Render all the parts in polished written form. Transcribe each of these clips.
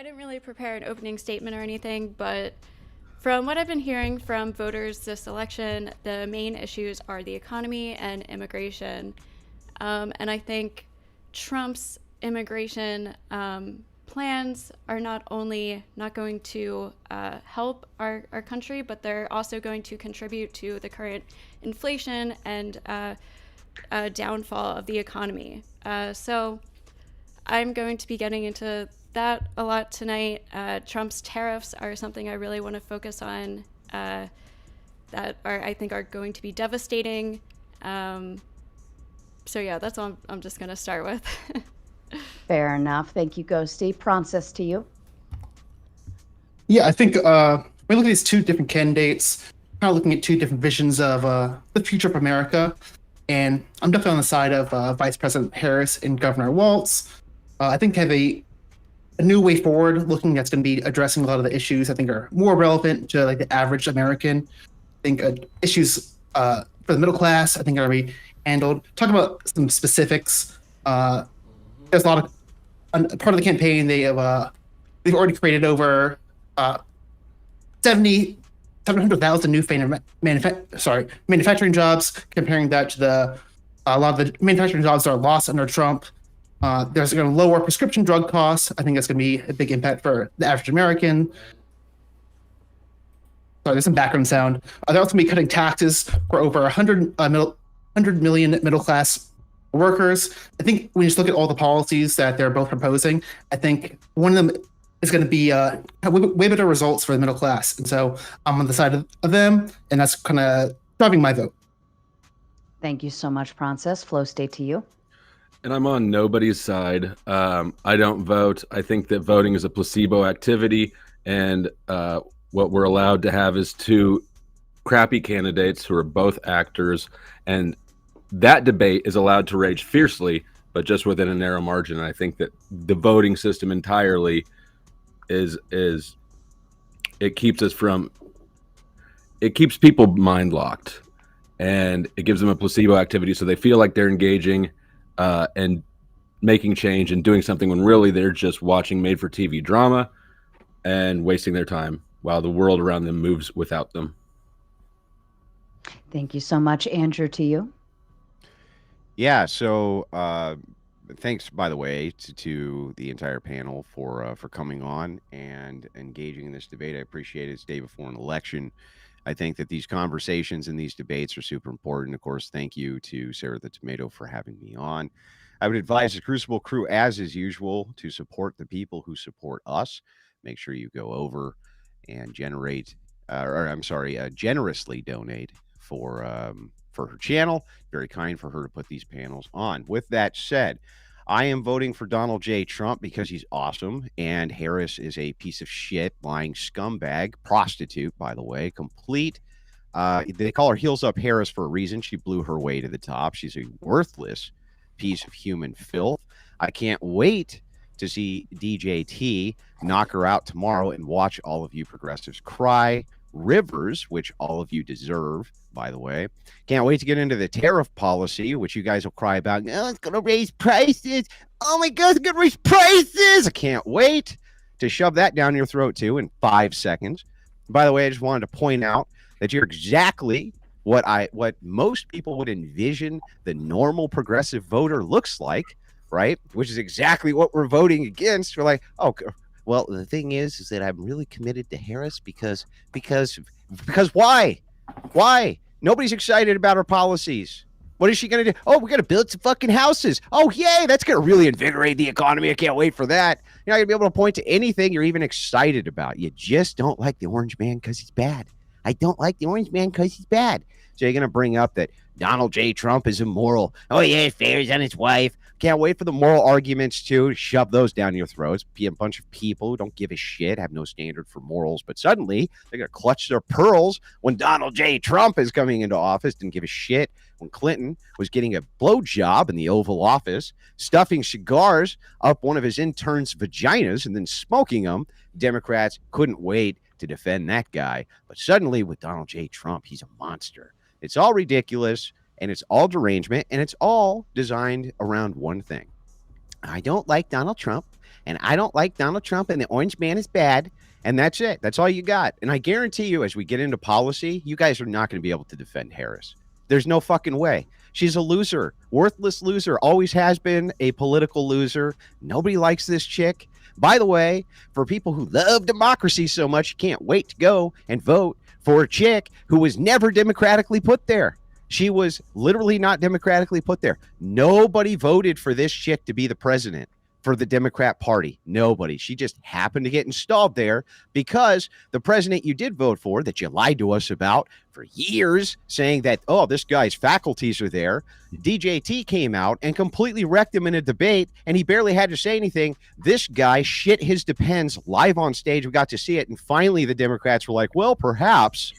I didn't really prepare an opening statement or anything, but from what I've been hearing from voters this election, the main issues are the economy and immigration. And I think Trump's immigration plans are not only not going to help our country, but they're also going to contribute to the current inflation and downfall of the economy. So I'm going to be getting into that a lot tonight. Trump's tariffs are something I really want to focus on. That are, I think, are going to be devastating. So yeah, that's all I'm just going to start with. Fair enough. Thank you, Ghosty. Theprawncess to you. Yeah, I think we look at these two different candidates, kind of looking at two different visions of the future of America. And I'm definitely on the side of Vice President Harris and Governor Walz. I think have a new way forward, looking that's going to be addressing a lot of the issues I think are more relevant to like the average American. I think issues for the middle class, I think are going to be handled. Talk about some specifics. There's a lot of part of the campaign. They've already created over 700,000 new manufacturing jobs. Comparing that to a lot of the manufacturing jobs that are lost under Trump. There's going to lower prescription drug costs. I think that's going to be a big impact for the average American. Sorry, there's some background sound. They're also going to be cutting taxes for over 100 million middle-class workers. I think when you just look at all the policies that they're both proposing, I think one of them is going to be have way better results for the middle class. And so I'm on the side of them, and that's kind of driving my vote. Thank you so much, Theprawncess. Flowstate to you. And I'm on nobody's side. I don't vote. I think that voting is a placebo activity, and what we're allowed to have is two crappy candidates who are both actors, and that debate is allowed to rage fiercely, but just within a narrow margin. And I think that the voting system entirely is it keeps people mind locked, and it gives them a placebo activity, so they feel like they're engaging and making change and doing something when really they're just watching made-for-TV drama and wasting their time while the world around them moves without them. Thank you so much. Andrew, to you. Yeah, so thanks, by the way, to the entire panel for coming on and engaging in this debate. I appreciate it. It's day before an election. I think that these conversations and these debates are super important. Of course, thank you to Sarah the Tomato for having me on. I would advise the Crucible crew, as is usual, to support the people who support us. Make sure you go over and generously donate for her channel. Very kind for her to put these panels on. With that said, I am voting for Donald J. Trump because he's awesome, and Harris is a piece of shit, lying scumbag, prostitute, by the way, complete. They call her Heels Up Harris for a reason. She blew her way to the top. She's a worthless piece of human filth. I can't wait to see DJT knock her out tomorrow and watch all of you progressives cry rivers, which all of you deserve, by the way. Can't wait to get into the tariff policy, which you guys will cry about. Oh, it's going to raise prices. Oh my God, it's going to raise prices. I can't wait to shove that down your throat too in 5 seconds. By the way, I just wanted to point out that you're exactly what most people would envision the normal progressive voter looks like, right? Which is exactly what we're voting against. We're like, oh, well, the thing is that I'm really committed to Harris because why? Why? Nobody's excited about her policies. What is she going to do? Oh, we're going to build some fucking houses. Oh, yay. That's going to really invigorate the economy. I can't wait for that. You're not going to be able to point to anything you're even excited about. You just don't like the orange man because he's bad. I don't like the orange man because he's bad. So you're going to bring up that Donald J. Trump is immoral. Oh, yeah, fares on his wife. Can't wait for the moral arguments to shove those down your throats. Be a bunch of people who don't give a shit, have no standard for morals, but suddenly they're going to clutch their pearls when Donald J. Trump is coming into office. Didn't give a shit when Clinton was getting a blowjob in the Oval Office, stuffing cigars up one of his interns' vaginas and then smoking them. Democrats couldn't wait to defend that guy. But suddenly with Donald J. Trump, he's a monster. It's all ridiculous. And it's all derangement, and it's all designed around one thing. I don't like Donald Trump and I don't like Donald Trump, and the orange man is bad, and that's it. That's all you got. And I guarantee you, as we get into policy, you guys are not going to be able to defend Harris. There's no fucking way. She's a loser, worthless loser, always has been a political loser. Nobody likes this chick. By the way, for people who love democracy so much, you can't wait to go and vote for a chick who was never democratically put there. She was literally not democratically put there. Nobody voted for this chick to be the president for the Democrat Party. Nobody. She just happened to get installed there because the president you did vote for, that you lied to us about for years, saying that, oh, this guy's faculties are there. DJT came out and completely wrecked him in a debate, and he barely had to say anything. This guy shit his depends live on stage. We got to see it. And finally, the Democrats were like, well, perhaps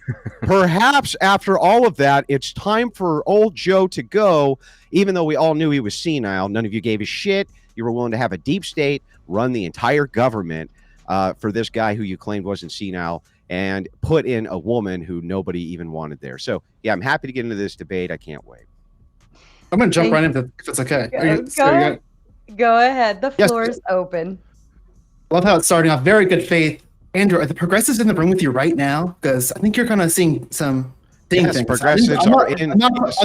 after all of that, it's time for old Joe to go, even though we all knew he was senile. None of you gave a shit. You were willing to have a deep state run the entire government for this guy who you claimed wasn't senile, and put in a woman who nobody even wanted there. So, yeah, I'm happy to get into this debate. I can't wait. I'm going to jump right in if it's okay. Go ahead. The floor is open. I love how it's starting off. Very good faith. Andrew, are the progressives in the room with you right now? Because I think you're kind of seeing some things. Yes, progressives I'm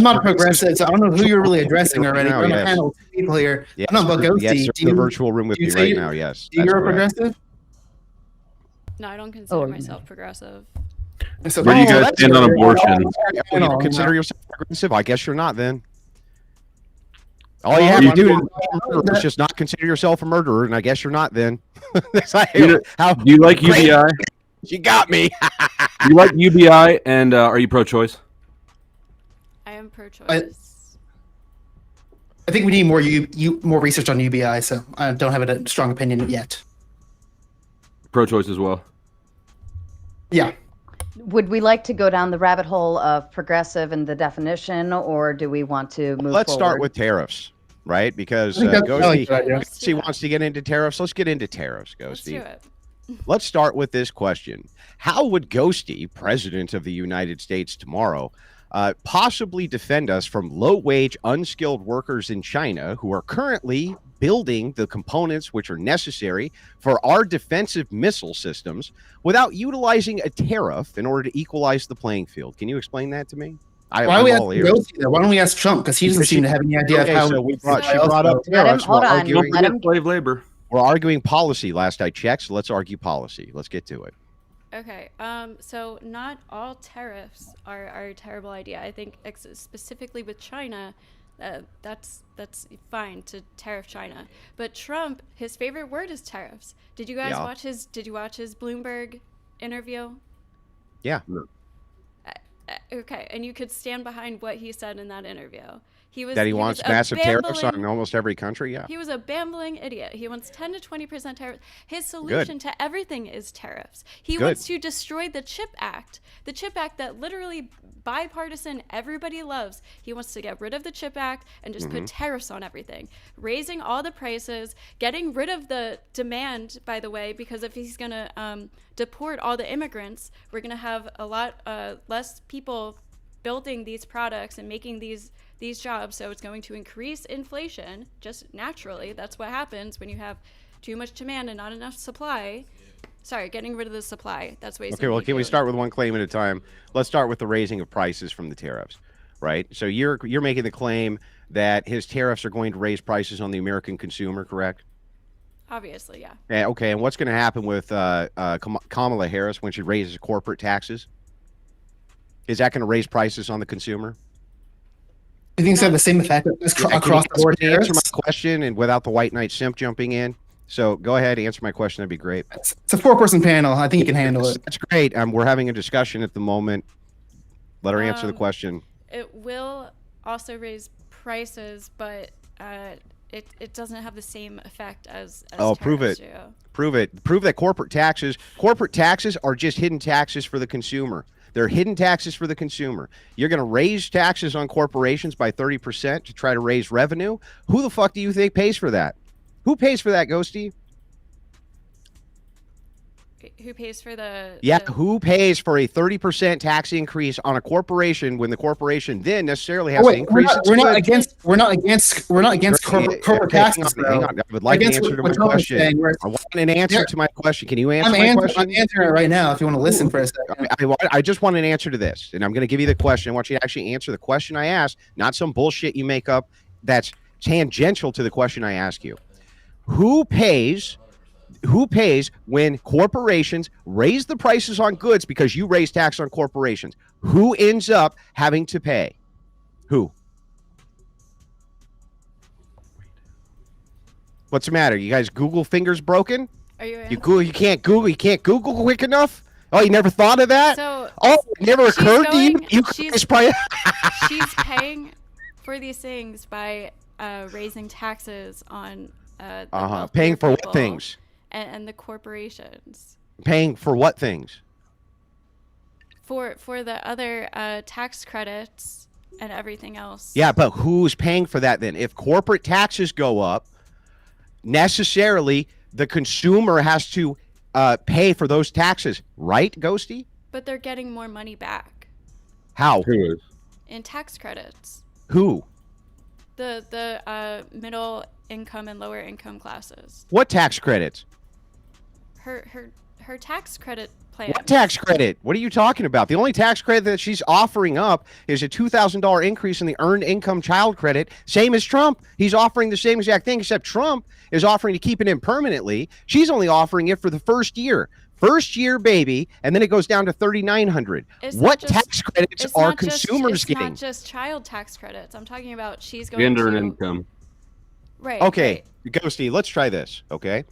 not a progressive, so I don't know who you're really addressing already. I'm a panel of people here. Yes, I'm not about Ghosty. yes, in the virtual room with me right now, yes. You're a progressive? No, I don't consider myself progressive. So, Where do you guys stand on abortion? You don't consider yourself progressive? I guess you're not then. All you have to do is just not consider yourself a murderer, and I guess you're not then. Do you like UBI? You got me. You like UBI, and are you pro-choice? I am pro-choice. I think we need more research on UBI, so I don't have a strong opinion yet. Pro-choice as well. Yeah. Would we like to go down the rabbit hole of progressive and the definition, or do we want to move Let's forward? start with tariffs, right? Because Ghosty wants to get into tariffs. Let's get into tariffs, Ghosty. Let's do it. Let's start with this question. How would Ghosty, President of the United States tomorrow, possibly defend us from low-wage, unskilled workers in China who are currently building the components which are necessary for our defensive missile systems without utilizing a tariff in order to equalize the playing field? Can you explain that to me? Why don't we ask Trump? Because he doesn't seem to have any idea of how. So she brought up tariffs. Hold on. Let him. Slave labor. We're arguing policy last I checked, so let's argue policy. Let's get to it. Okay, so not all tariffs are a terrible idea. I think specifically with China, that's fine to tariff China. But Trump, his favorite word is tariffs. Did you guys watch his Bloomberg interview? Yeah. Okay, and you could stand behind what he said in that interview. He wants massive tariffs on almost every country. Yeah. He was a bambling idiot. He wants 10 to 20% tariffs. His solution to everything is tariffs. He wants to destroy the CHIP Act. The CHIP Act that literally bipartisan everybody loves. He wants to get rid of the CHIP Act and just put tariffs on everything, raising all the prices, getting rid of the demand, by the way, because if he's going to deport all the immigrants, we're going to have a lot less people building these products and making these jobs, so it's going to increase inflation just naturally. That's what happens when you have too much demand and not enough supply. Sorry, getting rid of the supply. That's what he's okay. Well, can we start with one claim at a time? Let's start with the raising of prices from the tariffs, right? So you're making the claim that his tariffs are going to raise prices on the American consumer, correct? Obviously, yeah. Okay, and what's going to happen with Kamala Harris when she raises corporate taxes? Is that going to raise prices on the consumer? I think it's have the same effect across the board. Answer my question, and without the white knight simp jumping in. So go ahead, answer my question. That'd be great. It's a 4-person panel. I think you can handle it. That's great. We're having a discussion at the moment. Let her answer the question. It will also raise prices, but it doesn't have the same effect as prove it. do. Prove it. Prove that corporate taxes are just hidden taxes for the consumer. They're hidden taxes for the consumer. You're going to raise taxes on corporations by 30% to try to raise revenue. Who the fuck do you think pays for that? Who pays for that, Ghosty? who pays for the Yeah, the, who pays for a 30% tax increase on a corporation when the corporation then necessarily Oh, has to wait, increase its goods? we're not against corporate Okay, taxes, hang though. on. I would like an Against answer to my what Trump is question. saying, where I want an answer to my question. Can you answer my I'm question? answering it right now if you want to listen for a second. I just want an answer to this, and I'm going to give you the question. I want you to actually answer the question I asked, not some bullshit you make up that's tangential to the question I ask you. Who pays when corporations raise the prices on goods because you raise tax on corporations? Who ends up having to pay? Who? What's the matter? You guys Google fingers broken? are you You can't Google quick enough? Oh, you never thought of that? So Oh, it never she's occurred to you? going- You she's- guys probably she's paying for these things by raising taxes on the wealthier paying for what people things? and the corporations Paying for what things? for the other tax credits and everything else. Yeah, but who's paying for that then? If corporate taxes go up, necessarily the consumer has to pay for those taxes, right, Ghosty? But they're getting more money back How? Who is? in tax credits. Who? The middle income and lower income classes. What tax credits? Her tax credit plan. What tax credit? What are you talking about? The only tax credit that she's offering up is a $2,000 increase in the earned income child credit, same as Trump. He's offering the same exact thing, except Trump is offering to keep it in permanently. She's only offering it for the first year. First year, baby, and then it goes down to $3,900. What tax credits are consumers getting? It's not just child tax credits. I'm talking about she's going Gender to... and income. Right. Okay, right. Ghosty, let's try this, okay?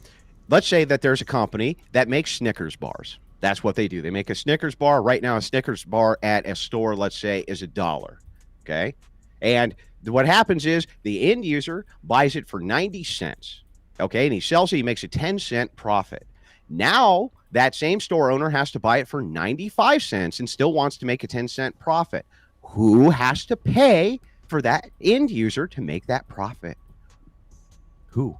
Let's say that there's a company that makes Snickers bars. That's what they do. They make a Snickers bar. Right now, a Snickers bar at a store, let's say, is $1, okay? And what happens is the end user buys it for 90 cents, okay? And he sells it. He makes a 10-cent profit. Now, that same store owner has to buy it for 95 cents and still wants to make a 10-cent profit. Who has to pay for that end user to make that profit? Who?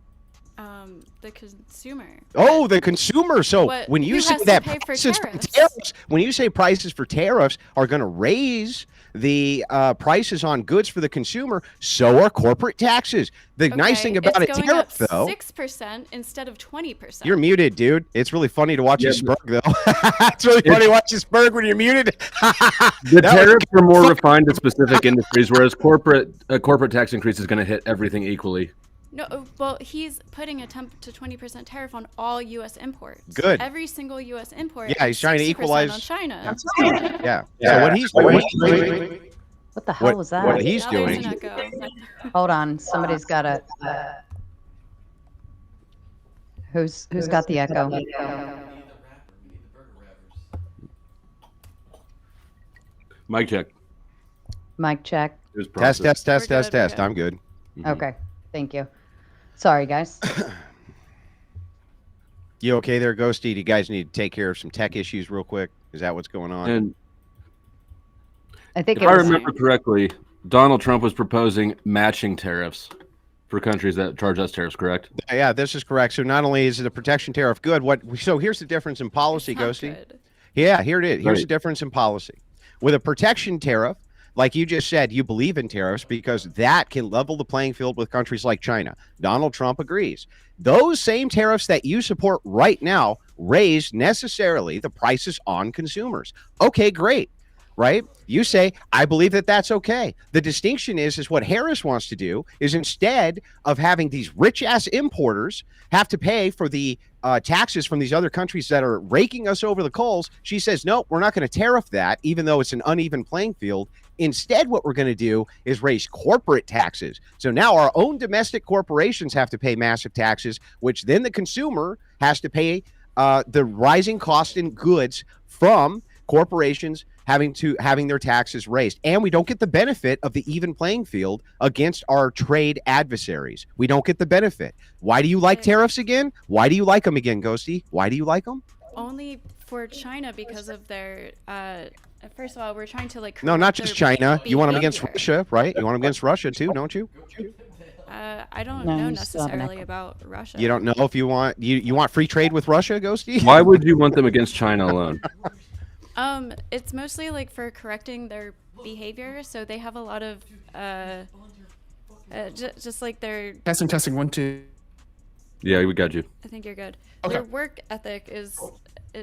The consumer. Oh, the consumer. So when you who say has to that pay for prices tariffs? when you say prices for tariffs are going to raise the prices on goods for the consumer, so are corporate taxes. The nice thing about it's a going tariff, up though, 6% instead of 20%. you're muted, dude. It's really funny to watch you Yeah, spurg, though. It's really funny to watch you spurg when you're muted. The tariffs are more refined to specific industries, whereas corporate tax increase is going to hit everything equally. No, well, he's putting a 10 to 20% tariff on all U.S. imports. Good. Every single U.S. import. Yeah, he's trying to 60% equalize- on China. Yeah. So what he's doing, What the hell was that? what he's Now there's doing. an echo. Hold on, somebody's got a. Who's got the echo? Mic check. Mic check. There's Test, process. test, test, We're test, good, we're test. good. I'm good. Okay, thank you. Sorry, guys. You okay there, Ghosty? Do you guys need to take care of some tech issues real quick? Is that what's going on? And I think if it I was. remember correctly, Donald Trump was proposing matching tariffs for countries that charge us tariffs, correct? Yeah, this is correct. So not only is it a protection tariff good, so here's the difference in policy, It's not Ghosty. good. Yeah, here it is. Here's the Right. difference in policy. With a protection tariff, like you just said, you believe in tariffs because that can level the playing field with countries like China. Donald Trump agrees. Those same tariffs that you support right now raise necessarily the prices on consumers. Okay, great. Right? You say, I believe that that's okay. The distinction is what Harris wants to do is instead of having these rich ass importers have to pay for the taxes from these other countries that are raking us over the coals, she says, no, we're not going to tariff that, even though it's an uneven playing field. Instead, what we're going to do is raise corporate taxes. So now our own domestic corporations have to pay massive taxes, which then the consumer has to pay the rising cost in goods from corporations having their taxes raised. And we don't get the benefit of the even playing field against our trade adversaries. We don't get the benefit. Why do you like tariffs again? Why do you like them again, Ghosty? Why do you like them? Only for China because of their. First of all, we're trying to like. No, not correct just their China. You want them against behavior. Russia, right? You want them against Russia too, don't you? I don't No, know you still have an necessarily echo. about Russia. You don't know if you want you want free trade with Russia, Ghosty? Why would you want them against China alone? It's mostly like for correcting their behavior. So they have a lot of just like their. Testing 1 2. Yeah, we got you. I think you're good. Okay. Their work ethic is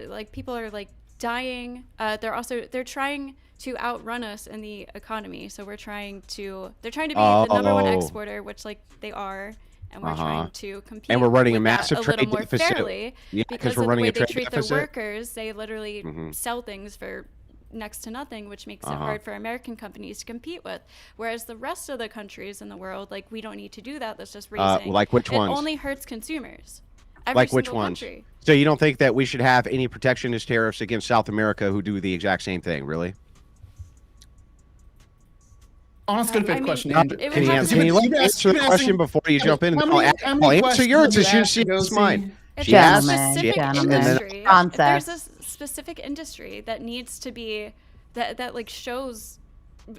like people are like dying. They're trying to outrun us in the economy. So they're trying to be the number one exporter, which like they are. And we're trying to compete. And we're running a with that massive a little trade more deficit. fairly Yeah, because we're of the running way a they trade treat deficit. their workers. They literally sell things for next to nothing, which makes it hard for American companies to compete with. Whereas the rest of the countries in the world, like, we don't need to do that. That's just raising. Like which ones? It only hurts consumers. Every Like which single ones? country. So you don't think that we should have any protectionist tariffs against South America who do the exact same thing, really? Honest, good I faith mean, question, it Andrew. would Can you, have to can you be- let me You've asked- answer the you've question asking- before you jump in? How I'll many answer yours questions as soon as have you she asked, it's mine. If She there's asked- a Gentlemen, specific gentlemen. industry, if Theprawncess. there's a specific industry that needs to be that like shows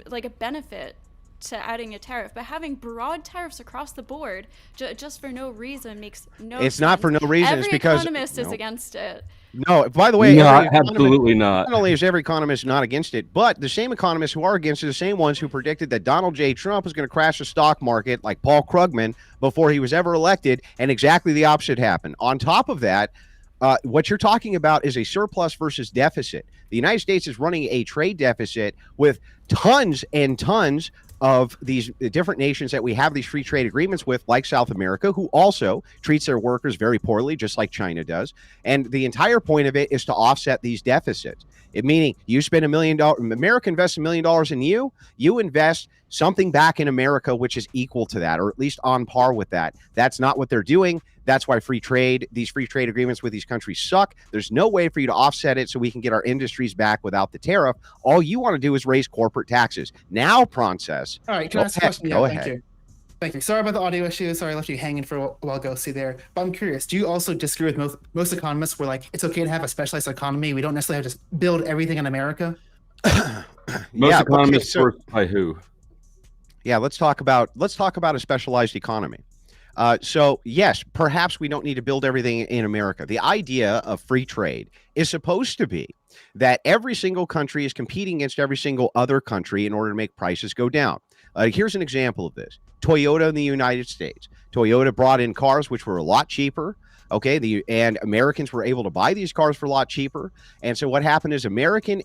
like a benefit to adding a tariff, but having broad tariffs across the board just for no reason makes no sense. It's not for no reason. Every It's because economist is no. against it. No, by the way, Not, every economist- absolutely not. Not only is every economist not against it, but the same economists who are against it are the same ones who predicted that Donald J. Trump was going to crash the stock market like Paul Krugman before he was ever elected, and exactly the opposite happened. On top of that, what you're talking about is a surplus versus deficit. The United States is running a trade deficit with tons and tons of these different nations that we have these free trade agreements with, like South America, who also treats their workers very poorly, just like China does. And the entire point of it is to offset these deficits. It meaning you spend $1 million, America invests $1 million in you invest something back in America, which is equal to that, or at least on par with that. That's not what they're doing. That's why these free trade agreements with these countries suck. There's no way for you to offset it so we can get our industries back without the tariff. All you want to do is raise corporate taxes. Now, Theprawncess. All right, can I ask a question? Go Yeah, ahead. Thank you. Thank you. Sorry about the audio issues. Sorry I left you hanging for a while, Ghosty there. But I'm curious, do you also disagree with most economists where, like, it's okay to have a specialized economy? We don't necessarily have to build everything in America? Most economists first by who? Yeah, let's talk about a specialized economy. So yes, perhaps we don't need to build everything in America. The idea of free trade is supposed to be that every single country is competing against every single other country in order to make prices go down. Here's an example of this. Toyota in the United States. Toyota brought in cars which were a lot cheaper. Okay, and Americans were able to buy these cars for a lot cheaper. And so what happened is American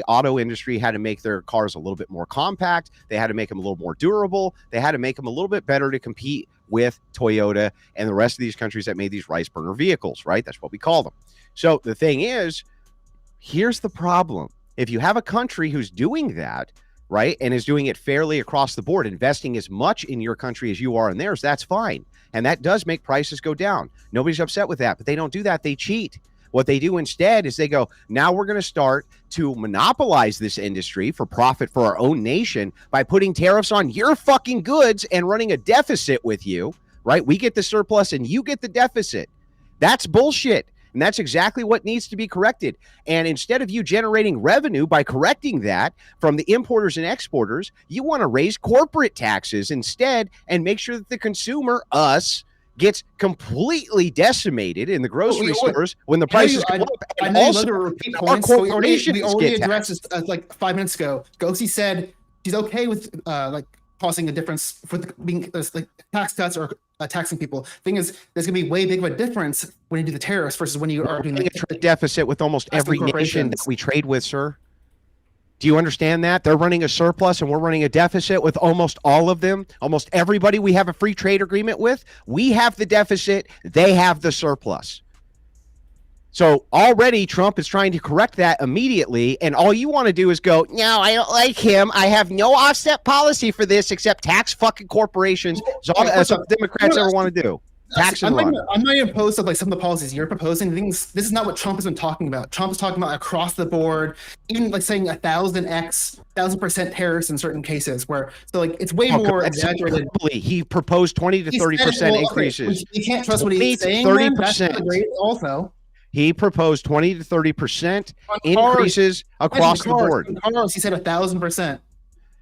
auto industry had to make their cars a little bit more compact. They had to make them a little more durable. They had to make them a little bit better to compete with Toyota and the rest of these countries that made these rice burner vehicles, right? That's what we call them. So the thing is, here's the problem. If you have a country who's doing that, right, and is doing it fairly across the board, investing as much in your country as you are in theirs, that's fine. And that does make prices go down. Nobody's upset with that, but they don't do that. They cheat. What they do instead is they go, now we're going to start to monopolize this industry for profit for our own nation by putting tariffs on your fucking goods and running a deficit with you, right? We get the surplus and you get the deficit. That's bullshit. And that's exactly what needs to be corrected. And instead of you generating revenue by correcting that from the importers and exporters, you want to raise corporate taxes instead and make sure that the consumer, us, gets completely decimated in the grocery stores when the prices go up. And also, our corporations we already get addressed taxed. this like 5 minutes ago. Ghosty said she's okay with like causing a difference for being like tax cuts or taxing people. Thing is, there's gonna be way big of a difference when you do the tariffs versus when you are doing a trade deficit with almost every nation that we trade with, sir. Do you understand that? They're running a surplus and we're running a deficit with almost all of them. Almost everybody we have a free trade agreement with, we have the deficit, they have the surplus. So already Trump is trying to correct that immediately, and all you want to do is go, no, I don't like him. I have no offset policy for this except tax fucking corporations. That's all Democrats ever want to do. Tax and run. I'm not even opposed to like some of the policies you're proposing. Things. This is not what Trump has been talking about. Trump is talking about across the board, even like saying 1,000% tariffs in certain cases. Where so like it's way more exaggerated. He proposed 20 to 30% increases. You can't trust what he's saying. 30%. Also. He proposed 20 to 30% increases across the board. On cars, he said 1,000%.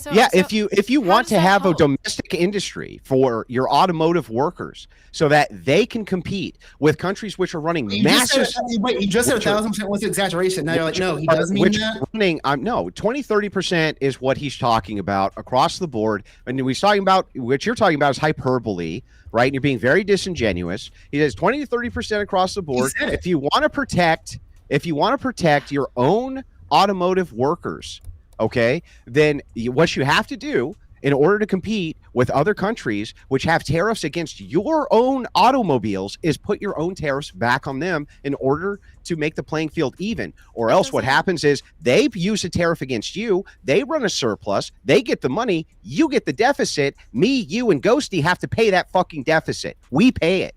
If you how want does to that have a help? domestic industry for your automotive workers so that they can compete with countries which are running You just said, massive wait, you just said which are- 1,000% was exaggeration. Now you're like, which no, he are, does mean which that. are running no 20-30% is what he's talking about across the board, and he's talking about what you're talking about is hyperbole, right? And you're being very disingenuous. He says 20-30% across the board. said it. If you want to protect your own automotive workers, okay, then what you have to do in order to compete with other countries which have tariffs against your own automobiles is put your own tariffs back on them in order to make the playing field even. Or else what happens is they use a tariff against you, they run a surplus, they get the money, you get the deficit, me, you, and Ghosty have to pay that fucking deficit. We pay it.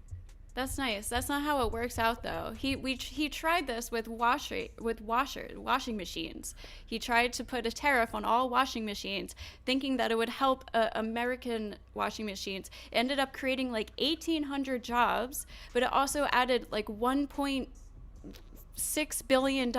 That's nice. That's not how it works out, though. He tried this with washing machines. He tried to put a tariff on all washing machines, thinking that it would help American washing machines. It ended up creating like 1,800 jobs, but it also added like $1.6 billion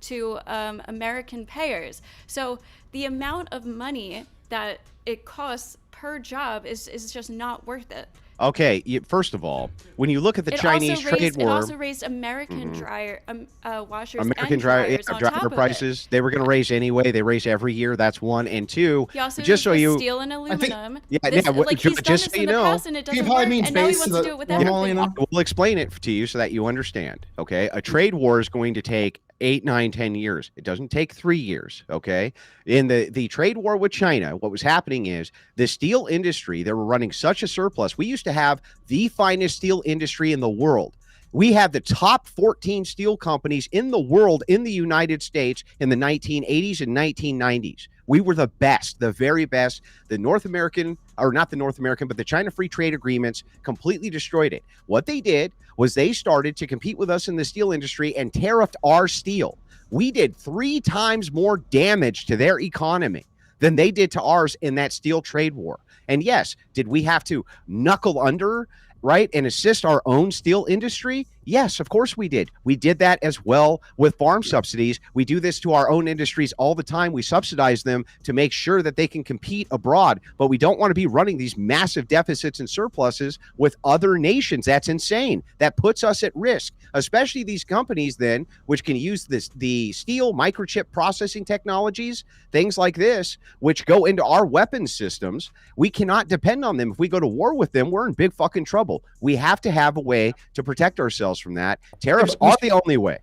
to American payers. So the amount of money that it costs per job is just not worth it. Okay, first of all, when you look at the Chinese trade war, it also raised American washers American and dryers on top dryer of prices, they were going to raise anyway. They raise every year. That's one. And two, He also just did so you, steel and aluminum. yeah, Like he's done just this so in you the know, past and it doesn't probably work, means and now he base wants to to do it with the normal, everything. you know? we'll explain it to you so that you understand. Okay, a trade war is going to take 8, 9, 10 years. It doesn't take 3 years. Okay, in the trade war with China, what was happening is the steel industry, they were running such a surplus. We used to have the finest steel industry in the world. We had the top 14 steel companies in the world in the United States in the 1980s and 1990s. We were the best, the very best. The North American, or not the North American, but the China Free Trade Agreements completely destroyed it. What they did was they started to compete with us in the steel industry and tariffed our steel. We did 3 times more damage to their economy than they did to ours in that steel trade war. And yes, did we have to knuckle under, right, and assist our own steel industry? Yes, of course we did. We did that as well with farm subsidies. We do this to our own industries all the time. We subsidize them to make sure that they can compete abroad, but we don't want to be running these massive deficits and surpluses with other nations. That's insane. That puts us at risk, especially these companies then, which can use the steel microchip processing technologies, things like this, which go into our weapons systems. We cannot depend on them. If we go to war with them, we're in big fucking trouble. We have to have a way to protect ourselves from that. Tariffs are the only way.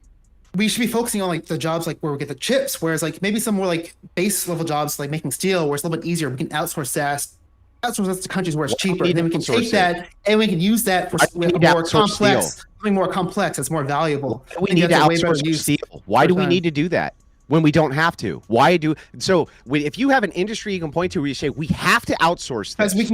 We should be focusing on like the jobs like where we get the chips, whereas like maybe some more like base level jobs like making steel, where it's a little bit easier. We can outsource that to countries where it's cheaper. And then we can take that and we can use that for something more complex that's more valuable. We need to outsource steel. Why do we need to do that when we don't have to? If you have an industry you can point to where you say we have to outsource this, because we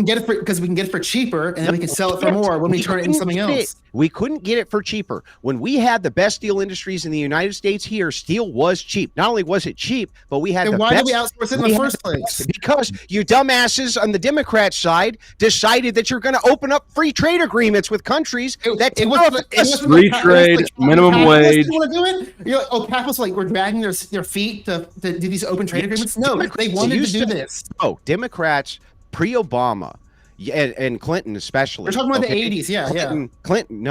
can get it for cheaper, and then we can sell it for more when we turn it into something else. We couldn't get it for cheaper. When we had the best steel industries in the United States here, steel was cheap. Not only was it cheap, but we had then the why best. Did we outsource it in the first place? Because you dumbasses on the Democrat side decided that you're going to open up free trade agreements with countries it was free trade, minimum wage. Want to do it? You're like, capitalists we're dragging their feet to do these open trade agreements. No, they wanted to do this. Oh, Democrats pre-Obama. And Clinton especially. We're talking about the 80s, Clinton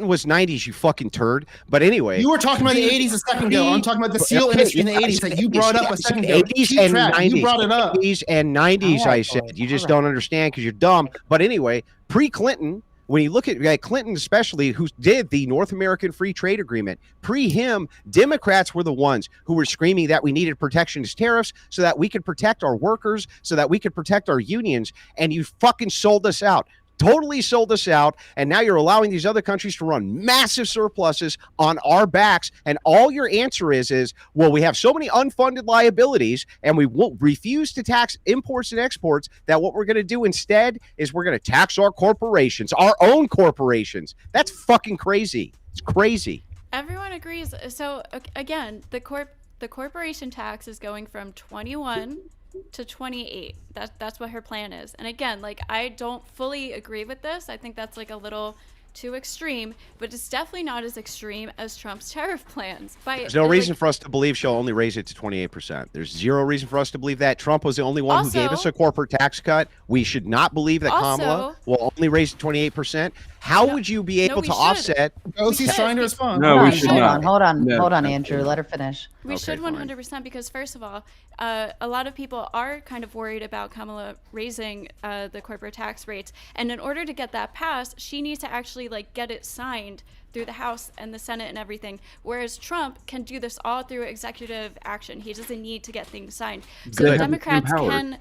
was 90s, you fucking turd. But anyway, you were talking about the 80s a second ago. I'm talking about the steel industry in the 80s that you brought up a second ago. 80s and 90s. You brought it up. 80s and 90s, I said. You just don't understand because you're dumb. But anyway, pre-Clinton, when you look at Clinton especially, who did the North American Free Trade Agreement, pre him, Democrats were the ones who were screaming that we needed protectionist tariffs so that we could protect our workers, so that we could protect our unions, and you fucking sold us out. Totally sold us out, and now you're allowing these other countries to run massive surpluses on our backs, and all your answer is, well, we have so many unfunded liabilities, and we will refuse to tax imports and exports, that what we're going to do instead is we're going to tax our corporations, our own corporations. That's fucking crazy. It's crazy. Everyone agrees. So, again, the corporation tax is going from 21 to 28. That's what her plan is. And again, like, I don't fully agree with this. I think that's like a little too extreme, but it's definitely not as extreme as Trump's tariff plans. There's no reason for us to believe she'll only raise it to 28%. There's zero reason for us to believe that. Trump was the only one who gave us a corporate tax cut. We should not believe that Kamala will only raise it to 28%. How would you be able to offset? He's trying to respond. No, we should not. Hold on, Andrew. Let her finish. We should 100%, because first of all, a lot of people are kind of worried about Kamala raising the corporate tax rates, and in order to get that passed, she needs to actually like get it signed through the House and the Senate and everything, whereas Trump can do this all through executive action. He doesn't need to get things signed. So the Democrats can,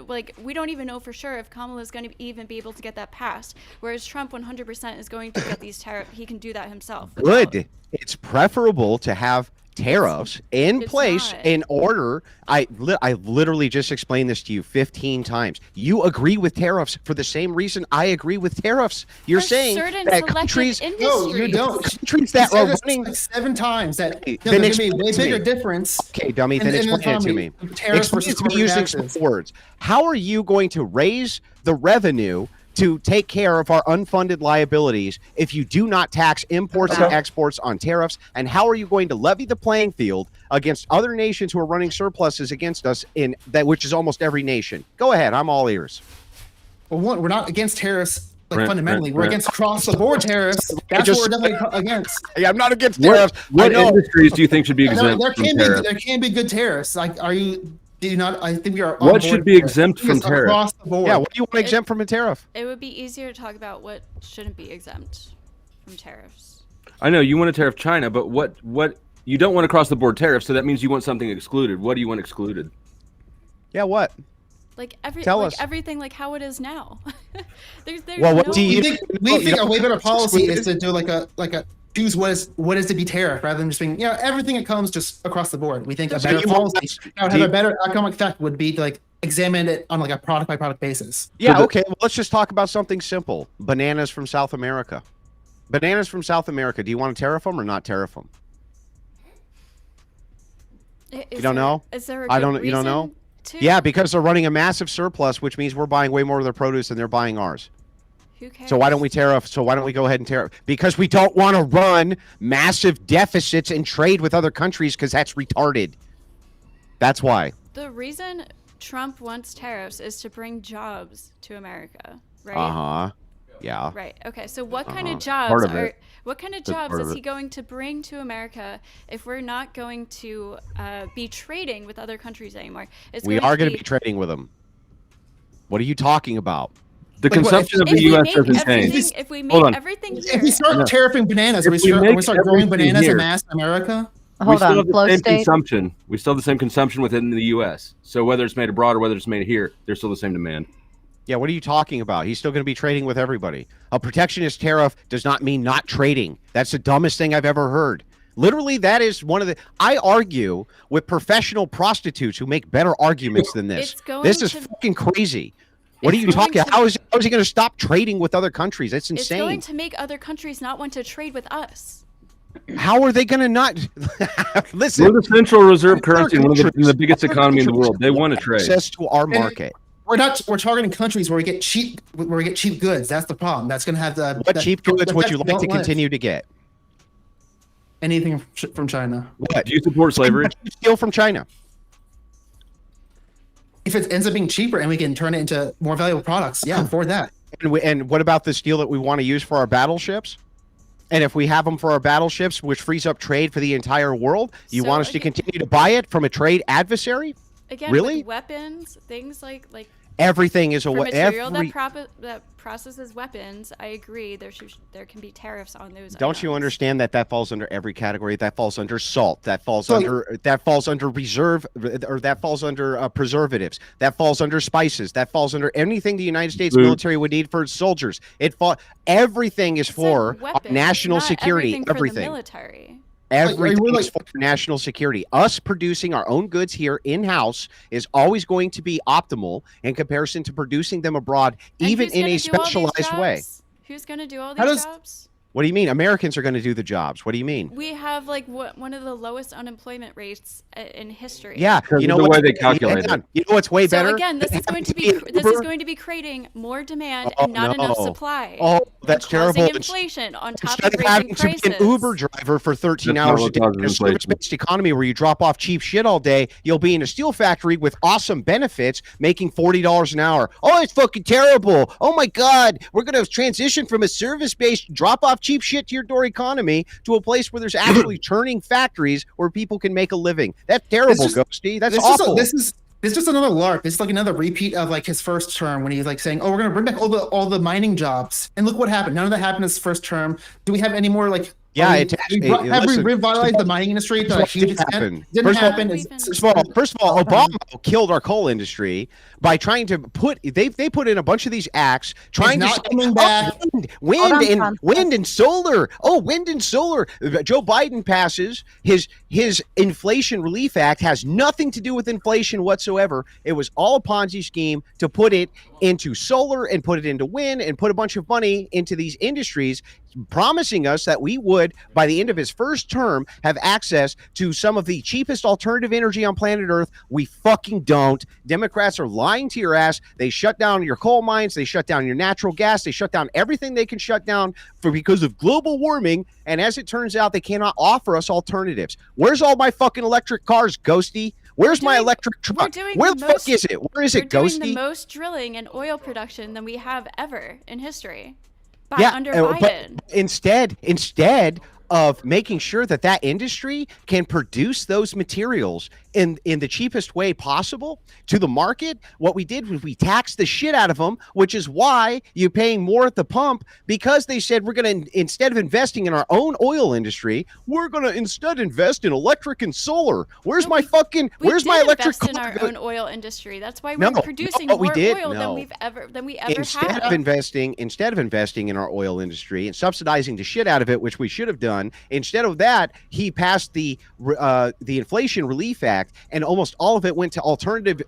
like, we don't even know for sure if Kamala is going to even be able to get that passed, whereas Trump 100% is going to get these tariffs. He can do that himself. Good. It's preferable to have tariffs in place in order. I literally just explained this to you 15 times. You agree with tariffs for the same reason I agree with tariffs. You're saying that countries, no, you don't. Countries that are running like 7 times that then there's going to be a way bigger difference. Okay, dummy, then explain it to me. Tariffs versus corporate using taxes. some words. How are you going to raise the revenue to take care of our unfunded liabilities if you do not tax imports and exports on tariffs? And how are you going to levy the playing field against other nations who are running surpluses against us, in that, which is almost every nation? Go ahead, I'm all ears. Well, one, we're not against tariffs fundamentally. We're against across-the-board tariffs. That's what we're definitely against. Yeah, I'm not against tariffs. What industries do you think should be exempt there from tariffs? tariffs? There can be good tariffs. Like, are you? Do you not? I think we are. What should be exempt from tariffs? Across the board. Yeah, what do you want to exempt from a tariff? It would be easier to talk about what shouldn't be exempt from tariffs. I know you want to tariff China, but what you don't want across the board tariffs, so that means you want something excluded. What do you want excluded? Yeah, what? Like everything like how it is now. there's well, what do you think? We think a way better policy is to do like a choose what is to be tariff rather than just being everything that comes just across the board. We think a better policy that would have a better economic effect would be to like examine it on like a product by product basis. Yeah, okay. Well, let's just talk about something simple. Bananas from South America. Bananas from South America. Do you want to tariff them or not tariff them? You don't know? Is there you don't know? Yeah, because they're running a massive surplus, which means we're buying way more of their produce than they're buying ours. Who cares? So why don't we tariff? So why don't we go ahead and tariff? Because we don't want to run massive deficits and trade with other countries, because that's retarded. That's why. The reason Trump wants tariffs is to bring jobs to America, right? Uh-huh. Yeah. Right. Okay. So what kind of jobs is he going to bring to America if we're not going to be trading with other countries anymore? We are going to be trading with them. What are you talking about? The consumption of the U.S. doesn't change. If we make everything here, if we start tariffing bananas, we start growing bananas in mass in America. Hold on, Flowstate. We still have the same consumption within the U.S. So whether it's made abroad or whether it's made here, there's still the same demand. Yeah, what are you talking about? He's still going to be trading with everybody. A protectionist tariff does not mean not trading. That's the dumbest thing I've ever heard. Literally, that is one of the... I argue with professional prostitutes who make better arguments than this. This is fucking crazy. What are you talking about? How is he going to stop trading with other countries? That's insane. It's going to make other countries not want to trade with us. How are they going to not? Listen, we're the central reserve currency, one of the biggest economy in the world. They want to trade. Access to our market. We're targeting countries where we get cheap goods. That's the problem. That's going to have the cheap goods would you like to continue to get? Anything from China. What? Do you support slavery? Steal from China. If it ends up being cheaper and we can turn it into more valuable products, for that. And what about the steel that we want to use for our battleships? And if we have them for our battleships, which frees up trade for the entire world, you want us to continue to buy it from a trade adversary? Again, really? With weapons, things like everything is material that processes weapons. I agree. There can be tariffs on those. Don't you understand that falls under every category? That falls under salt. That falls under reserve, or that falls under preservatives. That falls under spices. That falls under anything the United States military would need for its soldiers. Everything is for weapons, national security. For the military. Everything is for national security. Us producing our own goods here in-house is always going to be optimal in comparison to producing them abroad, even in a specialized way. Who's going to do all these jobs? What do you mean? Americans are going to do the jobs. What do you mean? We have like one of the lowest unemployment rates in history. Yeah, Because you of know the what? way they calculate it. You know what's way So better? again, this is going to be creating more demand and not enough supply. Oh, that's causing terrible. inflation on top Instead of of raising having prices. to be an Uber driver for 13 That's not hours a what day causes in a inflation. service-based economy where you drop off cheap shit all day, you'll be in a steel factory with awesome benefits making $40 an hour. Oh, it's fucking terrible. Oh my God. We're going to transition from a service-based drop off cheap shit to your door economy to a place where there's actually turning factories where people can make a living. That's terrible, Ghosty. That's awful. This is just another LARP. This is like another repeat of like his first term when he's like saying, "Oh, we're gonna bring back all the mining jobs." And look what happened. None of that happened in his first term. Do we have any more like? Yeah, have we revitalized the mining industry to a huge extent? Didn't happen. First of all, Obama killed our coal industry by trying to put they put in a bunch of these acts trying to coming back. Wind and solar. Oh, wind and solar. Joe Biden passes his Inflation Relief Act has nothing to do with inflation whatsoever. It was all a Ponzi scheme to put it into solar and put it into wind and put a bunch of money into these industries, promising us that we would, by the end of his first term, have access to some of the cheapest alternative energy on planet Earth. We fucking don't. Democrats are lying to your ass. They shut down your coal mines. They shut down your natural gas. They shut down everything they can shut down because of global warming. And as it turns out, they cannot offer us alternatives. Where's all my fucking electric cars, Ghosty? Where's my electric truck? Where the fuck is it? Where is it, Ghosty? We're doing the most drilling and oil production than we have ever in history. Under Biden. But instead of making sure that industry can produce those materials in the cheapest way possible to the market, what we did was we taxed the shit out of them, which is why you're paying more at the pump, because they said we're going to, instead of investing in our own oil industry, we're going to instead invest in electric and solar. Where's my electric car? In our own oil industry. That's why we're producing more oil than we ever instead have. Of investing in our oil industry and subsidizing the shit out of it, which we should have done, instead of that, he passed the Inflation Relief Act, and almost all of it went to alternative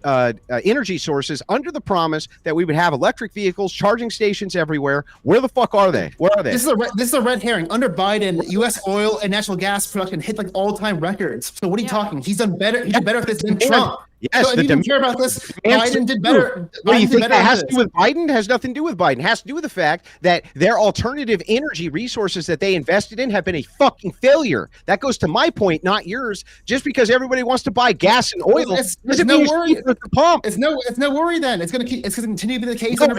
energy sources under the promise that we would have electric vehicles, charging stations everywhere. Where the fuck are they? Where are they? This is a red herring. Under Biden, U.S. oil and natural gas production hit like all-time records. So what are you talking? He's done better. He did better with this than Trump. Yes, so if you don't care about this, Biden did better. What do you think that has to do with Biden? Has nothing to do with Biden. It has to do with the fact that their alternative energy resources that they invested in have been a fucking failure. That goes to my point, not yours. Just because everybody wants to buy gas and oil, it's no worry. The pump. It's no worry. Then it's going to continue to be the case under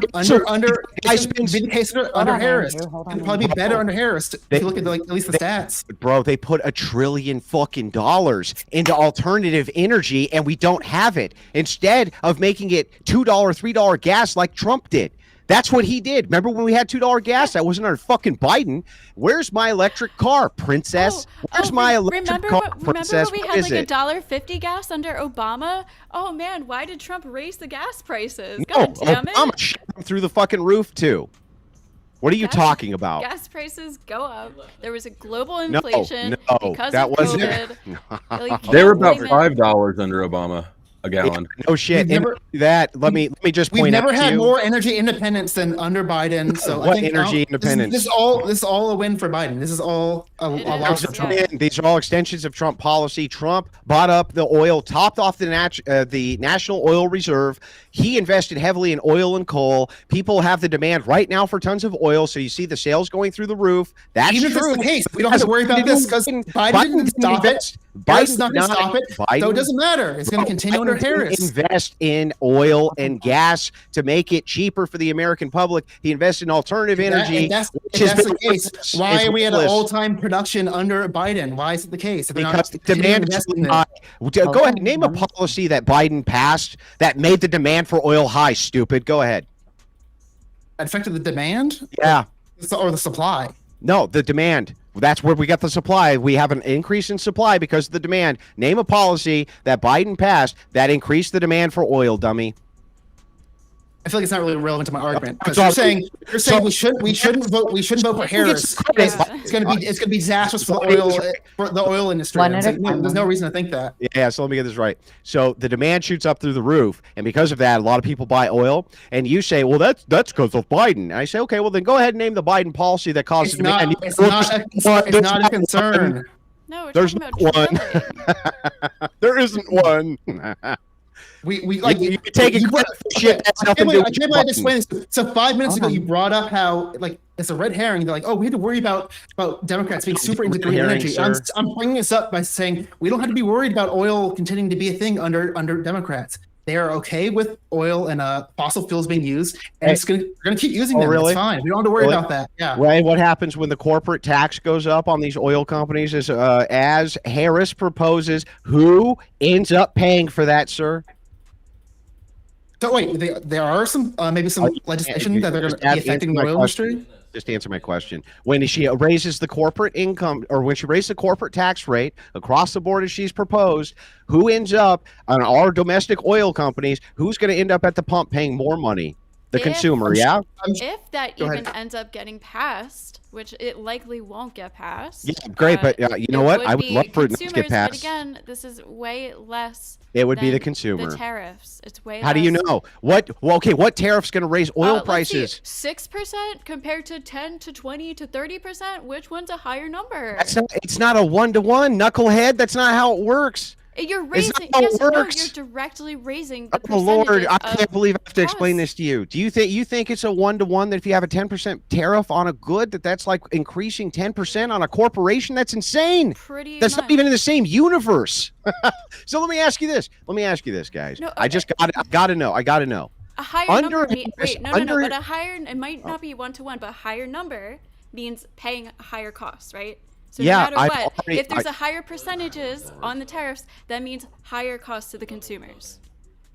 Harris. It'll probably be better under Harris. If you look at at least the stats. Bro, they put $1 trillion fucking dollars into alternative energy, and we don't have it. Instead of making it $2, $3 gas like Trump did. That's what he did. Remember when we had $2 gas? That wasn't under fucking Biden. Where's my electric car, princess? Where's my electric car, princess? Remember when we had like $1.50 gas under Obama? Oh man, why did Trump raise the gas prices? God damn it. Obama shot him through the fucking roof too. What are you talking about? Gas prices go up. There was a global inflation because that of wasn't COVID. They were about $5 under Obama a gallon. No shit. Let me just point out. We've never had more energy independence than under Biden. So what I think energy independence? This is all a win for Biden. This is all a loss for Trump. These are all extensions of Trump policy. Trump bought up the oil, topped off the National Oil Reserve. He invested heavily in oil and coal. People have the demand right now for tons of oil, so you see the sales going through the roof. That's Even true. If it's the case, we don't have to worry about this because Biden didn't stop it. Biden's not going to stop it, so it doesn't matter. It's going to continue under Harris. Invest in oil and gas to make it cheaper for the American public. He invested in alternative energy. If that's the case, why are we at an all-time production under Biden? Why is it the case? Because demand is high. Go ahead, name a policy that Biden passed that made the demand for oil high, stupid. Go ahead. Affected the demand? Yeah. Or the supply? No, the demand. That's where we got the supply. We have an increase in supply because of the demand. Name a policy that Biden passed that increased the demand for oil, dummy. I feel like it's not really relevant to my argument because So- you're saying we shouldn't vote for Harris. It's gonna be disastrous for the oil industry. One It's at a like, time. there's no reason to think that. Yeah, so let me get this right. So the demand shoots up through the roof, and because of that, a lot of people buy oil. And you say, well, that's because of Biden. And I say, okay, well then go ahead and name the Biden policy that causes demand. It's not a concern. No, we're There's talking about one. drilling. There isn't one. We like you take it brought- shit. That's nothing to do I with can't believe I Biden. explained this. So 5 minutes ago, Hold you on. brought up how like it's a red herring. They're like, oh, we had to worry about Democrats being super into Red green herring, energy. sir. I'm bringing this up by saying we don't have to be worried about oil continuing to be a thing under Democrats. They are okay with oil and fossil fuels being used, and we're going to keep using them. really? It's fine. We don't have to worry Really? about that. Yeah. Right. What happens when the corporate tax goes up on these oil companies is, as Harris proposes, who ends up paying for that, sir? So wait, there are some maybe some legislation that they're going to be affecting the oil industry. Just answer my question. When she raises the corporate income, or when she raises the corporate tax rate across the board as she's proposed, who ends up on our domestic oil companies? Who's going to end up at the pump paying more money? The If- consumer, yeah? If that Go even ahead. ends up getting passed, which it likely won't get passed. Yeah, great, but you know it what? I would be love for it not to get consumers, passed. But again, this is way less. It would be than the consumer. The tariffs. It's way. How do you less. know? What? Well, okay, what tariff's going to raise oil prices? 6% compared to 10 to 20 to 30%. Which one's a higher number? It's not a one-to-one, knucklehead. That's not how it works. You're not raising. how it Yes, no, works. you're directly raising the Oh Lord, I percentages can't of believe I have to explain costs. this to you. Do you think it's a one-to-one that if you have a 10% tariff on a good, that's like increasing 10% on a corporation? That's insane. Pretty That's much. not even in the same universe. So let me ask you this. guys. No, I gotta know. A higher Under number. Harris- Wait, no. But a higher. It might not be 1-to-1, but a higher number means paying higher costs, right? So Yeah, no matter I've what, already- if there's a higher percentages on the tariffs, that means higher costs to the consumers.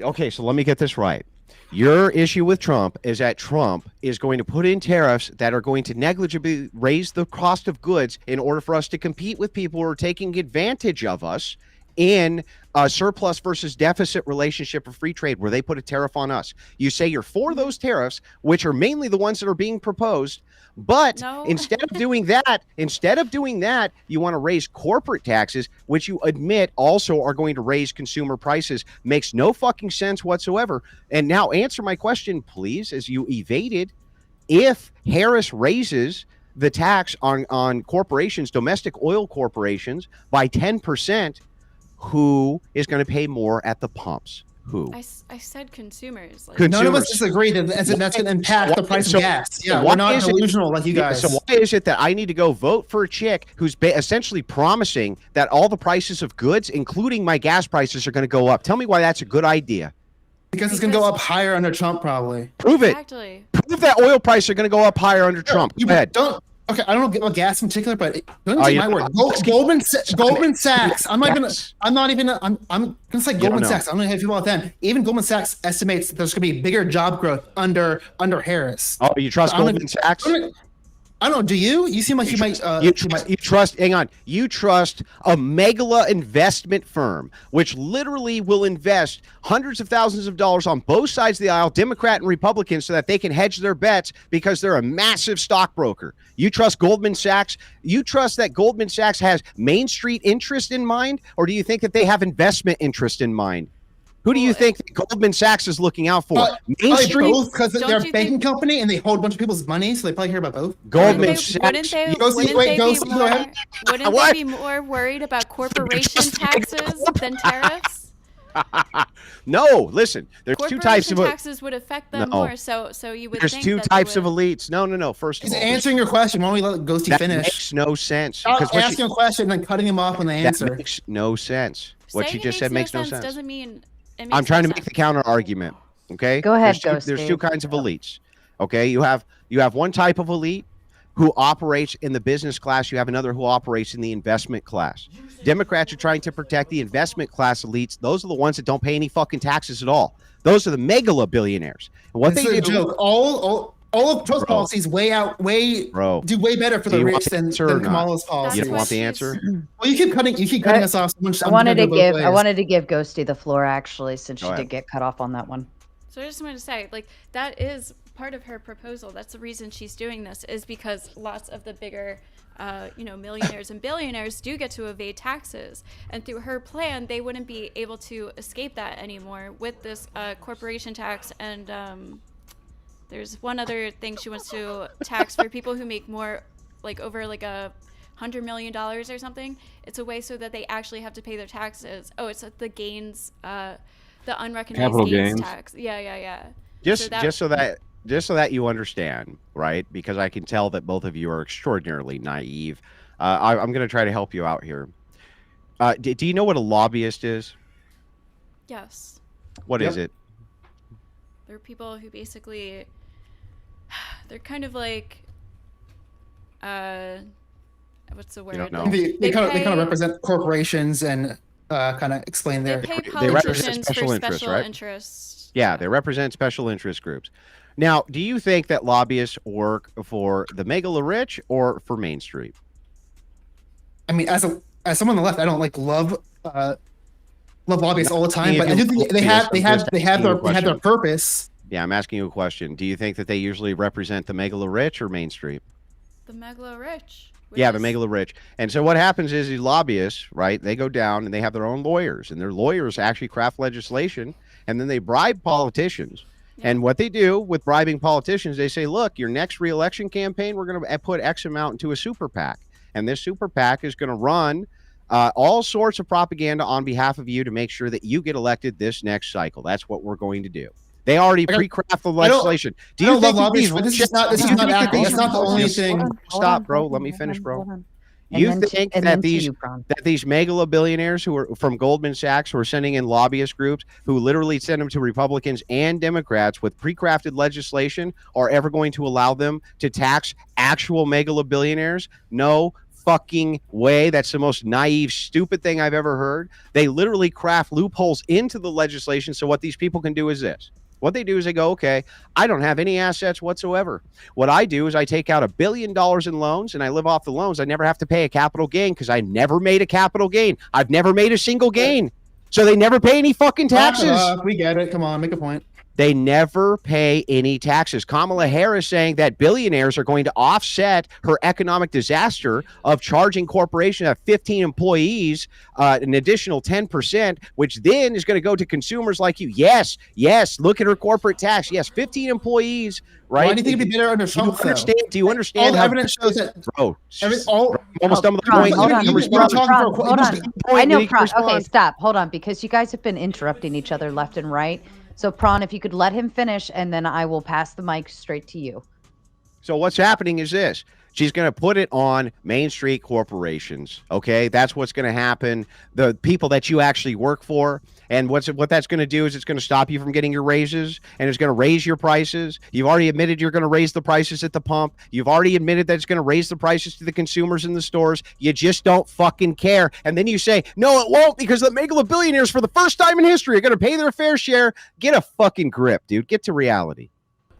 Okay, so let me get this right. Your issue with Trump is that Trump is going to put in tariffs that are going to negligibly raise the cost of goods in order for us to compete with people who are taking advantage of us in a surplus versus deficit relationship of free trade where they put a tariff on us. You say you're for those tariffs, which are mainly the ones that are being proposed, but No. instead of doing that, you want to raise corporate taxes, which you admit also are going to raise consumer prices. Makes no fucking sense whatsoever. And now answer my question, please, as you evaded. If Harris raises the tax on corporations, domestic oil corporations, by 10%, who is going to pay more at the pumps? Who? I said consumers. Like, Consumers. None of us disagree that that's going to impact the price So- of gas. so Yeah, why we're not is it- delusional like you Yeah, guys. so why is it that I need to go vote for a chick who's essentially promising that all the prices of goods, including my gas prices, are going to go up? Tell me why that's a good idea. Because it's going to go up higher under Trump, probably. Prove it. exactly. Prove that oil prices are going to go up higher under Trump. You Go ahead. don't. Okay, I don't know about gas in particular, but don't Oh, take you- my word. I'm Goldman Sachs. I'm not Yes. gonna say don't Goldman know. Sachs. I'm gonna have people about them. Even Goldman Sachs estimates that there's gonna be bigger job growth under Harris. Oh, you trust I'm gonna- Goldman Sachs? I don't know. Do you? You seem like you might. You trust, hang on. You trust a megala investment firm, which literally will invest hundreds of thousands of dollars on both sides of the aisle, Democrat and Republican, so that they can hedge their bets because they're a massive stockbroker. You trust Goldman Sachs? You trust that Goldman Sachs has Main Street interest in mind, or do you think that they have investment interest in mind? Who do you Well, think that Goldman Sachs is looking out for? Main Street? because Don't they're a you banking think- company and they hold a bunch of people's money, so they probably care about both. Goldman Wouldn't Sachs. wouldn't they, You go see- wouldn't wait, they go be see- more, go ahead. wouldn't What? they be more worried about corporation taxes than tariffs? No, listen. There's two types Corporation of taxes would affect them No. more. So you would there's think two that they types of would- elites. No. First of He's all, answering your question. Why don't we let Ghosty that finish? makes no sense. Stop Because what asking a question and then cutting him off when they that answer. makes no sense. What Saying you it just said makes no sense. Doesn't mean it makes I'm trying to no make the sense. counter argument. Okay. Go ahead, There's two Ghosty. kinds of elites. Okay. You have one type of elite who operates in the business class. You have another who operates in the investment class. Democrats are trying to protect the investment class elites. Those are the ones that don't pay any fucking taxes at all. Those are the megala billionaires. And what This they is a do, joke. All of Trump's Bro. policies Bro. do way better for Do the you want rich the than answer or not? Kamala's policies. you don't That's want the what answer? Well, you keep cutting us off so much. I I'm wanted gonna to go both give ways. Ghosty the floor actually, since Go she ahead. did get cut off on that one. So I just wanted to say, like, that is part of her proposal. That's the reason she's doing this, is because lots of the bigger, millionaires and billionaires do get to evade taxes. And through her plan, they wouldn't be able to escape that anymore with this corporation tax. And there's one other thing she wants to tax for people who make more, like, over like $100 million or something. It's a way so that they actually have to pay their taxes. Oh, it's the gains, the unrecognized Capital gains gains. Tax. Yeah. Just so that you understand, right? Because I can tell that both of you are extraordinarily naive. I'm going to try to help you out here. Do you know what a lobbyist is? Yes. What is it? They're people who basically, they're kind of like, what's the word? You don't know. Like, They kind of represent corporations and kind of explain They their. pay They represent politicians special for interests, special right? interests. Yeah, they represent special interest groups. Now, do you think that lobbyists work for the megala rich or for Main Street? I mean, as someone on the left, I don't love lobbyists all the time, but I do think they have their purpose. Yeah, I'm asking you a question. Do you think that they usually represent the megala rich or Main Street? The megalo rich. Yeah, the megala rich. And so what happens is these lobbyists, right, they go down and they have their own lawyers, and their lawyers actually craft legislation, and then they bribe politicians. Yeah. And what they do with bribing politicians, they say, look, your next reelection campaign, we're going to put X amount into a super PAC. And this super PAC is going to run all sorts of propaganda on behalf of you to make sure that you get elected this next cycle. That's what we're going to do. They already pre-craft the legislation. Do you think this is not accurate? That's not the only thing. Stop, bro. Let me finish, bro. You think that these megala billionaires who are from Goldman Sachs, who are sending in lobbyist groups who literally send them to Republicans and Democrats with pre-crafted legislation are ever going to allow them to tax actual megala billionaires? No fucking way. That's the most naive, stupid thing I've ever heard. They literally craft loopholes into the legislation. So what these people can do is this. What they do is they go, okay, I don't have any assets whatsoever. What I do is I take out $1 billion in loans and I live off the loans. I never have to pay a capital gain because I never made a capital gain. I've never made a single gain. So they never pay any fucking taxes. We get it. Come on, make a point. They never pay any taxes. Kamala Harris saying that billionaires are going to offset her economic disaster of charging corporations of 15 employees an additional 10%, which then is going to go to consumers like you. Yes. Look at her corporate tax. Yes, 15 employees, right? Why do you think it'd be better under Trump? Do you understand? All the evidence shows that. Bro, almost done with the point. Hold on. I know, Prawn. Okay, respond. stop. Hold on, because you guys have been interrupting each other left and right. So, Prawn, if you could let him finish, and then I will pass the mic straight to you. So what's happening is this. She's going to put it on Main Street corporations. Okay, that's what's going to happen. The people that you actually work for, and what that's going to do is it's going to stop you from getting your raises, and it's going to raise your prices. You've already admitted you're going to raise the prices at the pump. You've already admitted that it's going to raise the prices to the consumers in the stores. You just don't fucking care. And then you say, no, it won't, because the megala billionaires for the first time in history are going to pay their fair share. Get a fucking grip, dude. Get to reality.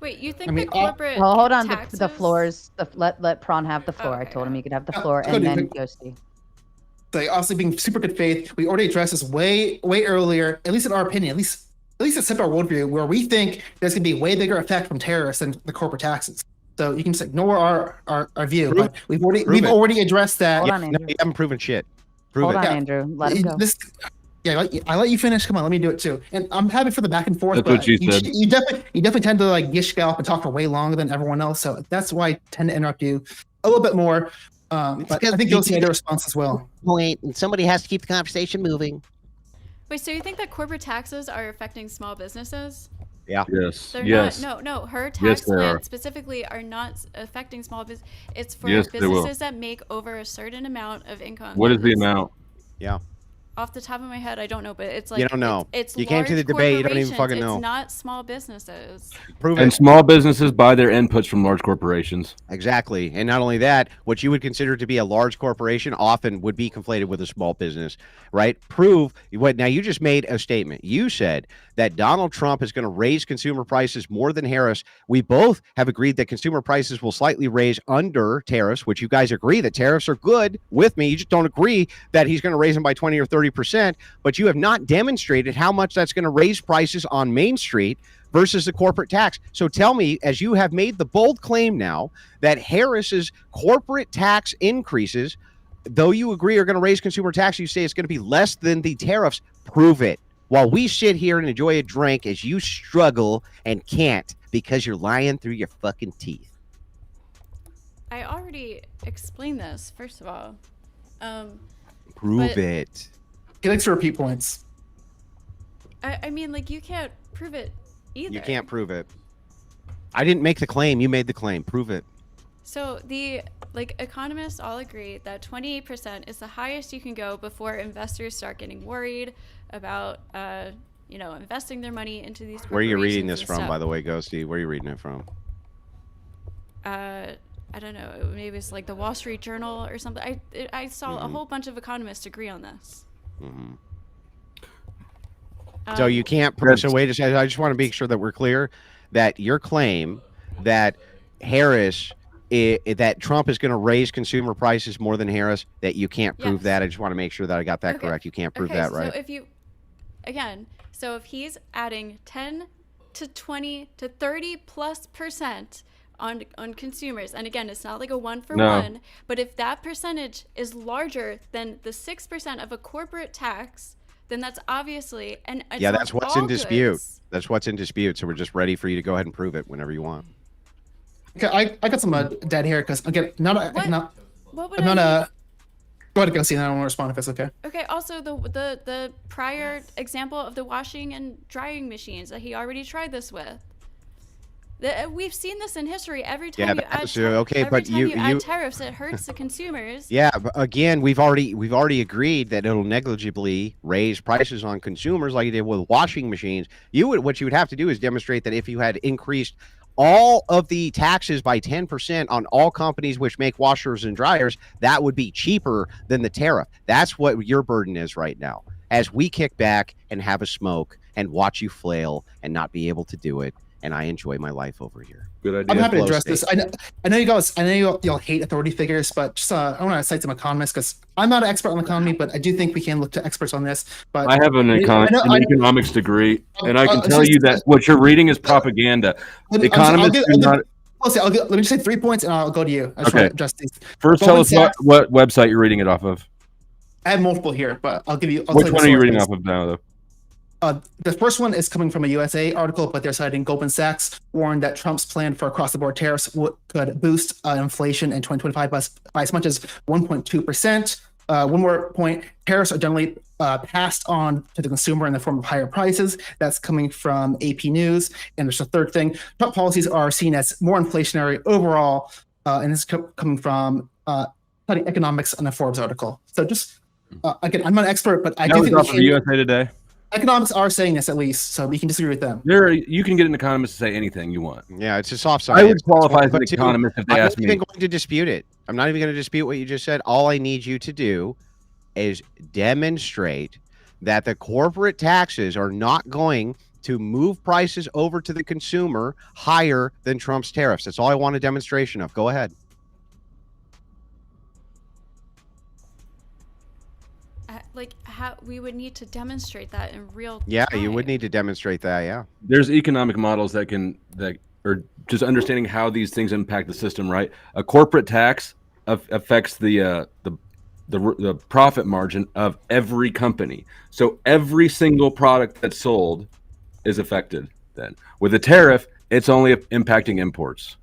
Wait, you think the corporate Well, hold on. taxes? The floors. Let Prawn have the floor. I told him he could have the floor, and then Ghosty. Like, obviously, being super good faith, we already addressed this way earlier. At least in our opinion, at least accept our worldview, where we think there's going to be a way bigger effect from tariffs than the corporate taxes. So you can just ignore our view, but we've already addressed that. Hold on, Andrew. No, you haven't proven shit. Hold on, Andrew. Let him go. I let you finish. Come on, let me do it too. And I'm happy for the back and forth. That's what she said. You definitely tend to gish gallop and talk for way longer than everyone else. So that's why I tend to interrupt you a little bit more. But I think you'll see a response as well. Point, and somebody has to keep the conversation moving. Wait, so you think that corporate taxes are affecting small businesses? Yeah. Yes. They're yes. not. No. Her tax Yes, they plan are. specifically are not affecting small business. It's for Yes, they will. businesses that make over a certain amount of income. What is the amount? Yeah. Off the top of my head, I don't know, but it's like You don't know. It's You came to the large debate, you don't even corporations. fucking know. It's not small businesses. Prove And it. small businesses buy their inputs from large corporations. Exactly. And not only that, what you would consider to be a large corporation often would be conflated with a small business, right? Prove what. Now, you just made a statement. You said that Donald Trump is going to raise consumer prices more than Harris. We both have agreed that consumer prices will slightly raise under tariffs, which you guys agree that tariffs are good with me. You just don't agree that he's going to raise them by 20 or 30 30%, but you have not demonstrated how much that's going to raise prices on Main Street versus the corporate tax. So tell me, as you have made the bold claim now that Harris's corporate tax increases, though you agree are going to raise consumer tax, you say it's going to be less than the tariffs. Prove it. While we sit here and enjoy a drink as you struggle and can't because you're lying through your fucking teeth. I already explained this, first of all. Prove it. He likes to repeat points. I mean, like, you can't prove it either. You can't prove it. I didn't make the claim. You made the claim. Prove it. So the economists all agree that 28% is the highest you can go before investors start getting worried about investing their money into these. Where are you reading this from, stuff. by the way, Ghosty? Where are you reading it from? I don't know. Maybe it's like the Wall Street Journal or something. I saw a whole bunch of economists agree on this. Mm-hmm. So you can't prove. So wait a second. I just want to make sure that we're clear that your claim that that Trump is going to raise consumer prices more than Harris, that you can't prove that. I just want to make sure that I got that correct. You can't prove that, right? So if he's adding 10 to 20 to 30+% on consumers, and again, it's not like a one for one, but if that percentage is larger than the 6% of a corporate tax, then that's obviously that's what's in dispute. That's what's in dispute. So we're just ready for you to go ahead and prove it whenever you want. Okay, I got some dead hair because again, Go ahead, go see. I don't want to respond if it's okay. Okay. Also, the prior example of the washing and drying machines that he already tried this with. We've seen this in history. Every time you add tariffs, it hurts the consumers. Yeah, but again, we've already agreed that it'll negligibly raise prices on consumers like you did with washing machines. What you would have to do is demonstrate that if you had increased all of the taxes by 10% on all companies which make washers and dryers, that would be cheaper than the tariff. That's what your burden is right now. As we kick back and have a smoke and watch you flail and not be able to do it, and I enjoy my life over here. Good idea. I'm happy to address this. I know you guys. I know y'all hate authority figures, but just I want to cite some economists because I'm not an expert on the economy, but I do think we can look to experts on this. But I have an economics degree, and I can tell you that what you're reading is propaganda. Economists do not. Let me just say 3 points, and I'll go to you. I just want to address these. First, tell us what website you're reading it off of. I have multiple here, but I'll give you. Which one are you reading off of now, though? The first one is coming from a USA article, but they're citing Goldman Sachs warned that Trump's plan for across-the-board tariffs could boost inflation in 2025 by as much as 1.2%. One more point, tariffs are generally passed on to the consumer in the form of higher prices. That's coming from AP News. And there's a third thing, Trump policies are seen as more inflationary overall, and this is coming from studying economics in a Forbes article. So just, again, I'm not an expert, but I do think off of USA Today. Economics are saying this at least, so we can disagree with them. You can get an economist to say anything you want. Yeah, it's a soft side. I would qualify as an economist if they asked me. I'm not even going to dispute it. I'm not even going to dispute what you just said. All I need you to do is demonstrate that the corporate taxes are not going to move prices over to the consumer higher than Trump's tariffs. That's all I want a demonstration of. Go ahead. How we would need to demonstrate that in real time. Yeah, you would need to demonstrate that. Yeah, there's economic models that are just understanding how these things impact the system. Right, a corporate tax affects the profit margin of every company. So every single product that's sold is affected. Then with a tariff, it's only impacting imports.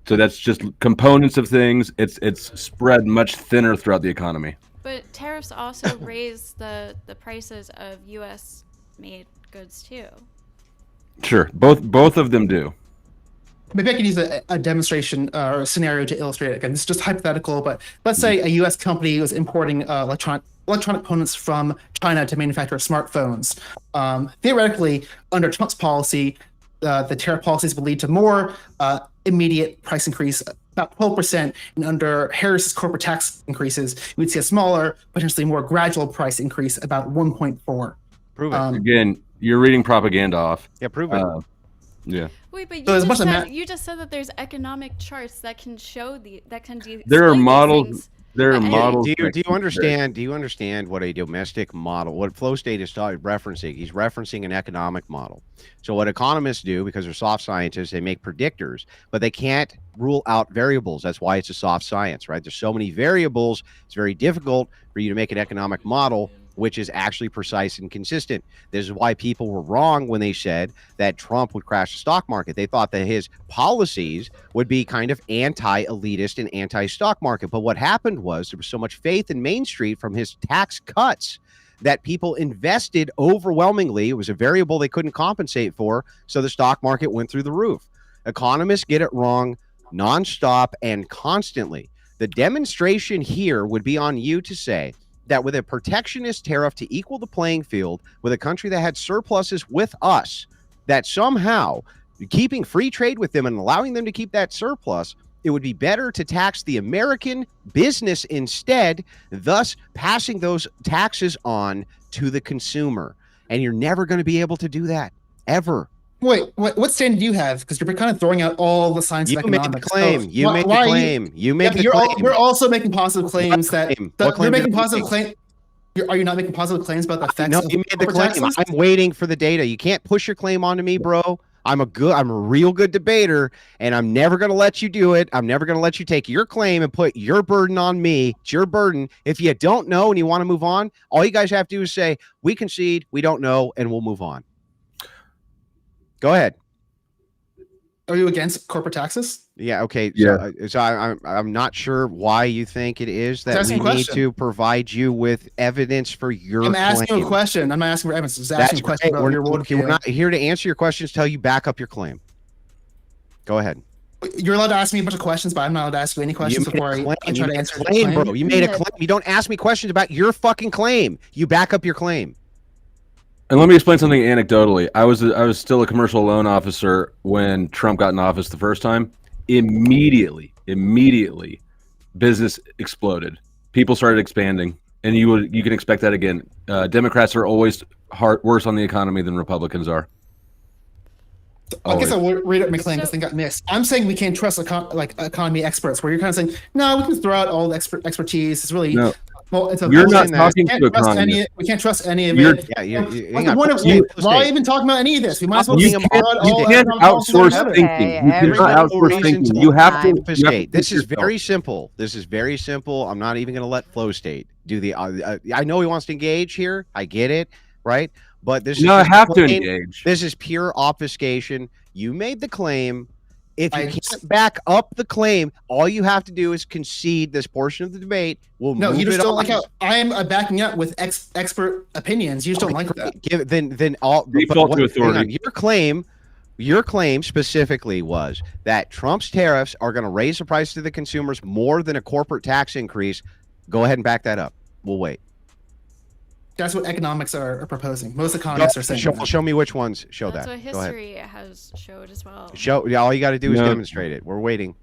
So that's just components of things. It's spread much thinner throughout the economy. But tariffs also raise the prices of U.S. made goods too. Sure, both of them do. Maybe I could use a demonstration or a scenario to illustrate it. Again, this is just hypothetical, but let's say a U.S. company was importing electronic components from China to manufacture smartphones. Theoretically, under Trump's policy, the tariff policies would lead to more immediate price increase, about 12%, and under Harris's corporate tax increases, we would see a smaller, potentially more gradual price increase, about 1.4. Prove it. Again, you're reading propaganda off. Yeah, prove it. Yeah. Wait, but so you just said that there's economic charts that can show there are models. There are I- models. Do that you can- understand? Do you understand what a domestic model? What Flowstate is referencing? He's referencing an economic model. So what economists do, because they're soft scientists, they make predictors, but they can't rule out variables. That's why it's a soft science, right? There's so many variables. It's very difficult for you to make an economic model which is actually precise and consistent. This is why people were wrong when they said that Trump would crash the stock market. They thought that his policies would be kind of anti-elitist and anti-stock market. But what happened was there was so much faith in Main Street from his tax cuts that people invested overwhelmingly. It was a variable they couldn't compensate for. So the stock market went through the roof. Economists get it wrong nonstop and constantly. The demonstration here would be on you to say that with a protectionist tariff to equal the playing field with a country that had surpluses with us, that somehow keeping free trade with them and allowing them to keep that surplus, it would be better to tax the American business instead, thus passing those taxes on to the consumer. And you're never going to be able to do that, ever. Wait, what stand do you have? Because you're kind of throwing out all the science You of made the economics. claim. So You made the claim. You made the claim. You're also making positive claims that What claim you're did making I positive make? claims. Are you not making positive claims about the effects No, of you made the corporate claim. taxes? I'm waiting for the data. You can't push your claim onto me, bro. I'm a real good debater, and I'm never going to let you do it. I'm never going to let you take your claim and put your burden on me. It's your burden. If you don't know and you want to move on, all you guys have to do is say, we concede, we don't know, and we'll move on. Go ahead. Are you against corporate taxes? Yeah. Okay. Yeah. So I'm not sure why you think it is that That's we the need question. to provide you with evidence for your I'm asking you claim. a question. I'm not asking for evidence. I'm just That's asking a question great. about your We're worldview. not here to answer your questions till you back up your claim. Go ahead. You're allowed to ask me a bunch of questions, but I'm not allowed to ask you any questions You before made a I claim. try You to made a answer the claim, claim. bro. You made a claim. You don't ask me questions about your fucking claim. You back up your claim. And let me explain something anecdotally. I was still a commercial loan officer when Trump got in office the first time. Immediately, business exploded. People started expanding, and you can expect that again. Democrats are always worse on the economy than Republicans are. I guess I Always. will read up my claim because So- they got missed. I'm saying we can't trust economy experts. Where you're kind of saying, no, we can throw out all the expertise. It's really No. well. It's a You're not saying that. talking we can't to trust economists. we can't trust any of You're- it. Yeah, What's hang the on. point of why even talk about any of this? We might as well You just can't, throw out you all can't economic policies outsource altogether. Okay, thinking. You cannot everybody- outsource Reason thinking. to You have to obfuscate. This is yourself. very simple. This is very simple. I'm not even going to let Flowstate do the. I know he wants to engage here. I get it, right? But this No, I is have to plain- engage. This is pure obfuscation. You made the claim. If you I- can't back up the claim, all you have to do is concede this portion of the debate. We'll No, move you just it don't on. like how I am backing up with expert opinions. You just don't like that. Then all Default to hang authority. on. Your claim specifically was that Trump's tariffs are going to raise the price to the consumers more than a corporate tax increase. Go ahead and back that up. We'll wait. That's what economics are proposing. Most economists are saying that. Show me which ones show That's that. what Go ahead. history has showed as well. Yeah, all you got to do is No. demonstrate it. We're waiting.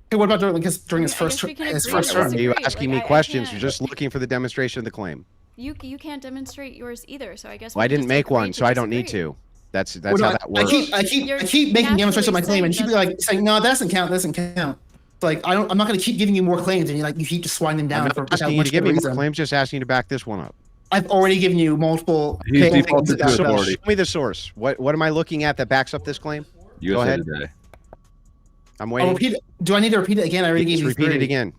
Hey, what about during his I first guess we can his agree first to Are term? disagree. you Like, asking me I questions? can't- You're just looking for the demonstration of the claim. You can't demonstrate yours either, so I guess Well, I we didn't just make agree one, to so I don't need disagree. to. That's Well, no, how that works. I You're keep making demonstrations of my naturally claim, and you keep saying like saying, no, that doesn't count. That doesn't count. It's like I'm not going to keep giving you more claims, and you keep just swinding them I'm down not for without asking you much to give good me more reason. claims, just asking you to back this one up. I've already given you multiple. He's claims defaulted to about- authority. Show me the source. What am I looking at that backs up this claim? USA Go ahead. Today. I'm I'll waiting. repeat it. Do I need to repeat it again? I already Just gave you repeat it three. again.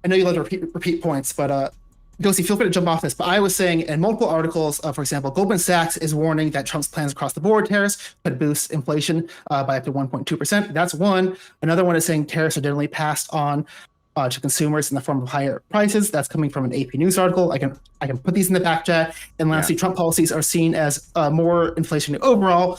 I know you love to repeat points, but Gosi, feel free to jump off this. But I was saying in multiple articles, for example, Goldman Sachs is warning that Trump's plans across the board tariffs could boost inflation by up to 1.2%. That's one. Another one is saying tariffs are generally passed on to consumers in the form of higher prices. That's coming from an AP News article. I can put these in the back chat. And lastly, Trump policies are seen as more inflationary overall.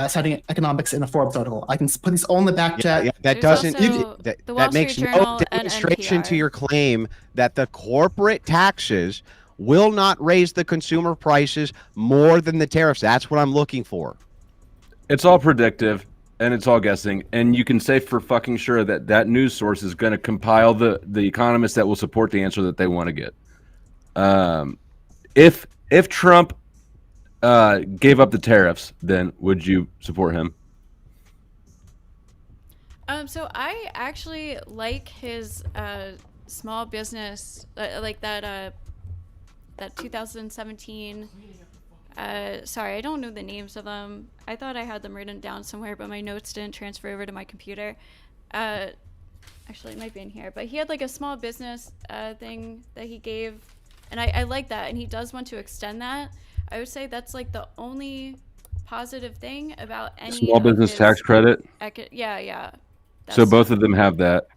Citing economics in a Forbes article. I can put these all in the back chat. Yeah, that There's doesn't. also That the Wall makes Street no Journal and demonstration to NPR. your claim that the corporate taxes will not raise the consumer prices more than the tariffs. That's what I'm looking for. It's all predictive and it's all guessing. And you can say for fucking sure that that news source is going to compile the economists that will support the answer that they want to get. If Trump gave up the tariffs, then would you support him? So I actually like his small business, like that 2017. Sorry, I don't know the names of them. I thought I had them written down somewhere, but my notes didn't transfer over to my computer. Actually, it might be in here. But he had like a small business thing that he gave, and I like that. And he does want to extend that. I would say that's like the only positive thing about any Small of business his tax credit. Yeah. So both of them have that.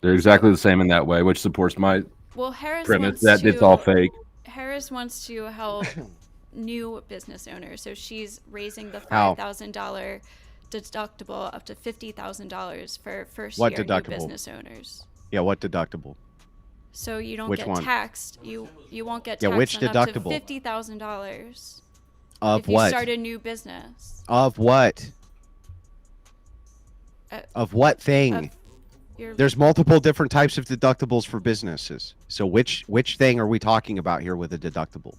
They're exactly the same in that way, which supports my Well, Harris premise wants that it's all fake. Harris wants to help new business owners, so she's raising the How? $5,000 deductible up to $50,000 for first What year deductible? new business owners. Yeah, what deductible? So you don't Which get one? taxed. You won't get Yeah, taxed which on up to deductible? $50,000 Of if you what? start a new business. Of what? Of what thing? Of your, There's multiple different types of deductibles for businesses. So which thing are we talking about here with a deductible?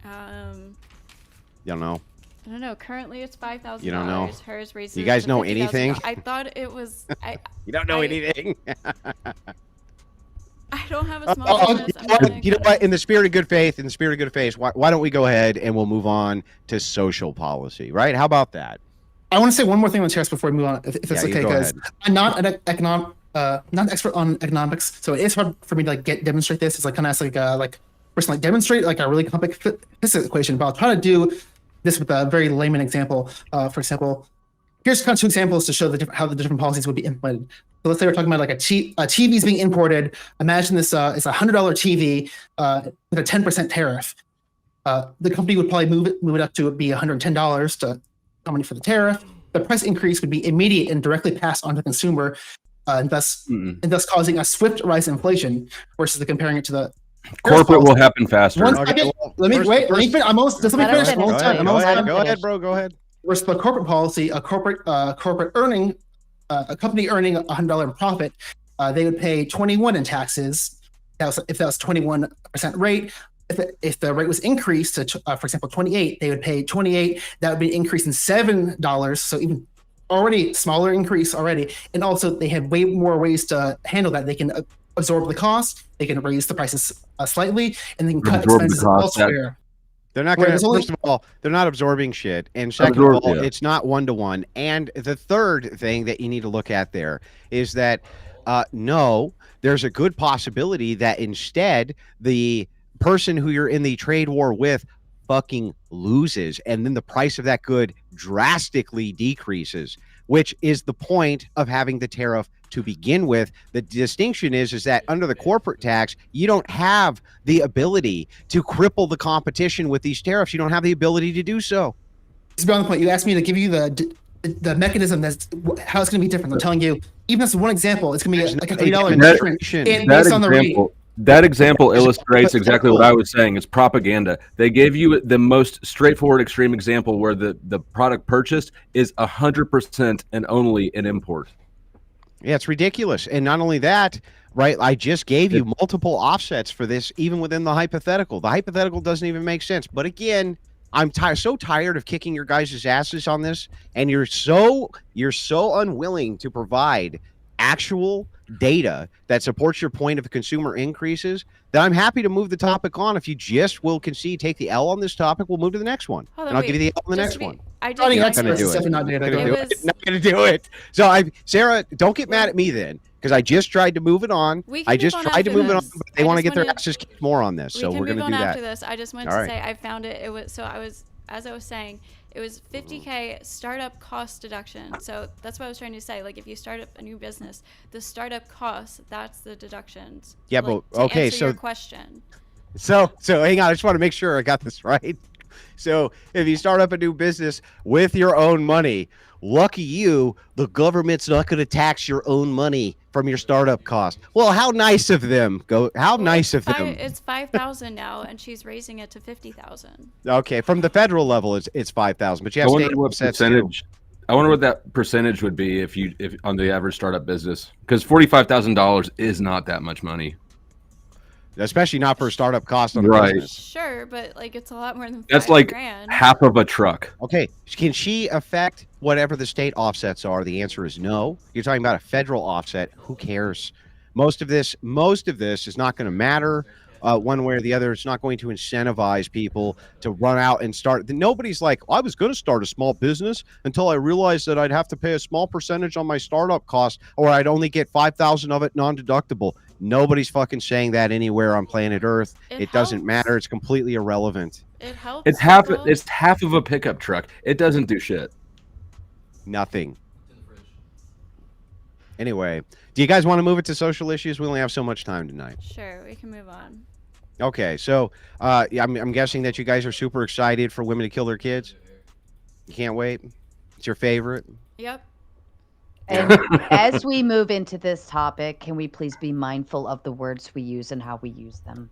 You don't know? I don't know. Currently, it's $5,000. You don't know? Hers raises. You guys to know $50,000. anything? I thought it was. You don't know I- anything. I don't have a small business. I'm not gonna You know get what? it. In the spirit of good faith, why don't we go ahead and we'll move on to social policy, right? How about that? I want to say one more thing on tariffs before we move on, if it's Yeah, you okay, go because ahead. I'm not not an expert on economics, so it is hard for me to demonstrate this. It's kind of like person demonstrate like a really complex physics equation, but I'll try to do this with a very layman example. For example, here's kind of two examples to show how the different policies would be implemented. So let's say we're talking about like a TV is being imported. Imagine this is a $100 TV with a 10% tariff. The company would probably move it up to be $110 to company for the tariff. The price increase would be immediate and directly passed on to the consumer, and thus causing a swift rise in inflation. Versus comparing it to the Corporate will happen faster. One Okay, second. well, Let me first- wait. Let me first- finish. I'm almost. Just let me Let him finish. finish. Almost done. I'm Go almost ahead, done. go ahead, bro. Go ahead. Versus the corporate policy, a corporate earning, a company earning $100 in profit, they would pay 21 in taxes. If that was 21% rate. If the rate was increased to, for example, 28, they would pay 28. That would be an increase in $7. So even already smaller increase already. And also they have way more ways to handle that. They can absorb the cost. They can raise the prices slightly, and they can cut Absorb the expenses cost, that- elsewhere. They're not Wait, going to. there's only- First of all, they're not absorbing shit, and second of all, yeah. it's not 1-to-1. And the third thing that you need to look at there is that no, there's a good possibility that instead the person who you're in the trade war with fucking loses, and then the price of that good drastically decreases, which is the point of having the tariff to begin with. The distinction is that under the corporate tax, you don't have the ability to cripple the competition with these tariffs. You don't have the ability to do so. It's beyond the point. You asked me to give you the mechanism that's how it's going to be different. I'm telling you, even as one example, it's going to be like a $3 different based on the rate. That example illustrates exactly what I was saying. It's propaganda. They gave you the most straightforward extreme example where the product purchased is 100% and only an import. Yeah, it's ridiculous. And not only that, right, I just gave you multiple offsets for this, even within the hypothetical. The hypothetical doesn't even make sense. But again, I'm so tired of kicking your guys' asses on this, and you're so unwilling to provide actual data that supports your point of consumer increases, that I'm happy to move the topic on. If you just will concede, take the L on this topic, we'll move to the next one. Hold on, And I'll wait, give you the L on the just next to be- one. I did Starting find experts, this. do it. definitely not data. Not gonna It do was- it. Not gonna do it. So Sarah, don't get mad at me then, because I just tried to move it on. We can I just move on tried to after move it on, this. but they I want to just get their wanted- asses kicked more on this. So we can we're move gonna on do after that. this. I just wanted All to right. say I found it. It was as I was saying, it was 50K startup cost deduction. So that's what I was trying to say. Like if you start up a new business, the startup cost, that's the deductions. Yeah, Like, but to okay, answer so your question. So hang on, I just want to make sure I got this right. So if you start up a new business with your own money, lucky you, the government's not going to tax your own money from your startup cost. Well, how nice of them. How nice of them. It's 5,000 now, and she's raising it to 50,000. Okay, from the federal level, it's 5,000, but you I have wonder state what offsets too. percentage. I wonder what that percentage would be if on the average startup business, because $45,000 is not that much money. especially not for a startup cost on a Right. business. Sure, but like it's a lot more than That's $5 like grand. half of a truck. Okay, can she affect whatever the state offsets are? The answer is no. You're talking about a federal offset. Who cares? Most of this is not going to matter one way or the other. It's not going to incentivize people to run out and start. Nobody's like, I was going to start a small business until I realized that I'd have to pay a small percentage on my startup cost, or I'd only get 5,000 of it non-deductible. Nobody's fucking saying that anywhere on planet Earth. It doesn't helps. matter. It's completely irrelevant. It helps. It's half. people. It's half of a pickup truck. It doesn't do shit. Nothing. Anyway, do you guys want to move it to social issues? We only have so much time tonight. Sure, we can move on. Okay, so I'm guessing that you guys are super excited for women to kill their kids. You can't wait. It's your favorite. Yep. And as we move into this topic, can we please be mindful of the words we use and how we use them?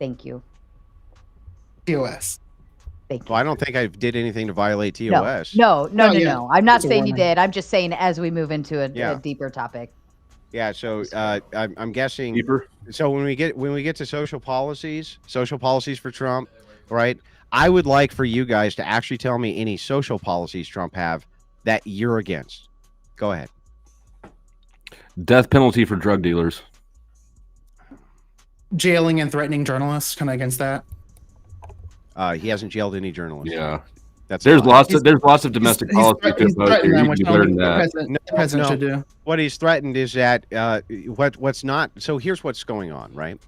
Thank you. TOS. Thank you. Well, I don't think I did anything to violate No, TOS. no. yeah. I'm not It's a saying you warning. did. I'm just saying as we move into Yeah. a deeper topic. Yeah, so I'm guessing. Deeper. So when we get to social policies for Trump, right? I would like for you guys to actually tell me any social policies Trump have that you're against. Go ahead. Death penalty for drug dealers. Jailing and threatening journalists, kind of against that. He hasn't jailed any journalists. Yeah. That's There's a lie. lots of domestic policy to he's oppose threatening here. them, You which can I don't learn think the that. president No. should do. What he's threatened is that what's not. So here's what's going on, right?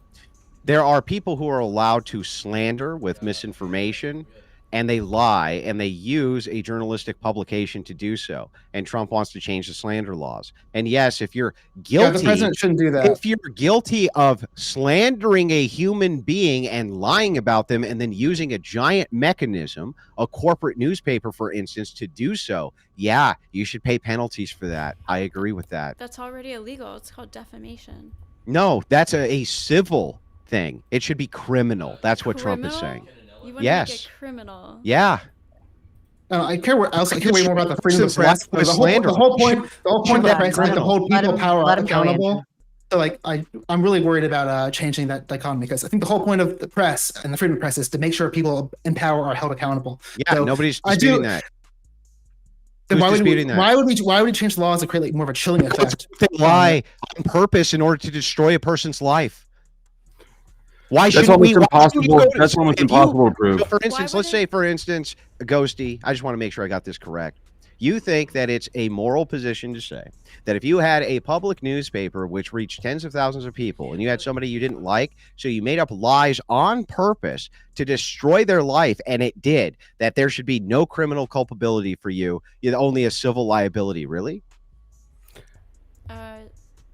There are people who are allowed to slander with misinformation, and they lie, and they use a journalistic publication to do so. And Trump wants to change the slander laws. And yes, if you're Yeah, guilty, the president shouldn't do that. if you're guilty of slandering a human being and lying about them, and then using a giant mechanism, a corporate newspaper, for instance, to do so, yeah, you should pay penalties for that. I agree with that. That's already illegal. It's called defamation. No, that's a civil thing. It should be criminal. That's what Trump is saying. You want Yes. to make it criminal. Yeah. I care way more about the freedom of Press press. with The whole point of the Let press is to hold Let people him- power let him go, accountable. Andrew. So like I'm really worried about changing that dichotomy, because I think the whole point of the press and the freedom of press is to make sure people in power are held accountable. Yeah, So nobody's I do- disputing that. Then Who's why would disputing that? why would we change the laws to create like more of a chilling effect? They lie on purpose in order to destroy a person's life. Why That's shouldn't we? almost why shouldn't you impossible. go to- That's almost if you- impossible to prove. So for instance, Why let's would say, it- for instance, Ghosty, I just want to make sure I got this correct. You think that it's a moral position to say that if you had a public newspaper which reached tens of thousands of people, and you had somebody you didn't like, so you made up lies on purpose to destroy their life, and it did, that there should be no criminal culpability for you, only a civil liability? Really?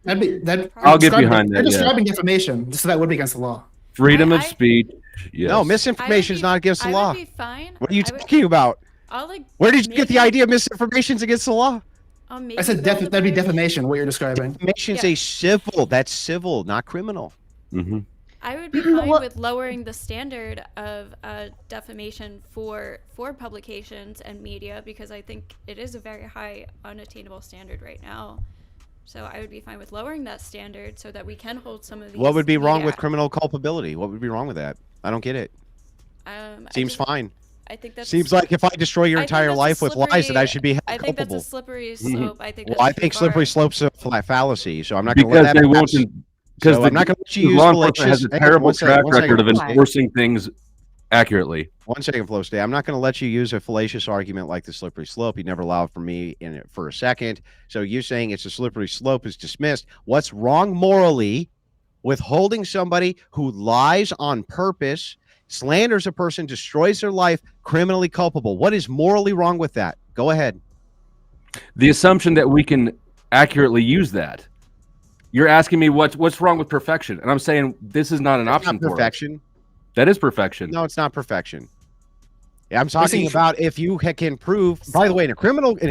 I'll get behind that, They're yeah. describing defamation, so that would be against the law. Freedom of I- speech. Yes. No, misinformation is not against the law. I would be fine. What are you I would- talking about? I'll like. Where did you get the maybe- idea misinformation is against the law? I'll maybe I said build a that'd be bridge. defamation. What you're describing. Defamation's Yeah. a civil. That's civil, not criminal. Mm-hmm. I would be fine Well- with lowering the standard of defamation for publications and media, because I think it is a very high unattainable standard right now. So I would be fine with lowering that standard so that we can hold some of these. What would be wrong media- with criminal culpability? What would be wrong with that? I don't get it. I Seems think- fine. I think that's. Seems like if I destroy your I think entire that's a life with lies, that I slippery- should be held I think that's culpable. a slippery slope. I think. Well, that's I think too slippery far. slope's a fallacy, so I'm not going to let Because that they won't. pass. Because So the I'm not going to let you use law enforcement has a fallacious- terrible one second, track one second. record of Fine. enforcing things accurately. 1 second, Flowstate. I'm not going to let you use a fallacious argument like the slippery slope. You never allowed for me in it for a second. So you saying it's a slippery slope is dismissed. What's wrong morally with holding somebody who lies on purpose, slanders a person, destroys their life, criminally culpable? What is morally wrong with that? Go ahead. The assumption that we can accurately use that. You're asking me what's wrong with perfection, and I'm saying this is not an That's option not for us. perfection. That is perfection. No, it's not perfection. I'm talking saying- about if you can prove. By the way, in a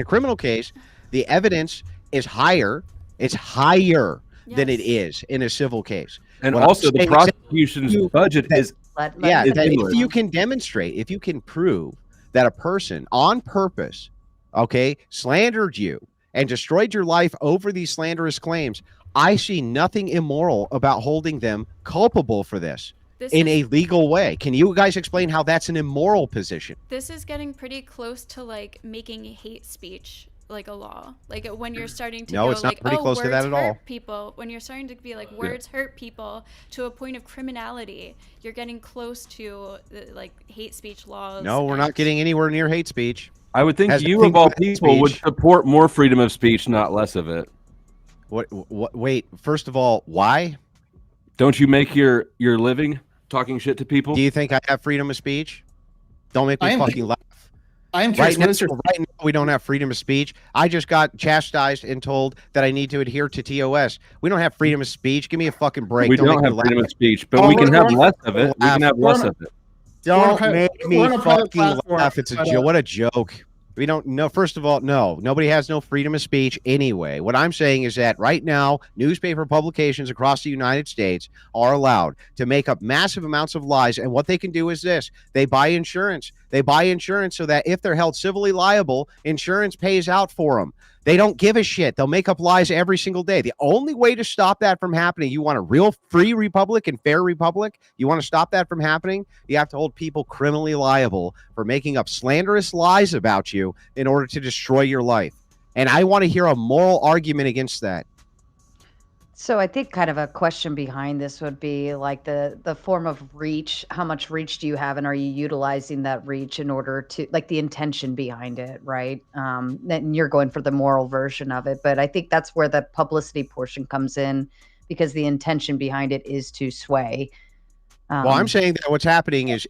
criminal case, the evidence is higher. It's higher than it Yes. is in a civil case. And What I'm also, the saying is prosecution's you- budget is Let Yeah, him that finish. if you can demonstrate, if you can prove that a person on purpose, okay, slandered you and destroyed your life over these slanderous claims, I see nothing immoral about holding them culpable for this in a legal way. Can you guys explain how that's an immoral position? This is getting pretty close to like making hate speech like a law. Like when you're starting to go it's not like, pretty close to that at all. People, when you're starting to be like words hurt people to a point of criminality, you're getting close to like hate speech laws. No, we're not getting anywhere near hate speech. I would think you of all people would support more freedom of speech, not less of it. What? Wait. First of all, why? Don't you make your living talking shit to people? Do you think I have freedom of speech? Don't make me fucking laugh. I am curious. Right now, we don't have freedom of speech. I just got chastised and told that I need to adhere to TOS. We don't have freedom of speech. Give me a fucking break. We don't have freedom of speech, but we can have less of it. We can have less of it. Don't make me fucking laugh. It's a joke. What a joke. We don't know. First of all, no, nobody has no freedom of speech anyway. What I'm saying is that right now, newspaper publications across the United States are allowed to make up massive amounts of lies. And what they can do is this. They buy insurance. They buy insurance so that if they're held civilly liable, insurance pays out for them. They don't give a shit. They'll make up lies every single day. The only way to stop that from happening, you want a real free republic and fair republic, you want to stop that from happening, you have to hold people criminally liable for making up slanderous lies about you in order to destroy your life. And I want to hear a moral argument against that. So I think kind of a question behind this would be like the form of reach. How much reach do you have, and are you utilizing that reach in order to, like, the intention behind it, right? And you're going for the moral version of it, but I think that's where the publicity portion comes in, because the intention behind it is to sway. Well, I'm saying that what's happening is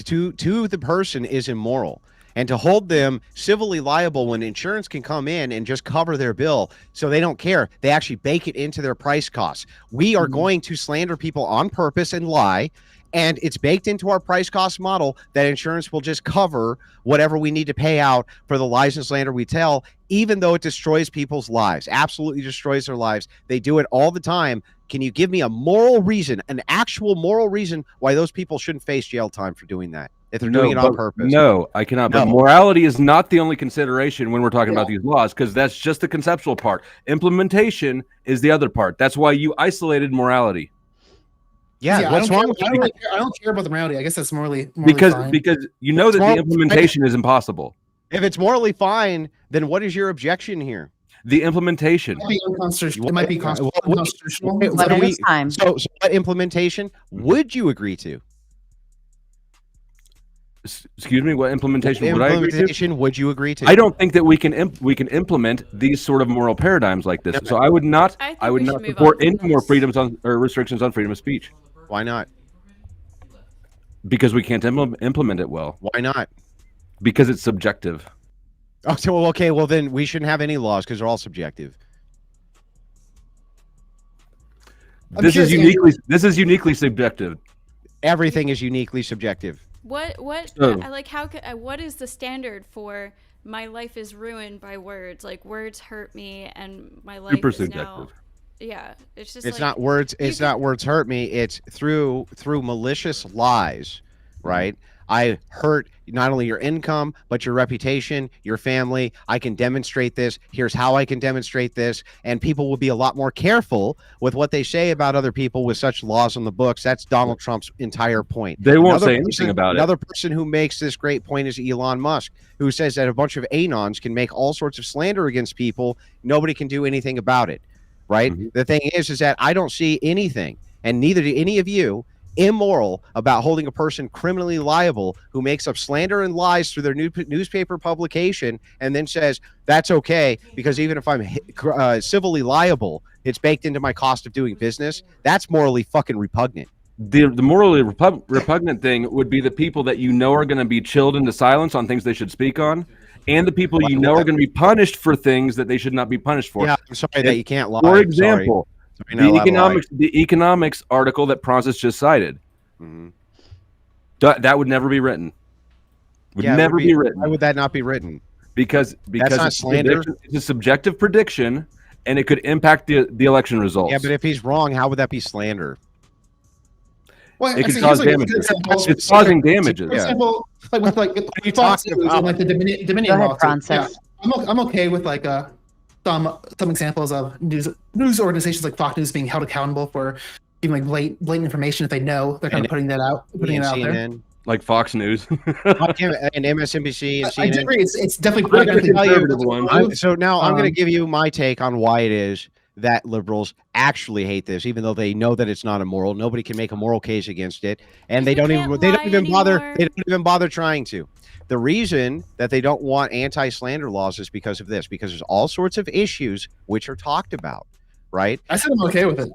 to the person is immoral. And to hold them civilly liable when insurance can come in and just cover their bill so they don't care. They actually bake it into their price costs. We are going to slander people on purpose and lie. And it's baked into our price cost model that insurance will just cover whatever we need to pay out for the lies and slander we tell, even though it destroys people's lives, absolutely destroys their lives. They do it all the time. Can you give me a moral reason, an actual moral reason why those people shouldn't face jail time for doing that? If they're doing it on purpose. No, I cannot. No. But morality is not the only consideration when we're talking about these laws, because that's just the conceptual part. Implementation is the other part. That's why you isolated morality. Yeah, what's wrong with I don't care about the morality. I guess that's morally because fine. Because you know that the implementation is impossible. If it's morally fine, then what is your objection here? The implementation. It might be unconstitutional. So what implementation would you agree to? Excuse me, what implementation would I agree to? Would you agree to? I don't think that we can implement these sort of moral paradigms like this. So I would not support any more freedoms on or restrictions on freedom of speech. Why not? Because we can't implement it well. Why not? Because it's subjective. Oh, so okay, well then we shouldn't have any laws because they're all subjective. This is uniquely subjective. Everything is uniquely subjective. What is the standard for my life is ruined by words? Like, words hurt me and my life is subjective. Now. Yeah, it's just it's not words. It's not words hurt me. It's through malicious lies, right? I hurt not only your income, but your reputation, your family. I can demonstrate this. Here's how I can demonstrate this. And people will be a lot more careful with what they say about other people with such laws on the books. That's Donald Trump's entire point. They won't say anything about it. Another person who makes this great point is Elon Musk, who says that a bunch of anons can make all sorts of slander against people. Nobody can do anything about it, right? Mm-hmm. The thing is that I don't see anything, and neither do any of you, immoral about holding a person criminally liable who makes up slander and lies through their newspaper publication and then says that's okay because even if I'm civilly liable, it's baked into my cost of doing business. That's morally fucking repugnant. The morally repugnant thing would be the people that you know are going to be chilled into silence on things they should speak on, and the people you know are going to be punished for things that they should not be punished for. Yeah, I'm sorry that you can't lie. For example, the economics article that Theprawncess just cited, that would never be written. Would never be written. Why would that not be written? Because that's not slander. It's a subjective prediction, and it could impact the election results. Yeah, but if he's wrong, how would that be slander? Well, it could cause damages. It's causing damages. For example, like you talking about like the Dominion law. Yeah, I'm okay with like the some examples of news organizations like Fox News being held accountable for giving like blatant information if they know they're kind of putting it out there. Like Fox News. And MSNBC and I CNN. agree. It's definitely I'm gonna tell conservative you. So now I'm going to give you my take on why it is that liberals actually hate this, even though they know that it's not immoral. Nobody can make a moral case against it, and they don't even bother trying to. The reason that they don't want anti-slander laws is because of this, because there's all sorts of issues which are talked about. Right? I said I'm okay with it.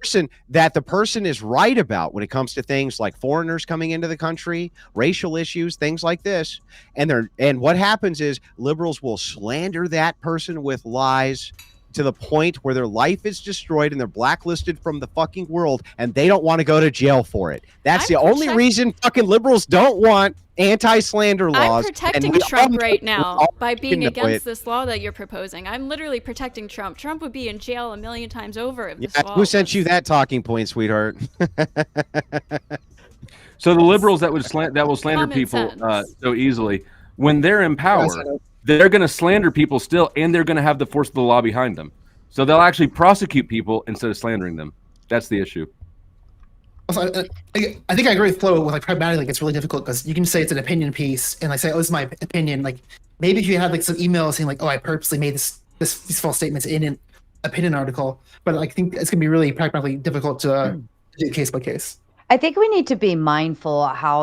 The person is right about when it comes to things like foreigners coming into the country, racial issues, things like this. And what happens is liberals will slander that person with lies to the point where their life is destroyed and they're blacklisted from the fucking world, and they don't want to go to jail for it. That's the only reason fucking liberals don't want anti-slander laws. I'm protecting Trump right now by being against this law that you're proposing. I'm literally protecting Trump. Trump would be in jail 1,000,000 times over if this law Who sent you that talking point, sweetheart? So the liberals that will slander people so easily, when they're in power, they're going to slander people still, and they're going to have the force of the law behind them. So they'll actually prosecute people instead of slandering them. That's the issue. Also, I think I agree with Flo with like pragmatically, it's really difficult because you can say it's an opinion piece and like say, oh, this is my opinion. Like maybe if you had like some emails saying like, oh, I purposely made these false statements in an opinion article, but I think it's gonna be really pragmatically difficult to do case by case. I think we need to be mindful how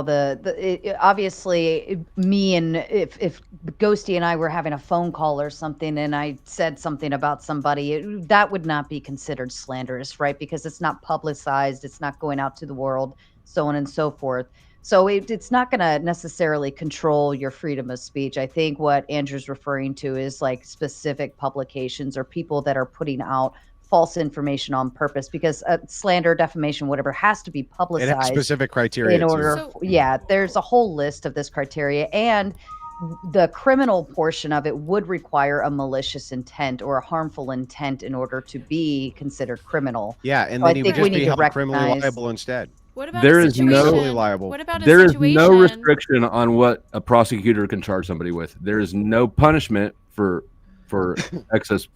obviously me and if Ghosty and I were having a phone call or something and I said something about somebody, that would not be considered slanderous, right? Because it's not publicized, it's not going out to the world, so on and so forth. So it's not going to necessarily control your freedom of speech. I think what Andrew's referring to is like specific publications or people that are putting out false information on purpose, because slander, defamation, whatever, has to be publicized. It has specific criteria in order. There's a whole list of this criteria, and the criminal portion of it would require a malicious intent or a harmful intent in order to be considered criminal. Yeah, and then he would just be held criminally liable instead. What about there a is situation? liable. What about a There is situation? no restriction on what a prosecutor can charge somebody with. There is no punishment for excess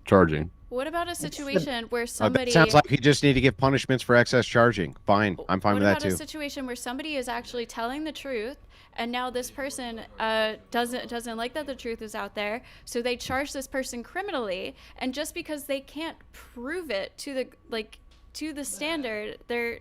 charging. What about a situation where somebody... Sounds like you just need to give punishments for excess charging. Fine. I'm fine with that too. What about a situation where somebody is actually telling the truth, and now this person doesn't like that the truth is out there, so they charge this person criminally, and just because they can't prove it to the standard, they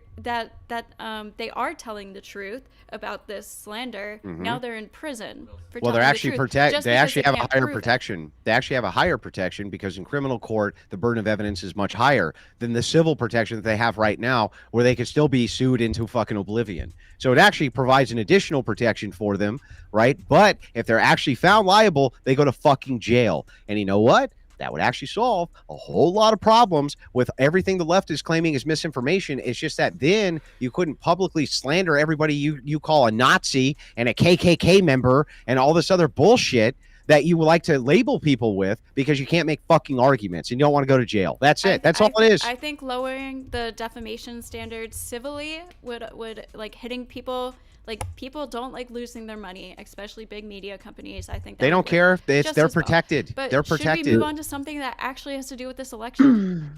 are telling the truth about this slander. Now they're in prison for they're actually They actually have a higher protection. They actually have a higher protection because in criminal court the burden of evidence is much higher than the civil protection that they have right now, where they could still be sued into fucking oblivion. So it actually provides an additional protection for them, right? But if they're actually found liable, they go to fucking jail. And you know what? That would actually solve a whole lot of problems with everything the left is claiming is misinformation. It's just that then you couldn't publicly slander everybody you call a Nazi and a KKK member and all this other bullshit that you would like to label people with, because you can't make fucking arguments and you don't want to go to jail. That's it. That's all it is. I think lowering the defamation standards civilly would like hitting people. Like, people don't like losing their money, especially big media companies. I think they don't care. They're protected. But they're protected. Should we move on to something that actually has to do with this election?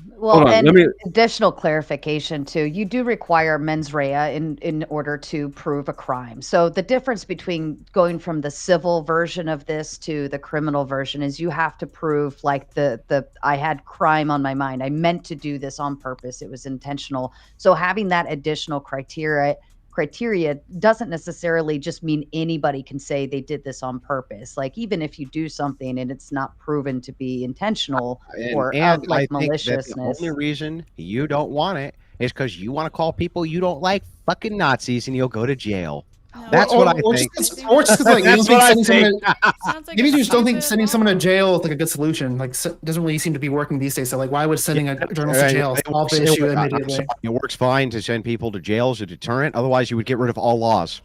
Additional clarification too. You do require mens rea in order to prove a crime. So the difference between going from the civil version of this to the criminal version is you have to prove like the I had crime on my mind. I meant to do this on purpose. It was intentional. So having that additional criteria doesn't necessarily just mean anybody can say they did this on purpose. Like, even if you do something and it's not proven to be intentional or like maliciousness. The only reason you don't want it is because you want to call people you don't like fucking Nazis and you'll go to jail. That's what I think. Or just like, that's what I think. Maybe you just don't think sending someone to jail is like a good solution. Like, doesn't really seem to be working these days. So, like, why would sending a journalist to jail solve the issue immediately? It works fine to send people to jail as a deterrent. Otherwise, you would get rid of all laws.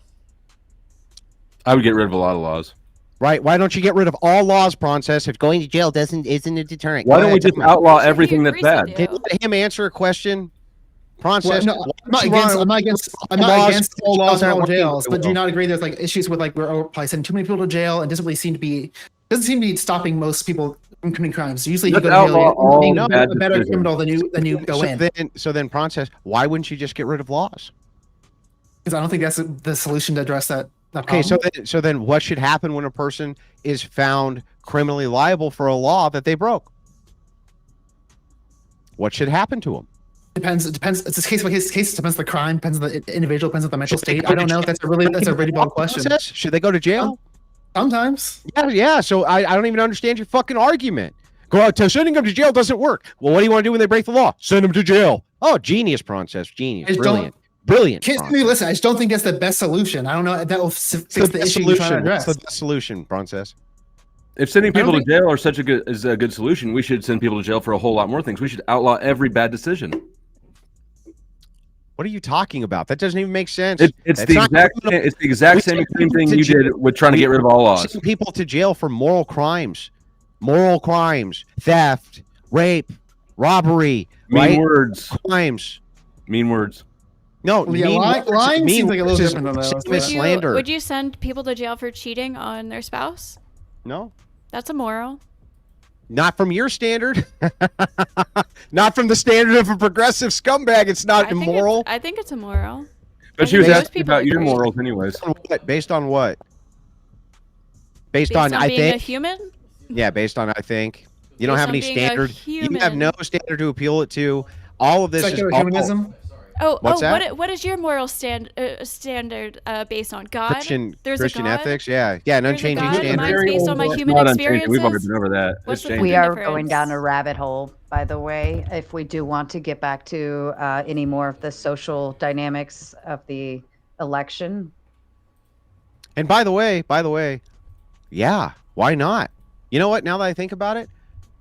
I would get rid of a lot of laws. Right? Why don't you get rid of all laws, Theprawncess? If going to jail isn't a deterrent. Why don't we just outlaw everything that's bad? Can you let him answer a question? Theprawncess, no, I'm not against all laws and all jails, but do you not agree there's like issues with like we're probably sending too many people to jail and doesn't seem to be stopping most people from committing crimes. Usually, you Let's go to outlaw jail. all You're bad a better decisions. criminal than you go in. So then, Theprawncess, why wouldn't you just get rid of laws? Because I don't think that's the solution to address that Okay, problem. so then what should happen when a person is found criminally liable for a law that they broke? What should happen to them? Depends. It depends. It's a case by case. It depends on the crime. Depends on the individual. Depends on the mental state. I don't know. That's a really broad question. Should they go to jail? Sometimes. Yeah. So I don't even understand your fucking argument. Go out to sending them to jail doesn't work. Well, what do you want to do when they break the law? Send them to jail. Oh, genius, Theprawncess. Genius. Brilliant. Kids, listen. I just don't think that's the best solution. I don't know if that will fix the issue you're trying to address. What's the best solution, Theprawncess? If sending people to jail is a good solution, we should send people to jail for a whole lot more things. We should outlaw every bad decision. What are you talking about? That doesn't even make sense. It's the exact same extreme thing you did with trying to get rid of all laws. Send people to jail for moral crimes, theft, rape, robbery, mean words, crimes, mean words. No, lying seems like a little different than those. Slander. Would you send people to jail for cheating on their spouse? No. That's immoral. Not from your standard. Not from the standard of a progressive scumbag. It's not immoral. I think it's immoral. But she was asking about your morals anyways. Based on what? Based on I being think. A human? Yeah, based on I think. You don't Based have on any being a standard. You human. have no standard to appeal it to. All of this is humanism. What's that? What is your moral standard based on? God? Christian God? ethics, yeah, an unchanging standard. Mine's based on my human Not experiences. We've already been over that. We are going down a rabbit hole, by the way, if we do want to get back to any more of the social dynamics of the election. And by the way, yeah, why not? You know what? Now that I think about it,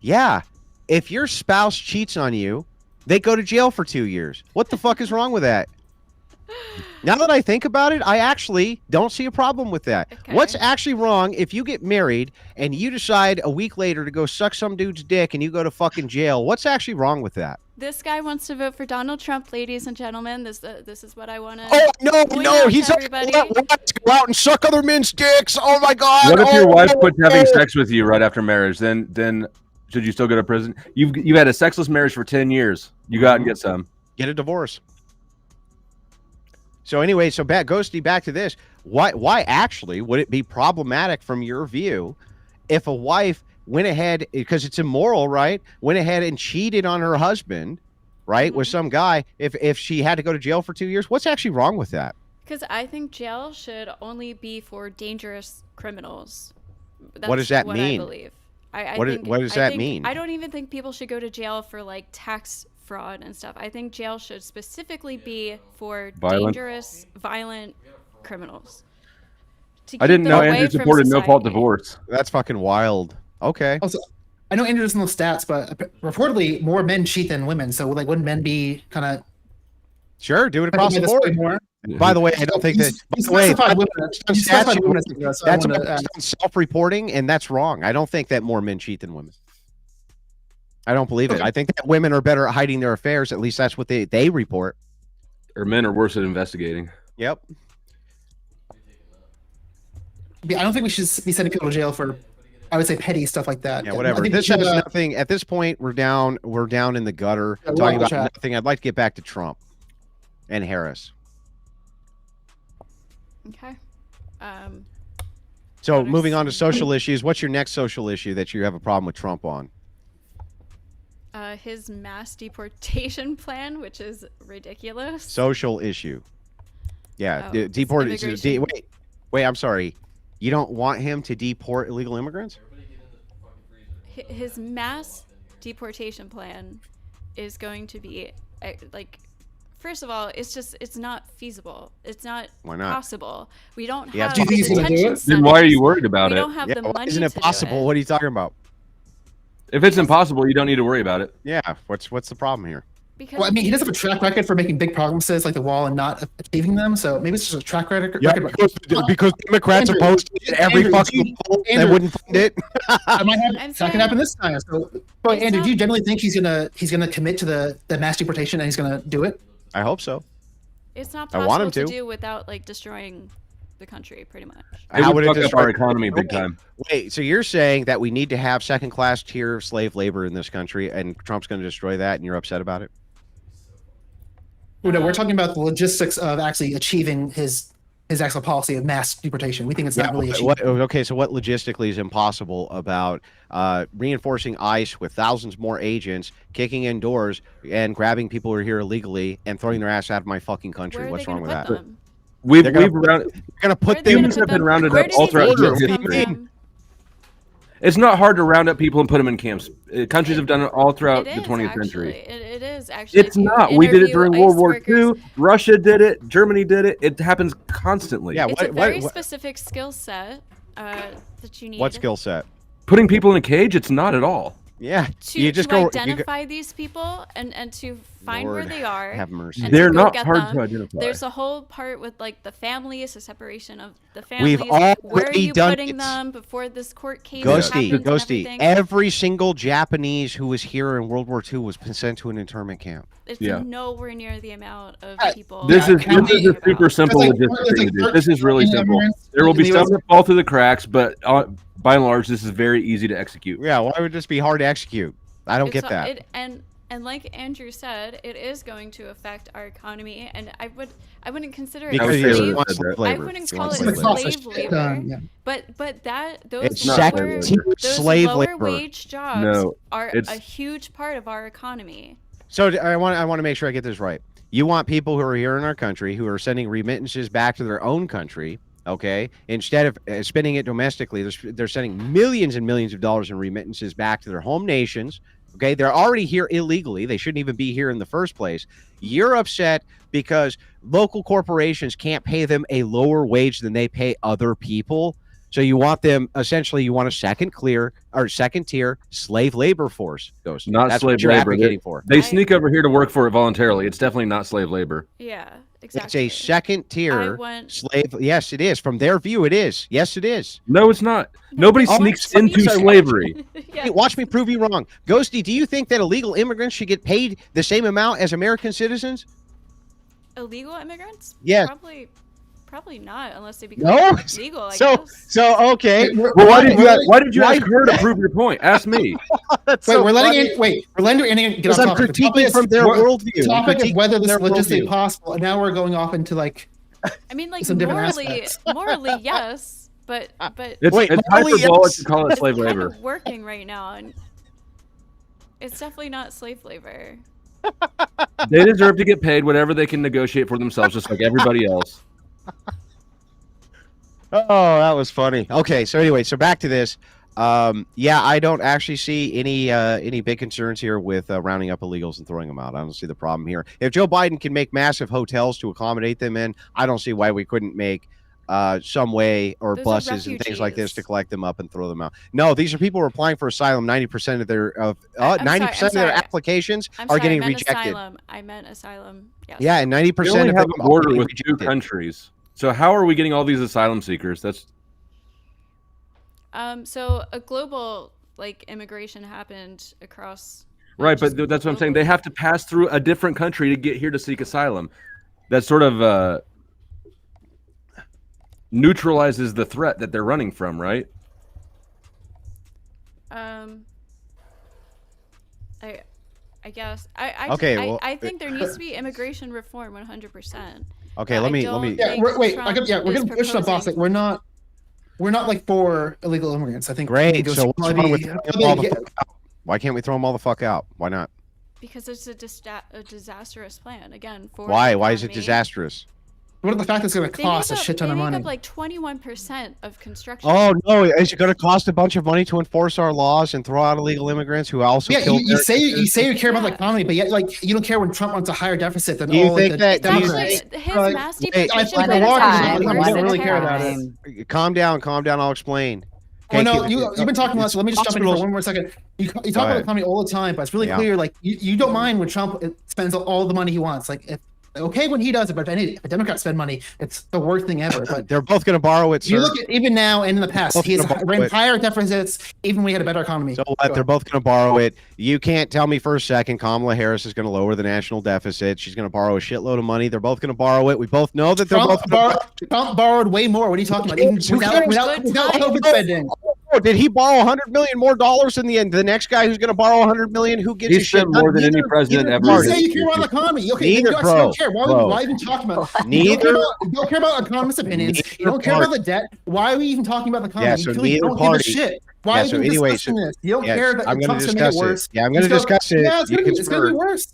yeah, if your spouse cheats on you, they go to jail for 2 years. What the fuck is wrong with that? Now that I think about it, I actually don't see a problem with that. Okay. What's actually wrong if you get married and you decide a week later to go suck some dude's dick and you go to fucking jail? What's actually wrong with that? This guy wants to vote for Donald Trump, ladies and gentlemen. This is what I want to. Oh no! He's everybody. Let's go out and suck other men's dicks. Oh my god! What if your wife quits having sex with you right after marriage? Then should you still go to prison? You had a sexless marriage for 10 years. You got and get some. Get a divorce. So anyway, Ghosty, back to this. Why actually would it be problematic from your view if a wife went ahead, because it's immoral, right? Went ahead and cheated on her husband, right, with some guy. If she had to go to jail for 2 years, what's actually wrong with that? Because I think jail should only be for dangerous criminals. That's what does that what mean? I believe. What does that mean? I don't even think people should go to jail for like tax fraud and stuff. I think jail should specifically be for dangerous, violent criminals. I didn't know Andrew supported no-fault divorce. That's fucking wild. Okay. Also, I know Andrew doesn't know stats, but reportedly more men cheat than women. So like, wouldn't men be kind of sure do it across the board? More? By the way, I don't think that. That's self-reporting, and that's wrong. I don't think that more men cheat than women. I don't believe it. I think that women are better at hiding their affairs. At least that's what they report. Or men are worse at investigating. Yep. I don't think we should be sending people to jail for, I would say, petty stuff like that. Yeah, whatever. This has nothing. At this point, we're down in the gutter talking about nothing. I'd like to get back to Trump and Harris. Okay. So moving on to social issues, what's your next social issue that you have a problem with Trump on? His mass deportation plan, which is ridiculous. Social issue. Yeah, wait, I'm sorry. You don't want him to deport illegal immigrants? His mass deportation plan is going to be like, first of all, it's not feasible. It's not possible. We don't have the detention centers. Then why are you worried about it? We don't have the money. Isn't it possible? What are you talking about? If it's impossible, you don't need to worry about it. Yeah. What's the problem here? Because well, I mean, he does have a track record for making big promises like the wall and not achieving them. So maybe it's just a track record. Yeah, because Democrats opposed every fucking poll that wouldn't fund it. That could happen this time. So, Andrew, do you generally think he's gonna commit to the mass deportation and he's gonna do it? I hope so. It's not I want possible him to to do without like destroying the country, pretty much. It How would would fuck it up our destroy economy big time. Wait, so you're saying that we need to have second-class tier slave labor in this country, and Trump's going to destroy that, and you're upset about it? No, we're talking about the logistics of actually achieving his actual policy of mass deportation. We think it's not really achievable. Okay, so what logistically is impossible about reinforcing ICE with thousands more agents, kicking in doors, and grabbing people who are here illegally and throwing their ass out of my fucking country? Where are What's they wrong gonna with put that? them? We're gonna Where put are they them. gonna Humans put have been them? rounded Where up do all these throughout agents history. come What do you from? It's not hard to round up people and put them in camps. Countries have done it all throughout It the is 20th actually. century. It is actually. It's If you not. We did it interview during ICE World War workers, II. Russia did it. Germany did it. It happens constantly. Yeah, It's a very specific skill set that you need. what skill set? Putting people in a cage, it's not at all. Yeah, To, you just to go. You identify these people and to find Lord, where they are. have mercy. and They're to go not get hard them. to identify. There's a whole part with like the families, the separation of the families. We've Where are already you done putting it. them before this court case Ghosty, happens and Ghosty. everything? Every single Japanese who was here in World War II was sent to an internment camp. It's Yeah. nowhere near the amount of people. This that is we're this is talking a super about. simple It's like- logistic it's thing like to do. This is really 13 simple. immigrants There will be in the some US. that fall through the cracks, but by and large, this is very easy to execute. Yeah, why would this be hard to execute? I don't get It's- that. And like Andrew said, it is going to affect our economy, and I wouldn't consider it Because would you say slave. that- want slave I labor. wouldn't You call want it It's slave like labor. cost slave of shit, labor, yeah. but those It's lower, second-tier those slave lower labor. wage jobs No, are it's- a huge part of our economy. So I want to make sure I get this right. You want people who are here in our country who are sending remittances back to their own country, okay? Instead of spending it domestically, they're sending millions and millions of dollars in remittances back to their home nations. Okay, they're already here illegally. They shouldn't even be here in the first place. You're upset because local corporations can't pay them a lower wage than they pay other people. So you want them, essentially, you want a second tier slave labor force. That's Not what slave you're labor. advocating for. They sneak over here to work for it voluntarily. It's definitely not slave labor. Yeah, It's exactly. a second tier I want- slave. Yes, it is. From their view, it is. Yes, it is. No, it's not. Nobody Oh, sneaks it's- into sorry, slavery. Yeah. Hey, watch me prove you wrong. Ghosty, do you think that illegal immigrants should get paid the same amount as American citizens? Illegal immigrants? Yes. Probably not, unless they become No? legal. I So, guess. so okay. Well, why did you ask her to prove your point? Ask me. That's Wait, so we're letting funny. it. We're letting it get Because off I'm topic. The topic critiquing is- from their we're- worldview. The topic Critiquing of whether this is their logistically worldview. possible, and now we're going off into like I mean, like some different morally, aspects. morally, yes, but It's, Wait, it's only hyperbolic yes. to call it it's slave kind labor. of working right now, and it's definitely not slave labor. They deserve to get paid whatever they can negotiate for themselves, just like everybody else. Oh, that was funny. Okay, so anyway, so back to this. Yeah, I don't actually see any big concerns here with rounding up illegals and throwing them out. I don't see the problem here. If Joe Biden can make massive hotels to accommodate them in, I don't see why we couldn't make some way or Those are buses and things like this to refugees. collect them up and throw them out. No, these are people who are applying for asylum. 90% of their I'm sorry, 90% of their sorry. applications I'm are sorry, getting I meant rejected. asylum. I meant asylum. Yes. Yeah, and We 90% only of have them a are border getting with two rejected. countries. So how are we getting all these asylum seekers? That's So a global like immigration happened across. not right, just but that's what I'm saying. global. They have to pass through a different country to get here to seek asylum. That sort of neutralizes the threat that they're running from, right? I guess Okay, well, I think there needs to be immigration reform 100%. Okay, But let I me don't yeah. think We're Trump we're is gonna push on boss. proposing- Like, we're not like for illegal immigrants. I think Great. those So what's probably wrong with be- throwing them probably all the get- fuck out? Why can't we throw them all the fuck out? Why not? Because it's a disastrous plan again for Why? the Why is it economy. disastrous? What are the fact it's going to They cost a make up, shit ton they of make money? up like 21% of construction. Oh no! Is it going to cost a bunch of money to enforce our laws and throw out illegal immigrants who also Yeah, kill? you say you care about the Yeah. economy, but yet like you don't care when Trump wants a higher deficit than Do you all think like, that- the do you Actually, Democrats. his Like, mass wait, deportation I think plan the is war time, is actually one worse don't than really care about it. tariffs. Calm down. I'll explain. Well, Okay, no, keep- you've been talking about this. So let me just jump in for hospitals- one more second. You talk about ahead. the economy all the time, but it's really Yeah. clear. Like you don't mind when Trump spends all the money he wants. Like if okay when he does it, but if a Democrat spend money, it's the worst thing ever. But they're both going to borrow it, sir. you look at even now and in the past, Both he's gonna borrow ran it. higher deficits even when we had a better economy. So what? They're both going to borrow it. You can't tell me for a second Kamala Harris is going to lower the national deficit. She's going to borrow a shitload of money. They're both going to borrow it. We both know that Trump borrowed way more. What are you talking about? Even without COVID spending. Oh, did he borrow $100 million more dollars in the end? The next guy who's going to borrow $100 million, who gives a shit? spent more than any president ever. You say you care about the economy. Okay, Neither, you guys bro. don't care. Why even talking about it? You don't care about economists' opinions. You don't care about the debt. Why are we even talking about the economy? Yeah, so you feel like you neither don't party. give a shit. Why are you discussing this? You don't care that I'm going Trump's to going to discuss make it worse. it. Yeah, I'm going to discuss it. Yeah, it's going to be worse.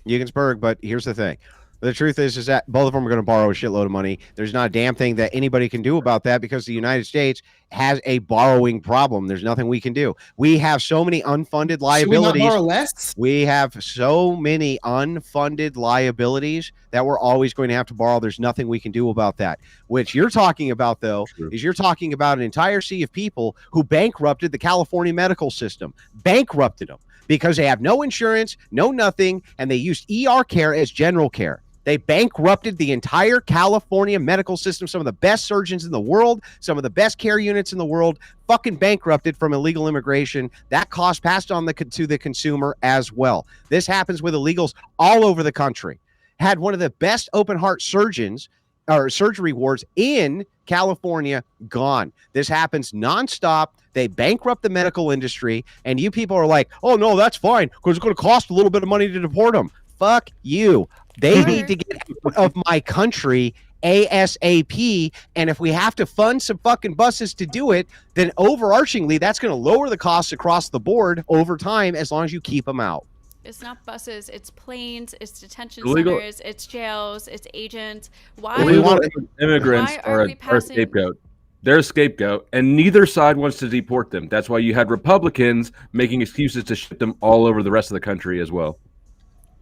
Eugensburg, but here's the thing. The truth is that both of them are going to borrow a shitload of money. There's not a damn thing that anybody can do about that because the United States has a borrowing problem. There's nothing we can do. We have so many unfunded liabilities. Should we not borrow less? We have so many unfunded liabilities that we're always going to have to borrow. There's nothing we can do about that. Which you're talking about, though, is you're talking about an entire sea of people who bankrupted the California medical system. Bankrupted them because they have no insurance, no nothing, and they used ER care as general care. They bankrupted the entire California medical system. Some of the best surgeons in the world, some of the best care units in the world, fucking bankrupted from illegal immigration. That cost passed on to the consumer as well. This happens with illegals all over the country. Had one of the best open heart surgeons or surgery wards in California gone. This happens nonstop. They bankrupt the medical industry, and you people are like, oh, no, that's fine because it's going to cost a little bit of money to deport them. Fuck you. They need to get out of my country ASAP. And if we have to fund some fucking buses to do it, then overarchingly, that's going to lower the costs across the board over time as long as you keep them out. It's not buses, it's planes, it's detention Illegal- centers, it's jails, it's agents. Why Illegal immigrants why are are we a passing- scapegoat. They're a scapegoat, and neither side wants to deport them. That's why you had Republicans making excuses to ship them all over the rest of the country as well.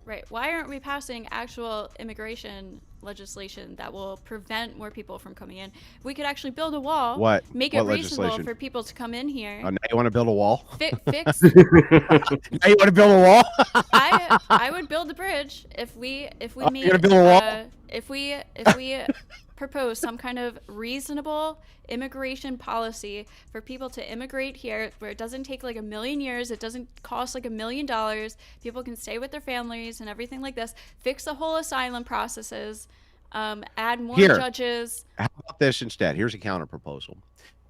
Right. Why aren't we passing actual immigration legislation that will prevent more people from coming in? We could actually build a wall. Make it reasonable for people to come in here. Now you want to build a wall? Fix. Now you want to build a wall? I would build a bridge if we made you're gonna build a wall? if we propose some kind of reasonable immigration policy for people to immigrate here where it doesn't take like 1 million years, it doesn't cost like $1 million, people can stay with their families and everything like this, fix the whole asylum processes, add more judges. How about this instead? Here's a counter proposal.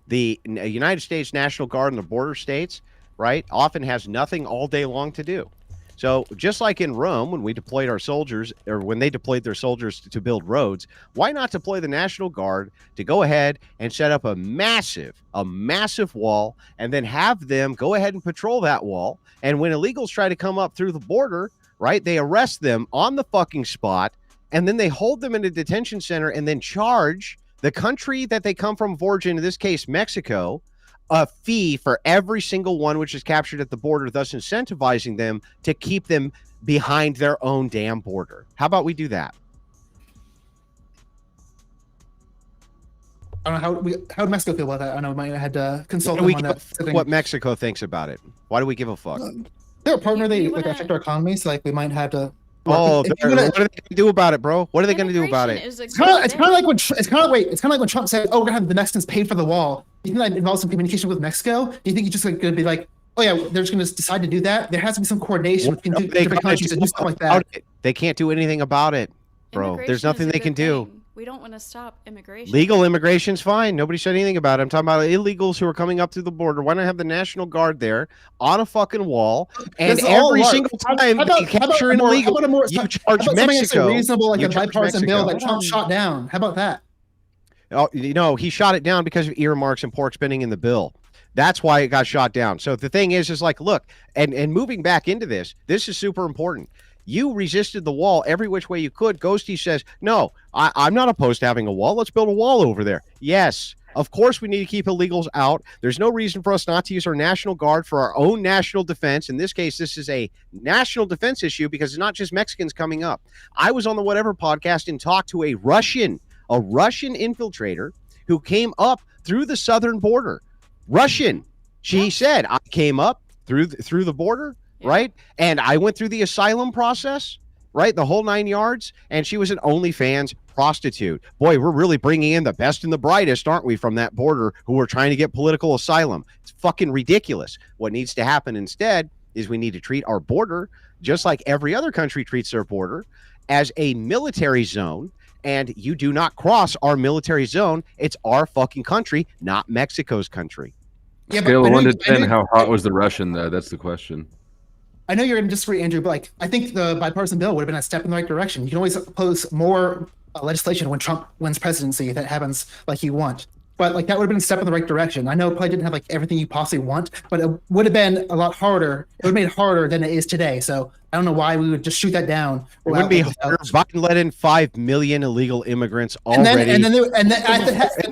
The United States National Guard in the border states, right, often has nothing all day long to do. So just like in Rome, when we deployed our soldiers, or when they deployed their soldiers to build roads, why not deploy the National Guard to go ahead and set up a massive wall and then have them go ahead and patrol that wall? And when illegals try to come up through the border, right, they arrest them on the fucking spot, and then they hold them in a detention center and then charge the country that they come from of origin, in this case, Mexico, a fee for every single one which is captured at the border, thus incentivizing them to keep them behind their own damn border. How about we do that? I don't know how would Mexico feel about that. I know I had to consult them on that. What Mexico thinks about it. Why do we give a fuck? They're a partner. They affect our economy, so like we might have to. Oh, what are they going to do about it, bro? What are they going to do about it? It's kind of like when Trump said, "Oh, we're gonna have the Mexicans pay for the wall." Do you think that involves some communication with Mexico? Do you think he's just like going to be like, "Oh yeah, they're just going to decide to do that"? There has to be some coordination between different countries to do stuff like that. They can't do anything about it, bro. There's nothing they can do. We don't want to stop immigration. Legal immigration's fine. Nobody said anything about it. I'm talking about illegals who are coming up through the border. Why not have the National Guard there on a fucking wall? And every single time they capture an illegal, you charge Mexico. Reasonable, like a bipartisan bill that Trump shot down. How about that? Oh, he shot it down because of earmarks and pork spending in the bill. That's why it got shot down. So the thing is like, look, and moving back into this is super important. You resisted the wall every which way you could. Ghosty says, no, I'm not opposed to having a wall. Let's build a wall over there. Yes, of course we need to keep illegals out. There's no reason for us not to use our National Guard for our own national defense. In this case, this is a national defense issue because it's not just Mexicans coming up. I was on the Whatever podcast and talked to a Russian infiltrator who came up through the southern border. Russian. She said, I came up through the border. Right. And I went through the asylum process right? The whole 9 yards. And she was an OnlyFans prostitute. Boy, we're really bringing in the best and the brightest, aren't we, from that border who are trying to get political asylum. It's fucking ridiculous. What needs to happen instead is we need to treat our border just like every other country treats their border, as a military zone. And you do not cross our military zone. It's our fucking country, not Mexico's country. Yeah, Scale of 1 to 10, how hot was the Russian, though? That's the question. I know you're going to disagree, Andrew, but like I think the bipartisan bill would have been a step in the right direction. You can always oppose more legislation when Trump wins presidency if that happens like you want. But like that would have been a step in the right direction. I know it probably didn't have like everything you possibly want, but it would have been a lot harder. It would have made it harder than it is today. So I don't know why we would just shoot that down. It wouldn't be harder. Biden let in 5 million illegal immigrants already.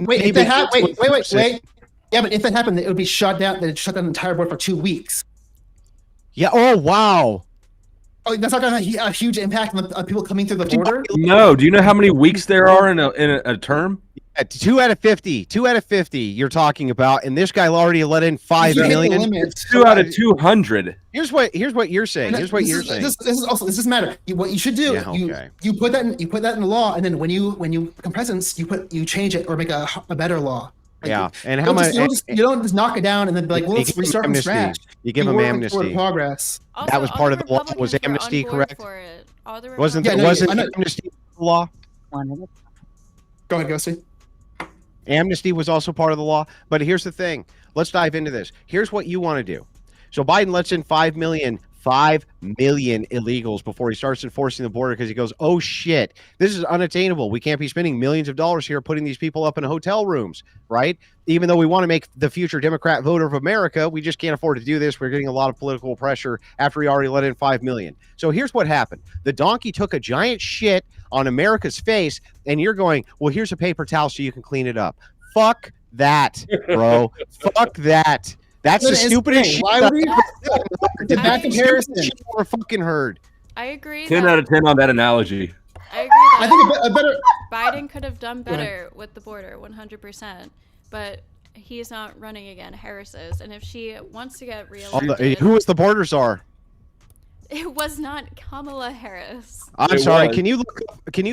Wait. Yeah, but if that happened, it would be shut down. They'd shut down the entire board for 2 weeks. Yeah. Oh, wow. Oh, that's not going to have a huge impact on people coming through the border. No. Do you know how many weeks there are in a term? 2 out of 50. 2 out of 50 you're talking about, and this guy already let in 5 million. It's 2 out of 200. Here's what you're saying. Here's what you're saying. This doesn't matter. What you should do, you put that in the law, and then when you become president, you change it or make a better law. Like, and how much you don't just knock it down and then be like, well, let's restart from scratch. You give them amnesty. Progress. Also, that was part of the law. Was amnesty correct? Wasn't amnesty the law? Go ahead, Ghosty. Amnesty was also part of the law. But here's the thing. Let's dive into this. Here's what you want to do. So Biden lets in 5 million illegals before he starts enforcing the border because he goes, oh shit, this is unattainable. We can't be spending millions of dollars here putting these people up in hotel rooms, right? Even though we want to make the future Democrat voter of America, we just can't afford to do this. We're getting a lot of political pressure after he already let in 5 million. So here's what happened. The donkey took a giant shit on America's face, and you're going, well, here's a paper towel so you can clean it up. Fuck that, bro. Fuck that. That's the stupidest shit. Why would we that comparison? We're fucking heard. I agree. 10 out of 10 on that analogy. I agree that I think a better Biden could have done better with the border, 100%. But he's not running again. Harris is, and if she wants to get reelected, who was the border czar? It was not Kamala Harris. I'm sorry. Can you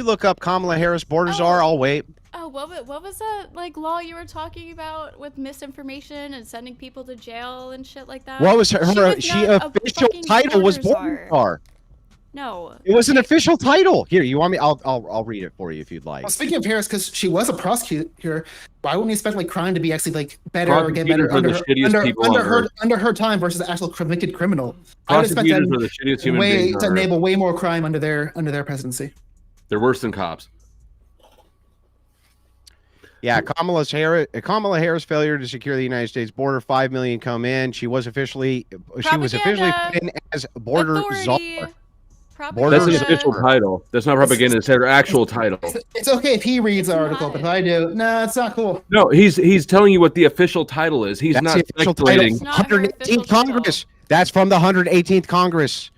look up Kamala Harris border czar? I'll wait. Oh, what was that like law you were talking about with misinformation and sending people to jail and shit like that? What was her official title was border czar. No. It was an official title. Here, you want me? I'll read it for you if you'd like. Well, speaking of Harris, because she was a prosecutor, why wouldn't we expect like crime to be actually like better or get better under her time versus the actual convicted criminal? I would expect that the shittiest human beings to enable way more crime under their presidency. They're worse than cops. Yeah, Kamala Harris' failure to secure the United States border, 5 million come in. She was officially put in as border czar. That's an official title. That's not propaganda. It's her actual title. It's okay if he reads the article, but if I do, no, it's not cool. No, he's telling you what the official title is. He's not speculating. 118th Congress. That's from the 118th Congress.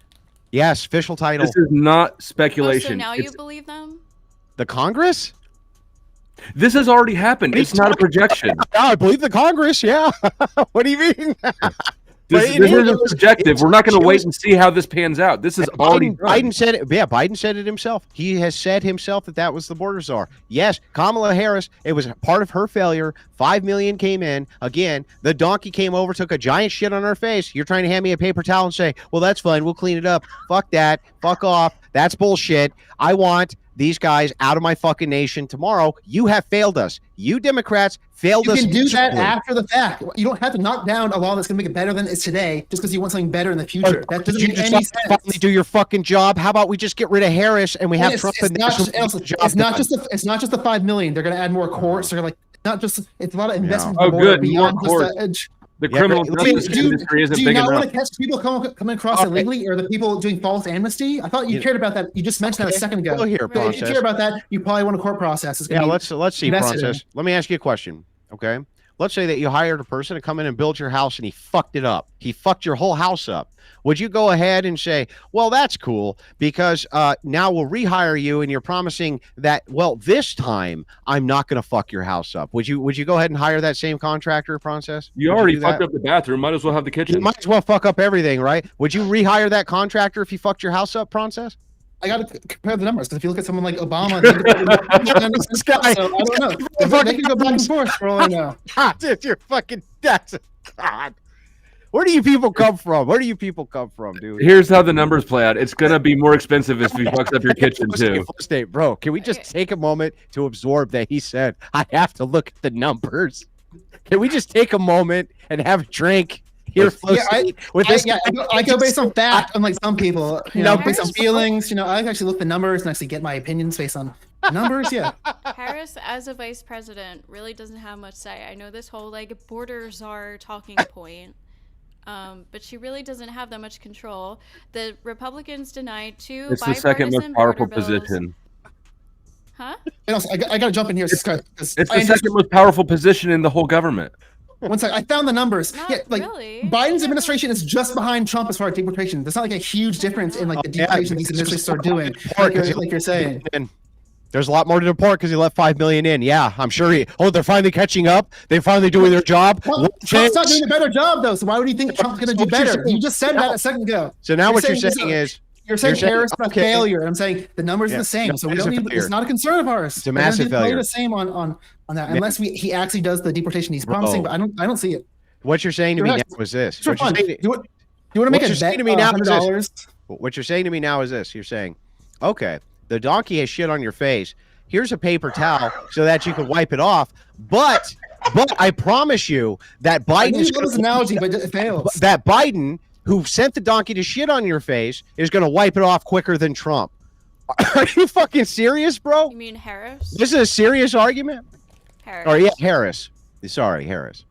Yes, official title. This is not speculation. So now you believe them? The Congress? This has already happened. It's not a projection. I believe the Congress, yeah. What do you mean? This isn't subjective. We're not going to wait and see how this pans out. This is already done. Biden said it. Yeah, Biden said it himself. He has said himself that was the border czar. Yes, Kamala Harris, it was part of her failure. 5 million came in. Again, the donkey came over, took a giant shit on her face. You're trying to hand me a paper towel and say, well, that's fine. We'll clean it up. Fuck that. Fuck off. That's bullshit. I want these guys out of my fucking nation tomorrow. You have failed us. You Democrats failed us. You can do that after the fact. You don't have to knock down a law that's going to make it better than it's today just because you want something better in the future. That doesn't make any sense. Finally do your fucking job. How about we just get rid of Harris and we have Trump? It's not just the 5 million. They're going to add more courts. They're like not just. It's a lot of investment. Oh, good. More courts. The criminal justice industry isn't big enough. Do you not want to catch people coming across illegally, or the people doing false amnesty? I thought you cared about that. You just mentioned that a second ago. Here, if you care about that, you probably want a court process. Yeah, let's see, Theprawncess. Let me ask you a question, okay? Let's say that you hired a person to come in and build your house, and he fucked it up. He fucked your whole house up. Would you go ahead and say, well, that's cool because now we'll rehire you and you're promising that, well, this time I'm not going to fuck your house up. Would you go ahead and hire that same contractor, Theprawncess? You already fucked up the bathroom. Might as well have the kitchen. You might as well fuck up everything, right? Would you rehire that contractor if he fucked your house up, Theprawncess? I gotta compare the numbers because if you look at someone like Obama, they This guy. so I don't know. They can go back and forth for all I know. Dude, you're fucking that's God. Where do you people come from? Where do you people come from, dude? Here's how the numbers play out. It's gonna be more expensive if he fucks up your kitchen too. State, bro, can we just take a moment to absorb that he said I have to look at the numbers? Can we just take a moment and have a drink? Here, I go based on fact, unlike some people. Based on feelings. I actually look at the numbers and actually get my opinions based on numbers. Yeah. Harris, as a vice president, really doesn't have much say. I know this whole border czar talking point, but she really doesn't have that much control. The Republicans denied 2 It's the second most bipartisan powerful border bills. position. Huh? And also, I gotta jump in here. It's the second most powerful position in the whole government. One second, I found the numbers. Not really. Biden's administration is just behind Trump as far as deportation. There's not a huge difference in the deportation these administrations are doing, like you're saying. There's a lot more to deport because he let 5 million in. Yeah, I'm sure they're finally catching up. They're finally doing their job. Well, Trump's not doing a better job though, so why would you think Trump's going to do better? You just said that a second ago. So now what you're saying is you're saying Harris is a failure. I'm saying the numbers are the same, so we don't need. It's not a concern of ours. It's a massive failure. The same on that, unless he actually does the deportation he's promising. But I don't see it. What you're saying to me now is this. You want to make a bet to me now $100? What you're saying to me now is this. You're saying, okay, the donkey has shit on your face. Here's a paper towel so that you can wipe it off. But I promise you that Biden's this analogy, but it fails. That Biden, who sent the donkey to shit on your face, is going to wipe it off quicker than Trump. Are you fucking serious, bro? You mean Harris? This is a serious argument? Harris. Or yeah, Harris. Sorry, Harris.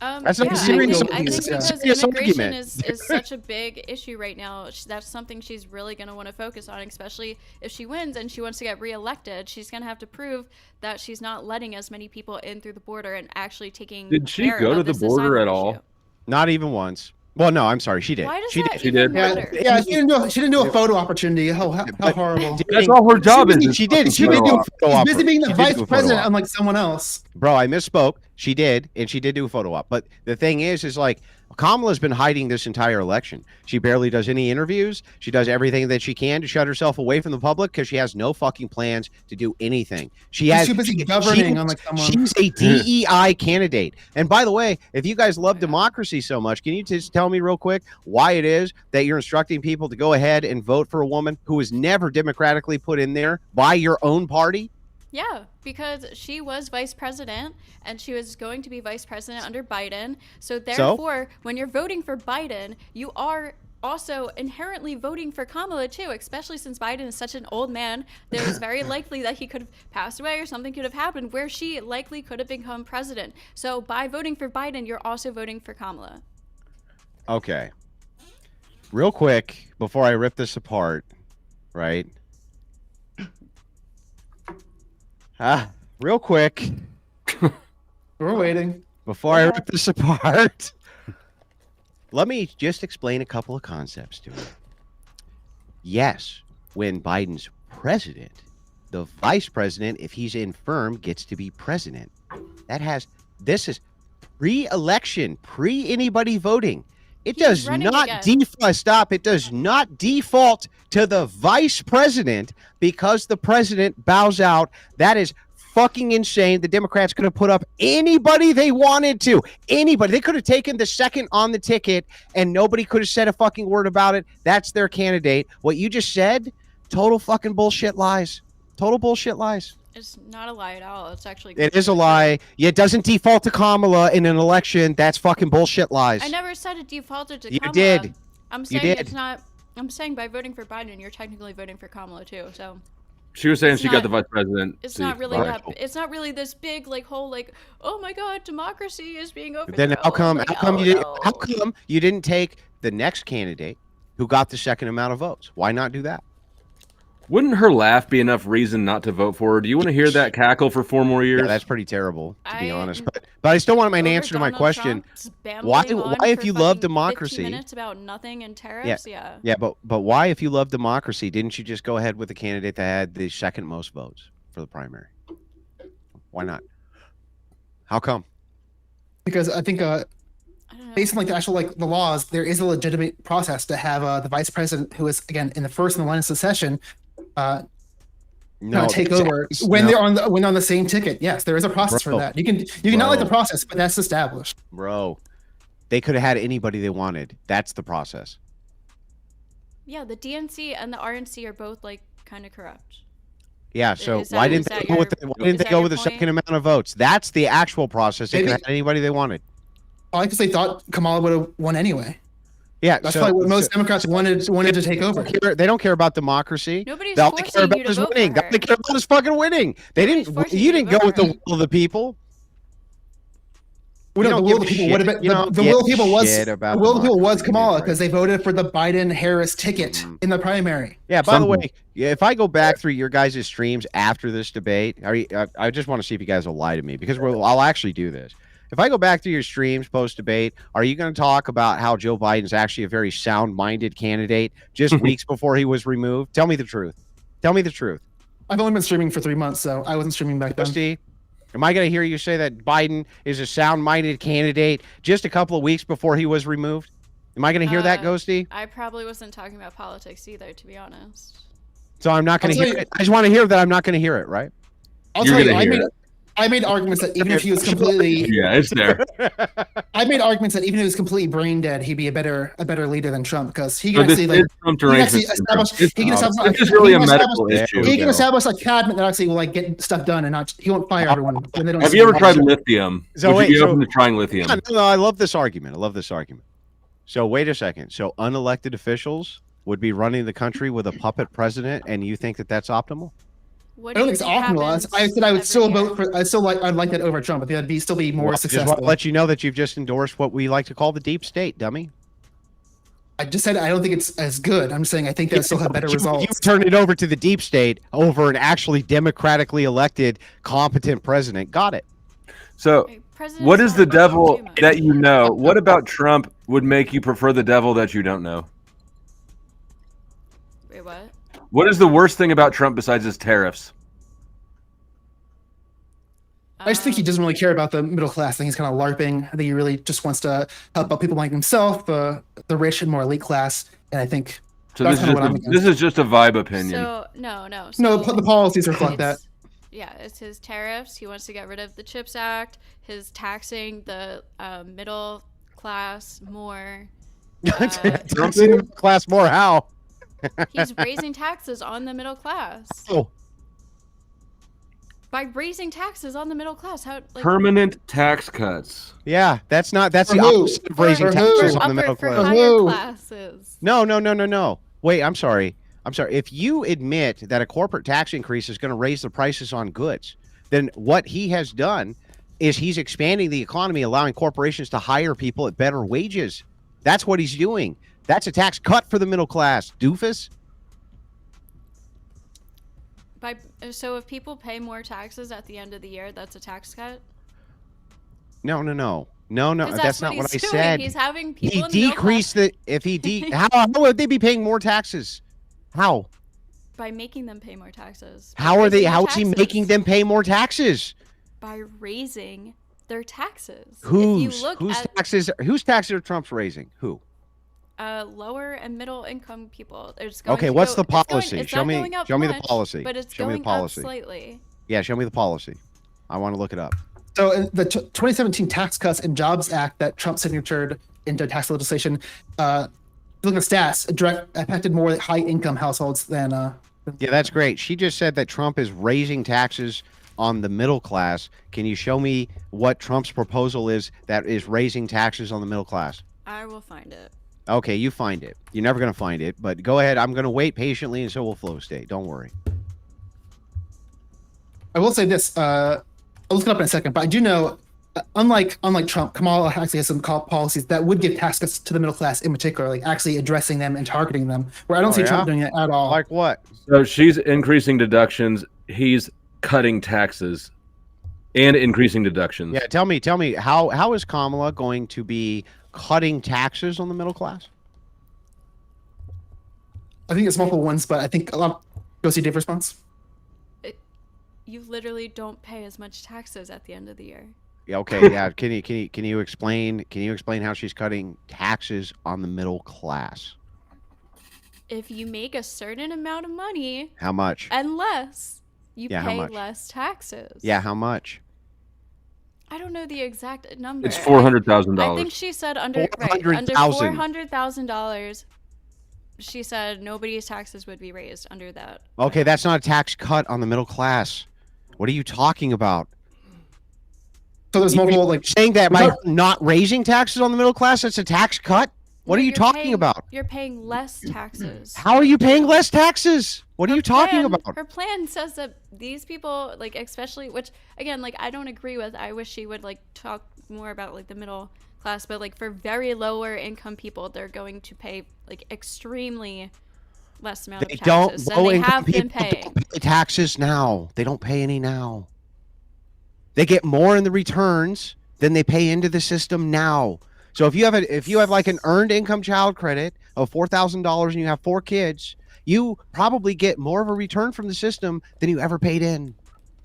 That's not a serious argument. I think because immigration is such a big issue right now, that's something she's really going to want to focus on, especially if she wins and she wants to get reelected. She's going to have to prove that she's not letting as many people in through the border and actually taking Did she go to the border at all? Not even once. Well, no, I'm sorry. She did. Why does she that did. She did. Yeah, she didn't do a photo opportunity. How horrible. That's all her job is. She did. She did do a photo op. She's busy being the vice president, unlike someone else. Bro, I misspoke. She did, and she did do a photo op. But the thing is Kamala's been hiding this entire election. She barely does any interviews. She does everything that she can to shut herself away from the public because she has no fucking plans to do anything. She's too busy governing, unlike someone. She's a DEI candidate. And by the way, if you guys love democracy so much, can you just tell me real quick why it is that you're instructing people to go ahead and vote for a woman who was never democratically put in there by your own party? Yeah, because she was vice president and she was going to be vice president under Biden. So therefore, when you're voting for Biden, you are also inherently voting for Kamala too, especially since Biden is such an old man. There was very likely that he could have passed away or something could have happened where she likely could have become president. So by voting for Biden, you're also voting for Kamala. Okay. Real quick, before I rip this apart, right? Real quick. We're waiting. Before I rip this apart, let me just explain a couple of concepts to you. Yes, when Biden's president, the vice president, if he's infirm, gets to be president. This is pre-election, pre-anybody voting. It does not It does not default to the vice president because the president bows out. That is fucking insane. The Democrats could have put up anybody they wanted to. Anybody. They could have taken the second on the ticket and nobody could have said a fucking word about it. That's their candidate. What you just said, total fucking bullshit lies. Total bullshit lies. It's not a lie at all. It's actually... It is a lie. It doesn't default to Kamala in an election. That's fucking bullshit lies. I never said it defaulted to Kamala. You did. I'm saying it's not... I'm saying by voting for Biden, you're technically voting for Kamala too, so... She was saying she got the vice president. It's not really that. It's not really this big whole oh my god, democracy is being overthrown. Then how come you didn't take the next candidate who got the second amount of votes? Why not do that? Wouldn't her laugh be enough reason not to vote for her? Do you want to hear that cackle for 4 more years? Yeah, that's pretty terrible, to be honest. But I still want an answer to my question. Why if you love democracy? 15 minutes about nothing and tariffs, yeah. But why, if you love democracy, didn't you just go ahead with the candidate that had the second most votes for the primary? Why not? How come? Because I think based on the actual the laws, there is a legitimate process to have the vice president, who is again in the first in the line of succession, No, take that's- over when no, they're on the same ticket. Yes, there is a process for that. You can not like the process, but that's established. bro. They could have had anybody they wanted. That's the process. Yeah, the DNC and the RNC are both like kind of corrupt. Yeah, so Is why that- didn't is they that go with your- why didn't is they that go your with the point? second amount of votes? That's the actual process. They could have Maybe- had anybody they wanted. Probably because they thought Kamala would have won anyway. Yeah, That's so, probably what most Democrats wanted to take over. They don't care about democracy. Nobody's All they forcing care about you to is vote winning. for All they her. care about is fucking winning. They Nobody's didn't. forcing You you to didn't vote go with for the her. will of the people. Well, You no, the don't will of give the a people would have shit. been You don't the will of the give people a was shit about the will of the people was democracy. Kamala Right. because they voted for the Biden-Harris ticket in the primary. Yeah. By the Something. way, if I go back through your guys' streams after this debate, I just want to see if you guys will lie to me because I'll actually do this. If I go back through your streams post-debate, are you going to talk about how Joe Biden's actually a very sound-minded candidate just weeks before he was removed? Tell me the truth. Tell me the truth. I've only been streaming for 3 months, so I wasn't streaming back then. Steve, am I going to hear you say that Biden is a sound-minded candidate just a couple of weeks before he was removed? Am I going to hear that, Ghosty? I probably wasn't talking about politics either, to be honest. So I'm not going to I'll hear tell it. I just want to hear that I'm not going to hear it, right? I'll You're tell you, gonna hear it. I made arguments that even if he was completely, Yeah, it's there. I made arguments that even if he was completely brain dead, he'd be a better leader than Trump because he So can this actually is Trump derangement syndrome. establish This is really a he can medical establish- issue. He can establish a cabinet that actually will like get stuff done and not he won't fire everyone when they don't. Have you ever tried lithium? So Would wait, you be so- open to trying lithium? No, I love this argument. So wait a second. So unelected officials would be running the country with a puppet president, and you think that that's optimal? What I do don't you think it's think optimal. happens I said I would every still year? vote for. I'd like that over Trump. I think that'd still be more Well, I just want successful. to let you know that you've just endorsed what we like to call the deep state, dummy. I just said I don't think it's as good. I'm just saying I think that still have better You results. turn it over to the deep state over an actually democratically elected, competent president. Got it. So, Wait, president's what is not the allowed to do devil much. that you know? What about Trump would make you prefer the devil that you don't know? Wait, what? What is the worst thing about Trump besides his tariffs? I just think he doesn't really care about the middle class. I think he's kind of LARPing. I think he really just wants to help out people like himself, the rich and more elite class. And I think So That's this is, kinda what just I'm a, against. this is just a vibe opinion. So no. no, So the policies reflect that. it's- Yeah, it's his tariffs. He wants to get rid of the CHIPS Act. His taxing the middle class more. Trump's in the class more. How? He's raising taxes on the middle class. Oh, By raising taxes on the middle class, how like Permanent tax cuts. yeah. That's the For who? opposite of raising For taxes who? on the middle for class. higher Who? classes. No. Wait, I'm sorry. If you admit that a corporate tax increase is going to raise the prices on goods, then what he has done is he's expanding the economy, allowing corporations to hire people at better wages. That's what he's doing. That's a tax cut for the middle class, doofus. So if people pay more taxes at the end of the year, that's a tax cut? No. 'Cause That's not what I he's doing. said. He's having people He in the middle decreased the. If he how would they be paying more taxes? How? by making them pay more taxes. How are they? Raising How their is he taxes. making them pay more taxes? By raising their taxes. If Whose you look at taxes? Whose taxes are Trump's raising? Who? lower and middle income people, it's Okay, to what's go- the it's going- policy? it's Show not me- going up show me the much, policy. But it's Show me the going policy. up slightly. Yeah, show me the policy. I want to look it up. So in the 2017 Tax Cuts and Jobs Act that Trump signatured into tax legislation, look at stats, affected more high-income households than. Yeah, that's great. She just said that Trump is raising taxes on the middle class. Can you show me what Trump's proposal is that is raising taxes on the middle class? I will find it. Okay, you find it. You're never going to find it, but go ahead. I'm going to wait patiently, and so will Flowstate. Don't worry. I will say this. I'll look it up in a second, but I do know, unlike Trump, Kamala actually has some policies that would give tax cuts to the middle class in particular, like actually addressing them and targeting them. Where I don't see Trump doing it at all. Like what? So she's increasing deductions. He's cutting taxes and increasing deductions. Yeah, tell me, how is Kamala going to be cutting taxes on the middle class? I think it's multiple ones, but I think a lot. Go see Dave's response. You literally don't pay as much taxes at the end of the year. Yeah, okay, yeah. Can you explain how she's cutting taxes on the middle class? if you make a certain amount of money How much? and less, you Yeah, how pay much? less taxes. Yeah, how much? I don't know the exact number. It's $400,000. I think she said under $400,000. $400,000. She said nobody's taxes would be raised under that. Okay, that's not a tax cut on the middle class. What are you talking about? So there's multiple like Saying that by not raising taxes on the middle class, that's a tax cut? What are you talking about? You're paying less taxes. How are you paying less taxes? What are you talking about? Her plan says that these people, like especially, which again, like I don't agree with. I wish she would like talk more about like the middle class, but like for very lower income people, they're going to pay like extremely less amount of taxes than they have been paying. Don't pay taxes now. They don't pay any now. They get more in the returns than they pay into the system now. So if you have like an earned income child credit of $4,000 and you have 4 kids, you probably get more of a return from the system than you ever paid in.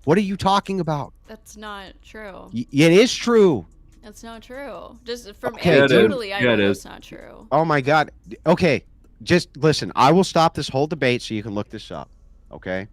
What are you talking about? That's not true. It is true. That's not true. Just from Okay, anecdotally, I Yeah, know it that's is. not true. Oh my God. Okay, just listen. I will stop this whole debate so you can look this up. Okay.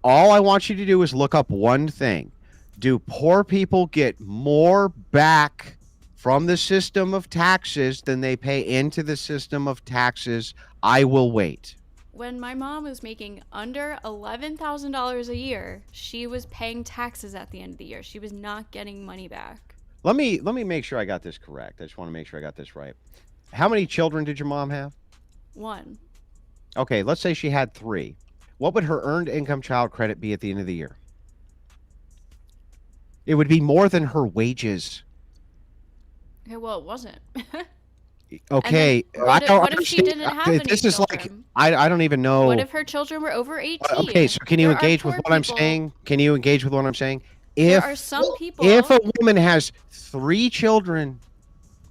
All I want you to do is look up one thing. Do poor people get more back from the system of taxes than they pay into the system of taxes? I will wait. When my mom was making under $11,000 a year, she was paying taxes at the end of the year. She was not getting money back. Let me make sure I got this correct. I just want to make sure I got this right. How many children did your mom have? 1. Okay, let's say she had 3. What would her earned income child credit be at the end of the year? It would be more than her wages. Okay, well, it wasn't. Okay, what if she didn't have any This is like children? I don't even know. What if her children were over 18? Okay, so can you There are engage with poor what I'm people- saying? Can you engage with what I'm saying? There If are some people. if a woman has 3 children,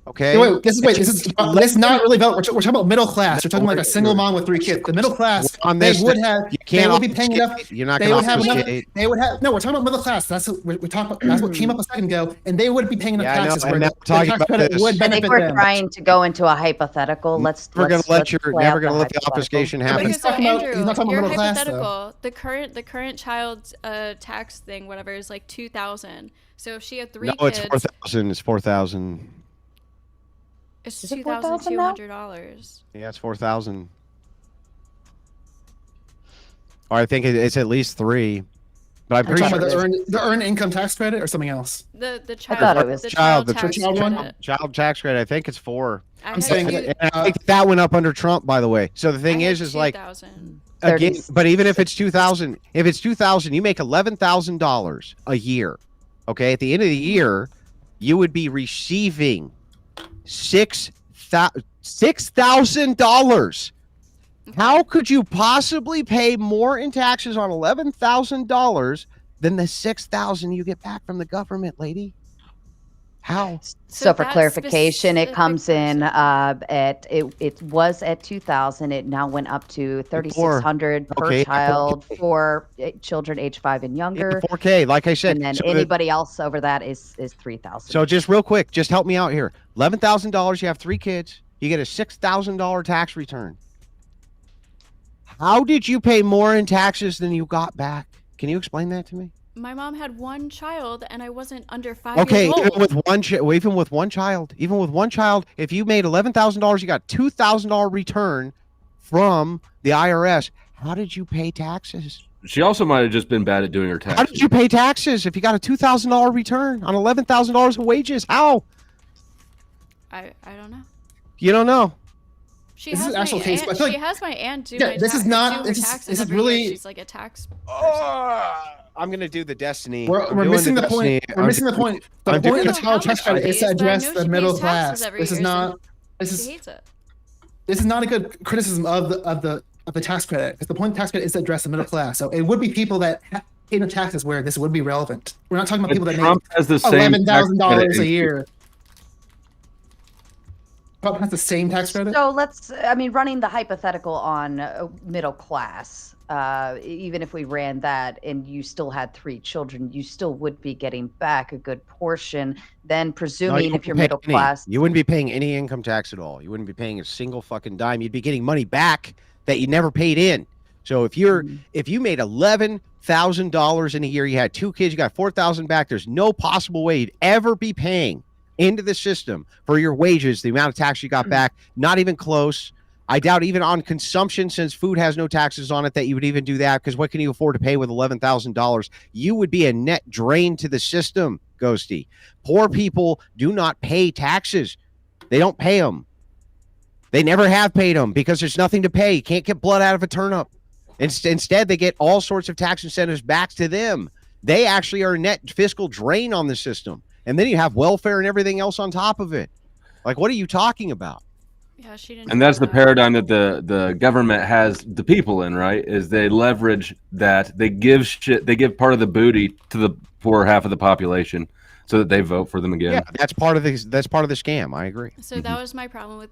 okay. this is not really about. We're talking about middle class. We're talking like a single mom with 3 kids. The middle class, On they this, would have. you They can't would be paying enough. obfuscate. You're not They going would to have enough. obfuscate. They would have. No, we're talking about middle class. That's what we talk about. That's what came up a second ago, and they would be paying enough Yeah, I know, taxes. and where now the we're talking tax about credit this. would I benefit think we're them. trying to go into a hypothetical. Let's Never gonna let play the out the obfuscation happen. but Okay, he's so talking about- Andrew, he's not talking your about middle class, though. hypothetical, the current child's tax thing, whatever, is like 2,000. So if she had 3 No, kids, it's 4,000. It's 4,000. it's Is it $4,000 now? $2,200. Yeah, it's 4,000. Or I think it's at least 3. But I'm We're pretty talking sure about it's the earned income tax credit or something else. The thought child, it was the child, child the tax child one? credit. child tax credit. I think it's 4. I I'm had saying two- that- And I think that went up under Trump, by the way. So the I thing had is like 2,000. again, 30. but even if it's 2,000, you make $11,000 a year. Okay, at the end of the year, you would be receiving $6,000. How could you possibly pay more in taxes on $11,000 than the $6,000 you get back from the government, lady? How? So for that clarification, it specific comes in person- at it was at 2,000. It now went up to 3,600 per Okay, child 4K. for children age 5 and Yeah, younger. 4K, like I said. And then so anybody else over that is 3,000. So just real quick, just help me out here. $11,000, you have 3 kids, you get a $6,000 tax return. How did you pay more in taxes than you got back? Can you explain that to me? My mom had 1 child, and I wasn't under 5 Okay, years old. even with one child, if you made $11,000, you got $2,000 return from the IRS. How did you pay taxes? She also might have just been bad at doing her taxes. How did you pay taxes if you got a $2,000 return on $11,000 of wages? How? I don't know. You don't know. She This is has an actual my case, aunt, but I feel she like- has my aunt do Yeah, my this is not- do her this is- taxes this is every year. really- She's like a tax person. I'm gonna do the destiny. We're I'm doing missing the destiny. point. We're missing the point. The I'm point of doing- the child tax credit is to But I address know the she middle pays class. taxes every This is year, so not. This She is hates it. this is not a good criticism of the tax credit, because the point of tax credit is to address the middle class. So it would be people that pay no taxes where this would be relevant. We're not talking about But people that Trump has the make same $11,000 tax a year. Trump has the same tax credit. So running the hypothetical on middle class, even if we ran that and you still had 3 children, you still would be getting back a good portion. Then No, presuming you if you're wouldn't middle pay any. class, You wouldn't be paying any income tax at all. You wouldn't be paying a single fucking dime. You'd be getting money back that you never paid in. So if you made $11,000 in a year, you had 2 kids, you got $4,000 back. There's no possible way you'd ever be paying into the system for your wages, the amount of tax you got back. Not even close. I doubt even on consumption, since food has no taxes on it, that you would even do that, because what can you afford to pay with $11,000? You would be a net drain to the system, Ghosty. Poor people do not pay taxes. They don't pay them. They never have paid them because there's nothing to pay. You can't get blood out of a turnip. Instead, they get all sorts of tax incentives back to them. They actually are a net fiscal drain on the system. And then you have welfare and everything else on top of it. Like, what are you talking about? Yeah, she didn't. And that's the paradigm that the government has the people in, right? Is they leverage that, they give part of the booty to the poor half of the population so that they vote for them again. Yeah, that's part of the scam. I agree. So that was my problem with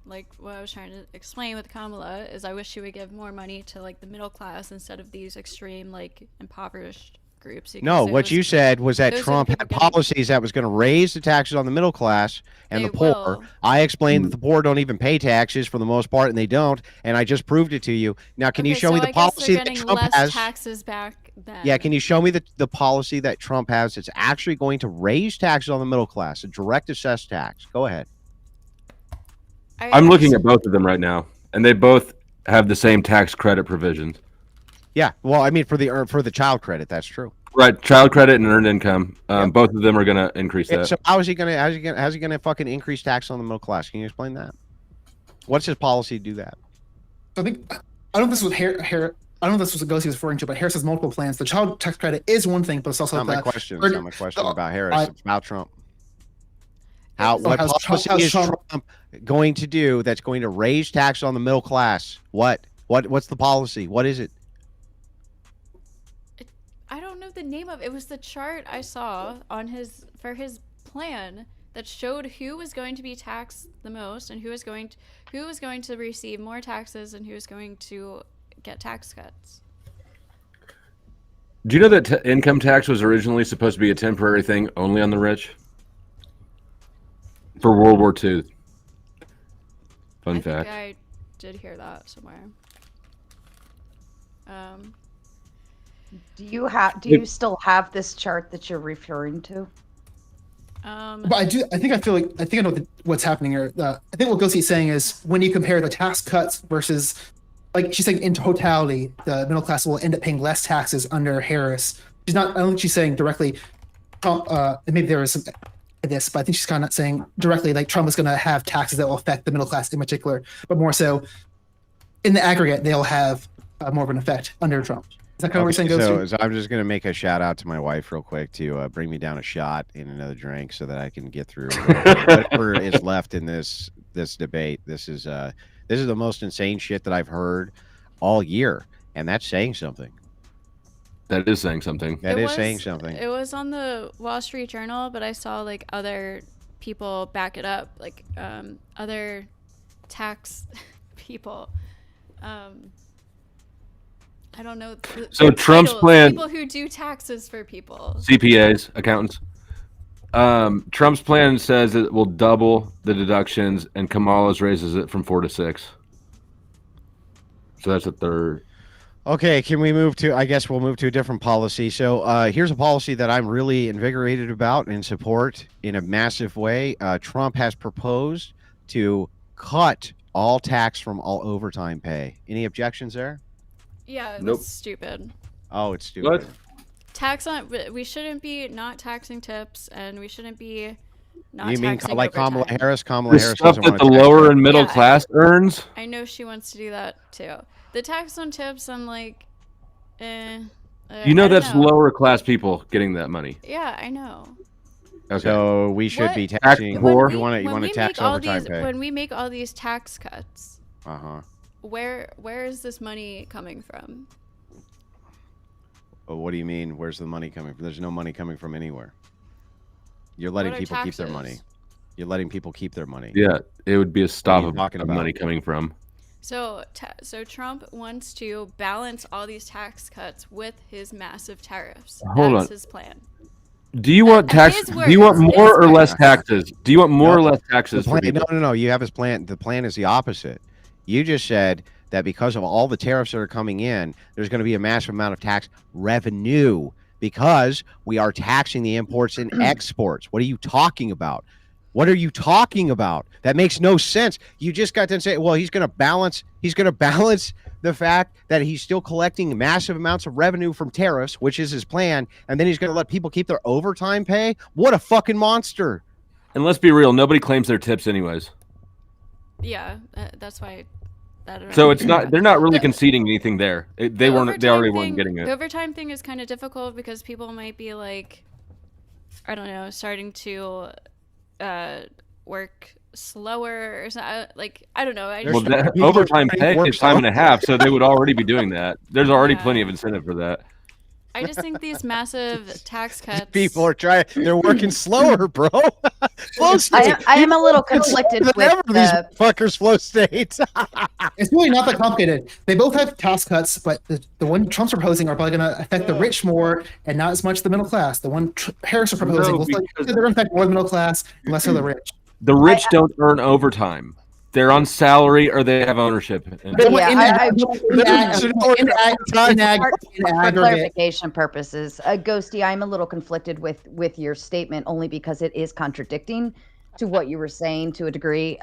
like what I was trying to explain with Kamala, is I wish she would give more money to like the middle class instead of these extreme like impoverished groups. No, what you said was that Trump had policies that was going to raise the taxes on the middle class and the poor. I explained that the poor don't even pay taxes for the most part, and they don't. And I just proved it to you. Now, can you show me the policy that Trump has? Taxes back then. Yeah, can you show me the policy that Trump has that's actually going to raise taxes on the middle class, a direct assessed tax? Go ahead. I'm looking at both of them right now, and they both have the same tax credit provisions. Yeah, well, I mean, for the child credit, that's true. Right, child credit and earned income. Both of them are going to increase that. So how's he gonna fucking increase tax on the middle class? Can you explain that? What's his policy to do that? I don't know if this was I don't know if this was what Ghosty was referring to, but Harris has multiple plans. The child tax credit is one thing, but it's also not my question. It's not my question about Harris. It's about Trump. What policy is Trump going to do that's going to raise tax on the middle class? What's the policy? What is it? I don't know the name of it. It was the chart I saw on his plan that showed who was going to be taxed the most and who was going to receive more taxes and who was going to get tax cuts. Do you know that income tax was originally supposed to be a temporary thing only on the rich? For World War II. Fun fact. I did hear that somewhere. Do you still have this chart that you're referring to? But I think I know what's happening here. I think what Ghosty is saying is when you compare the tax cuts versus, like she's saying, in totality, the middle class will end up paying less taxes under Harris. I don't think she's saying directly. Maybe there was some this, but I think she's kind of not saying directly like Trump is going to have taxes that will affect the middle class in particular, but more so in the aggregate, they'll have more of an effect under Trump. Is that kind of what you're saying, Ghosty? So I'm just going to make a shout out to my wife real quick to bring me down a shot and another drink so that I can get through whatever is left in this debate. This is the most insane shit that I've heard all year, and that's saying something. That is saying something. That is saying something. It was on the Wall Street Journal, but I saw like other people back it up, like other tax people. I don't know. So Trump's plan. People who do taxes for people. CPAs, accountants. Trump's plan says it will double the deductions, and Kamala's raises it from 4 to 6. So that's a third. Okay, can we move to? I guess we'll move to a different policy. So here's a policy that I'm really invigorated about and support in a massive way. Trump has proposed to cut all tax from all overtime pay. Any objections there? Yeah, Nope. that's stupid. Oh, it's stupid. What? We shouldn't be not taxing tips, and we shouldn't be not You mean taxing like Kamala overtime. Harris? Kamala Harris stuff doesn't that want the to tax lower that. and middle class earns. I know she wants to do that too. The tax on tips, I'm like, You know that's lower class people getting that money. Yeah, I know. Okay. So we should be Tax taxing. poor. You want to tax overtime pay? When we make all these tax cuts, Uh-huh. where is this money coming from? Well, what do you mean? Where's the money coming from? There's no money coming from anywhere. You're letting What are people keep their money. taxes? You're letting people keep their money. Yeah, it would be a stop you of talking about? money coming from. So Trump wants to balance all these tax cuts with his massive tariffs. Hold That's on. his plan. Do you want tax? His Do you want words, more his or less words. taxes? Do you want more No. or less The taxes for plan, people? no. You have his plan. The plan is the opposite. You just said that because of all the tariffs that are coming in, there's going to be a massive amount of tax revenue because we are taxing the imports and exports. What are you talking about? What are you talking about? That makes no sense. You just got to say, well, he's going to balance the fact that he's still collecting massive amounts of revenue from tariffs, which is his plan, and then he's going to let people keep their overtime pay. What a fucking monster. And let's be real, nobody claims their tips anyways. Yeah, that's why. I don't know. So it's not. They're not really The- conceding anything there. They weren't. They already weren't getting The it. overtime thing is kind of difficult because people might be like, I don't know, starting to work slower or something. Like, I don't know. Well, that People are overtime trying to pay work is time and a half, so they would already be doing that. There's already Yeah. plenty of incentive for that. I just think these massive tax cuts. People are trying. They're working slower, bro. Flow I state. am a little conflicted with Whatever these the, fuckers flow states. It's really not that complicated. They both have tax cuts, but the one Trump's proposing are probably going to affect the rich more and not as much the middle class. The one Harris is proposing will because- they're going to affect more the middle class and less of the rich. The rich don't earn overtime. They're on salary or they have ownership. And But Yeah, in for aggregate, clarification purposes, Ghosty, I'm a little conflicted with your statement only because it is contradicting to what you were saying to a degree.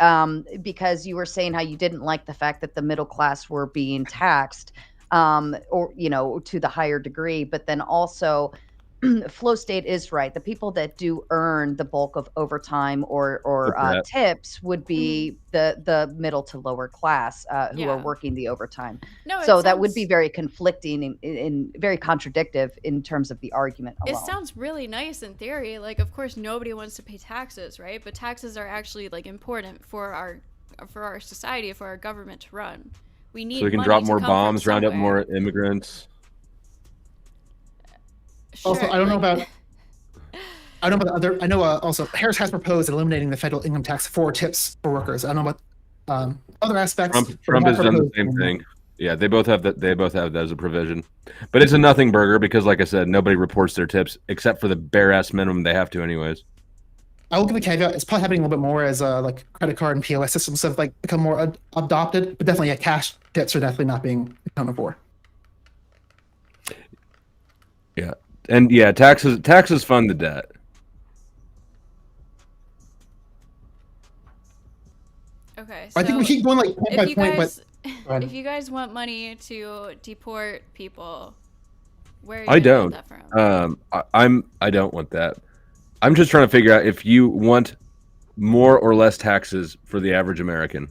Because you were saying how you didn't like the fact that the middle class were being taxed, or to the higher degree, but then also. Flow State is right. The people that do earn the bulk of overtime or tips would be the middle to lower class who are Yeah. working the overtime. No, it So that would sounds- be very conflicting and very contradictive in terms of the argument It alone. sounds really nice in theory. Like, of course, nobody wants to pay taxes, right? But taxes are actually like important for our society, for our government to run. We need so we can money drop to more come from bombs, round up somewhere. more immigrants. Also, Sure, I don't know like- about the other. I know also Harris has proposed eliminating the federal income tax for tips for workers. I don't know about other aspects. Trump has done the same thing. Yeah, they both have that. They both have that as a provision, but it's a nothing burger because, like I said, nobody reports their tips except for the bare ass minimum they have to, anyways. I will give a caveat. It's probably happening a little bit more as like credit card and POS systems have like become more adopted. But definitely, cash tips are definitely not being accounted for. Yeah, and yeah, taxes fund the debt. Okay, so I think we keep going like point by if you point, guys, ahead. if you guys want money to deport people, where are you I gonna don't. get that from? I don't want that. I'm just trying to figure out if you want more or less taxes for the average American.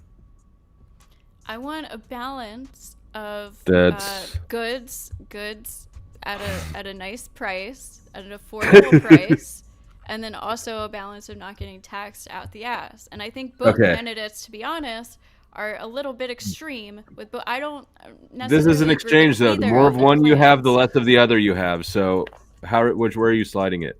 I want a balance of That's- goods at a nice price, at an affordable price, and then also a balance of not getting taxed out the ass. And I think both Okay. candidates, to be honest, are a little bit extreme with. But I don't necessarily. This is an agree exchange, with though. The either more of their one you have, the plans. less of the other you have. So, where are you sliding it?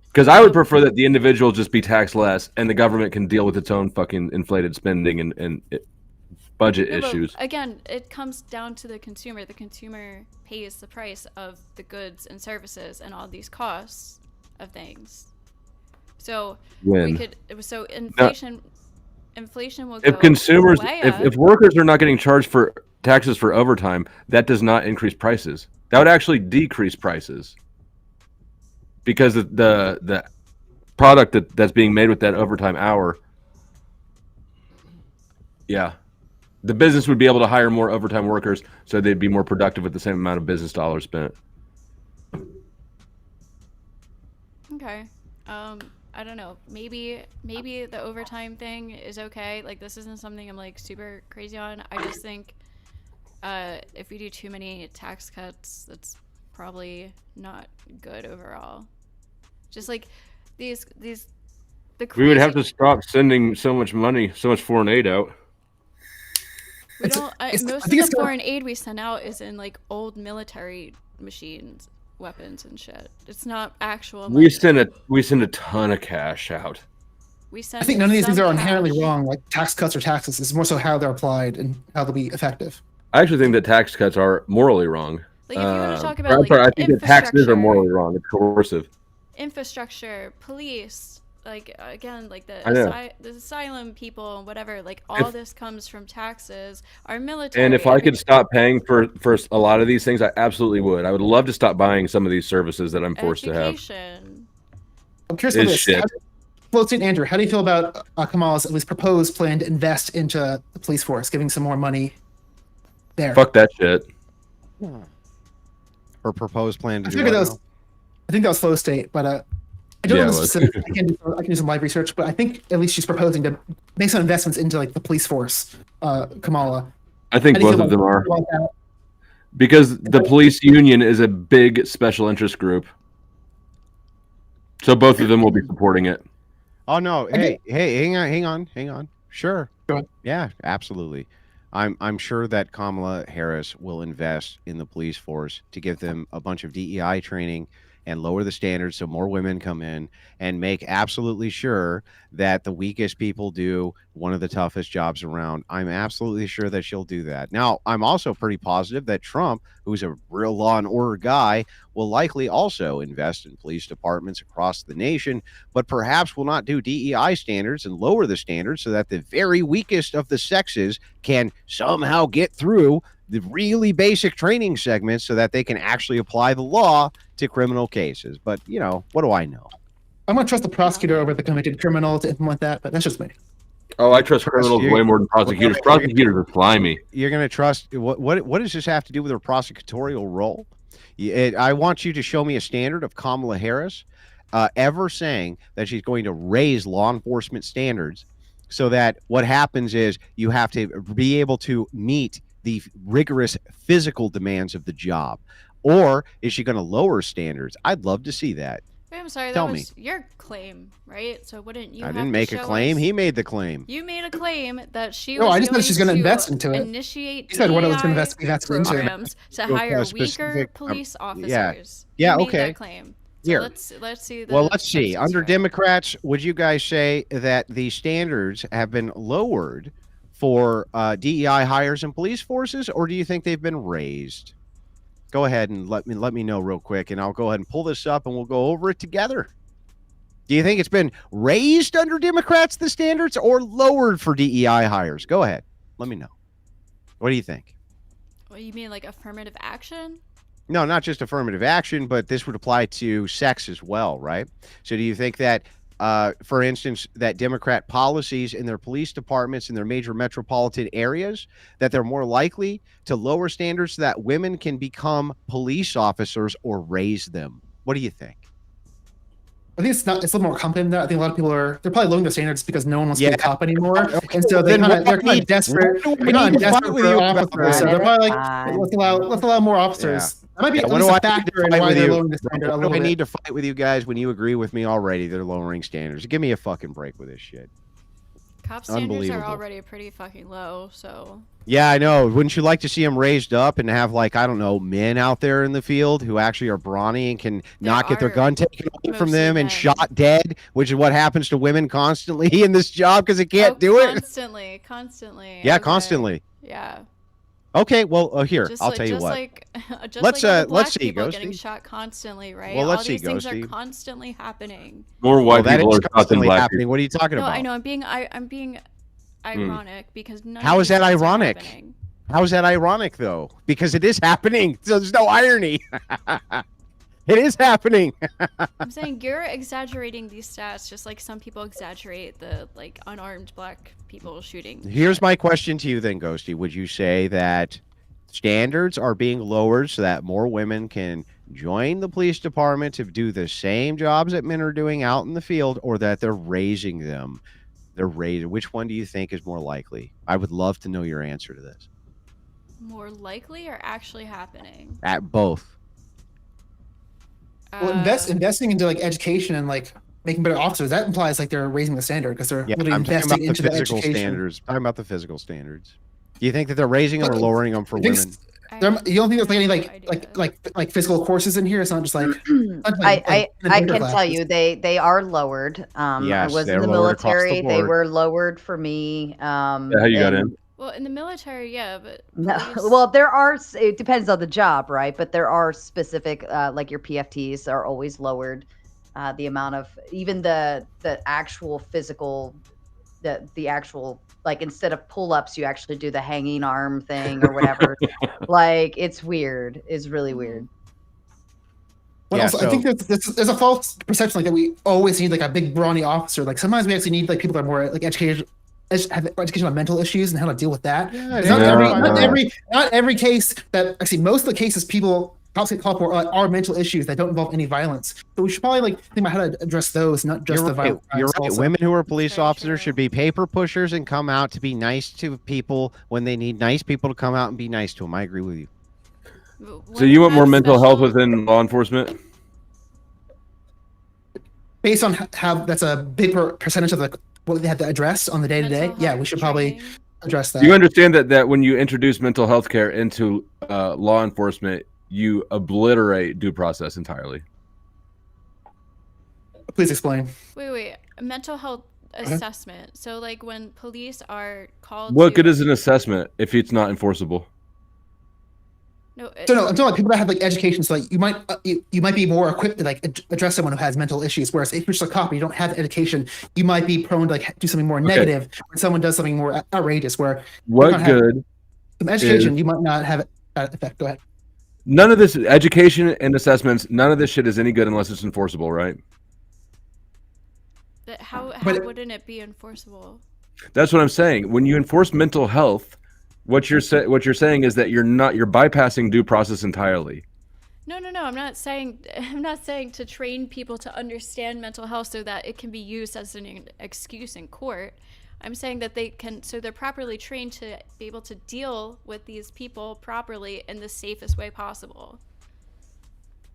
Because I would prefer that the individual just be taxed less, and the government can deal with its own fucking inflated spending and budget No, but issues. again, it comes down to the consumer. The consumer pays the price of the goods and services and all these costs of things. So When? we could. So inflation will go If consumers, way if, up. if workers are not getting charged for taxes for overtime, that does not increase prices. That would actually decrease prices because the product that's being made with that overtime hour. Yeah, the business would be able to hire more overtime workers, so they'd be more productive with the same amount of business dollars spent. Okay. I don't know. Maybe the overtime thing is okay. Like, this isn't something I'm like super crazy on. I just think if we do too many tax cuts, that's probably not good overall. Just like these the crazy, We would have to stop sending so much money, so much foreign aid out. we don't I most of think the it's gonna- foreign aid we send out is in like old military machines, weapons and shit. It's not actual money. We send a ton of cash out. We send I think none of these things some are inherently cash. wrong, like tax cuts or taxes. It's more so how they're applied and how they'll be effective. I actually think that tax cuts are morally wrong. Like, if you want to talk I'm about like sorry, I think that taxes are morally infrastructure, wrong. It's coercive. infrastructure, police, like again, like I know. the asylum people and whatever, like all If- this comes from taxes. Our military. And if I could stop paying for a lot of these things, I absolutely would. I would love to stop buying some of these services that I'm forced to have. education. I'm curious about Is this. shit. Flowstate, Andrew, how do you feel about Kamala's at least proposed plan to invest into the police force, giving some more money there? Fuck that shit. Her proposed plan to I do figured what that was, now? I think that was Flowstate, but I don't Yeah, know it the was. specifics. I can do some live research, but I think at least she's proposing to make some investments into like the police force. Kamala, I think how do you both feel of them are. about that? Because the police union is a big special interest group. So both of them will be supporting it. Oh no! Hey, hang on. Sure. Go ahead. Yeah, absolutely. I'm sure that Kamala Harris will invest in the police force to give them a bunch of DEI training and lower the standards so more women come in and make absolutely sure that the weakest people do one of the toughest jobs around. I'm absolutely sure that she'll do that. Now, I'm also pretty positive that Trump, who's a real law and order guy, will likely also invest in police departments across the nation, but perhaps will not do DEI standards and lower the standards so that the very weakest of the sexes can somehow get through the really basic training segments so that they can actually apply the law to criminal cases. But, you know, what do I know? I'm gonna trust the prosecutor over the convicted criminal to implement that, but that's just me. Oh, I trust criminals way more than prosecutors. Prosecutors are slimy. You're going to trust what does this have to do with her prosecutorial role? I want you to show me a standard of Kamala Harris ever saying that she's going to raise law enforcement standards so that what happens is you have to be able to meet the rigorous physical demands of the job. Or is she going to lower standards? I'd love to see that. Wait, I'm sorry. Tell That me. was your claim, right? So wouldn't you? I have didn't to make a show claim. us- He made the claim. You made a claim that she No, was I just said she's gonna invest into it. initiate You said what it was gonna DEI invest into. programs to Go for hire a weaker specific- police yeah. officers. Yeah, You made okay. that claim. So Here. let's see. The Well, let's see. substance Under for it. Democrats, would you guys say that the standards have been lowered for DEI hires in police forces, or do you think they've been raised? Go ahead and let me know real quick, and I'll go ahead and pull this up, and we'll go over it together. Do you think it's been raised under Democrats, the standards, or lowered for DEI hires? Go ahead. Let me know. What do you think? What, you mean like affirmative action? No, not just affirmative action, but this would apply to sex as well, right? So do you think that, for instance, that Democrat policies in their police departments in their major metropolitan areas, that they're more likely to lower standards so that women can become police officers or raise them? What do you think? I think it's a little more complicated than that. I think a lot of people they're probably lowering their standards because no one wants to be a cop anymore, Okay, and so then they're what kind need- of desperate. what do we They're kind need of to fight desperate with for you about officers, so that? they're probably like, Fine. let's allow more officers. That might be Yeah, at what least do a I need to factor in fight why with they're you? lowering the standard a What do little I bit. need to fight with you guys when you agree with me already? They're lowering standards. Give me a fucking break with this shit. Cop standards are Unbelievable. already pretty fucking low, so Yeah, I know. Wouldn't you like to see them raised up and have, like, I don't know, men out there in the field who actually are brawny and can not get their are gun taken away from mostly them and men. shot dead, which is what happens to women constantly in this job because they can't do it? Constantly. Yeah, okay. constantly. Yeah. Okay, well, here, Just I'll like, tell you just what. like, just Let's, like all the black let's see, people getting Ghosty. shot constantly, right? Well, let's all see, these things Ghosty. are constantly happening. More Well, white that people is are shot than constantly black happening. people. What are you talking No, about? I know. I'm being ironic because none How of is these that things are ironic? happening. How is that ironic, though? Because it is happening. So there's no irony. It is happening. I'm saying you're exaggerating these stats just like some people exaggerate the like unarmed black people shooting. Here's my question to you then, Ghosty. Would you say that standards are being lowered so that more women can join the police department to do the same jobs that men are doing out in the field, or that they're raising them? They're raised. Which one do you think is more likely? I would love to know your answer to this. More likely or actually happening? At both. Well, investing into like education and like making better officers, that implies like they're raising the standard because they're Yeah, literally I'm talking about investing the into the physical education. standards. I'm talking about the physical standards. Do you think that they're raising them or But lowering them for I think women? I you don't think there's like any have no idea. like physical courses in here? It's not just like I can tell you they are lowered. I Yes, was in they're the lowered across the military. They board. were lowered for me. How you got in? Well, in the military, yeah, but No, police- well, it depends on the job, right? But there are specific, like your PFTs are always lowered. The amount of even the actual physical, the actual, like instead of pull-ups, you actually do the hanging arm thing or whatever. Like it's weird. It's really weird. Well, Yeah, also, I think there's a false perception like that we always need like a big brawny officer. Like sometimes we actually need like people that are more like educated, have education on mental issues and how to deal with that. Yeah, Not every case that actually most of the cases people cops get called for are mental issues that don't involve any violence. So we should probably like think about how to address those, not just the violence. You're right. also. Women who are police Very officers true. should be paper pushers and come out to be nice to people when they need nice people to come out and be nice to them. I agree with you. So you want more have mental health special- within law enforcement? Based on how that's a big percentage of what they have to address on the day to day. mental Yeah, health we should probably training? address that. Do you understand that when you introduce mental health care into law enforcement, you obliterate due process entirely? Please explain. Wait, a mental health assessment. So like when police are called What to, good is an assessment if it's not enforceable? no, So no, I'm talking about people that have like education. So like you might be more equipped to like address someone who has mental issues. Whereas if you're just a cop and you don't have education, you might be prone to like do something more negative when someone does something more outrageous. Where What good? some education, you might not have that effect. Go ahead. None of this education and assessments, none of this shit is any good unless it's enforceable, right? how But- wouldn't it be enforceable? That's what I'm saying. When you enforce mental health, what you're saying is that you're bypassing due process entirely. No. I'm not saying to train people to understand mental health so that it can be used as an excuse in court. I'm saying that they're properly trained to be able to deal with these people properly in the safest way possible.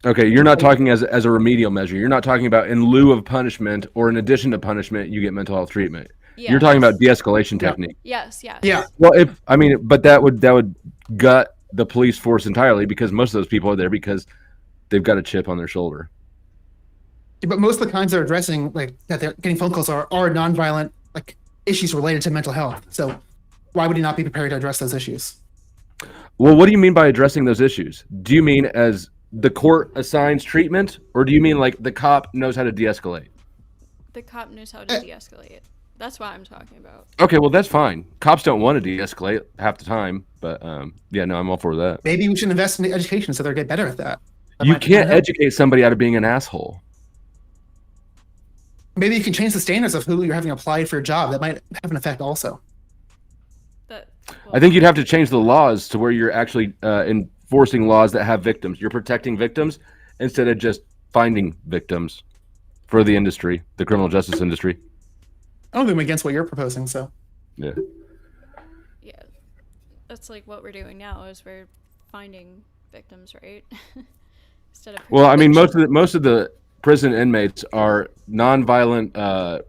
Okay, you're not talking as a remedial measure. You're not talking about in lieu of punishment or in addition to punishment, you get mental health treatment. You're talking about de-escalation technique. Yes. Yeah. Well, but that would gut the police force entirely because most of those people are there because they've got a chip on their shoulder. But most of the crimes they're addressing, like that they're getting phone calls are nonviolent like issues related to mental health. So why would he not be prepared to address those issues? Well, what do you mean by addressing those issues? Do you mean as the court assigns treatment, or do you mean like the cop knows how to de-escalate? The cop knows how to de-escalate. That's what I'm talking about. Okay, well that's fine. Cops don't want to de-escalate half the time, but yeah, no, I'm all for that. Maybe we should invest in the education so they get better at that. You can't educate somebody out of being an asshole. Maybe you can change the standards of who you're having applied for a job. That might have an effect also. I think you'd have to change the laws to where you're actually enforcing laws that have victims. You're protecting victims instead of just finding victims for the industry, the criminal justice industry. I don't think I'm against what you're proposing. So Yeah. That's like what we're doing now is we're finding victims, right? Instead of Well, I mean, most of the prison inmates are nonviolent,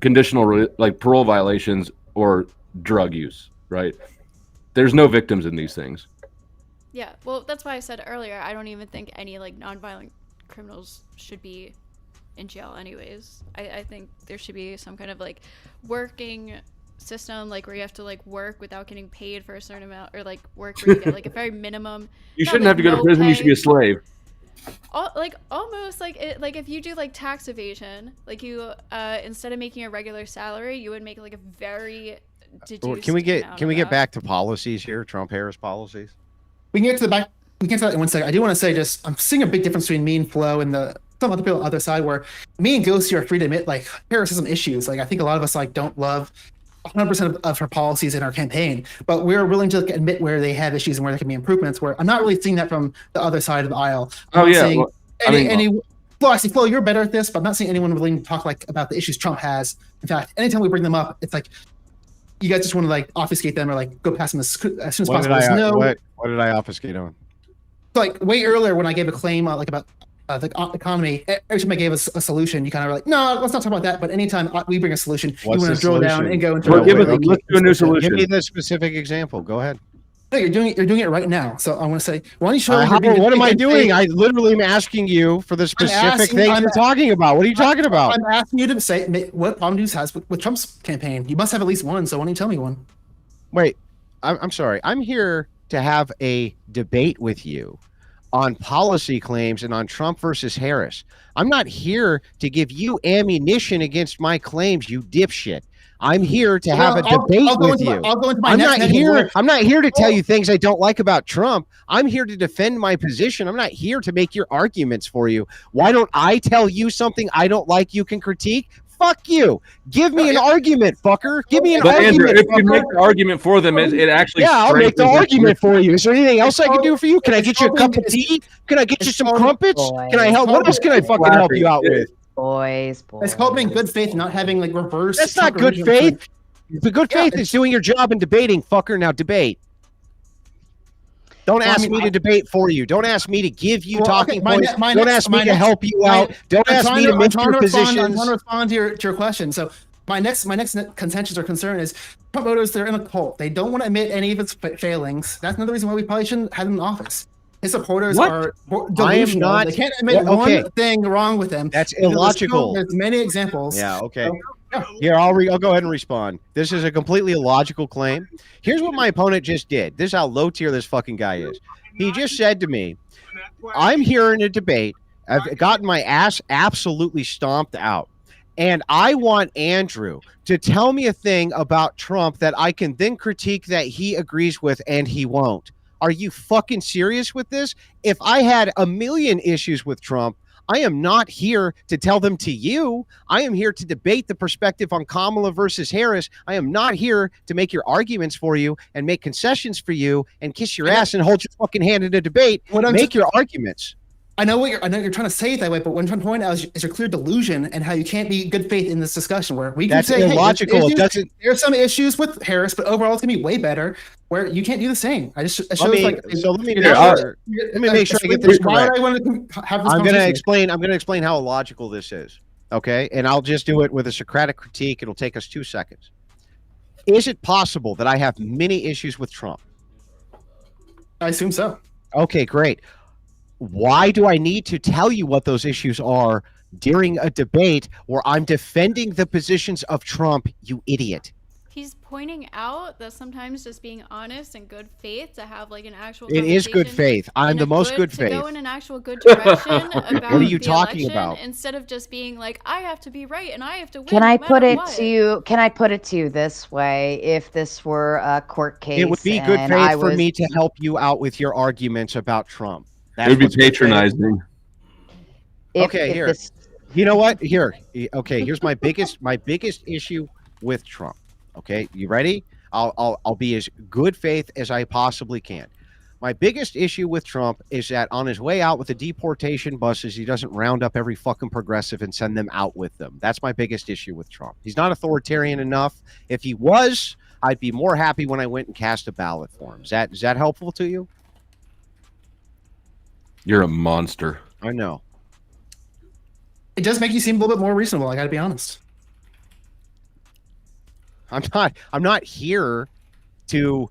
conditional like parole violations or drug use, right? There's no victims in these things. Yeah, well, that's why I said earlier, I don't even think any like nonviolent criminals should be in jail anyways. I think there should be some kind of like working system, like where you have to like work without getting paid for a certain amount, or like work where you get like a very minimum. You not, shouldn't like, have to go to no prison. You pay. should be a slave. Like almost like it, like if you do like tax evasion, like you instead of making a regular salary, you would make like a very deduced Can we get amount can of we get that. back to policies here? Trump-Harris policies. we can get to the back. We can get to that in 1 second. I do want to say just I'm seeing a big difference between me and Flo and some other people on the other side, where me and Ghosty are free to admit like Harrisism issues. Like I think a lot of us like don't love 100% of her policies in our campaign, but we're willing to admit where they have issues and where there can be improvements. Where I'm not really seeing that from the other side of the aisle. I'm not seeing Flo, you're better at this, but I'm not seeing anyone willing to talk like about the issues Trump has. In fact, anytime we bring them up, it's like you guys just want to like obfuscate them or like go past them as soon as possible. What did I obfuscate on? Like way earlier when I gave a claim like about the economy, every time I gave us a solution, you kind of were like, no, let's not talk about that. But anytime we bring a solution, What's you want the to drill down solution? and go into Let's do a new solution. Give me the specific example. Go ahead. No, you're doing it right now. So I want to say, why don't you show me what am I doing? I literally am asking you for the specific thing you're talking about. What are you talking about? I'm asking you to say what problem News has with Trump's campaign. You must have at least one. So why don't you tell me one? Wait, I'm sorry. I'm here to have a debate with you on policy claims and on Trump versus Harris. I'm not here to give you ammunition against my claims, you dipshit. I'm here to have a debate with you. I'm not here to tell you things I don't like about Trump. I'm here to defend my position. I'm not here to make your arguments for you. Why don't I tell you something I don't like you can critique? Fuck you. Give me an argument, fucker. Give me an argument. Andrew, if you make the argument for them, it actually. Yeah, I'll make the argument for you. Is there anything else I can do for you? Can I get you a cup of tea? Can I get you some crumpets? Can I help? What else can I fucking help you out with? Boys. It's called being good faith, not having like reverse. That's not good faith. The good faith is doing your job and debating, fucker. Now debate. Don't ask me to debate for you. Don't ask me to give you talking points. Don't ask me to help you out. Don't ask me to make your positions. I'm trying to respond to your question. So my next contention or concern is Trump voters. They're in a cult. They don't want to admit any of its failings. That's another reason why we probably shouldn't have him in office. His supporters are delusional. I am not. They can't admit one thing wrong with them. That's illogical. There's many examples. Yeah. Okay. Here, I'll go ahead and respond. This is a completely illogical claim. Here's what my opponent just did. This is how low tier this fucking guy is. He just said to me, I'm here in a debate. I've gotten my ass absolutely stomped out. And I want Andrew to tell me a thing about Trump that I can then critique that he agrees with and he won't. Are you fucking serious with this? If I had a million issues with Trump, I am not here to tell them to you. I am here to debate the perspective on Kamala versus Harris. I am not here to make your arguments for you and make concessions for you and kiss your ass and hold your fucking hand in a debate. Make your arguments. I know you're trying to say it that way, but what I'm trying to point out is your clear delusion and how you can't be good faith in this discussion. Where we can say, illogical. Hey, there's some issues with Harris, but overall it's gonna be way better. Where you can't do the same. Let me make sure I get this correct. I'm gonna explain how illogical this is. Okay, and I'll just do it with a Socratic critique. It'll take us 2 seconds. Is it possible that I have many issues with Trump? I assume so. Okay, great. Why do I need to tell you what those issues are during a debate where I'm defending the positions of Trump, you idiot? He's pointing out that sometimes just being honest and good faith to have like an actual It is good faith. I'm the most good faith. To go in an actual good direction about what are you talking about? Instead of just being like, I have to be right and I have to win. Can I put it to you this way? If this were a court case, it would be good faith for me to help you out with your arguments about Trump. It would be patronizing. Here. You know what? Here. Okay, here's my biggest issue with Trump. Okay, you ready? I'll be as good faith as I possibly can. My biggest issue with Trump is that on his way out with the deportation buses, he doesn't round up every fucking progressive and send them out with them. That's my biggest issue with Trump. He's not authoritarian enough. If he was, I'd be more happy when I went and cast a ballot for him. Is that helpful to you? You're a monster. I know. It does make you seem a little bit more reasonable. I got to be honest. I'm not here to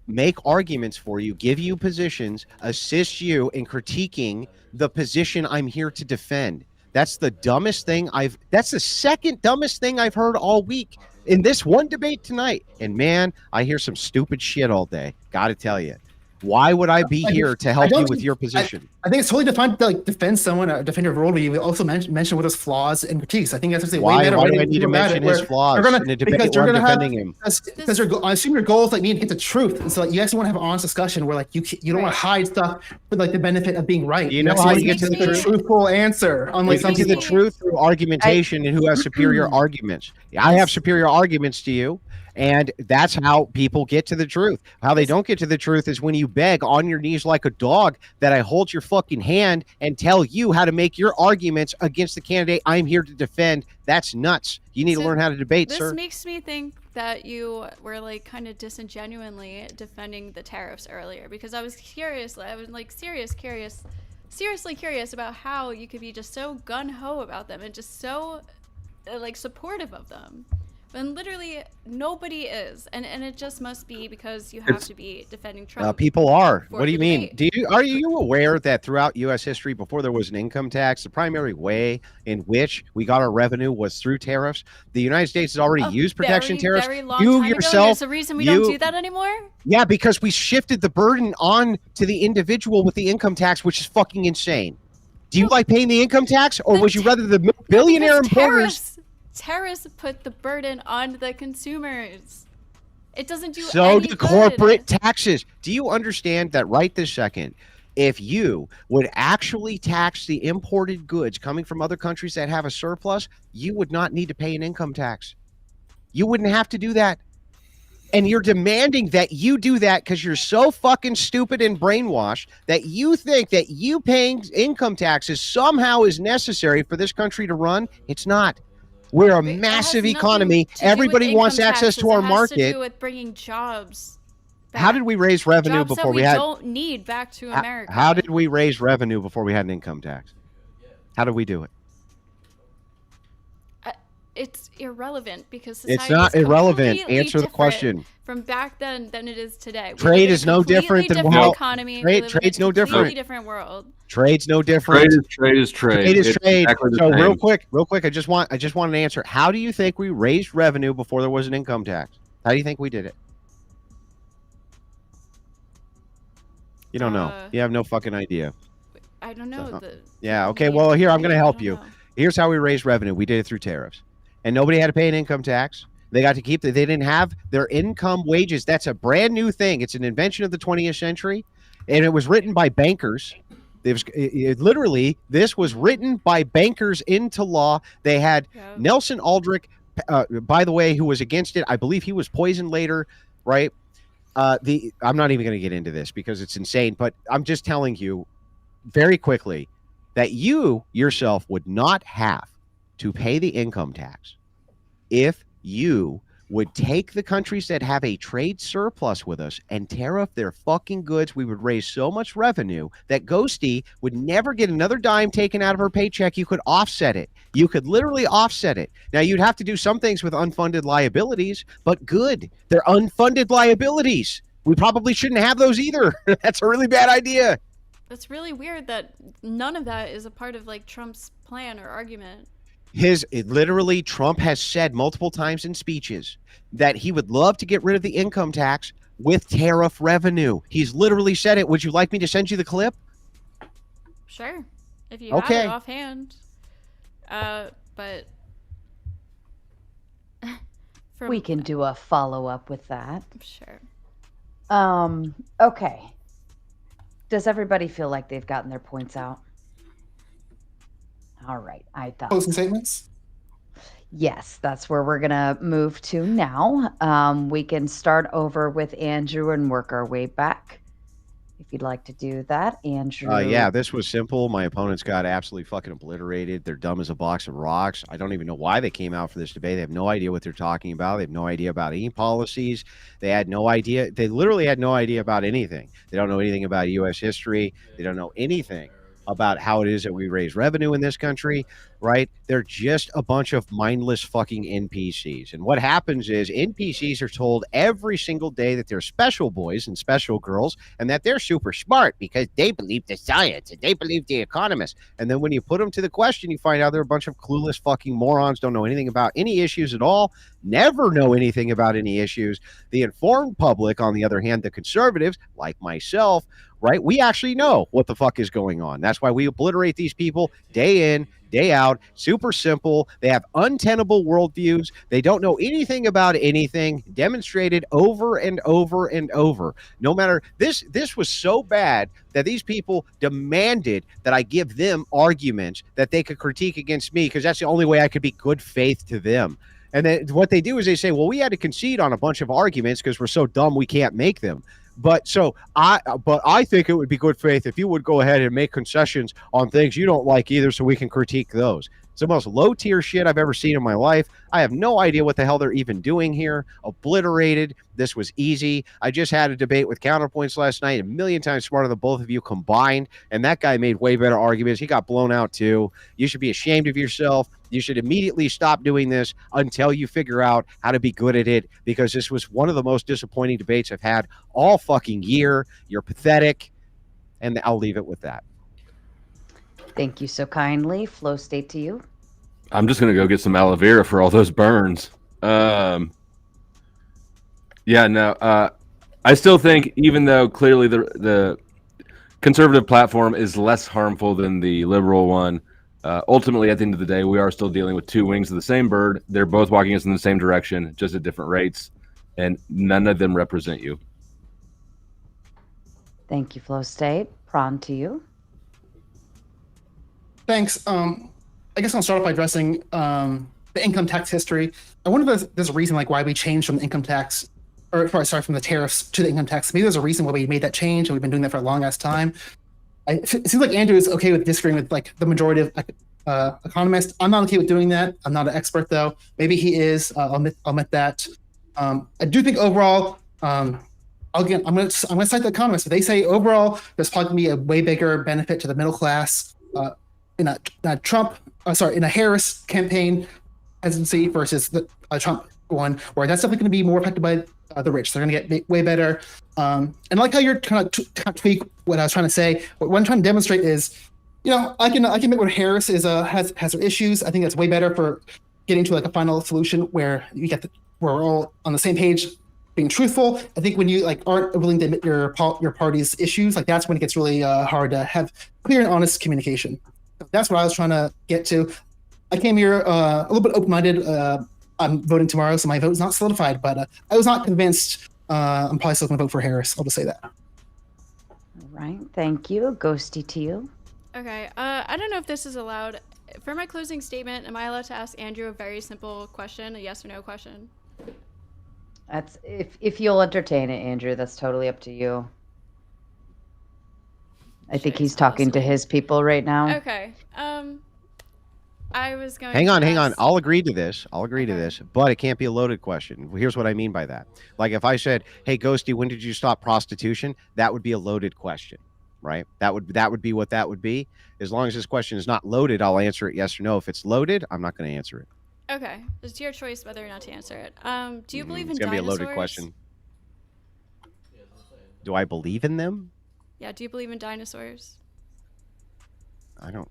make arguments for you, give you positions, assist you in critiquing the position I'm here to defend. That's the dumbest thing that's the second dumbest thing I've heard all week in this one debate tonight. And man, I hear some stupid shit all day. Got to tell you. Why would I be here to help you with your position? I think it's totally defined to defend someone, defend your worldview. We also mention what his flaws and critiques. I think that's actually way better. Why do I need to mention his flaws in a debate where I'm defending him? Because I assume your goal is like me to get the truth, and so like you actually want to have an honest discussion where like you don't want to hide stuff for like the benefit of being right. You know how you get to the truthful answer? Unlike some people, the truth through argumentation and who has superior arguments. I have superior arguments to you. And that's how people get to the truth. How they don't get to the truth is when you beg on your knees like a dog that I hold your fucking hand and tell you how to make your arguments against the candidate I'm here to defend. That's nuts. You need to learn how to debate, sir. This makes me think that you were like kind of disingenuously defending the tariffs earlier, because I was curious. I was like seriously curious about how you could be just so gung-ho about them and just so like supportive of them. And literally nobody is, and it just must be because you have to be defending Trump. People are. for What do you the mean? debate. Are you aware that throughout U.S. history, before there was an income tax, the primary way in which we got our revenue was through tariffs? The United States has already used protection tariffs. Very long You time yourself, ago. There's a reason we don't do that anymore. Yeah, because we shifted the burden on to the individual with the income tax, which is fucking insane. Do you like paying the income tax, or would you rather the billionaire importers? Tariffs put the burden on the consumers. It doesn't do so any do good. corporate taxes. Do you understand that right this second, if you would actually tax the imported goods coming from other countries that have a surplus, you would not need to pay an income tax. You wouldn't have to do that. And you're demanding that you do that because you're so fucking stupid and brainwashed that you think that you paying income taxes somehow is necessary for this country to run. It's not. We're a massive economy. Everybody wants access to our market. It has to do with bringing jobs back. How did we raise revenue jobs before that we had? Don't need back to America. How did we raise revenue before we had an income tax? How did we do it? It's irrelevant because society it's not is irrelevant. completely Answer the different question. From back then than it is today. Trade is no different than how economy. Trade's no different. Completely different world. Trade's no different. Trade is trade. Trade is trade. Exactly So same. real quick, I just want an answer. How do you think we raised revenue before there was an income tax? How do you think we did it? You don't know. You have no fucking idea. I don't know. Yeah. Okay. Well, here I'm going to help you. Here's how we raised revenue. We did it through tariffs, and nobody had to pay an income tax. They got to keep they didn't have their income wages. That's a brand new thing. It's an invention of the 20th century, and it was written by bankers. Literally, this was written by bankers into law. They had Nelson Aldrich, by the way, who was against it. I believe he was poisoned later, right? I'm not even going to get into this because it's insane, but I'm just telling you very quickly that you yourself would not have to pay the income tax if you would take the countries that have a trade surplus with us and tariff their fucking goods. We would raise so much revenue that Ghosty would never get another dime taken out of her paycheck. You could offset it. You could literally offset it. Now, you'd have to do some things with unfunded liabilities, but good. They're unfunded liabilities. We probably shouldn't have those either. That's a really bad idea. That's really weird that none of that is a part of like Trump's plan or argument. Literally, Trump has said multiple times in speeches that he would love to get rid of the income tax with tariff revenue. He's literally said it. Would you like me to send you the clip? Sure, if you have it offhand. But we can do a follow-up with that. Sure. Okay. Does everybody feel like they've gotten their points out? All right, I thought. Closing statements? Yes, that's where we're going to move to now. We can start over with Andrew and work our way back. If you'd like to do that, Andrew. Yeah, this was simple. My opponents got absolutely fucking obliterated. They're dumb as a box of rocks. I don't even know why they came out for this debate. They have no idea what they're talking about. They have no idea about any policies. They had no idea. They literally had no idea about anything. They don't know anything about U.S. history. They don't know anything about how it is that we raise revenue in this country, right? They're just a bunch of mindless fucking NPCs. And what happens is NPCs are told every single day that they're special boys and special girls and that they're super smart because they believe the science and they believe the economists. And then when you put them to the question, you find out they're a bunch of clueless fucking morons, don't know anything about any issues at all, never know anything about any issues. The informed public, on the other hand, the conservatives, like myself, right? We actually know what the fuck is going on. That's why we obliterate these people day in, day out. Super simple. They have untenable worldviews. They don't know anything about anything, demonstrated over and over and over. No matter this was so bad that these people demanded that I give them arguments that they could critique against me because that's the only way I could be good faith to them. And then what they do is they say, well, we had to concede on a bunch of arguments because we're so dumb we can't make them. But I think it would be good faith if you would go ahead and make concessions on things you don't like either so we can critique those. It's the most low-tier shit I've ever seen in my life. I have no idea what the hell they're even doing here. Obliterated. This was easy. I just had a debate with Counterpoints last night, a million times smarter than both of you combined, and that guy made way better arguments. He got blown out too. You should be ashamed of yourself. You should immediately stop doing this until you figure out how to be good at it, because this was one of the most disappointing debates I've had all fucking year. You're pathetic, and I'll leave it with that. Thank you so kindly. Flow state to you. I'm just gonna go get some aloe vera for all those burns. I still think, even though clearly the conservative platform is less harmful than the liberal one, ultimately at the end of the day, we are still dealing with two wings of the same bird. They're both walking us in the same direction, just at different rates, and none of them represent you. Thank you, Flow State. Prawn to you. Thanks. I guess I'll start off by addressing the income tax history. I wonder if there's a reason like why we changed from the income tax, or sorry, from the tariffs to the income tax. Maybe there's a reason why we made that change, and we've been doing that for a long ass time. It seems like Andrew is okay with disagreeing with like the majority of economists. I'm not okay with doing that. I'm not an expert though. Maybe he is. I'll admit that. I do think overall, again, I'm gonna cite the economists. They say overall, there's probably gonna be a way bigger benefit to the middle class in a Harris campaign hesitancy versus the Trump one, where that's definitely going to be more affected by the rich. They're going to get way better. And like how you're trying to tweak what I was trying to say, what I'm trying to demonstrate is, I can admit where Harris is has her issues. I think that's way better for getting to like a final solution where we're all on the same page, being truthful. I think when you like aren't willing to admit your party's issues, like that's when it gets really hard to have clear and honest communication. That's what I was trying to get to. I came here a little bit open-minded. I'm voting tomorrow, so my vote is not solidified, but I was not convinced. I'm probably still going to vote for Harris. I'll just say that. All right. Thank you. Ghosty to you. Okay. I don't know if this is allowed. For my closing statement, am I allowed to ask Andrew a very simple question, a yes or no question? That's if you'll entertain it, Andrew. That's totally up to you. I think he's talking to his people right now. Okay. I was going. Hang on. I'll agree to this. But it can't be a loaded question. Here's what I mean by that. Like if I said, "Hey, Ghosty, when did you stop prostitution?" That would be a loaded question, right? That would be what that would be. As long as this question is not loaded, I'll answer it yes or no. If it's loaded, I'm not going to answer it. Okay, it's your choice whether or not to answer it. Do you believe in it's gonna dinosaurs? Be a loaded question. Do I believe in them? Yeah. Do you believe in dinosaurs? I'm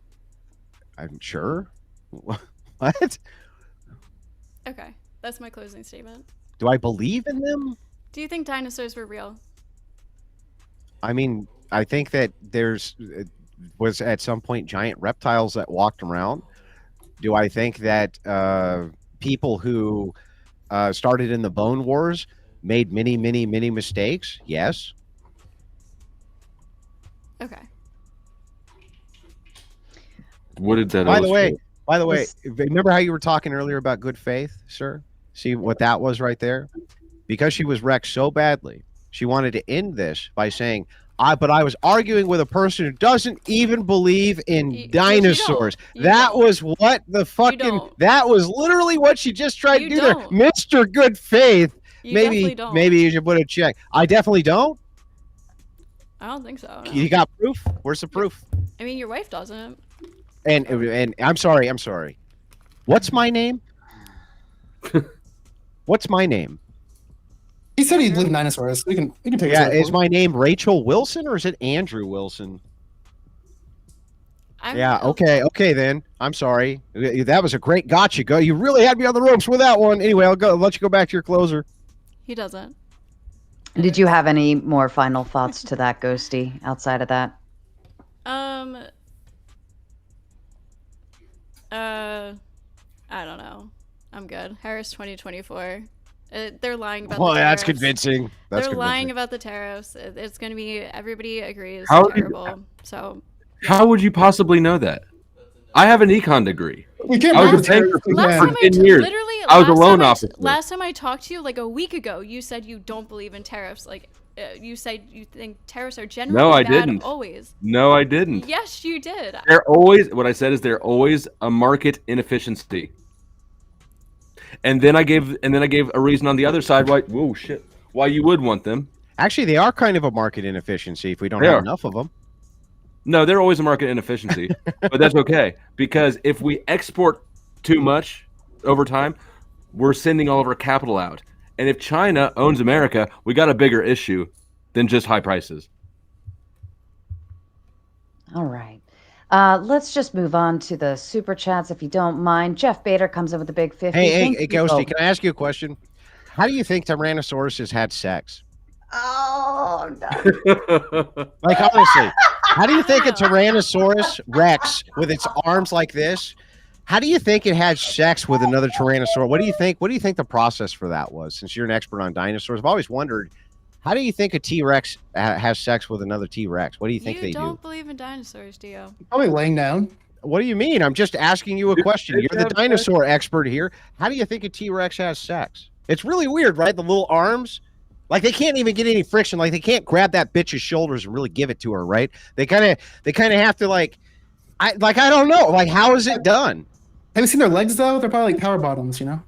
sure. What? Okay, that's my closing statement. Do I believe in them? Do you think dinosaurs were real? I mean, I think that was at some point giant reptiles that walked around. Do I think that people who started in the Bone Wars made many, many, many mistakes? Yes. Okay. What did that? By the way, remember how you were talking earlier about good faith, sir? See what that was right there? Because she was wrecked so badly, she wanted to end this by saying, but I was arguing with a person who doesn't even believe in dinosaurs. That was what the fucking, that was literally what she just tried to do there. Mr. Good Faith. Maybe you should put a check. I definitely don't. I don't think so. No. You got proof? Where's the proof? I mean, your wife doesn't. And I'm sorry. What's my name? What's my name? He said he believed in dinosaurs. We can take it. Yeah, is my name Rachel Wilson or is it Andrew Wilson? Okay then. I'm sorry. That was a great gotcha. You really had me on the ropes with that one. Anyway, I'll let you go back to your closer. He doesn't. Did you have any more final thoughts to that, Ghosty, outside of that? I don't know. I'm good. Harris 2024. They're lying about the tariffs. That's convincing. They're lying about the tariffs. It's going to be, everybody agrees, terrible. So how would you possibly know that? I have an econ degree. We can't. I was a banker for 10 years. I was a loan officer. Last time I talked to you, like a week ago, you said you don't believe in tariffs. Like, You said you think tariffs are generally No, I bad didn't. always. No, I didn't. Yes, you did. What I said is they're always a market inefficiency. And then I gave a reason on the other side why you would want them. Actually, they are kind of a market inefficiency if we don't They have are. enough of them. No, they're always a market inefficiency, but that's okay because if we export too much over time, we're sending all of our capital out. And if China owns America, we got a bigger issue than just high prices. All right. Let's just move on to the super chats if you don't mind. Jeff Bader comes in with a big 50. Hey, Ghosty, can I ask you a question? How do you think Tyrannosaurus has had sex? Oh, no. Like, honestly, how do you think a Tyrannosaurus Rex with its arms like this, how do you think it had sex with another Tyrannosaurus? What do you think? What do you think the process for that was? Since you're an expert on dinosaurs, I've always wondered, how do you think a T-Rex has sex with another T-Rex? What do you think they do? You don't believe in dinosaurs, do you? Probably laying down. What do you mean? I'm just asking you a question. they You're the have dinosaur expert here. How do you think a T-Rex has sex? It's really weird, right? The little arms. Like they can't even get any friction. Like they can't grab that bitch's shoulders and really give it to her, right? They kind of have to I don't know. Like how is it done? Have you seen their legs though? They're probably like power bottoms, you know.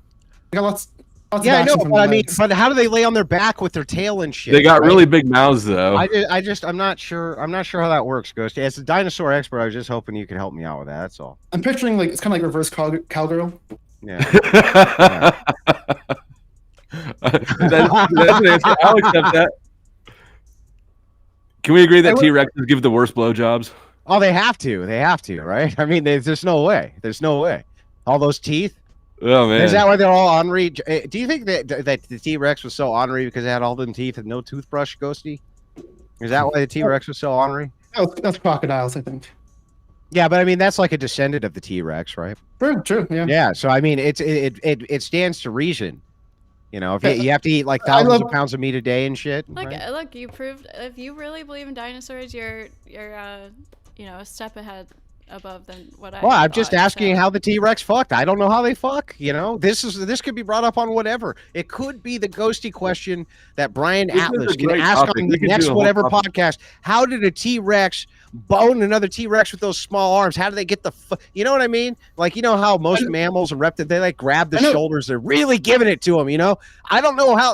They got lots of Yeah, I know, action from but the I mean, legs. but how do they lay on their back with their tail and shit? They got right? really big mouths, though. I'm not sure how that works, Ghost. As a dinosaur expert, I was just hoping you could help me out with that. That's all. I'm picturing like it's kind of like reverse cowgirl. Yeah. That's an answer. I'll accept that. Can we agree that T-Rexes give the worst blowjobs? Oh, they have to. They have to, right? I mean, there's no way. There's no way. All those teeth. Oh man, Is that why they're all ornery? Do you think that the T-Rex was so ornery because it had all them teeth and no toothbrush, Ghosty? Is that why the T-Rex was so ornery? That's crocodiles, I think. Yeah, but I mean that's like a descendant of the T-Rex, right? True, yeah. Yeah, so I mean it stands to reason. You know, if you have to eat like thousands of pounds of meat a day and shit. Look, right? look, you proved if you really believe in dinosaurs, you're a step ahead above than what I. Well, I'm thought, just asking so. how the T-Rex fucked. I don't know how they fuck. You know, this could be brought up on whatever. It could be the ghosty question that Brian This is Atlas a can great ask topic. on We the could next do a whole whatever topic. podcast. How did a T-Rex bone another T-Rex with those small arms? How do they get you know what I mean? Like, you know how most mammals and reptiles, they like grab the shoulders. They're really giving it to them, you know? I don't know how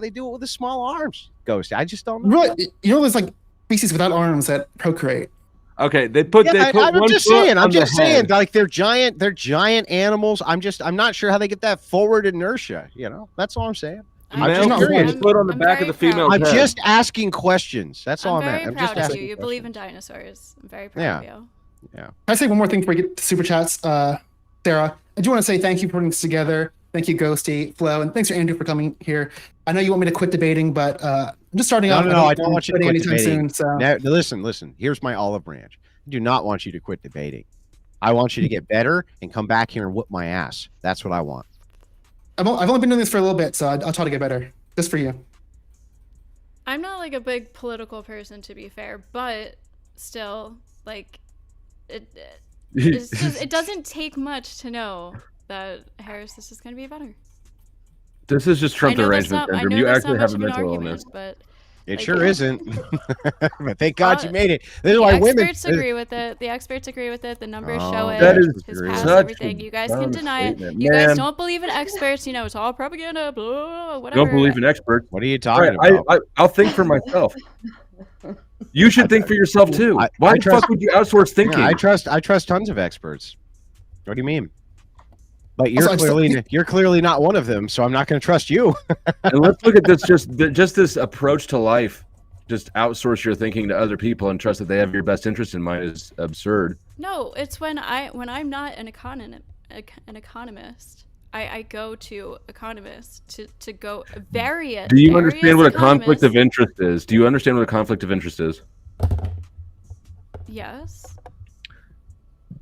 they do it with the small arms, Ghost. I just don't know. Really, you know, there's like species without arms that procreate. Okay, they put I'm one just foot saying. on I'm the just saying. head. Like they're giant animals. I'm not sure how they get that forward inertia. You know, that's all I'm saying. Male just put curious. one foot on the I'm back of very the female proud. I'm head. just asking questions. That's all I'm I'm very at. I'm proud just of asking. you. You believe in questions. dinosaurs. I'm very proud Yeah. of you. Can I say one more thing before we get to super chats? Sarah, I do want to say thank you for putting this together. Thank you, Ghosty, Flo, and thanks to Andrew for coming here. I know you want me to quit debating, but I'm just starting off. No, I don't want you to quit anytime debating. soon. So. Now, listen. Here's my olive branch. I do not want you to quit debating. I want you to get better and come back here and whoop my ass. That's what I want. I've only been doing this for a little bit, so I'll try to get better. Just for you. I'm not like a big political person, to be fair, but still, like, it's just, it doesn't take much to know that Harris is just going to be better. This is just Trump I know that's arrangement not, I syndrome. know You that's actually not have much a of an mental argument, illness. but It like, sure isn't. But thank God you made it. This is the why women. experts agree with it. The experts agree with it. The numbers Oh, show it. That is His such past, a everything. You guys can dumb deny it. statement. You guys Man. don't believe in experts. You know, it's all propaganda. Blah, whatever. Don't believe in experts. What are you talking All right, about? I'll think for myself. You should think for yourself too. Why the fuck would you outsource thinking? Yeah, I trust tons of experts. What do you mean? But you're Also, you're clearly not one of them, so I'm not going to trust you. And let's look at this just this approach to life. Just outsource your thinking to other people and trust that they have your best interest in mind is absurd. No, it's when I'm not an economist. I go to economists to go various. Do you understand what a conflict of interest is? Do you understand what a conflict of interest is? Yes.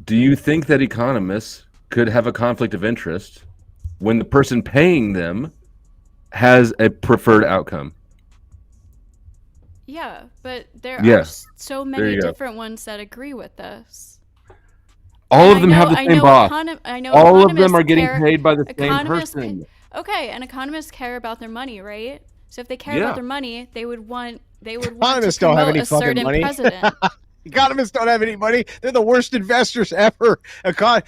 Do you think that economists could have a conflict of interest when the person paying them has a preferred outcome? Yeah, but there Yeah. are so many you go. different ones that agree with this. All And of them have the same boss. I know All of them economists are getting care- paid by the same economists person. Okay, and economists care about their money, right? So if they care about their money, they would want to Economists don't have promote any a fucking certain money. president. Economists don't have any money. They're the worst investors ever.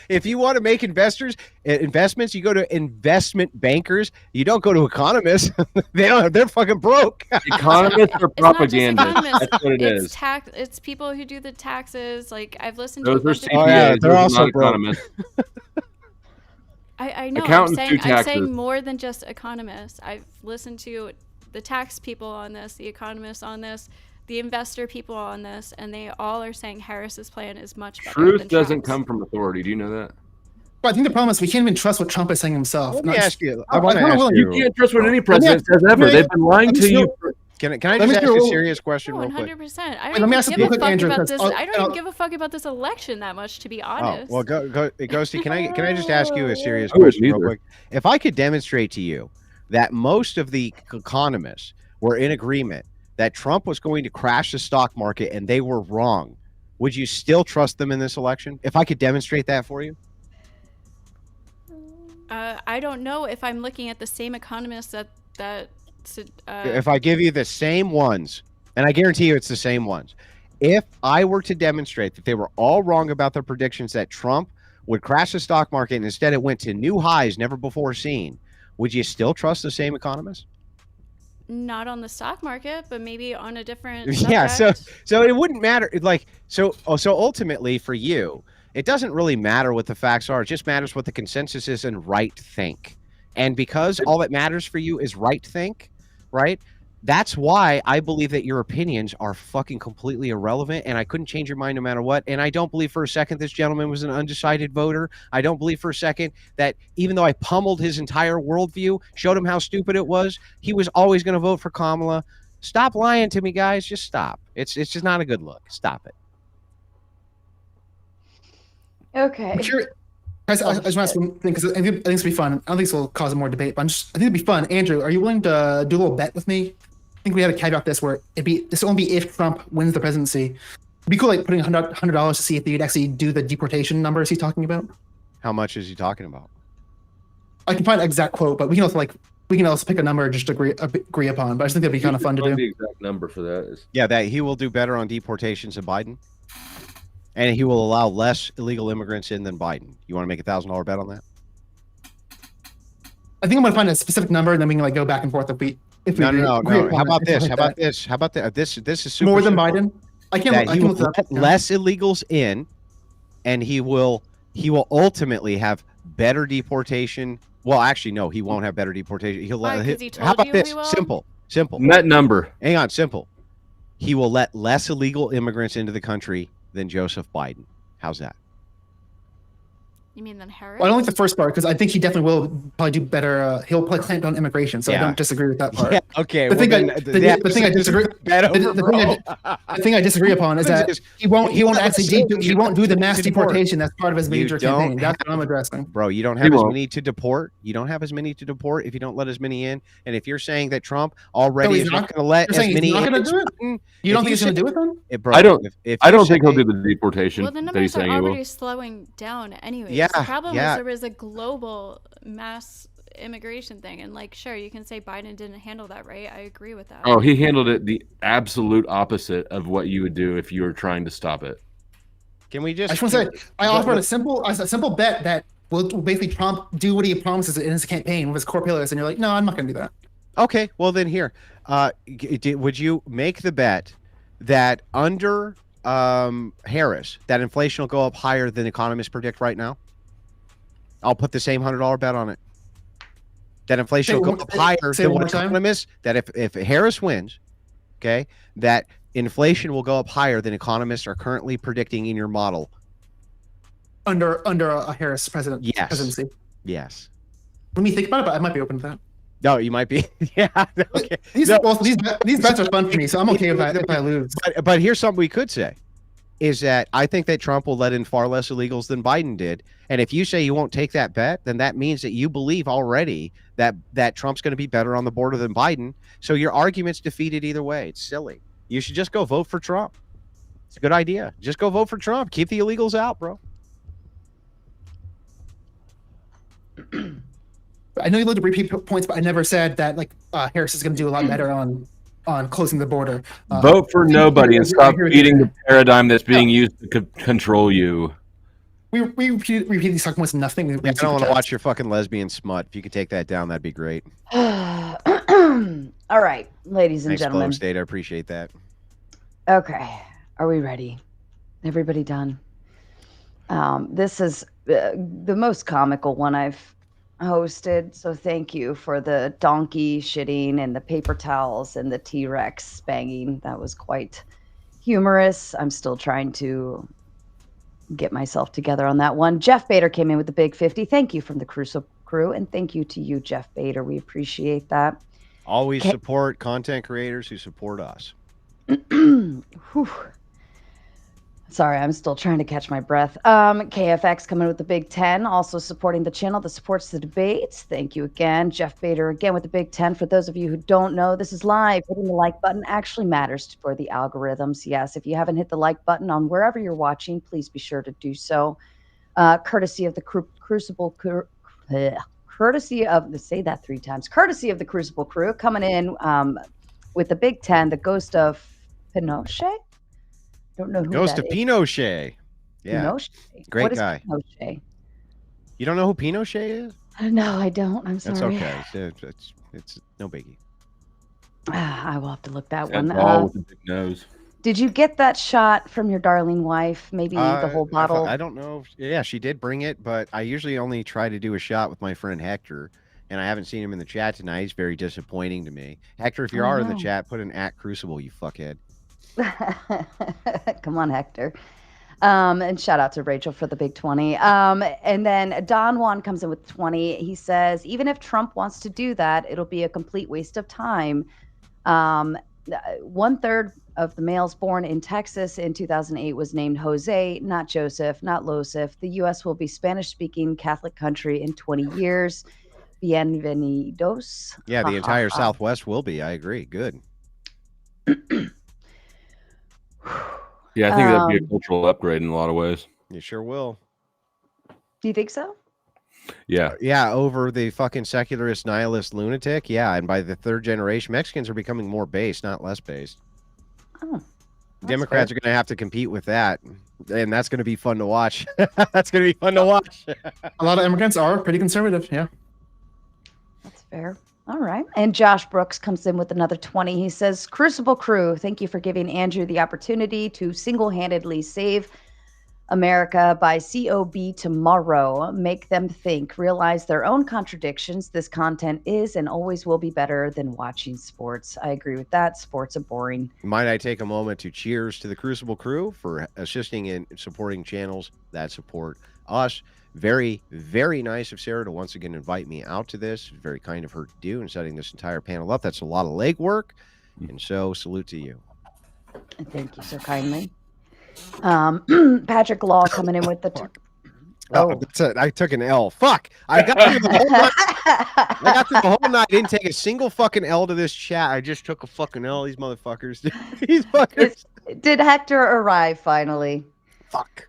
If you want to make investments, you go to investment bankers. You don't go to economists. They're fucking broke. Economists are It's not just propaganda. economists. That's what it is. It's people who do the taxes. Like I've listened Those to a are bunch of Oh, people. yeah, CPAs. they're Those are also not broke. economists. I know. Accountants do I'm taxes. saying more than just economists. I've listened to the tax people on this, the economists on this, the investor people on this, and they all are saying Harris's plan is much better. Truth than doesn't Trump's. come from authority. Do you know that? But I think the problem is we can't even trust what Trump is saying himself. Let me Not ask you. I I'm want to not ask willing- You you. can't trust what any Let president me- says ever. let me- They've been lying let me to you. still- Can I Let just me ask throw- a serious question real quick? 100%. I Wait, let don't me even ask a give real a quick, fuck Andrew, about 'cause this. I'll- I don't I'll- even give a fuck about this election that much, to be Oh, honest. well, Ghosty, can I just ask you a serious I wouldn't question real either. quick? If I could demonstrate to you that most of the economists were in agreement that Trump was going to crash the stock market and they were wrong, would you still trust them in this election? If I could demonstrate that for you? I don't know if I'm looking at the same economists that If I give you the same ones, and I guarantee you it's the same ones, if I were to demonstrate that they were all wrong about their predictions that Trump would crash the stock market and instead it went to new highs never before seen, would you still trust the same economists? not on the stock market, but maybe on a different Yeah, subject. so it wouldn't matter. So ultimately for you, it doesn't really matter what the facts are. It just matters what the consensus is and right think. And because all that matters for you is right think, right? That's why I believe that your opinions are fucking completely irrelevant, and I couldn't change your mind no matter what. And I don't believe for a second this gentleman was an undecided voter. I don't believe for a second that even though I pummeled his entire worldview, showed him how stupid it was, he was always going to vote for Kamala. Stop lying to me, guys. Just stop. It's just not a good look. Stop it. Okay. I'm curious. Guys, I just want to ask one thing because I think this will be fun. I don't think this will cause more debate, but I think it'd be fun. Andrew, are you willing to do a little bet with me? I think we had a caveat this where this will only be if Trump wins the presidency. It'd be cool, like putting $100 to see if they'd actually do the deportation numbers he's talking about. How much is he talking about? I can find an exact quote, but we can also pick a number just to agree upon. But I just think that'd be kind of fun to do. The exact number for that is. Yeah, that he will do better on deportations than Biden. And he will allow less illegal immigrants in than Biden. You want to make $1,000 bet on that? I think I'm gonna find a specific number, and then we can go back and forth if we No. agree How upon about it. this? How about this? How about that? This is super More than simple. Biden? I That can he will look it up. let less illegals in, and he will ultimately have better deportation. Well, actually, no, he won't have better deportation. Why, 'cause he How told about you this? he will? Simple. Net number. Hang on, simple. He will let less illegal immigrants into the country than Joseph Biden. How's that? You mean than Harris? Well, I don't like the first part because I think he definitely will probably do better. He'll probably clamp down immigration, so I Yeah. don't disagree with that part. Yeah, okay. The thing I disagree. Bet The thing I disagree upon is that he won't actually he won't do the mass deportation. That's part of his major campaign. That's what I'm addressing. Bro, you don't He have as won't. many to deport. You don't have as many to deport if you don't let as many in. And if you're saying that Trump already he's is not- not going to let you're as saying he's many not in, gonna do it? mm, You if don't think he's going to say- do it then? Bro, I don't you think he'll say- do the deportation Well, the that he's numbers are saying he will. already slowing down anyway. Yeah, The problem yeah. is there was a global mass immigration thing, and sure, you can say Biden didn't handle that right. I agree with that. Oh, he handled it the absolute opposite of what you would do if you were trying to stop it. Can we I just? just want to say I offered a simple bet that will basically Trump do what he promises in his campaign with his core pillars, and you're like, no, I'm not going to do that. Okay, well then here, would you make the bet that under Harris that inflation will go up higher than economists predict right now? I'll put the same $100 bet on it. That inflation will go up higher than what economists. That if Harris wins, okay, that inflation will go up higher than economists are currently predicting in your model. Under a Harris presidency. Yes. Let me think about it, but I might be open to that. No, you might be. Yeah. Okay. These bets are fun for me, so I'm okay with that if I lose. But here's something we could say. Is that I think that Trump will let in far less illegals than Biden did. And if you say you won't take that bet, then that means that you believe already that Trump's going to be better on the border than Biden. So your argument's defeated either way. It's silly. You should just go vote for Trump. It's a good idea. Just go vote for Trump. Keep the illegals out, bro. I know you love to repeat points, but I never said that like Harris is going to do a lot better on closing the border. Vote for nobody and stop feeding the paradigm that's being used to control you. We repeat these talking points. Nothing. Yeah, I don't want to watch your fucking lesbian smut. If you could take that down, that'd be great. All right, ladies and Thanks, gentlemen. Flowstate. I appreciate that. Okay, are we ready? Everybody done? This is the most comical one I've hosted, so thank you for the donkey shitting and the paper towels and the T-Rex banging. That was quite humorous. I'm still trying to get myself together on that one. Jeff Bader came in with the big 50. Thank you from the Crucible crew, and thank you to you, Jeff Bader. We appreciate that. Always support content creators who support us. Whew. Sorry, I'm still trying to catch my breath. KFX coming with the big 10, also supporting the channel that supports the debates. Thank you again. Jeff Bader again with the big 10. For those of you who don't know, this is live. Hitting the like button actually matters for the algorithms. Yes, if you haven't hit the like button on wherever you're watching, please be sure to do so. Courtesy of the Crucible crew. Courtesy of, say that 3 times. Courtesy of the Crucible crew coming in with the big 10, the Ghost of Pinochet. Don't know who Ghost that of is. Pinochet. Yeah. Pinochet. Great What is guy. Pinochet? You don't know who Pinochet is? No, I don't. I'm sorry. That's okay. It's no biggie. I will have to look that That one. ball with a big nose. Did you get that shot from your darling wife? Maybe the whole bottle? I don't know. Yeah, she did bring it, but I usually only try to do a shot with my friend Hector, and I haven't seen him in the chat tonight. He's very disappointing to me. Hector, if you are in the chat, put an @Crucible, you fuckhead. Come on, Hector. And shout out to Rachel for the big 20. And then Don Juan comes in with 20. He says, even if Trump wants to do that, it'll be a complete waste of time. 1/3 of the males born in Texas in 2008 was named Jose, not Joseph, not Losif. The U.S. will be Spanish-speaking Catholic country in 20 years. Bienvenidos. Yeah, the entire Southwest will be. I agree. Good. Yeah, I think that'd be a cultural upgrade in a lot of ways. You sure will. Do you think so? Yeah. Yeah, over the fucking secularist nihilist lunatic. Yeah, and by the 3rd generation, Mexicans are becoming more based, not less based. Oh, Democrats are going to have to compete with that, and that's going to be fun to watch. That's going to be fun to watch. A lot of immigrants are pretty conservative. Yeah. That's fair. All right. And Josh Brooks comes in with another 20. He says, Crucible crew, thank you for giving Andrew the opportunity to single-handedly save America by COB tomorrow. Make them think, realize their own contradictions. This content is and always will be better than watching sports. I agree with that. Sports are boring. Might I take a moment to cheers to the Crucible crew for assisting in supporting channels that support us. Very, very nice of Sarah to once again invite me out to this. Very kind of her to do and setting this entire panel up. That's a lot of legwork. And so salute to you. Thank you so kindly. Patrick Law coming in with the... That's it. I took an L. Fuck. I got through the whole night. I got through the whole night. I didn't take a single fucking L to this chat. I just took a fucking L. These motherfuckers. These fuckers. Did Hector arrive finally? Fuck.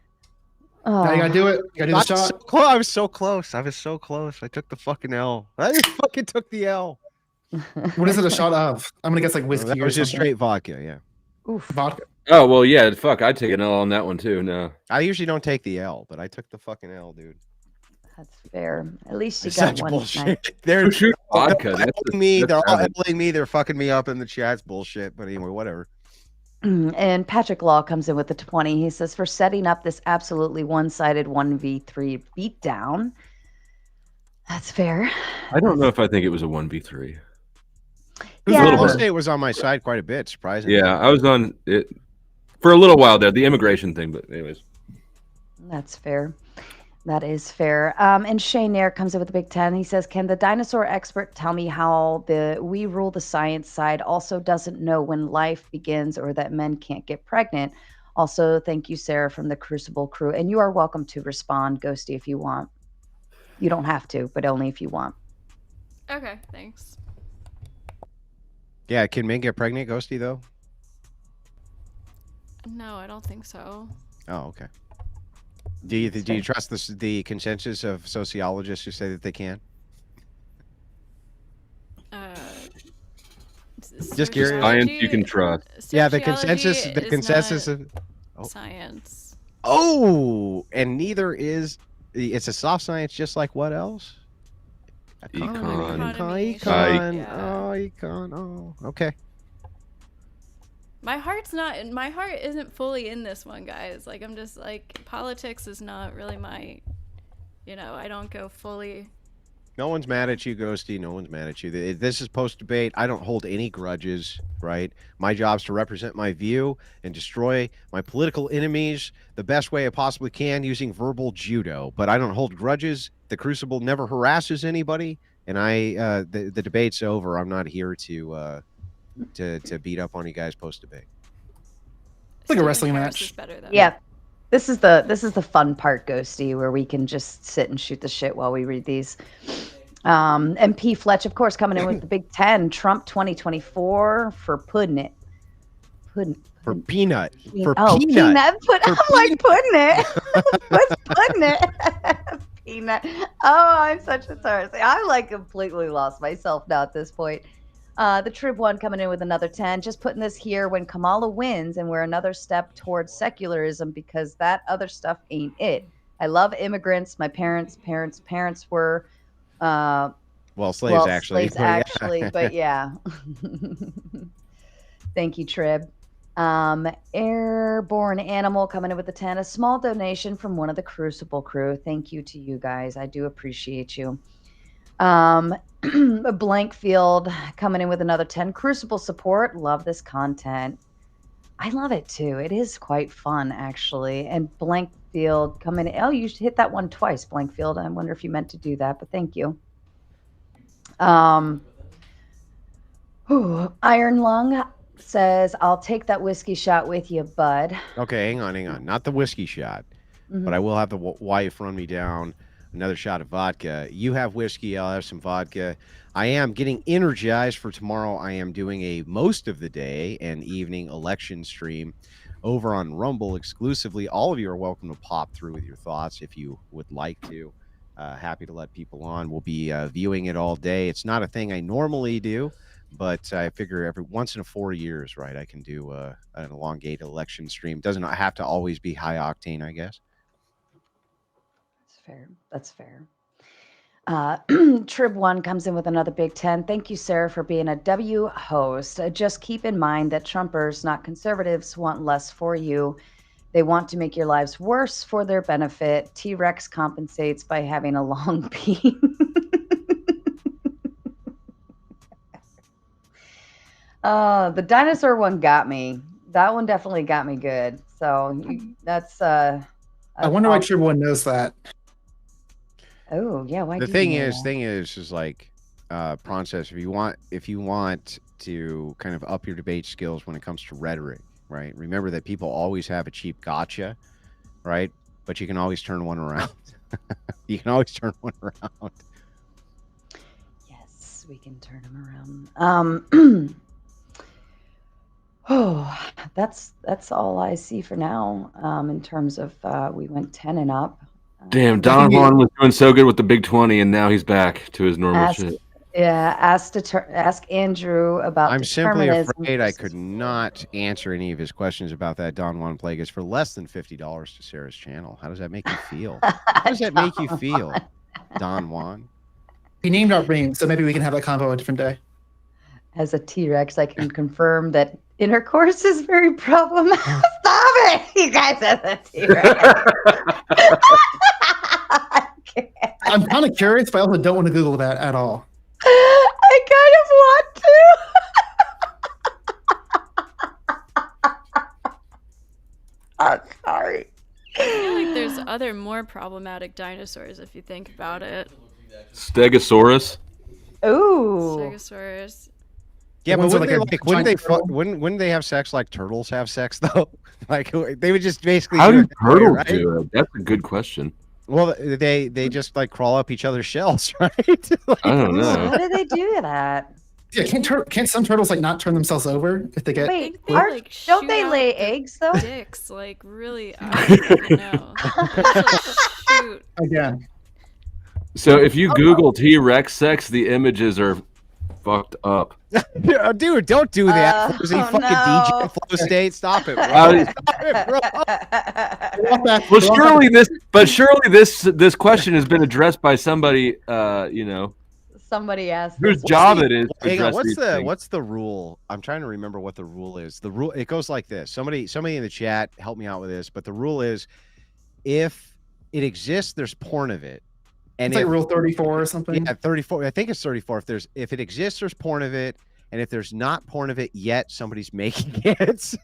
Now you gotta do it. You gotta do the shot. I was so close. I was so close. I took the fucking L. I just fucking took the L. What is it a shot of? I'm gonna guess like whiskey That or was just something. straight vodka, yeah. Oof. Vodka. Oh, well, yeah, fuck. I'd take an L on that one, too. No. I usually don't take the L, but I took the fucking L, dude. That's fair. At least you It's got such one bullshit. tonight. They're Sure, vodka. all That's me. They're all heaven. elbowing me. They're fucking me up in the chat. It's bullshit. But anyway, whatever. And Patrick Law comes in with the 20. He says, for setting up this absolutely one-sided 1v3 beatdown. That's fair. I don't know if I think it was a 1v3. Yeah. A little Real bit. estate was on my side quite a bit, surprisingly. Yeah, I was on it for a little while there, the immigration thing, but anyways. That's fair. That is fair. And Shane Nair comes in with the big 10. He says, can the dinosaur expert tell me how the we rule the science side also doesn't know when life begins or that men can't get pregnant? Also, thank you, Sarah, from the Crucible crew. And you are welcome to respond, Ghosty, if you want. You don't have to, but only if you want. Okay, thanks. Yeah, can men get pregnant, Ghosty, though? No, I don't think so. Oh, okay. Do you trust the consensus of sociologists who say that they can? Just curious. Science you can trust. Yeah, the Sociology consensus is of not science. and neither is it's a soft science, just like what else? Econ. Economy. Econ. Yeah. Oh, econ. Oh, okay. My heart isn't fully in this one, guys. Like, I'm just like, politics is not really my, I don't go fully. No one's mad at you, Ghosty. No one's mad at you. This is post-debate. I don't hold any grudges, right? My job's to represent my view and destroy my political enemies the best way I possibly can using verbal judo. But I don't hold grudges. The Crucible never harasses anybody. And the debate's over. I'm not here to beat up on you guys post-debate. It's like a Stephen wrestling Harris match. is better, though. Yeah. This is the fun part, Ghosty, where we can just sit and shoot the shit while we read these. And P. Fletch, of course, coming in with the Big 10, Trump 2024 for pudding it. For peanut. For Oh, peanut. I'm like pudding it. What's pudding it? Peanut. Oh, I'm such a Taurus. I'm like completely lost myself now at this point. The Trib one coming in with another 10. Just putting this here when Kamala wins and we're another step towards secularism because that other stuff ain't it. I love immigrants. My parents' parents were Slaves actually. Slaves actually, but yeah. Thank you, Trib. Airborne Animal coming in with the 10. A small donation from one of the Crucible crew. Thank you to you guys. I do appreciate you. A Blank Field coming in with another 10. Crucible support. Love this content. I love it too. It is quite fun, actually. And Blank Field coming in. Oh, you hit that one twice, Blank Field. I wonder if you meant to do that, but thank you. Iron Lung says, I'll take that whiskey shot with you, bud. Okay, hang on. Not the whiskey shot, but I will have the wife run me down another shot of vodka. You have whiskey, I'll have some vodka. I am getting energized for tomorrow. I am doing a most of the day and evening election stream over on Rumble exclusively. All of you are welcome to pop through with your thoughts if you would like to. Happy to let people on. We'll be viewing it all day. It's not a thing I normally do, but I figure every once in 4 years, right, I can do an elongated election stream. Doesn't have to always be high octane, I guess. That's fair. Trib 1 comes in with another Big 10. Thank you, Sarah, for being a W host. Just keep in mind that Trumpers, not conservatives, want less for you. They want to make your lives worse for their benefit. T-Rex compensates by having a long pee. The dinosaur one got me. That one definitely got me good. So that's I wonder why everyone knows that. Oh yeah, why? The thing is like Theprawncess, if you want to kind of up your debate skills when it comes to rhetoric, right? Remember that people always have a cheap gotcha, right? But you can always turn one around. You can always turn one around. Yes, we can turn them around. Oh, that's all I see for now. In terms of we went 10 and up. Damn, Don Juan was doing so good with the Big 20, and now he's back to his normal shit. Yeah, ask Andrew about. I'm simply afraid I could not answer any of his questions about that Don Juan Plagueis for less than $50 to Sarah's channel. How does that make you feel? How does that make you feel, Don Juan? He named our brain, so maybe we can have that convo a different day. As a T-Rex, I can confirm that intercourse is very problematic. Stop it, you guys, as a T-Rex. I'm kind of curious, but I also don't want to Google that at all. I kind of want to. I'm sorry. I feel like there's other more problematic dinosaurs if you think about it. Stegosaurus. Ooh. Stegosaurus. Yeah, but wouldn't they have sex like turtles have sex though? Like they would just basically. How do turtles do it? That's a good question. Well, they just like crawl up each other's shells, right? I don't know. How do they do that? Yeah, can't some turtles like not turn themselves over if they get? Wait, They, don't they lay eggs though? Dicks, like really, I don't know. Shoot. Again. So if you Google T-Rex sex, the images are fucked up. Yeah, dude, don't do that. Is he fucking DJ Flow State? Stop it, bro. Stop it, bro. Well, surely this question has been addressed by somebody, Somebody asked whose this. job it is to Hang on, address what's the rule? I'm trying to remember what the rule is. The rule, it goes like this. Somebody in the chat help me out with this, but the rule is if it exists, there's porn of it. And it's like rule 34 or something. Yeah, 34. I think it's 34. If it exists, there's porn of it, and if there's not porn of it yet, somebody's making it.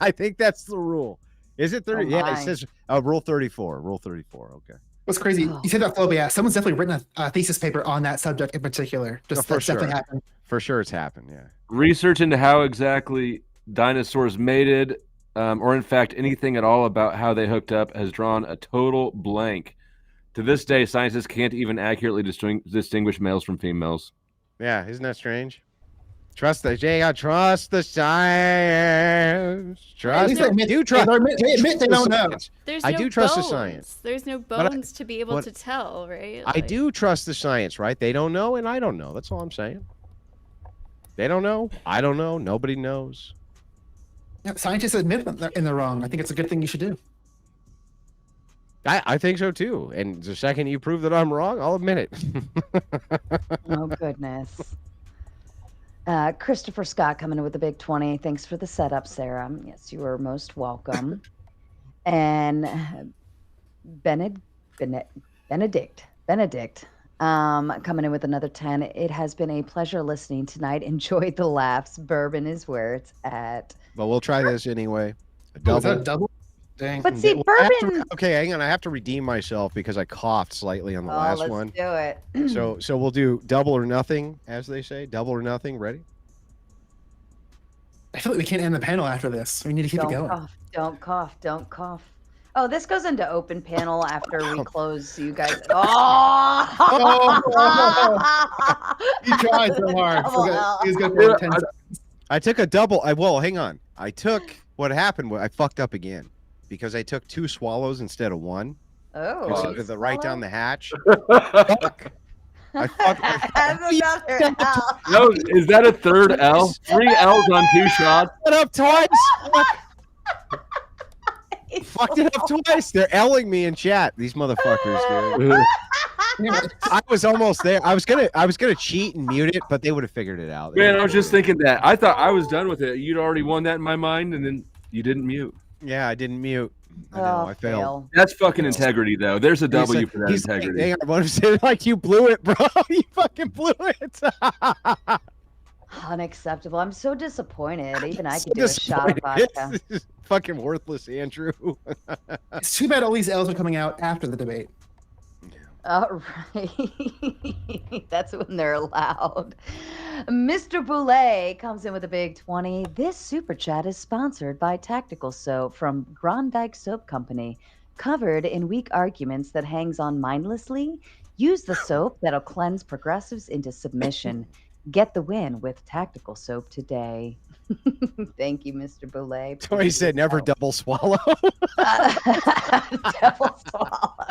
I think that's the rule. Is it 30? Yeah, it says rule 34. Rule 34. Okay. What's crazy? You said that, Flo, but yeah, someone's definitely written a thesis paper on that subject in particular. Just for that's definitely sure. happened. For sure, it's happened. Yeah. Research into how exactly dinosaurs mated, or in fact anything at all about how they hooked up, has drawn a total blank. To this day, scientists can't even accurately distinguish males from females. Yeah, isn't that strange? Trust the trust the science. Trust. They admit they don't know. I do trust the science. There's no bones to be able to tell, right? I do trust the science, right? They don't know, and I don't know. That's all I'm saying. They don't know. I don't know. Nobody knows. Yeah, scientists admit when they're in the wrong. I think it's a good thing you should do. I think so too. And the second you prove that I'm wrong, I'll admit it. Oh, goodness. Christopher Scott coming in with a big 20. Thanks for the setup, Sarah. Yes, you are most welcome. And Benedict coming in with another 10. It has been a pleasure listening tonight. Enjoyed the laughs. Bourbon is where it's at. But we'll try this anyway. Is that a double? Dang. But see, bourbon. Okay, hang on. I have to redeem myself because I coughed slightly on the last let's one. do it. So we'll do double or nothing, as they say. Double or nothing. Ready? I feel like we can't end the panel after this. We need to keep it going. Don't cough. Oh, this goes into open panel after we close. So you guys. Oh! He tried so hard. He's good for 10 seconds. I took a double. Hang on. What happened was I fucked up again because I took 2 swallows instead of 1. Oh. Right down the hatch. I No, is that a third L? 3 L's on 2 shots? Fucked it up twice. Fucked it up twice. They're L'ing me in chat. These motherfuckers, dude. I was almost there. I was gonna cheat and mute it, but they would have figured it out. Man, I was just thinking that. I thought I was done with it. You'd already won that in my mind, and then you didn't mute. Yeah, I didn't mute. I know, I failed. That's fucking integrity, though. There's a W for that integrity. Hang on, what I'm saying, like you blew it, bro. You fucking blew it. Unacceptable. I'm so disappointed. Even I could do a shot of vodka. It's fucking worthless, Andrew. It's too bad all these L's are coming out after the debate. Right. That's when they're allowed. Mr. Boulet comes in with a big 20. This super chat is sponsored by Tactical Soap from Grondike Soap Company. Covered in weak arguments that hangs on mindlessly, use the soap that'll cleanse progressives into submission. Get the win with Tactical Soap today. Thank you, Mr. Boulet. Tori said never double swallow. Double swallow.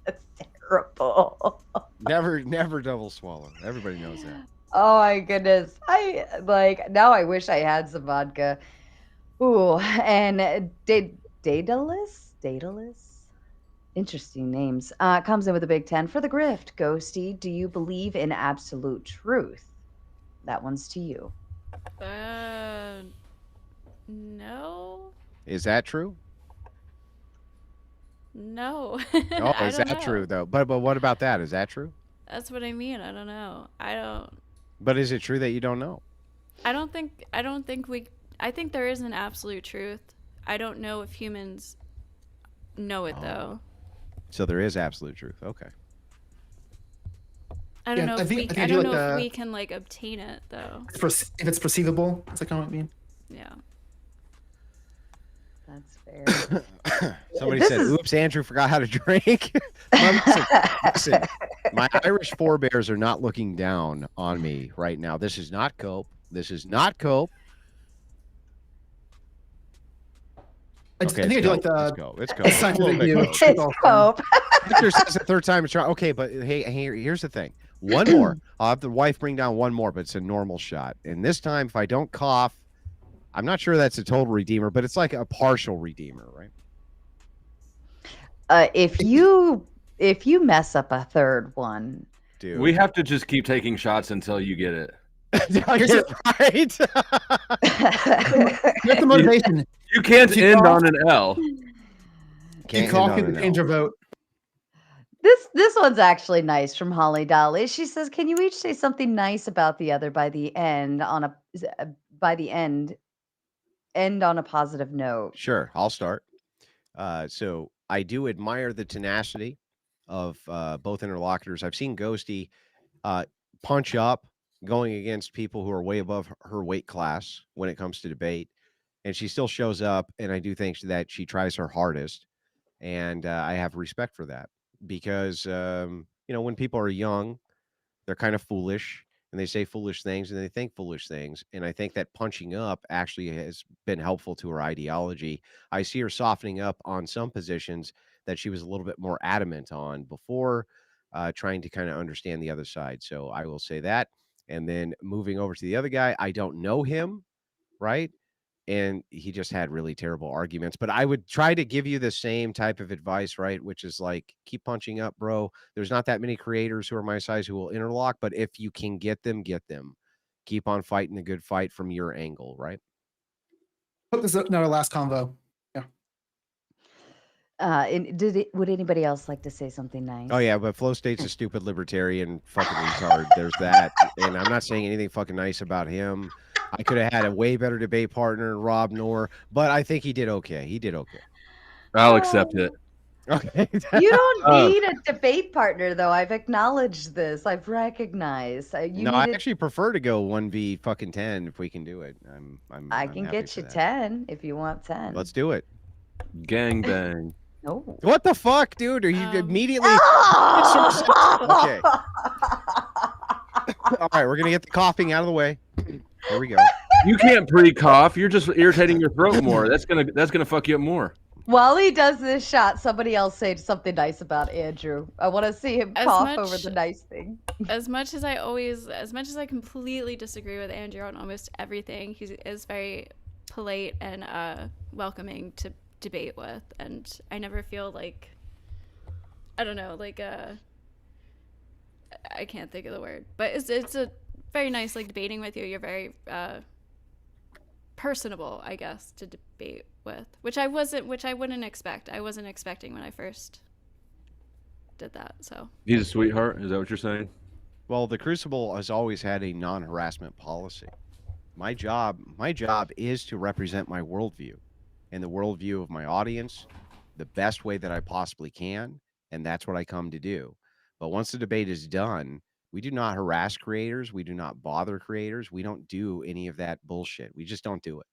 That's terrible. Never double swallow. Everybody knows that. Oh my goodness. Now I wish I had some vodka. Ooh, and Daedalus? Interesting names. Comes in with a big 10 for the grift. Ghosty, do you believe in absolute truth? That one's to you. No. Is that true? No. Oh, is that true though? But what about that? Is that true? That's what I mean. I don't know. But is it true that you don't know? I think there is an absolute truth. I don't know if humans know it though. So there is absolute truth. Okay. I don't know if we can like obtain it though. If it's perceivable, is that kind of what I mean? Yeah. That's fair. Somebody said, "Oops, Andrew forgot how to drink." Listen, my Irish forebears are not looking down on me right now. This is not cope. Okay, I think I do like the. Let's go. Scientific view. It's cope. Victor says the third time it's wrong. Okay, but hey, here's the thing. One more. I'll have the wife bring down one more, but it's a normal shot. And this time, if I don't cough, I'm not sure that's a total redeemer, but it's like a partial redeemer, right? If you mess up a third one, Dude. We have to just keep taking shots until you get it. Right. That's the motivation. You can't If you end cough- on an L. You cough, you can change your vote. this one's actually nice from Holly Dolly. She says, "Can you each say something nice about the other by the end on a end on a positive note?" Sure, I'll start. So I do admire the tenacity of both interlocutors. I've seen Ghosty punch up going against people who are way above her weight class when it comes to debate, and she still shows up, and I do think that she tries her hardest, and I have respect for that because when people are young, they're kind of foolish and they say foolish things and they think foolish things. And I think that punching up actually has been helpful to her ideology. I see her softening up on some positions that she was a little bit more adamant on before, trying to kind of understand the other side. So I will say that. And then moving over to the other guy, I don't know him, right? And he just had really terrible arguments. But I would try to give you the same type of advice, right? Which is like, keep punching up, bro. There's not that many creators who are my size who will interlock, but if you can get them, get them. Keep on fighting the good fight from your angle, right? Put this in our last convo. Yeah. Would anybody else like to say something nice? Oh yeah, but Flow State's a stupid libertarian fucking retard. There's that. And I'm not saying anything fucking nice about him. I could have had a way better debate partner, Rob Noor, but I think he did okay. He did okay. I'll accept it. Okay. You don't need a debate partner, though. I've acknowledged this. I've recognized. I actually prefer to go 1v fucking 10 if we can do it. I I'm can happy get for you that. 10 if you want 10. Let's do it. Gang bang. No. What the fuck, dude? Are you immediately okay? All right, we're gonna get the coughing out of the way. Here we go. You can't pre-cough. You're just irritating your throat more. That's gonna fuck you up more. While he does this shot, somebody else say something nice about Andrew. I want to see him cough over the nice thing. As much as I completely disagree with Andrew on almost everything, he is very polite and welcoming to debate with, and I never feel like, I don't know, like I can't think of the word, but it's a very nice, like, debating with you. You're very personable, I guess, to debate with, which I wouldn't expect. I wasn't expecting when I first did that. So he's a sweetheart. Is that what you're saying? Well, the Crucible has always had a non-harassment policy. My job is to represent my worldview and the worldview of my audience the best way that I possibly can, and that's what I come to do. But once the debate is done, we do not harass creators. We do not bother creators. We don't do any of that bullshit. We just don't do it.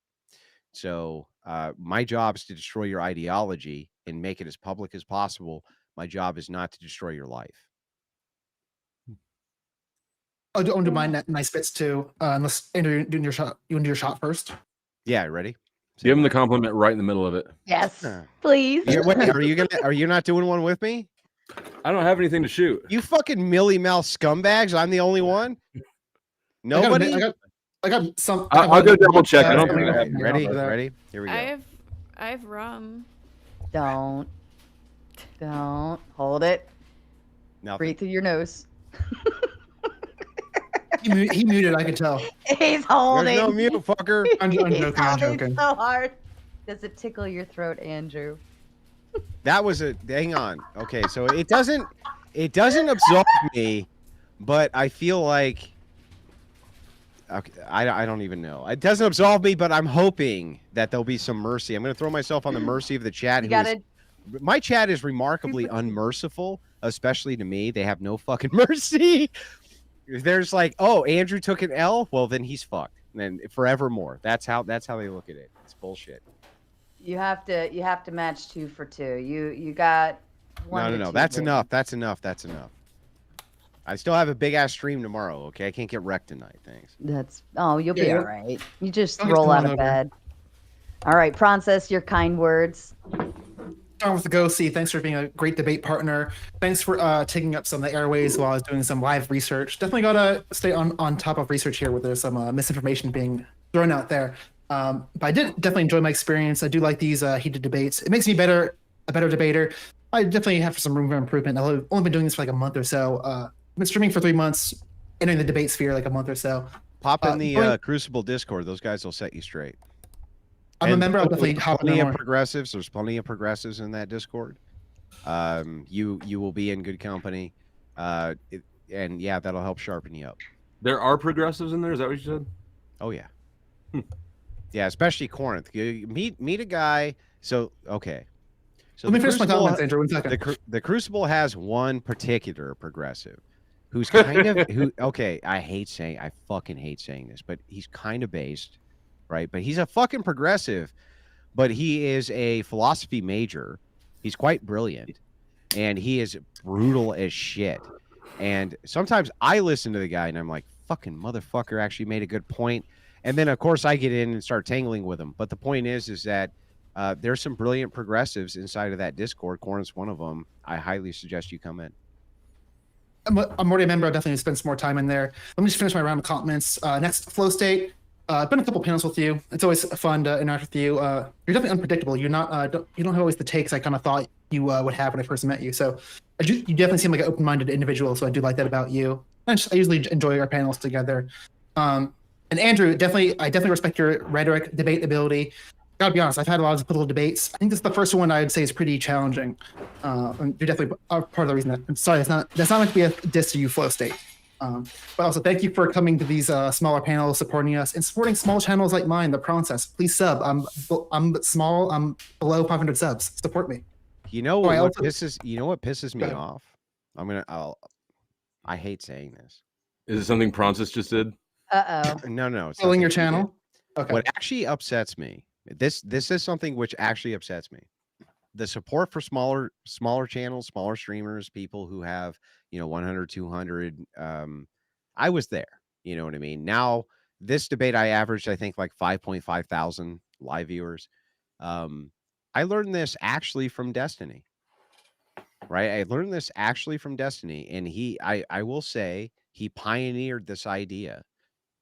So my job is to destroy your ideology and make it as public as possible. My job is not to destroy your life. I'll do my nice bits too. Unless Andrew, you're doing your shot. You want to do your shot first? Yeah, ready? Give him the compliment right in the middle of it. Yes, please. Are you not doing one with me? I don't have anything to shoot. You fucking Millie Mouth scumbags. I'm the only one. Nobody. I got some. I'll go double check. I don't think I have. Ready? Here we go. I have rum. Don't hold it. Nothing. Breathe through your nose. He muted. I can tell. He's holding. There's no mute, fucker. I'm joking. I'm He's joking. so hard. Does it tickle your throat, Andrew? That was a. Hang on. Okay, so it doesn't absolve me, but I feel like. Okay, I don't even know. It doesn't absolve me, but I'm hoping that there'll be some mercy. I'm going to throw myself on the mercy of the chat. My chat is remarkably unmerciful, especially to me. They have no fucking mercy. There's like, oh, Andrew took an L. Well, then he's fucked. And forevermore. That's how they look at it. It's bullshit. You have to match 2 for 2. You got one. No. That's enough. I still have a big ass stream tomorrow. Okay, I can't get wrecked tonight. Thanks. You'll be all right. You just roll out of bed. All right, Theprawncess, your kind words. Starting with the Ghosty, thanks for being a great debate partner. Thanks for taking up some of the airways while I was doing some live research. Definitely got to stay on top of research here where there's some misinformation being thrown out there. But I did definitely enjoy my experience. I do like these heated debates. It makes me a better debater. I definitely have some room for improvement. I've only been doing this for like a month or so. I've been streaming for 3 months, entering the debate sphere like a month or so. Pop in the Crucible Discord. Those guys will set you straight. I'm a member. I'll definitely hop in plenty there of more. progressives. There's plenty of progressives in that Discord. You will be in good company, and yeah, that'll help sharpen you up. There are progressives in there. Is that what you said? Oh yeah, yeah, especially Corinth. You meet a guy. So okay, so Let me finish my comments, Andrew. 1 second. the Crucible has one particular progressive who's kind of okay. I fucking hate saying this, but he's kind of based, right? But he's a fucking progressive, but he is a philosophy major. He's quite brilliant, and he is brutal as shit. And sometimes I listen to the guy, and I'm like, fucking motherfucker actually made a good point. And then, of course, I get in and start tangling with him. But the point is that there's some brilliant progressives inside of that Discord. Corinth's one of them. I highly suggest you come in. I'm already a member. I'll definitely spend some more time in there. Let me just finish my round of comments. Next, Flowstate. I've been a couple panels with you. It's always fun to interact with you. You're definitely unpredictable. You're not. You don't have always the takes I kind of thought you would have when I first met you. So you definitely seem like an open-minded individual. So I do like that about you. I usually enjoy our panels together. And Andrew, I definitely respect your rhetoric, debate ability. Gotta be honest, I've had a lot of political debates. I think this is the first one I'd say is pretty challenging. And you're definitely part of the reason that. I'm sorry, that's not meant to be a diss to you, Flowstate. But also thank you for coming to these smaller panels, supporting us, and supporting small channels like mine, Theprawncess. Please sub. I'm small. I'm below 500 subs. Support me. You know what pisses me off? I hate saying this. Is it something Pronces just did? No. Filling your channel. Okay. What actually upsets me, this is something which actually upsets me. The support for smaller channels, smaller streamers, people who have, 100, 200. I was there. You know what I mean? Now, this debate, I averaged, I think, like 5.5 thousand live viewers. I learned this actually from Destiny. Right? I learned this actually from Destiny. And I will say, he pioneered this idea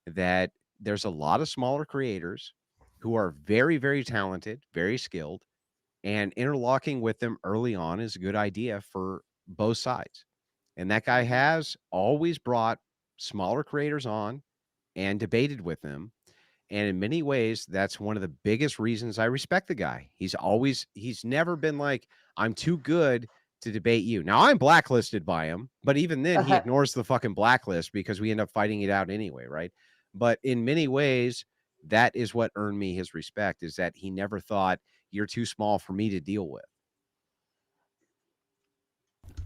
that there's a lot of smaller creators who are very, very talented, very skilled, and interlocking with them early on is a good idea for both sides. And that guy has always brought smaller creators on and debated with them. And in many ways, that's one of the biggest reasons I respect the guy. He's never been like, I'm too good to debate you. Now, I'm blacklisted by him, but even then he ignores the fucking blacklist because we end up fighting it out anyway, right? But in many ways, that is what earned me his respect, is that he never thought, you're too small for me to deal with.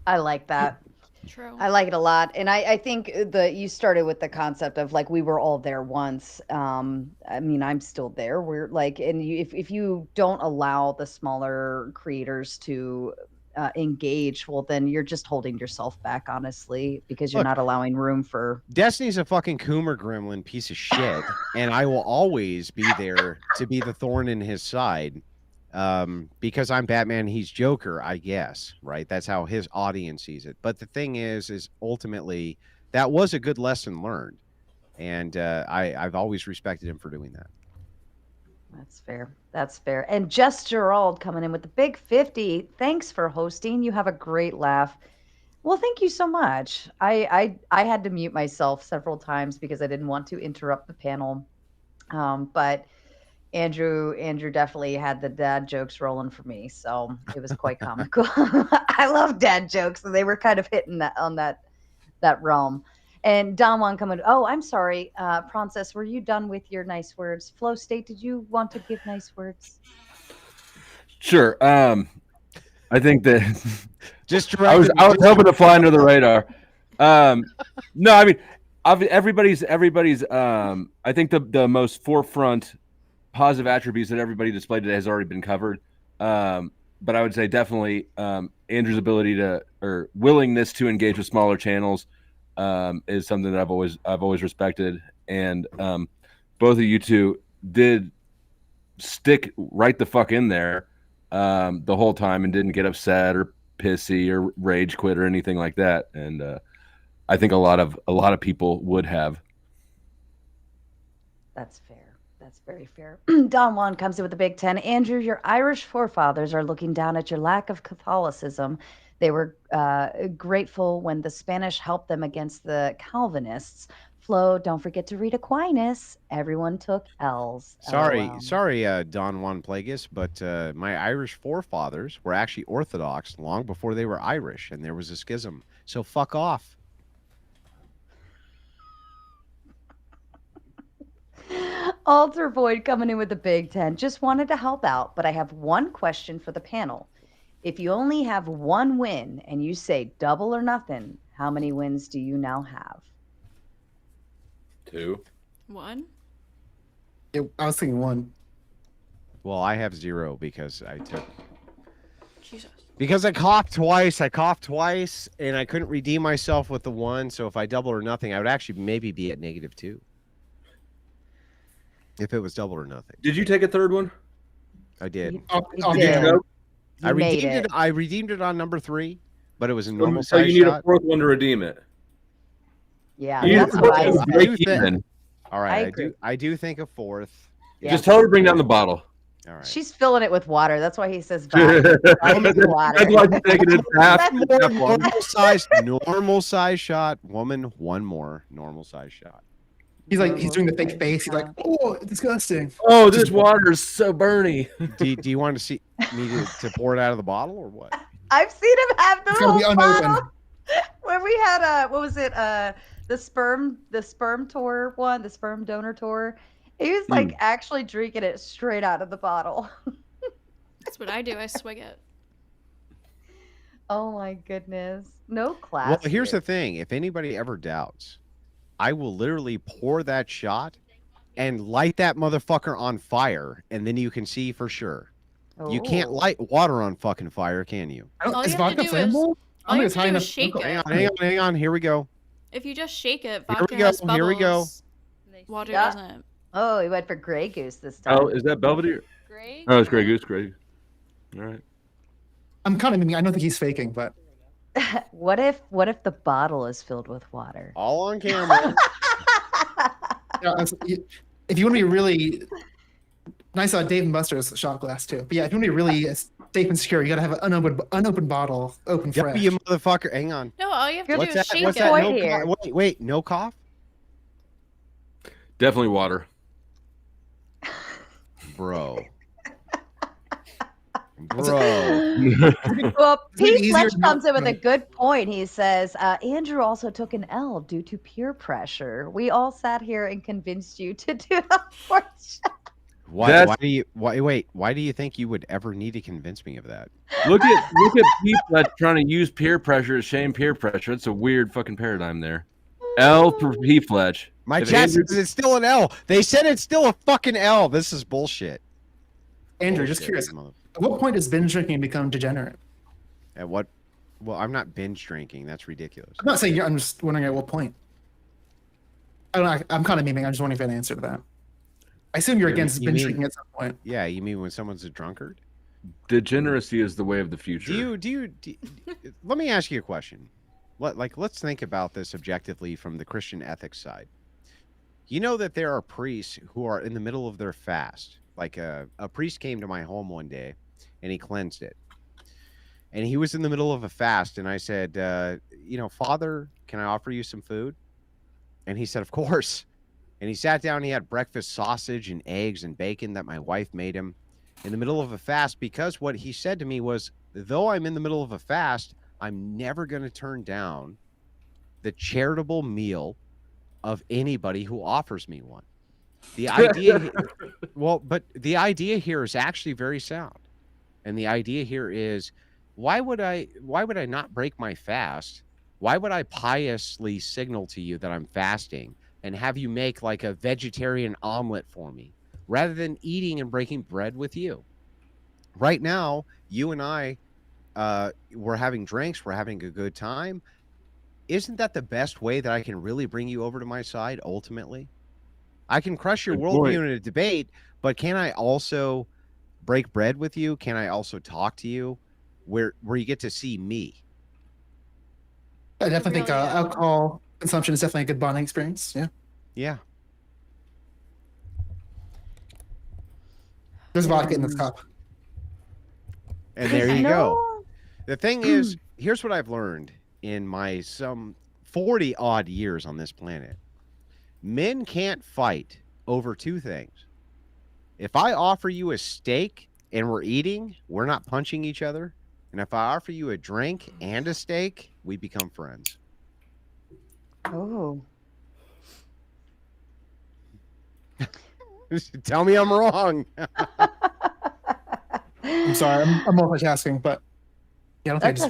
I like that. True. I like it a lot. And I think you started with the concept of like, we were all there once. I mean, I'm still there. We're like, and if you don't allow the smaller creators to engage, well, then you're just holding yourself back, honestly, because you're not allowing room for. Destiny's a fucking Coomer gremlin piece of shit. And I will always be there to be the thorn in his side. Because I'm Batman, he's Joker, I guess, right? That's how his audience sees it. But the thing is ultimately that was a good lesson learned. And I've always respected him for doing that. That's fair. That's fair. And Jess Gerald coming in with the big 50. Thanks for hosting. You have a great laugh. Well, thank you so much. I had to mute myself several times because I didn't want to interrupt the panel. But Andrew definitely had the dad jokes rolling for me, so it was quite comical. I love dad jokes, and they were kind of hitting that realm. And Don Juan coming. Oh, I'm sorry, Theprawncess, were you done with your nice words? Flowstate, did you want to give nice words? Sure. I think that I was hoping to fly under the radar. No, I mean, everybody's. I think the most forefront positive attributes that everybody displayed today has already been covered. But I would say definitely Andrew's ability or willingness to engage with smaller channels is something that I've always respected. And both of you two did stick right the fuck in there the whole time and didn't get upset or pissy or rage quit or anything like that. And I think a lot of people would have. That's fair. That's very fair. Don Juan comes in with the Big Ten. Andrew, your Irish forefathers are looking down at your lack of Catholicism. They were grateful when the Spanish helped them against the Calvinists. Flo, don't forget to read Aquinas. Everyone took L's. Sorry, LOL. Don Juan Plagueis, but my Irish forefathers were actually Orthodox long before they were Irish, and there was a schism. So fuck off. Alter Void coming in with the Big Ten. Just wanted to help out, but I have one question for the panel. If you only have one win and you say double or nothing, how many wins do you now have? 2. 1. I was thinking 1. Well, I have 0 because Jesus. Because I coughed twice. I coughed twice, and I couldn't redeem myself with the 1. So if I double or nothing, I would actually maybe be at -2. If it was double or nothing. Did you take a third one? I did. You did. did. I You made redeemed it. it. I redeemed it on number 3, but it was a normal So size you need shot. a 4th one to redeem it. Yeah, You need that's a what I 4th said. to break do think- even. All I right, agree. I do think a 4th. Yeah. Just tell her to bring down the bottle. All right. She's filling it with water. That's why he says vodka. Vodka's water. That's why she's taking it half. One more normal size shot. Woman, one more normal size shot. He's doing the fake face. He's like, oh, disgusting. Oh, this water is so burny. Do you want to see me to pour it out of the bottle or what? I've seen him have the It's gonna be whole unopened. bottle. When we had what was it? The sperm tour one, the sperm donor tour. He was like actually drinking it straight out of the bottle. That's what I do. I swig it. Oh my goodness. No class. Well, here's here. the thing. If anybody ever doubts, I will literally pour that shot and light that motherfucker on fire, and then you can see for sure. You can't Oh. light water on fucking fire, can you? All Is you have to vodka do is- flammable? All I'm you gonna have to tie do enough is shake alcohol. it. Hang on. Here we go. If you just shake it, we vodka go, has bubbles. here we go. Water Yeah. doesn't. Oh, he went for Grey Goose this time. Oh, is that Belvedere? Grey? Oh, it's Grey Goose. Grey. All right. I'm kind of meaning. I don't think he's faking, but What if the bottle is filled with water? All on camera. yeah, if you want to be really nice, Dave & Buster's shot glass too. But yeah, if you want to be really safe and secure, you gotta have an unopened bottle, open Yep, fresh. you motherfucker. Hang on. No, all you have to What's do is that? shake What's it. that? Point No here. wait, no cough? Definitely water. Bro. Bro. Well, Isn't it Pete easier Fletch to comes not- in with a good point. He says, Andrew also took an L due to peer pressure. We all sat here and convinced you to do the fourth shot. Why do you think you would ever need to convince me of that? Look at people that's trying to use peer pressure to shame peer pressure. It's a weird fucking paradigm there. L for P Fletch. My If chat Andrew- says it's still an L. They said it's still a fucking L. This is bullshit. Andrew, just Bullshit, curious, mother- at what point does binge drinking become degenerate? At what? Well, I'm not binge drinking. That's ridiculous. I'm not saying I'm just wondering at what point. I don't know. I'm kind of memeing. I'm just wondering if you had an answer to that. I assume you're against you binge mean- drinking at some point. Yeah, you mean when someone's a drunkard? Degeneracy is the way of the future. Do you let me ask you a question. Let's think about this objectively from the Christian ethics side. You know that there are priests who are in the middle of their fast. Like a priest came to my home one day and he cleansed it. And he was in the middle of a fast, and I said, Father, can I offer you some food? And he said, of course. And he sat down, and he had breakfast sausage and eggs and bacon that my wife made him in the middle of a fast, because what he said to me was, though I'm in the middle of a fast, I'm never going to turn down the charitable meal of anybody who offers me one. The idea, but the idea here is actually very sound. And the idea here is, why would I not break my fast? Why would I piously signal to you that I'm fasting and have you make like a vegetarian omelet for me rather than eating and breaking bread with you? Right now, you and I, we're having drinks, we're having a good time. Isn't that the best way that I can really bring you over to my side ultimately? I can crush your Good worldview point. in a debate, but can I also break bread with you? Can I also talk to you? Where you get to see me? I definitely think Really, alcohol consumption is definitely a good bonding experience. Yeah. Yeah. There's vodka in this cup. And there you go. No. The thing is, here's what I've learned in my some 40 odd years on this planet. Men can't fight over two things. If I offer you a steak and we're eating, we're not punching each other. And if I offer you a drink and a steak, we become friends. Oh. Tell me I'm wrong. I'm sorry, I'm multitasking, but yeah, I don't think I That's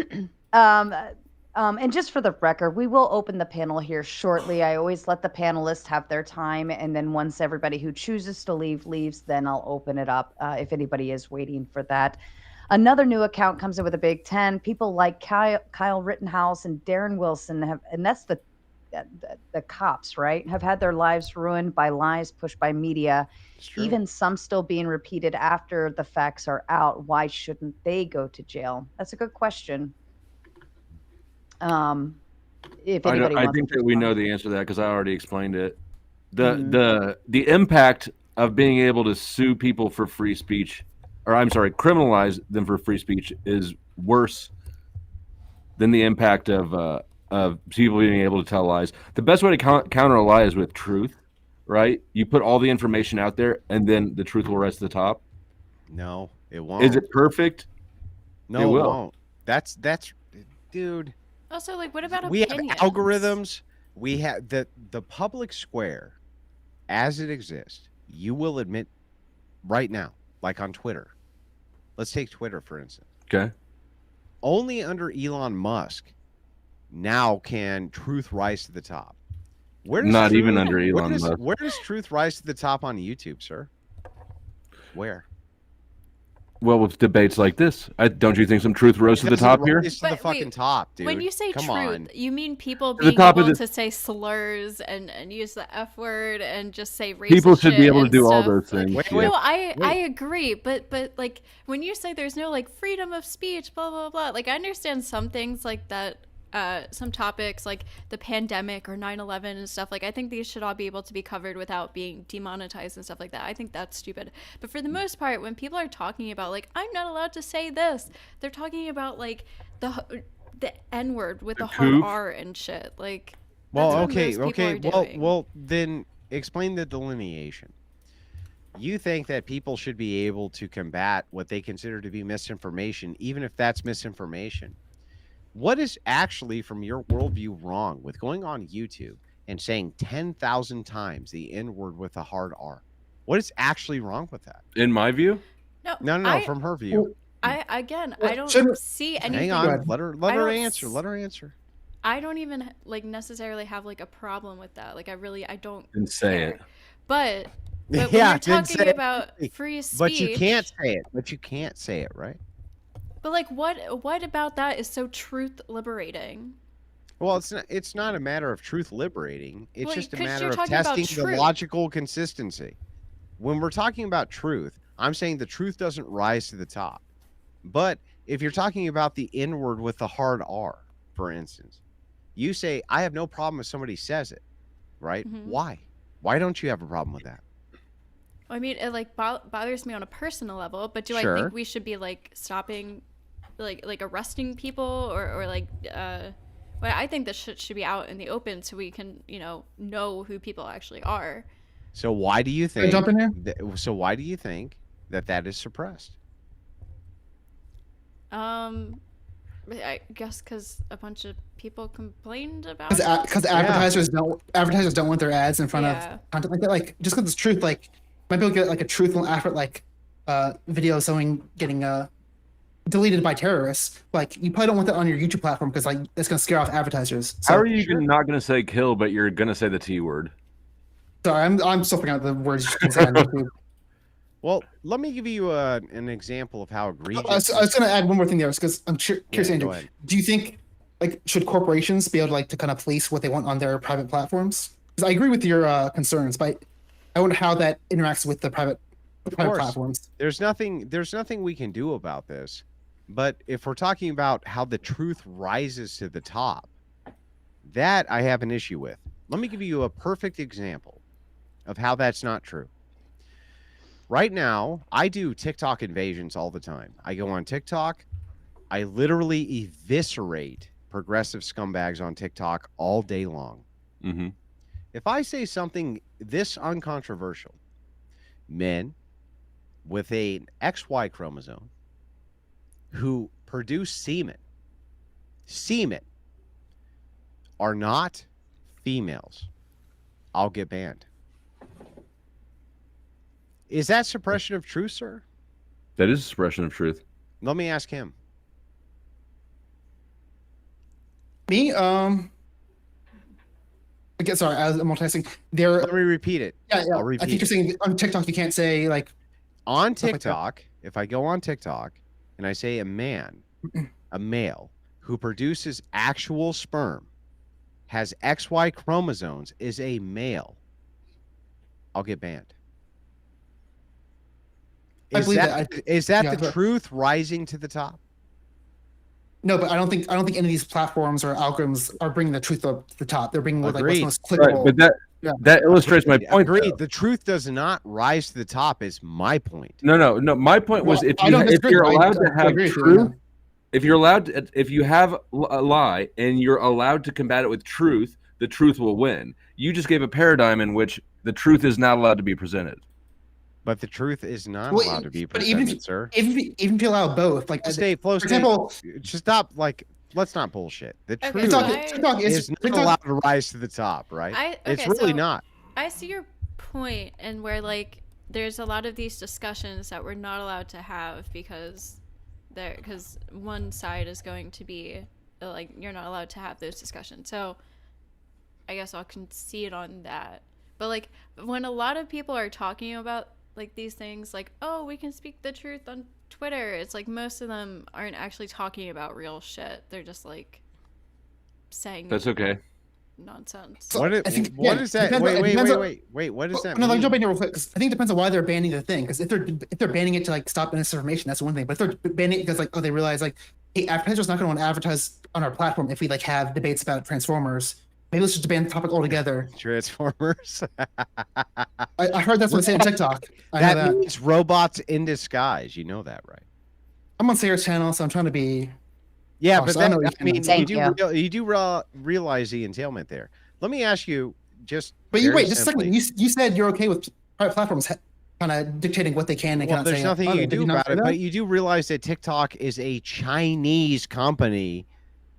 disagree. okay. And just for the record, we will open the panel here shortly. I always let the panelists have their time, and then once everybody who chooses to leave leaves, then I'll open it up if anybody is waiting for that. Another new account comes in with a big 10. People like Kyle Rittenhouse and Darren Wilson have, and that's the cops, right? Have had their lives ruined by lies pushed by media. Even some still being repeated after the facts are out. Why shouldn't they go to jail? That's a good question. If anybody I wants think to that we know respond. the answer to that because I already explained it. The impact of being able to sue people for free speech, or I'm sorry, criminalize them for free speech, is worse than the impact of people being able to tell lies. The best way to counter a lie is with truth, right? You put all the information out there, and then the truth will rise to the top. No, it won't. Is it perfect? No, It it will. won't. That's dude. Also, like, what about We have opinions? algorithms. We have the public square as it exists. You will admit right now, like on Twitter. Let's take Twitter, for instance. Okay. Only under Elon Musk now can truth rise to the top. Where does Not truth- even under where Elon does- Musk. Where does truth rise to the top on YouTube, sir? Where? Well, with debates like this, don't you think some truth rose to the Doesn't top here? rise to the But fucking wait, top, dude. When you say Come truth, on. you mean people To the being top of able the- to say slurs and use the F word and just say racist People should be shit able to and do all stuff. those Like, things. Wait, yeah. wait. No, I agree, but like when you say there's no like freedom of speech, blah blah blah. Like I understand some things like that, some topics like the pandemic or 9/11 and stuff. Like I think these should all be able to be covered without being demonetized and stuff like that. I think that's stupid. But for the most part, when people are talking about like I'm not allowed to say this, they're talking about like the N word with the hard coof? R and shit. Like Well, that's what okay, most people okay. are doing. Well, then explain the delineation. You think that people should be able to combat what they consider to be misinformation, even if that's misinformation. What is actually, from your worldview, wrong with going on YouTube and saying 10,000 times the N word with a hard R? What is actually wrong with that? In my view, No, from her view. I don't shouldn't- see anything. Hang on, ahead. let her I don't answer. Let her answer. I don't even like necessarily have like a problem with that. Like I don't then say care. it. But Yeah, when you're then talking say it. about free speech, But you can't say it. But you can't say it, right? But like what about that is so truth liberating? Well, it's not a matter of truth liberating. It's Well, just a 'cause matter you're of talking about testing the truth. logical consistency. When we're talking about truth, I'm saying the truth doesn't rise to the top. But if you're talking about the N word with the hard R, for instance, you say, I have no problem if somebody says it, right? Mhm. Why? Why don't you have a problem with that? I mean, it like bothers me on a personal level, but do I Sure. think we should be like stopping like arresting people or like well, I think this should be out in the open so we can, know who people actually are. So why do you Can I think? jump in here? So why do you think that is suppressed? I guess because a bunch of people complained about Because it. advertisers don't want their ads in front Yeah. of content like that. Like just because it's truth, like might be able to get like a truthful effort, like video of someone getting deleted by terrorists. Like you probably don't want that on your YouTube platform because like it's gonna scare off advertisers. So, How are you not going to say kill, but you're going to say the T word? Sorry, I'm still figuring out the words you can say on YouTube. Well, let me give you an example of how egregious. I was gonna add one more thing there because I'm curious, Yeah, Andrew. go ahead. Do you think like should corporations be able to like to kind of police what they want on their private platforms? Because I agree with your concerns, but I wonder how that interacts with the private private course. platforms. There's nothing we can do about this. But if we're talking about how the truth rises to the top, that I have an issue with. Let me give you a perfect example of how that's not true. Right now, I do TikTok invasions all the time. I go on TikTok. I literally eviscerate progressive scumbags on TikTok all day long. Mm-hmm. If I say something this uncontroversial, men with an XY chromosome who produce semen are not females, I'll get banned. Is that suppression of truth, sir? That is suppression of truth. Let me ask him. Me, I guess, sorry, I'm multitasking. Let me repeat it. Yeah. I'll I repeat think you're saying on TikTok you can't say like on stuff like that. TikTok, if I go on TikTok and I say a male who produces actual sperm, has XY chromosomes, is a male, I'll get banned. I believe Is that yeah, the truth rising to the top? No, but I don't think any of these platforms or algorithms are bringing the truth up to the top. They're bringing like what's Agreed. most clickable. Right, but that illustrates my point. Agreed. Though. The truth does not rise to the top. Is my point. No. My point was Well, if you're allowed to have agree with you, truth, yeah. if you have a lie and you're allowed to combat it with truth, the truth will win. You just gave a paradigm in which the truth is not allowed to be presented. But the truth is not allowed to be presented, sir. Even if you allow both, like for example, just stop. Like, let's not bullshit. The Okay, truth TikTok is not allowed to rise to the top, right? It's really not. I see your point, and where like there's a lot of these discussions that we're not allowed to have because one side is going to be like you're not allowed to have those discussions. So I guess I'll concede on that. But like when a lot of people are talking about like these things, like, oh, we can speak the truth on Twitter, it's like most of them aren't actually talking about real shit. They're just like saying That's okay. nonsense. So What is that? Wait. What does that No, mean? like jump in here real quick, 'cause I think it depends on why they're banning the thing. Because if they're banning it to like stop misinformation, that's one thing. But if they're banning it because like they realize like, hey, advertisers not going to want to advertise on our platform if we like have debates about Transformers. Maybe let's just ban the topic altogether. Transformers. I heard that's what they say on TikTok. I know That means robots in disguise. You know that, right? I'm on Sarah's channel, so I'm trying to be. Yeah, cautious. but I know that, you I mean, Thank you do realize the entailment there. Let me ask you, just. But you very wait just a simply. second. You said you're okay with private platforms kind of dictating what they can and Well, cannot there's say. nothing Oh, you can did do not about say it, that? but you do realize that TikTok is a Chinese company.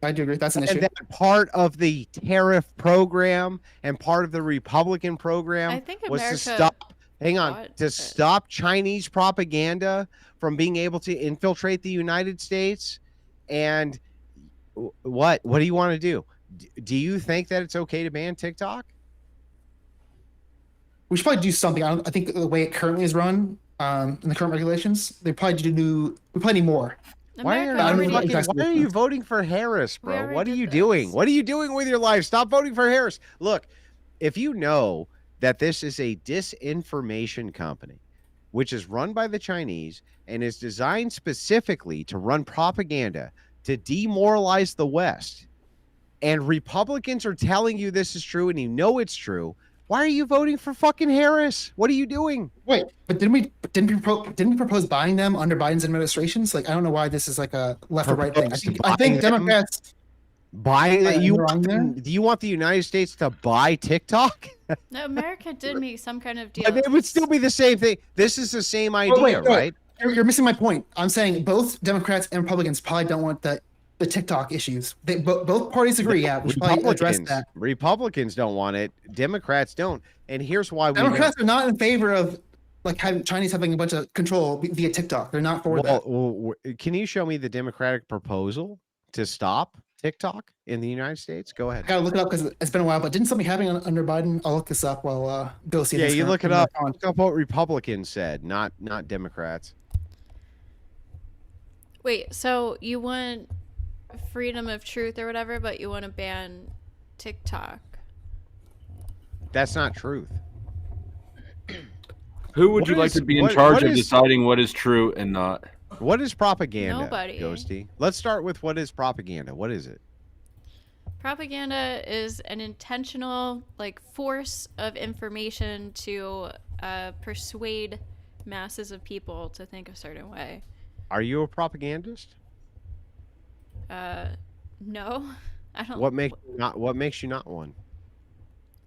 I do agree. That's an And issue. that part of the tariff program and part of the Republican program I think was to America stop. Hang on, bought to it. stop Chinese propaganda from being able to infiltrate the United States. And what do you want to do? Do you think that it's okay to ban TikTok? We should probably do something. I think the way it currently is run, in the current regulations, we probably need more. Why America already- are you voting for Harris, We bro? already What are did you this. doing? What are you doing with your life? Stop voting for Harris. Look, if you know that this is a disinformation company, which is run by the Chinese and is designed specifically to run propaganda to demoralize the West, and Republicans are telling you this is true and you know it's true, why are you voting for fucking Harris? What are you doing? Wait, but didn't we propose buying them under Biden's administrations? Like, I don't know why this is like a left or right thing. I think Democrats buying that you wrong there? do you want the United States to buy TikTok? No, America did make some kind of deal. But it would still be the same thing. This is the same idea, wait, no. right? You're missing my point. I'm saying both Democrats and Republicans probably don't want the TikTok issues. Both parties agree. Yeah, we should probably address that. Republicans don't want it. Democrats don't. And here's why we Democrats are not in favor of like Chinese having a bunch of control via TikTok. They're not for that. Well, can you show me the Democratic proposal to stop TikTok in the United States? Go ahead. I gotta look it up because it's been a while. But didn't something happen under Biden? I'll look this up while Bill see. Yeah, you look it up. Look up what Republicans said, not Democrats. Wait, so you want freedom of truth or whatever, but you want to ban TikTok? That's not truth. Who would you What like is- to be in what- charge what of is- deciding what is true and not? What is propaganda? Nobody. Ghosty. Let's start with what is propaganda. What is it? Propaganda is an intentional force of information to persuade masses of people to think a certain way. Are you a propagandist? No, I don't. What makes you not one?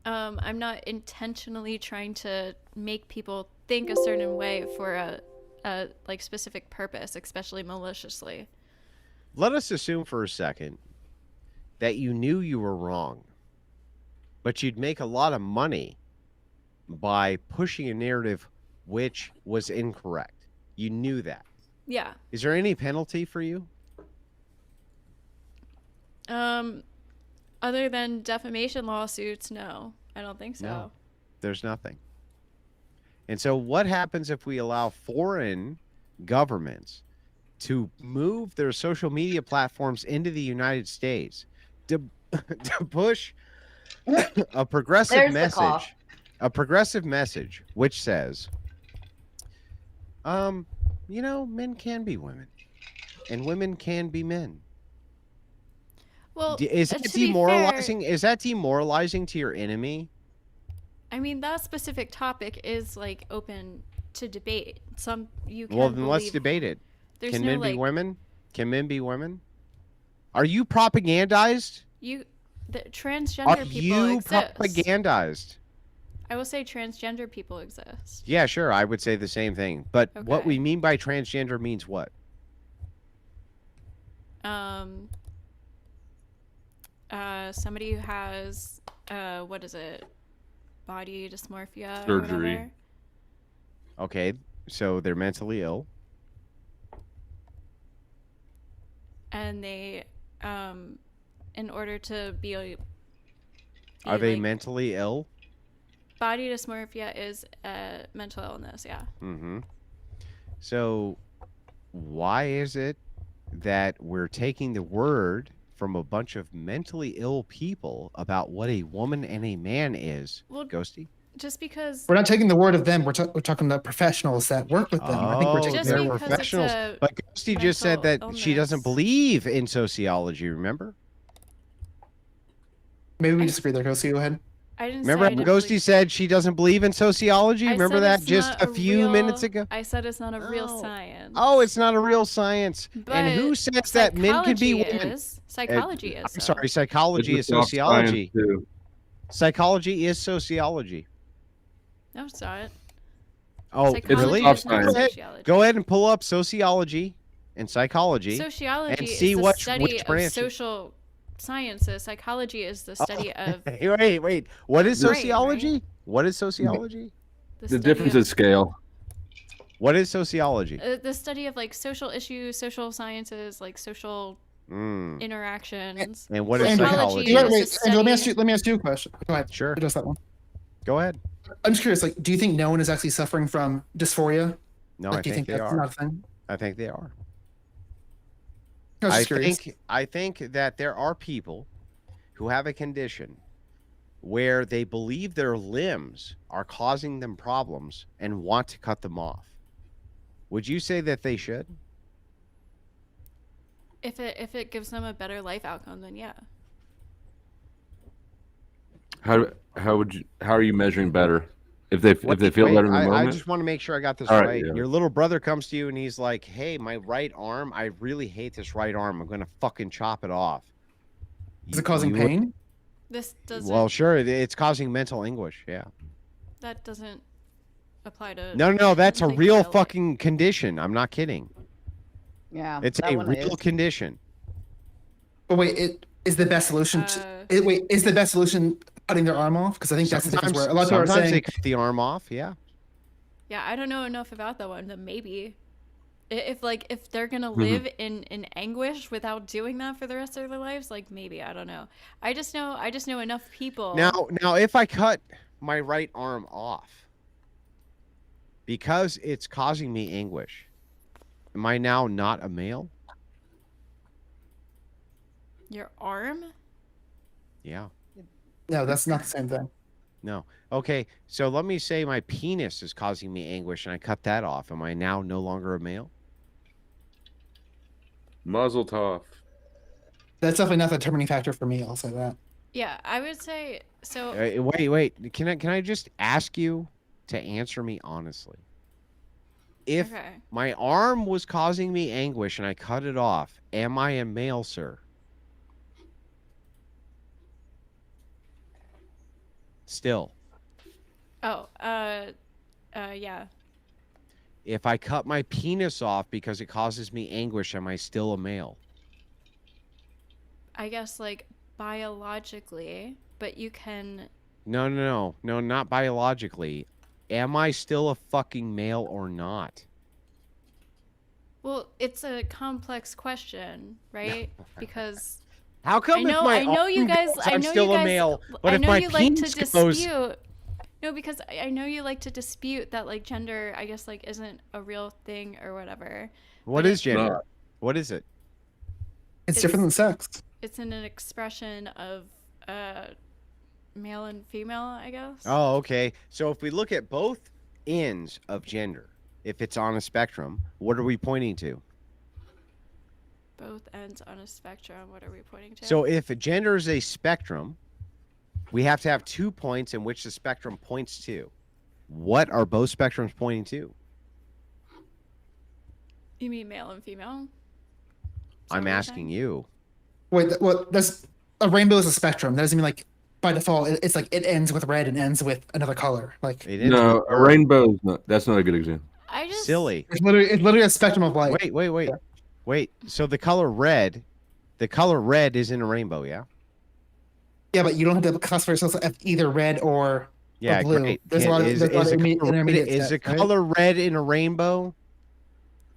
I'm not intentionally trying to make people think a certain way for a specific purpose, especially maliciously. Let us assume for a second that you knew you were wrong, but you'd make a lot of money by pushing a narrative which was incorrect. You knew that. Yeah. Is there any penalty for you? Other than defamation lawsuits, no, I don't think so. No. There's nothing. And so what happens if we allow foreign governments to move their social media platforms into the United States to push a progressive There's the cough. message, a progressive message which says, men can be women and women can be men. Well, Is that to be demoralizing? fair, Is that demoralizing to your enemy? I mean, that specific topic is open to debate. You can Well, then let's believe- debate it. There's Can no men be women? Can men be women? Are you propagandized? the Are transgender people you exist. propagandized? I will say transgender people exist. Yeah, sure. I would say the same thing. But what Okay. we mean by transgender means what? Somebody who has what is it? Body dysmorphia or Surgery. whatever. Okay, so they're mentally ill. And they in order to be Are they mentally ill? body dysmorphia is a mental illness, yeah. Mm-hmm. So why is it that we're taking the word from a bunch of mentally ill people about what a woman and a man is? Well, Ghosty? just because We're not taking the word of them. We're talking about professionals that work with them. I think we're taking Just they're their word. because it's professionals. a But Ghosty just said that mental she doesn't illness. believe in sociology, remember? Maybe we disagree there, Kosi. Go ahead. I didn't Remember say I how didn't Ghosty believe- said she doesn't believe in sociology? I Remember said that it's just not a few real- minutes ago? I said it's not a real Oh. science. Oh, it's not a real science. And who But says that men can be psychology women? is. Psychology is. I'm though. sorry, psychology is It's a soft science, sociology. too. Psychology is sociology. No, it's not. Oh, Psychology really? soft is not science. sociology. Go ahead and pull up sociology and psychology. Sociology and is see the which study of branch- social sciences. Psychology is the study of Wait. What is Right, right. sociology? What is sociology? the, The study difference of, is scale. What is sociology? the study of social issues, social sciences, social Mm. interactions. And what is Andrew, psychology? Psychology Wait, is wait, the Andrew, study- let me ask you a question. Go ahead. Sure. Address that one. Go ahead. I'm just curious. Do you think no one is actually suffering from dysphoria? No, Do I you think they that's are. not a thing? I think they are. I was just curious. I think that there are people who have a condition where they believe their limbs are causing them problems and want to cut them off. Would you say that they should? If it gives them a better life outcome, then yeah. How are you measuring better? If they feel better in the I moment? just want to make sure I got this All right. right, yeah. Your little brother comes to you and he's like, "Hey, my right arm, I really hate this right arm. I'm gonna fucking chop it off." Is it causing You would- pain? This doesn't. Well, sure, it's causing mental anguish. Yeah. that doesn't apply to. No, that's a taking real my life. fucking condition. I'm not kidding. Yeah. It's that a one real is. condition. But wait, it is the best solution. Is the best solution cutting their arm off? Because I think that's the difference. Where a lot of people are sometimes they saying, cut the arm off. Yeah. Yeah, I don't know enough about that one, but maybe if they're gonna Mm-hmm. live in anguish without doing that for the rest of their lives, maybe I don't know. I just know enough people. Now, if I cut my right arm off because it's causing me anguish, am I now not a male? Your arm? Yeah. no, that's not the same thing. No. Okay, so let me say my penis is causing me anguish and I cut that off. Am I now no longer a male? Muzzle tov. That's definitely not the determining factor for me. I'll say that. Yeah, I would say so. Wait. Can I just ask you to answer me honestly? If Okay. my arm was causing me anguish and I cut it off, am I a male, sir? Still. Oh, yeah. If I cut my penis off because it causes me anguish, am I still a male? I guess like biologically, but you can. No, not biologically. Am I still a fucking male or not? Well, it's a complex question, right? Because How come if my I know you arm guys, goes, I I'm know still you a guys, male, but I if know my you like to penis goes, dispute. No, because I know you like to dispute that like gender, I guess like isn't a real thing or whatever. what but is gender? not. What is it? It's different than sex. It's an expression of male and female, I guess. Oh, okay. So if we look at both ends of gender, if it's on a spectrum, what are we pointing to? Both ends on a spectrum. What are we pointing to? So if gender is a spectrum, we have to have 2 points in which the spectrum points to. What are both spectrums pointing to? You mean male and female? Is that I'm what you're asking saying? you. Wait, well, there's a rainbow is a spectrum. That doesn't mean like by default it's like it ends with red and ends with another color. Like It is No, a rainbow is not. That's not a good example. I just silly. it's literally a spectrum of light. Wait. So the color red is in a rainbow, yeah? Yeah, but you don't have to classify yourself as either red or Yeah, blue. great. There's a lot of intermediate Is steps, a right? color red in a rainbow?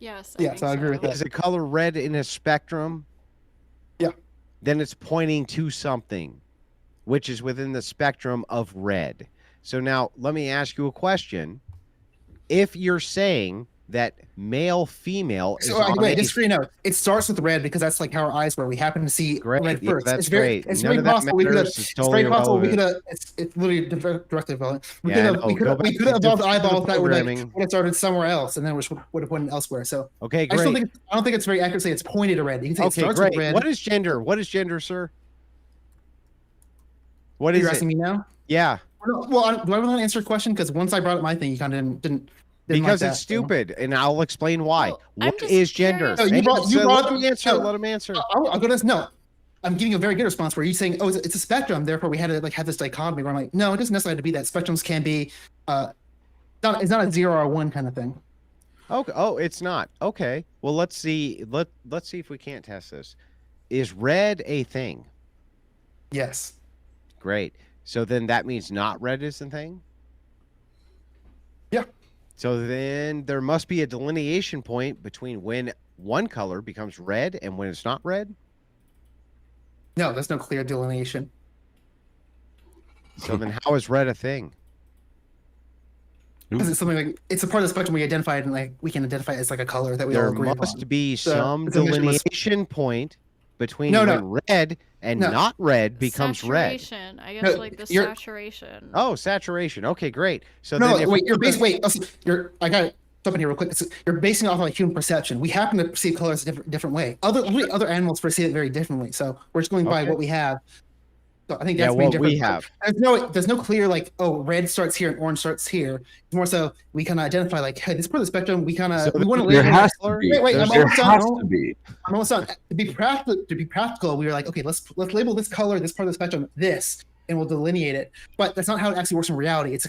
yes. Yes, I agree with that. Is a color red in a spectrum? Yeah. Then it's pointing to something, which is within the spectrum of red. So now let me ask you a question. If you're saying that male, female is So on wait, a- just so you know, it starts with red because that's like how our eyes were. We happen to see Great, red yeah, first. that's it's very, great. It's None very of that possible we could have. matters. It's It's totally very possible we irrelevant. could have. It's literally directly relevant. We Yeah, could have. no, We could go have. back We could to have evolved the eyeballs that would programming. have started somewhere else, and then would have went elsewhere. So Okay, I just don't great. think. I don't think it's very accurate to say it's pointed to red. You can say it Okay, starts great. with red. What is gender? What is gender, sir? What is You're it? asking me now? Yeah, Well, do I want to answer a question? Because once I brought up my thing, you kind of didn't because like it's that, stupid, and I'll explain why. Well, I'm What just is gender? curious. No, you brought- you Let brought- him answer. no. Let him answer. I'll go to this. No, I'm giving you a very good response where you're saying, oh, it's a spectrum. Therefore, we had to like have this dichotomy where I'm like, no, it doesn't necessarily have to be that. Spectrums can be, it's not a 0 or 1 kind of thing. Okay. Oh, it's not. Okay. Well, let's see. Let's see if we can't test this. Is red a thing? Yes. Great. So then that means not red is the thing? Yeah. So then there must be a delineation point between when one color becomes red and when it's not red? No, there's no clear delineation. So then how is red a thing? Because it's something like it's a part of the spectrum we identified, and like we can identify it as like a color that we all There agree must upon. be So, some it's a mission list. delineation point between No, when red and No. not red becomes red. Saturation. I guess No, like the you're- saturation. Oh, saturation. Okay, great. So No, then if wait, I got to jump in here real quick. You're basing it off of like human perception. We happen to perceive colors a different way. Other animals perceive it very differently. So we're just going by Okay. what we have. So I think Yeah, that's the main what we difference. have. There's no clear like, oh, red starts here and orange starts here. It's more so we kind of identify like, hey, this part of the spectrum we kind of So we want to There label. has to be. Wait, I'm There almost has done. to be. I'm almost done. To be practical, we were like, okay, let's label this color, this part of the spectrum, this, and we'll delineate it. But that's not how it actually works in reality. It's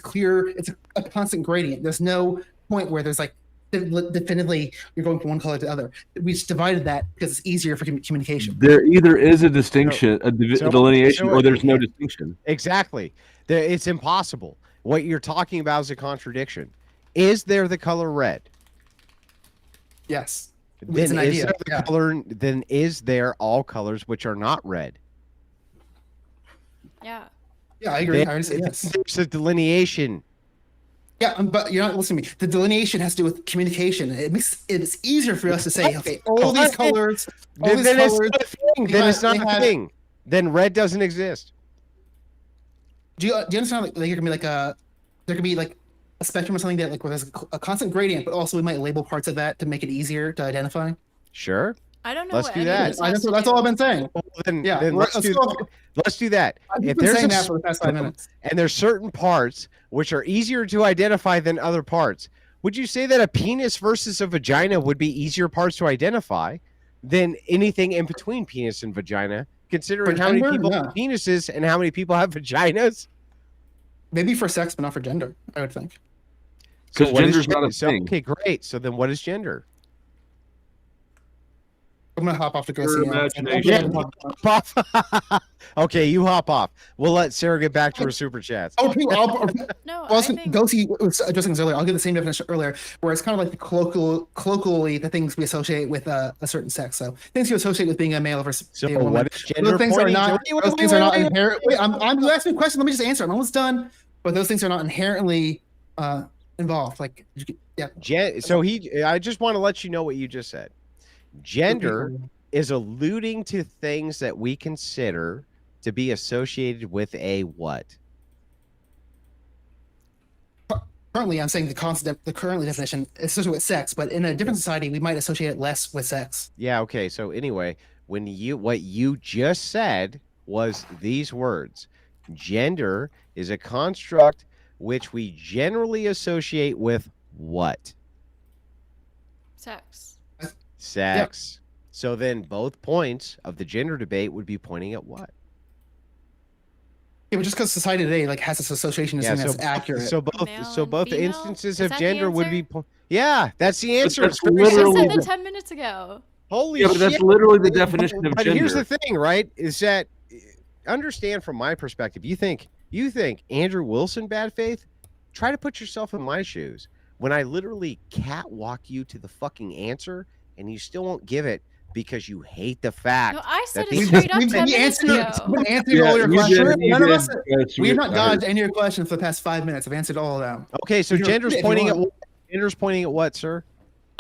a constant gradient. There's no point where there's like definitively you're going from one color to the other. We just divided that because it's easier for communication. There either is a distinction, a delineation, so or there's no distinction. Exactly. It's impossible. What you're talking about is a contradiction. Is there the color red? Yes. It's Then an is idea. there the Yeah. color? Then is there all colors which are not red? Yeah. Yeah, I agree. I Then already said yes. There's a delineation. Yeah, but you're not listening to me. The delineation has to do with communication. It's easier for us to say, okay, all these colors, all these Then it's colors. not a thing. Then it's not they a have- thing. Then red doesn't exist. do you understand like there can be like there could be like a spectrum or something that like where there's a constant gradient, but also we might label parts of that to make it easier to identify. Sure. I don't know. Let's what do any of that. this has to That's do. all I've been saying. Well, then Yeah, let's do that. Let's do that. I've If been there's saying a that for the past 5 minutes. and there's certain parts which are easier to identify than other parts, would you say that a penis versus a vagina would be easier parts to identify than anything in between penis and vagina, considering For how many gender? people No. have penises and how many people have vaginas? Maybe for sex, but not for gender, I would think. Because what is gender's not a so, thing. okay, great. So then what is gender? I'm gonna hop off to go Your see imagination. Hop off. Okay, you hop off. We'll let Sarah get back to her super chats. No, No, well, I think Gosi was addressing this earlier. I'll give the same definition earlier, where it's kind of like the colloquially the things we associate with a certain sex. So things you associate with being a male versus So being a woman. what is gender? Those things are pointing not. to? Those things are not inherent. Wait, you asked me a question. Let me just answer. I'm almost done. But those things are not inherently involved. Like, yeah. I just want to let you know what you just said. Gender is alluding to things that we consider to be associated with a what? Currently, I'm saying the currently definition is associated with sex, but in a different society, we might associate it less with sex. Yeah, okay. So anyway, what you just said was these words. Gender is a construct which we generally associate with what? sex. Sex. So then both points of the gender debate would be pointing at what? Yeah, but just because society today like has this association doesn't mean that's accurate. So both Male and both female? instances Is of that the gender would be answer? yeah, that's the answer. That's It's very I just literally simple. said the- that 10 minutes ago. Holy Yeah, but shit. that's literally the definition of But gender. here's the thing, right? Is that understand from my perspective, you think Andrew Wilson bad faith? Try to put yourself in my shoes. When I literally catwalk you to the fucking answer and you still won't give it because you hate the fact. No, I said that it these- straight up We've 10 been minutes answering ago. answering all your you questions. did, you None of did. us. That's We have weird. not dodged any of your questions for the past 5 minutes. I've answered all of them. Okay, so You can gender's repeat it if you pointing at want. what? Gender's pointing at what, sir?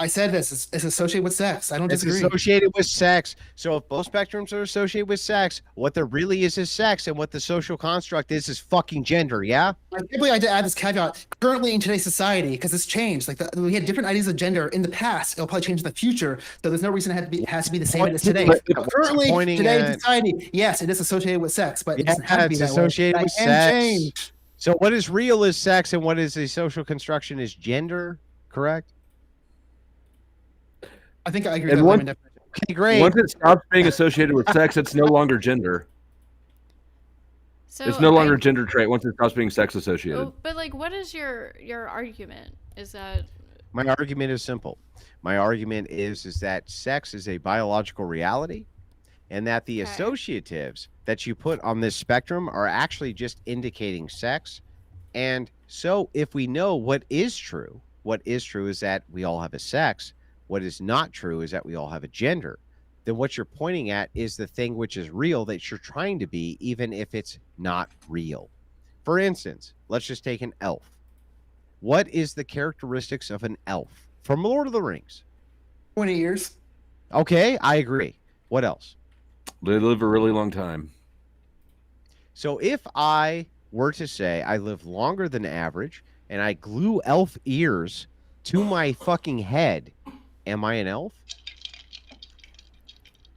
I said this is associated with sex. I don't It's disagree. associated with sex. So if both spectrums are associated with sex, what there really is sex, and what the social construct is fucking gender. Yeah. I can't believe I had to add this caveat. Currently in today's society, because it's changed. Like we had different ideas of gender in the past. It'll probably change in the future. So there's no reason it has to be the same as today. But But currently, pointing today at- in society, yes, it is associated with sex, but it doesn't have Yeah, to be it's that way. associated That with can sex. change. So what is real is sex, and what is a social construction is gender. Correct. I think I agree And with that one- layman definition. Okay, great. Once it stops being associated with sex, it's no longer gender. So It's no longer a gender trait once it stops being sex associated. Oh, but like, what is your argument? Is that My argument is simple. My argument is that sex is a biological reality, and that the Okay. associatives that you put on this spectrum are actually just indicating sex. And so if we know what is true is that we all have a sex. What is not true is that we all have a gender. Then what you're pointing at is the thing which is real that you're trying to be, even if it's not real. For instance, let's just take an elf. What is the characteristics of an elf from Lord of the Rings? 20 years. Okay, I agree. What else? They live a really long time. So if I were to say I live longer than average and I glue elf ears to my fucking head, am I an elf?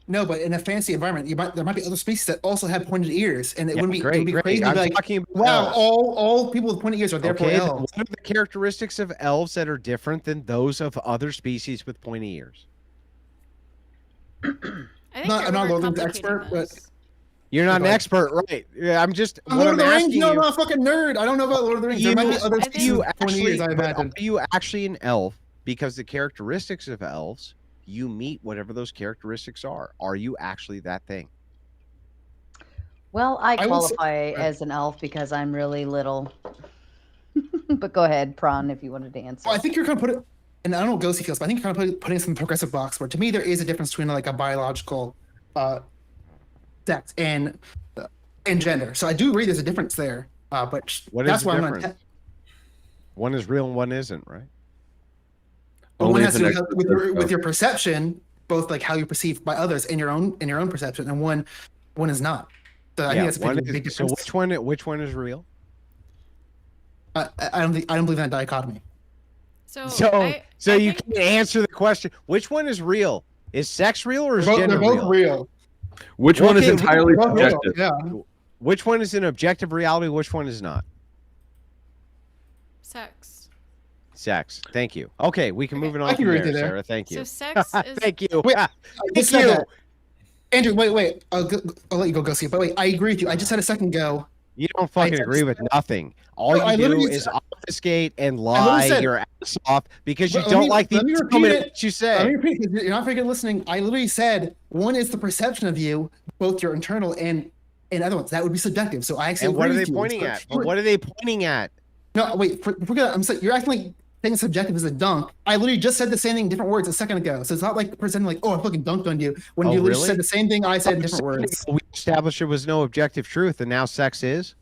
No, but in a fancy environment, there might be other species that also have pointed ears, and it wouldn't be great, it would be great. crazy to I'm be like, talking about wow, elves. all people with pointed ears are therefore Okay, then elves. what are the characteristics of elves that are different than those of other species with pointy ears? I think I'm not a Lord of the Rings overcomplicating expert, but- this. You're not an Right. expert, right? Yeah, I'm just I'm what Lord of I'm the Rings? asking No, I'm you. not a fucking nerd. I don't know about Lord of the Rings. There might be other I think- species with pointed ears, I but imagine. are you actually an elf? Because the characteristics of elves, you meet whatever those characteristics are. Are you actually that thing? Well, I I will say- qualify as an elf because I'm really little. But go ahead, Prawn, if you wanted to answer. Well, I think you're kind of putting, and I don't know what Ghosty feels, but I think you're kind of putting some progressive box where to me there is a difference between like a biological sex and gender. So I do agree there's a difference there. But What is that's the why difference? One is real and one isn't, right? One Only has if to an do expert with says your, so. with your perception, both like how you're perceived by others and your own perception, and one is not. So I think that's a one big is, so difference. which one is real? I don't believe in that dichotomy. So So I you think- can answer the question. Which one is real? Is sex real or is They're gender both real. Which one is Okay, entirely They're both real, subjective? Yeah. Which one is an objective reality? Which one is not? sex. Sex. Thank you. Okay, we can move it on I can from agree there, with you there. Sarah. Thank So you. sex is Thank you. Wait, I just said you. that. Andrew, wait. I'll let you go see it. But wait, I agree with you. I just said a second ago. You don't fucking I- agree with nothing. All No, I you do literally is said- obfuscate and literally lie said- your ass off because you Let don't me- like the let me repeat comment it. that you Let say. me repeat, because you're not very good listening. I literally said one is the perception of you, both your internal and other ones. That would be subjective. So I actually And what are agree they with you. pointing at? But what are they pointing at? No, wait. I'm saying you're acting like saying subjective is a dunk. I literally just said the same thing in different words a second ago. So it's not like pretending like, oh, I fucking dunked on you when Oh, you literally really? said the same thing I said in different words. We established there was no objective truth, and now sex is.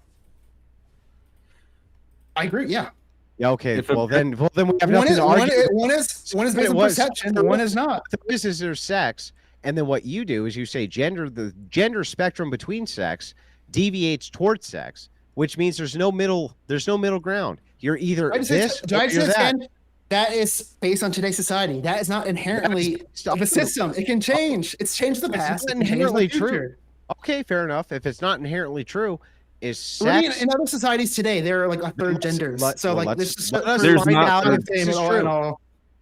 I agree. Yeah. Yeah. Okay. If Well, then we have One nothing is to argue. one is based on was- perception. And one is not. This is their sex, and then what you do is you say gender. The gender spectrum between sex deviates towards sex, which means there's no middle. There's no middle ground. You're either this Did I or just you're say that. again? That is based on today's society. That is not inherently That's based on the system. It can change. It's changed in the It's past. not It can change in the inherently true. future. Okay, fair enough. If it's not inherently true, is Really, sex? in other societies today, there are like a third genders. So like let's this is let us There's find not out third if this is and true. all.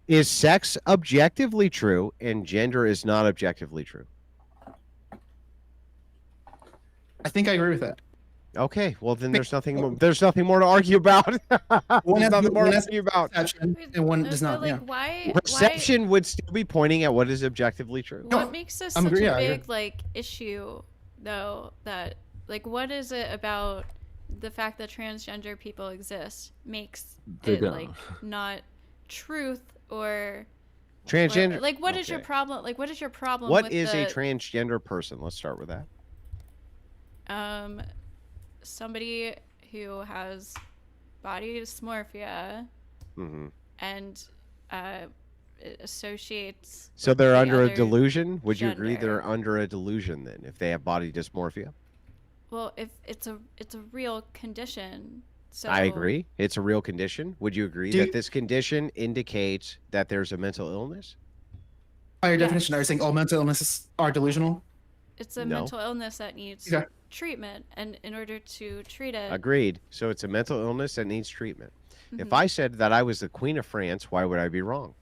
Is sex objectively true and gender is not objectively true? I think I agree with that. Okay, well then there's nothing more to argue about. One There's has- nothing more one to has argue about. Perception, and one does but, not. like, Yeah. why Perception would still be pointing at what is objectively true. what makes this I'm such agree- a yeah, I agree. big like issue though, that like what is it about the fact that transgender people exist makes They it don't. like not truth or Transgender. like what is your Okay. problem, like what is your problem What with is a the, transgender person? Let's start with that. somebody who has body dysmorphia hmm and it associates So they're the under a other delusion. Would you agree gender. they're under a delusion then if they have body dysmorphia? Well, if it's a real condition, so I agree. It's a real condition. Would you agree Do that you- this condition indicates that there's a mental illness? By your Yes. definition, are you saying all mental illnesses are delusional? It's a No. mental illness that needs Okay. treatment, and in order to treat it, Agreed. So it's a mental illness that needs treatment. If Mhm. I said that I was the Queen of France, why would I be wrong?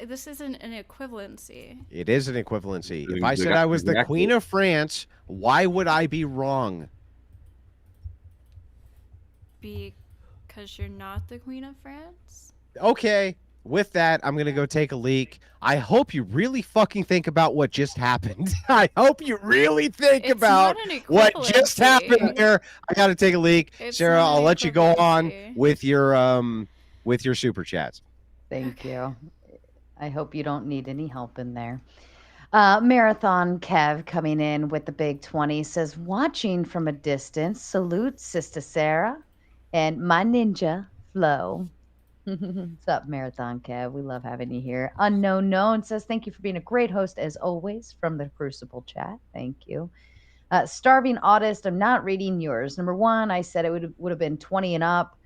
this isn't an equivalency. It is an equivalency. If Exactly. I said I was the Queen of France, why would I be wrong? Because you're not the Queen of France. Okay. With that, I'm going to go take a leak. I hope you really fucking think about what just happened. I hope you really think It's about not an what just happened equivalency. there. I got to take a leak. It's Sarah, not I'll an let you go on equivalency. with your super chats. Thank you. I hope you don't need any help in there. Marathon Kev coming in with the big 20 says, watching from a distance, salute Sister Sarah and my ninja Flo. What's up, Marathon Kev? We love having you here. Unknown Known says, thank you for being a great host as always from the Crucible chat. Thank you. Starving Autist, I'm not reading yours. Number one, I said it would have been 20 and up.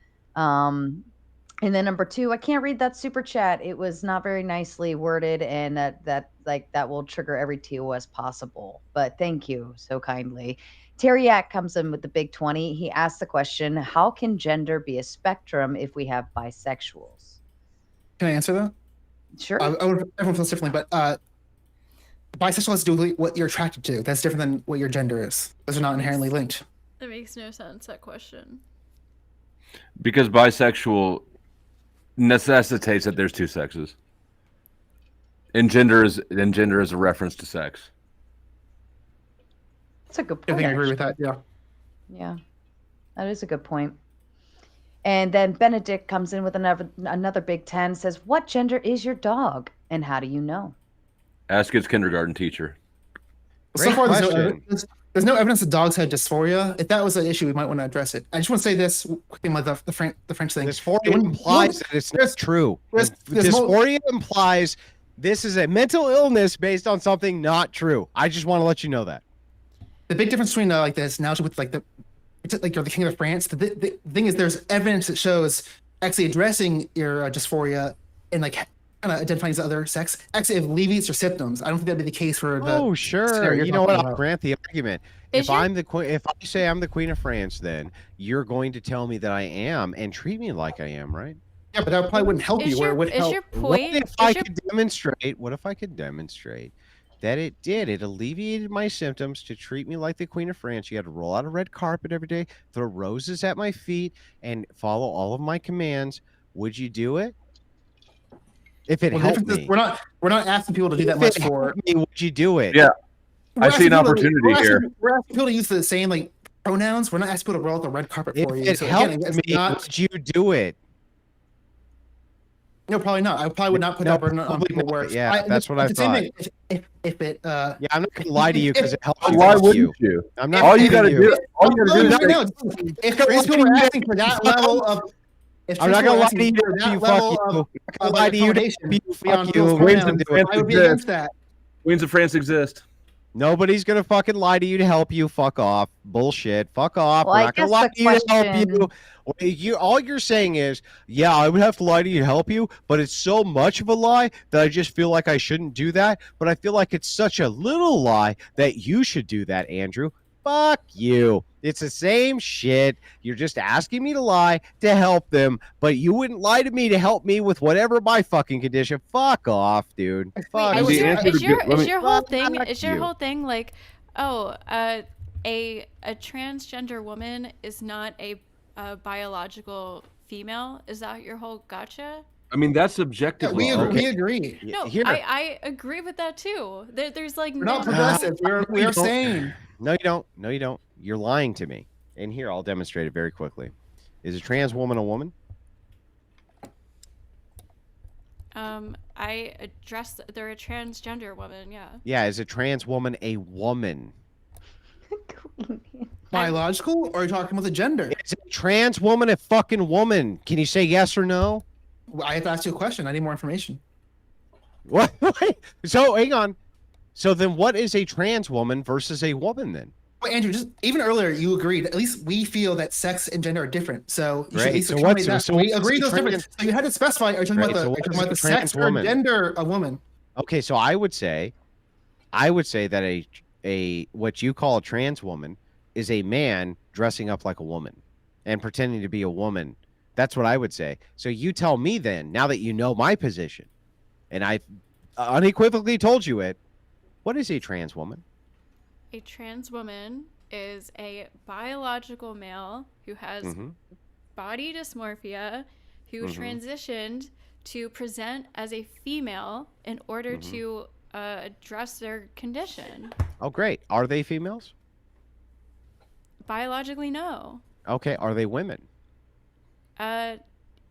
And then number two, I can't read that super chat. It was not very nicely worded, and that will trigger every TOS possible. But thank you so kindly. Teriak comes in with the big 20. He asked the question, how can gender be a spectrum if we have bisexuals? Can I answer that? Sure. Everyone feels differently, but bisexual has to do with what you're attracted to. That's different than what your gender is. Those are not inherently linked. That makes no sense, that question. Because bisexual necessitates that there's two sexes. And gender is a reference to sex. That's a good I point. think I agree actually. with that. Yeah. Yeah, that is a good point. And then Benedict comes in with another big 10, says, what gender is your dog and how do you know? Ask its kindergarten teacher. So Great far, question. there's no evidence that dogs had dysphoria. If that was an issue, we might want to address it. I just want to say this quickly about the French thing. Dysphoria implies that it's not true. there's Dysphoria implies this is a mental illness based on something not true. I just want to let you know that. The big difference between like this analogy with like the like you're the king of France. The thing is, there's evidence that shows actually addressing your dysphoria and like kind of identifying as other sex actually alleviates your symptoms. I don't think that'd be the case for the. Oh, sure. scenario You you're know what? talking I'll about. grant the argument. Is If your- I'm the queen, if I say I'm the queen of France, then you're going to tell me that I am and treat me like I am, right? Yeah, but that probably wouldn't help Is you. Where it your, would is help. your What point? if I is your- could demonstrate? What if I could demonstrate that it did? It alleviated my symptoms to treat me like the queen of France. You had to roll out a red carpet every day, throw roses at my feet, and follow all of my commands. Would you do it? If it Well, the helped difference is me, we're not asking people to do that if much it for. helped me, would you do it? Yeah. We're I see an asking people to- opportunity we're asking- here. We're asking people to use the same like pronouns. We're not asking people to roll out the red carpet If for you. it So helped again, it's me, not. would you do it? No, probably not. I probably would not put No, that burden on probably people. not. Where Yeah, that's what I the same thought. thing. If it Yeah, I'm not gonna lie to you because it helps you. Why help wouldn't you? I'm not All you kidding gotta do, all you No, gotta do is right say, now, if trans people were asking for that level of, if I'm trans not people gonna were lie asking to you. for that You level fuck of, you. I'm not of gonna lie like to you. accommodation You beyond fuck people's you. pronouns, France I would be exist. against that. Queens of France exist. Nobody's gonna fucking lie to you to help you. Fuck off. Bullshit. Fuck off. Well, We're I not gonna guess lie the to you to help question- you. All you're saying is, yeah, I would have to lie to you to help you, but it's so much of a lie that I just feel like I shouldn't do that. But I feel like it's such a little lie that you should do that, Andrew. Fuck you. It's the same shit. You're just asking me to lie to help them, but you wouldn't lie to me to help me with whatever my fucking condition. Fuck off, dude. Fuck I Is would- your, answer to is your, get- let is me- your whole Fuck thing? Is your you. whole thing like, oh, a transgender woman is not a biological female? Is that your whole gotcha? I mean, that's Yeah, subjective. we law. agree. We agree. No, Here. I agree with that too. There's like We're not no. progressive. We are don't. sane. No, you don't. No, you don't. You're lying to me. And here, I'll demonstrate it very quickly. Is a trans woman a woman? I address they're a transgender woman. Yeah. Yeah, is a trans woman a woman? Biological, or are you talking about the gender? Is a trans woman a fucking woman? Can you say yes or no? I have to ask you a question. I need more information. What? So hang on. So then, what is a trans woman versus a woman then? Well, Andrew, just even earlier, you agreed. At least we feel that sex and gender are different. So you should at Right. least So accommodate what's- that. so We what's agree a those different. trans- So you had to specify. Are you talking Right, about so the, what are you is talking a about the trans sex or woman? gender a woman? Okay, so I would say that a what you call a trans woman is a man dressing up like a woman and pretending to be a woman. That's what I would say. So you tell me then, now that you know my position, and I've unequivocally told you it, what is a trans woman? A trans woman is a biological male who has Mhm. body dysmorphia, who Mhm. transitioned to present as a female in order Mhm. to address their condition. Oh, great. Are they females? Biologically, no. Okay. Are they women?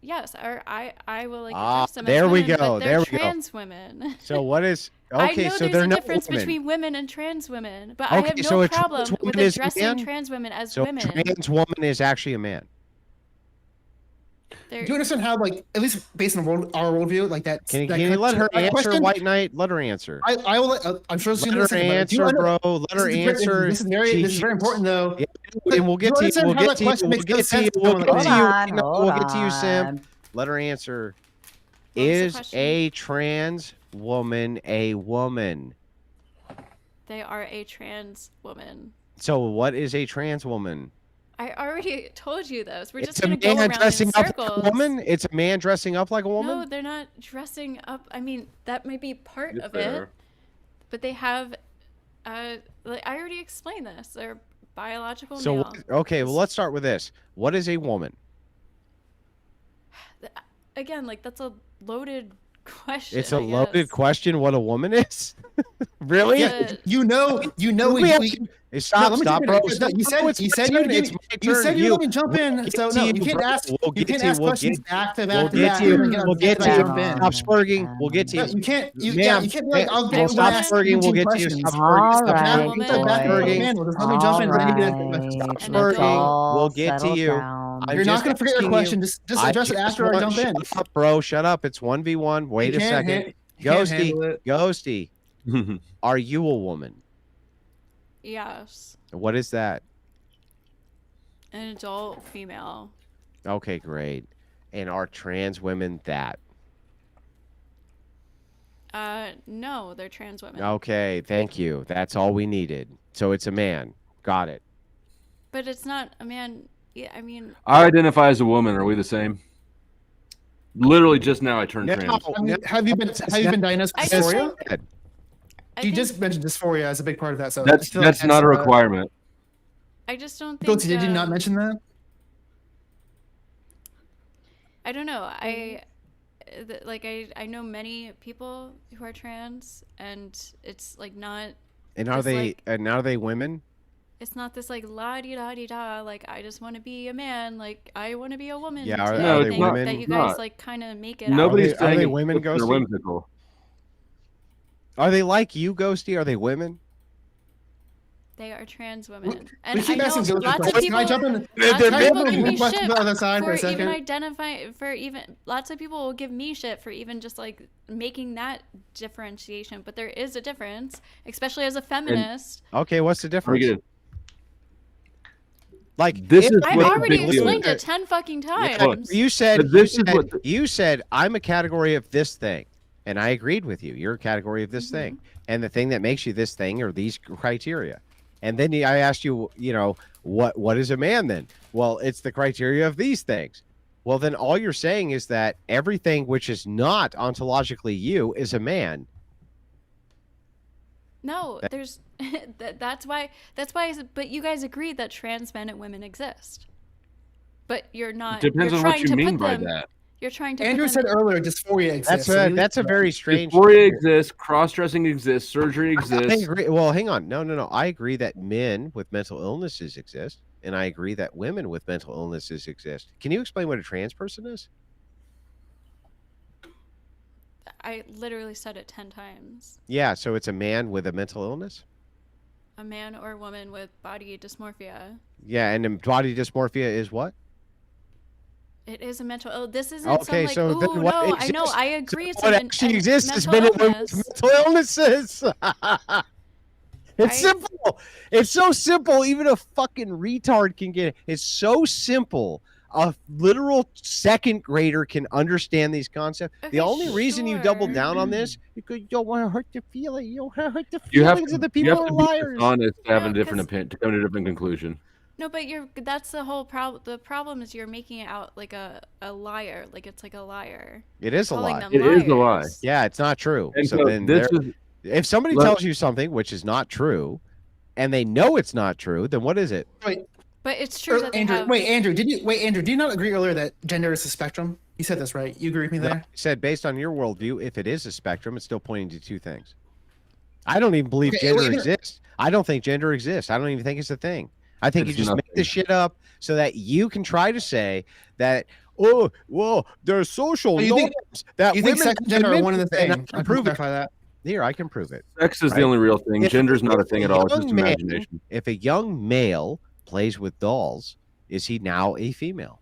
Yes, or I will like Ah, address them there as we women, go, but they're there we go. trans women. So what is? I Okay, know so there's they're a not difference women. between women and trans women, but I Okay, have so no a trans problem with woman is a addressing man? trans women as So women. a trans woman is actually a man. They're- Do you understand how, like, at least based on our worldview, like that? Can that you let her that answer, question, White Knight? Let her answer. I will. I'm sure she's Let gonna her listen, but do you answer, under- bro. Let her this is- answer. This is very important, though. Yeah, and we'll get to you. understand We'll how get that to you. question We'll makes get no to you. sense to We'll someone get like to me? you. on, No, hold we'll get to you, Sam. on. Let her answer. What was the Is question? a trans woman a woman? They are a trans woman. So what is a trans woman? I already told you this. We're It's just a gonna go man around dressing in up circles. like a woman. It's a man dressing up like a woman. No, they're not dressing up. I mean, that might be part Yes, of they it, are. but they have. Like I already explained this. They're biological So male. okay, well let's start with this. What is a woman? Again, like that's a loaded question. It's a I loaded guess. question. What a woman is? Really? Yeah. You know. We have We, to- Stop, let me stop, jump in. bro. No, Stop. you said No, it's you my said you turn. would It's give my you turn. said you let me jump We'll in. get So to no, you, you can't bro. ask. We'll You get can't to you. ask We'll questions get- back to We'll back to get back. to you. and then We'll get to back you. jump in. Stop spurging. We'll get to No, you. you can't. You Ma'am, can't be like, I'll ma'am, get stop last spurging. We'll 18 get to you. questions. Stop All spurging. Stop right, woman. Stop back spurging. in. Let me jump in. Let me get a Stop And spurging. all We'll get to settle you. down. I'm You're not just going to forget your asking you. question. Just address it after I jump in. Shut up, bro. Shut up. It's 1v1. Wait You a can't second. can't handle Ghosty. it. Ghosty. Are you a woman? Yes. What is that? An adult female. Okay, great. And are trans women that? No, they're trans women. Okay, thank you. That's all we needed. So it's a man. Got it. But it's not a man. Yeah, I mean, I identify as a woman. Are we the same? Literally just now I turned trans. Have you been diagnosed with I dysphoria? think- I You think- just mentioned dysphoria as a big part of that, so I That's feel like not a requirement. I just don't think. Guilty, did you not mention that? I don't know. I know many people who are trans, and it's like not. And are Just they like- and are they women? It's not this like la di da di da. Like I just want to be a man. Like I want to be a woman. Yeah, are type they thing women? that you It's guys not. like kind of make it Nobody's out. Are they saying women, they're Ghosty? whimsical. Are they like you, Ghosty? Are they women? They are trans women, We and I keep know asking guilty lots of questions. people. Can I jump in? Lots They're of people men. give me Question shit to the other side for a even second. identifying for even. Lots of people will give me shit for even just like making that differentiation. But there is a difference, especially as a feminist. Okay, what's the difference? Forget it. Like This if- is I what the already big deal explained is. it 10 fucking Yeah, times. you said But this is what you said I'm a category of this thing, and I agreed with you. You're a category of this thing, and the thing that makes you this thing are these criteria. And then I asked you, what is a man then? Well, it's the criteria of these things. Well, then all you're saying is that everything which is not ontologically you is a man. No, there's that's why but you guys agreed that trans men and women exist. But you're not Depends you're on what trying you to mean put by them, that. You're trying to Andrew put said them earlier dysphoria exists. That's a very strange. Dysphoria exists, cross-dressing exists, surgery I exists. agree. Well, hang on. No. I agree that men with mental illnesses exist, and I agree that women with mental illnesses exist. Can you explain what a trans person is? I literally said it 10 times. Yeah, so it's a man with a mental illness? A man or woman with body dysmorphia. Yeah, and then body dysmorphia is what? It is a mental illness. This isn't Okay, some like, so then ooh, what no, I exists? know, I agree. So what actually exists is men and women with mental illnesses. It's simple. It's so simple. Even a fucking retard can get it. It's so simple. A literal second grader can understand these concepts. Okay, The only reason you double sure. down on this because you don't want to hurt the feeling. You don't want to hurt the You have feelings to, of the you people have who to are be liars. dishonest to have No, a different 'cause- opinion, to come to a different conclusion. No, but that's the whole problem. The problem is you're making it out like a liar. Like it's like a liar. It is a Calling lie. them It is a lie. liars. Yeah, it's not true. And so so then this there- is if somebody Let- tells you something which is not true, and they know it's not true, then what is it? But it's true that they Andrew, have. Andrew, did you not agree earlier that gender is a spectrum? You said this, right? You agree with me No, there? I said based on your worldview, if it is a spectrum, it's still pointing to two things. I don't even believe Okay, gender wait, exists. I don't think gender exists. I don't even think it's a thing. I think It's you just make nothing. this shit up so that you can try to say that, oh, well, there's social Oh, you think- norms that You think women sex and gender are commit one and the to, same? and I I can can prove it. clarify that. Here, I can prove it. sex is Right. the only real thing. If- Gender's not a thing at all. It's young just man- imagination. If a young male plays with dolls, is he now a female?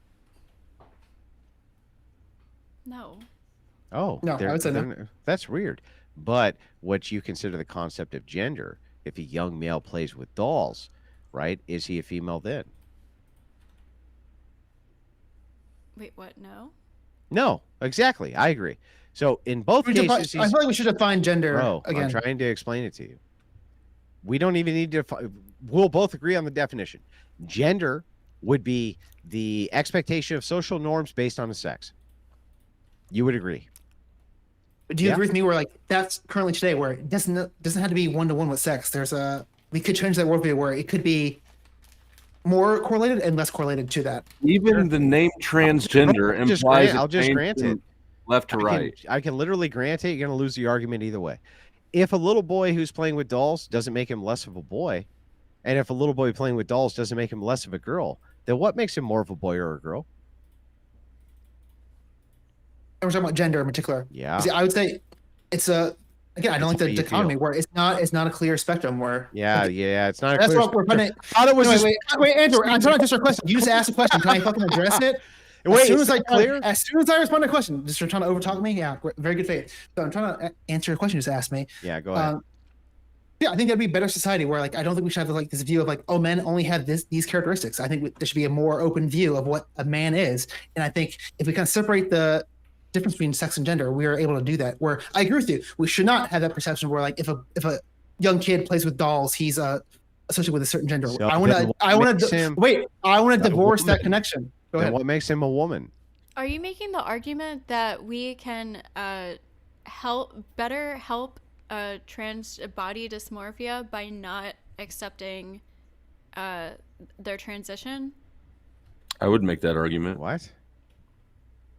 No. Oh, No, I would say no. That's weird. But what you consider the concept of gender, if a young male plays with dolls, right, is he a female then? Wait, what? No. No, exactly. I agree. So in both cases, I he's, feel like we should define gender bro, I'm again. trying to explain it to you. We don't even need to. We'll both agree on the definition. Gender would be the expectation of social norms based on the sex. You would agree. Do you Yeah. agree with me where like that's currently today where it doesn't have to be one-to-one with sex? We could change that worldview where it could be more correlated and less correlated to that. Even the name transgender I'll just implies grant- I'll it just changed grant from it. left to right. I can literally grant it. You're going to lose the argument either way. If a little boy who's playing with dolls doesn't make him less of a boy, and if a little boy playing with dolls doesn't make him less of a girl, then what makes him more of a boy or a girl? And we're talking about gender in particular. Yeah. See, I would say it's again, I don't It's like how the you dichotomy feel. where it's not a clear spectrum where Yeah, like, yeah. It's not a that's clear what we're putting. spectrum. I thought it was No, just- wait, Andrew, I'm trying to answer a question. You just asked a question. Can I fucking address it? Wait, as soon is as I that clear? as soon as I respond to a question, just you're trying to overtalk me. Yeah, very good faith. So I'm trying to answer a question you just asked me. Yeah, go ahead. Yeah, I think that'd be a better society where, like, I don't think we should have like this view of like, oh, men only have these characteristics. I think there should be a more open view of what a man is, and I think if we kind of separate the difference between sex and gender, we are able to do that. Where I agree with you, we should not have that perception where like if a young kid plays with dolls, he's associated with a certain gender. So I want to divorce that connection. Go ahead. What makes him a woman? Are you making the argument that we can better help trans body dysmorphia by not accepting their transition? I would make that argument. What?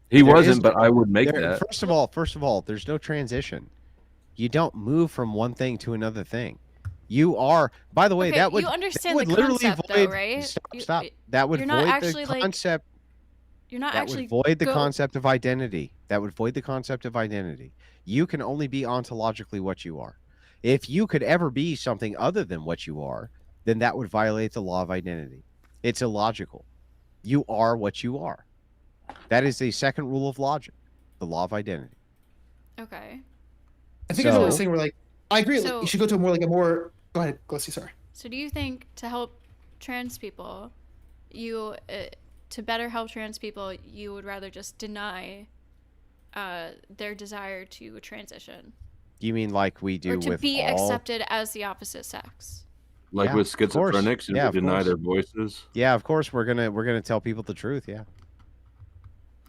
He wasn't, but I would make that. First of all, there's no transition. You don't move from one thing to another thing. You are, by the way, Okay, that would you understand that the would literally concept, void, though, right? Stop. That would you're not void actually, the like- concept. You're not That actually would void the concept of identity. That would void the concept of identity. You can only be ontologically what you are. If you could ever be something other than what you are, then that would violate the law of identity. It's illogical. You are what you are. That is the second rule of logic, the law of identity. Okay. I think that's what we're So- saying. We're like, I agree. So- You should go to a more. Go ahead, Ghosty. Sorry. So do you think to help trans people, to better help trans people, you would rather just deny their desire to transition? You mean like we do or to with be all... accepted as the opposite sex? Like Yeah, with of course. schizophrenics, Yeah, and of we deny course. their voices. Yeah, of course we're gonna tell people the truth. Yeah.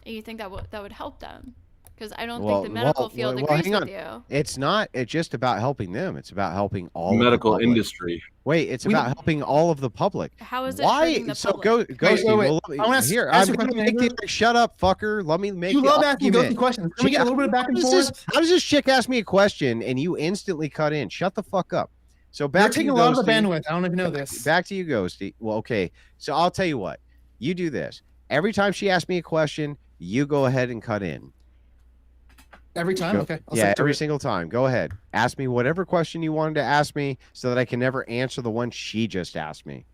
And you think that would help them? Because I don't Well, think the medical well, field well, agrees hang on. with you. It's not. It's just about helping them. It's about helping all of the Medical public. industry. Wait, it's We- about helping all of the public. How is it Why? hurting the So public? go, wait. Well, I wanna ask here. a I'm question, gonna make Andrew. the shut up, fucker. Let me make You the love asking argument. Ghosty questions. Can we get a little bit of back and forth? How does this chick ask me a question and you instantly cut in? Shut the fuck up. So You're back to taking you, a lot of the Ghosty. bandwidth. I don't even know this. Back to you, Ghosty. Well, okay. So I'll tell you what. You do this. Every time she asks me a question, you go ahead and cut in. Every time. Go- Okay. I'll yeah, stick to every it. single time. Go ahead. Ask me whatever question you wanted to ask me so that I can never answer the one she just asked me.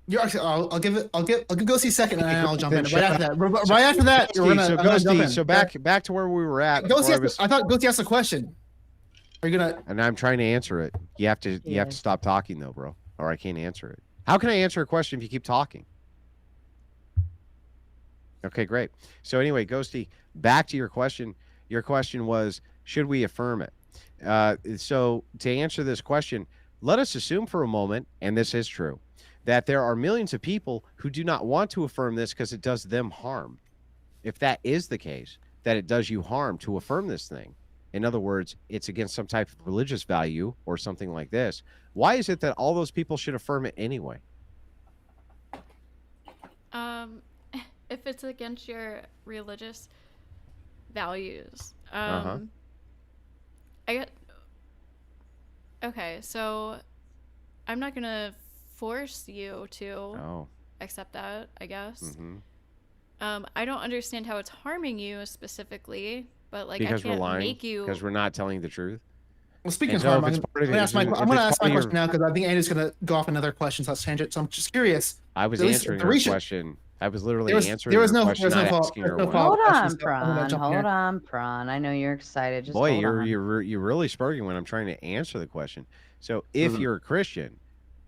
You're actually. I'll give Ghosty second, and then I'll jump Then in. shut Right after that. Right after that, Ghosty, we're gonna. so I'm gonna jump Ghosty, in. so back to where we were at. before Ghosty. I was- I thought Ghosty asked a question. Are you gonna? and I'm trying to answer it. You have to Yeah. stop talking though, bro, or I can't answer it. How can I answer a question if you keep talking? Okay, great. So anyway, Ghosty, back to your question. Your question was, should we affirm it? So to answer this question, let us assume for a moment, and this is true, that there are millions of people who do not want to affirm this because it does them harm. If that is the case, that it does you harm to affirm this thing, in other words, it's against some type of religious value or something like this, why is it that all those people should affirm it anyway? If it's against your religious values, Uh-huh. Okay, so I'm not gonna force you to Oh. accept that, I guess. Hmm. I don't understand how it's harming you specifically, but like Because I we're can't lying. make you. Because we're not telling the truth. Well, speaking And of so harm, if I'm it's part of gonna it, ask my if question it's part of question now because I think Andy's gonna go off another question. So that's tangent. So I'm just curious. I was At least answering the her reason- question. I was literally There was- answering there was her no- question, there was no not fault- asking there's her no one. fault. Hold on, questions, so I'm gonna Prawn. jump in Hold here. on, Prawn. I know you're excited. Just Boy, hold on. you're really spurging when I'm trying to answer the question. So if you're a Christian,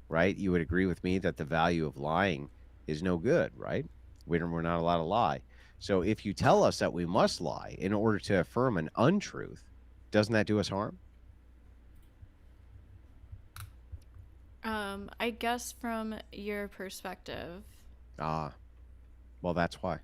right, you would agree with me that the value of lying is no good, right? We're not allowed to lie. So if you tell us that we must lie in order to affirm an untruth, doesn't that do us harm? I guess from your perspective. Ah, well, that's why.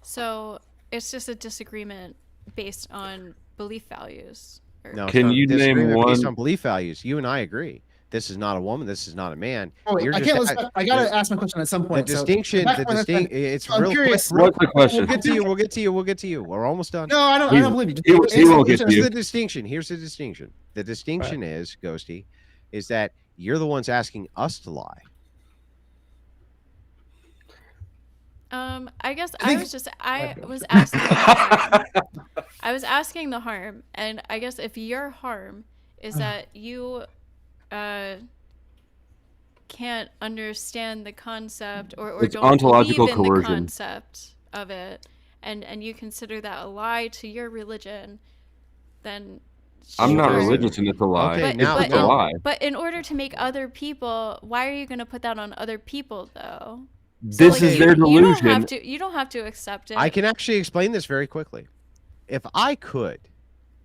So it's just a disagreement based on belief values. No, it's Can not a you name disagreement based one- on belief values? You and I agree. This is not a woman. This is not a man. Oh, wait, You're I just can't. a- Listen, I gotta ask my question at some The point. so- distinction, back the to my distinct. question. It's I'm real curious. quick. What's the question? We'll get to you. We'll get to you. We'll get to you. We're almost done. No, I don't believe you. Just He answer won't the get question. to you. Here's the distinction. Here's the distinction. The distinction is, Ghosty, is that you're the ones asking us to lie. I guess I I think- was just I was asking the harm. I was asking the harm, and I guess if your harm is that you can't understand the concept or It's don't ontological believe in the coercion. concept of it, and you consider that a lie to your religion, then I'm not Sure. religious, and it's a lie. Okay, It's now- just a now- lie. But in order to make other people, why are you going to put that on other people though? This is their delusion. You don't have to accept it. I can actually explain this very quickly. If I could,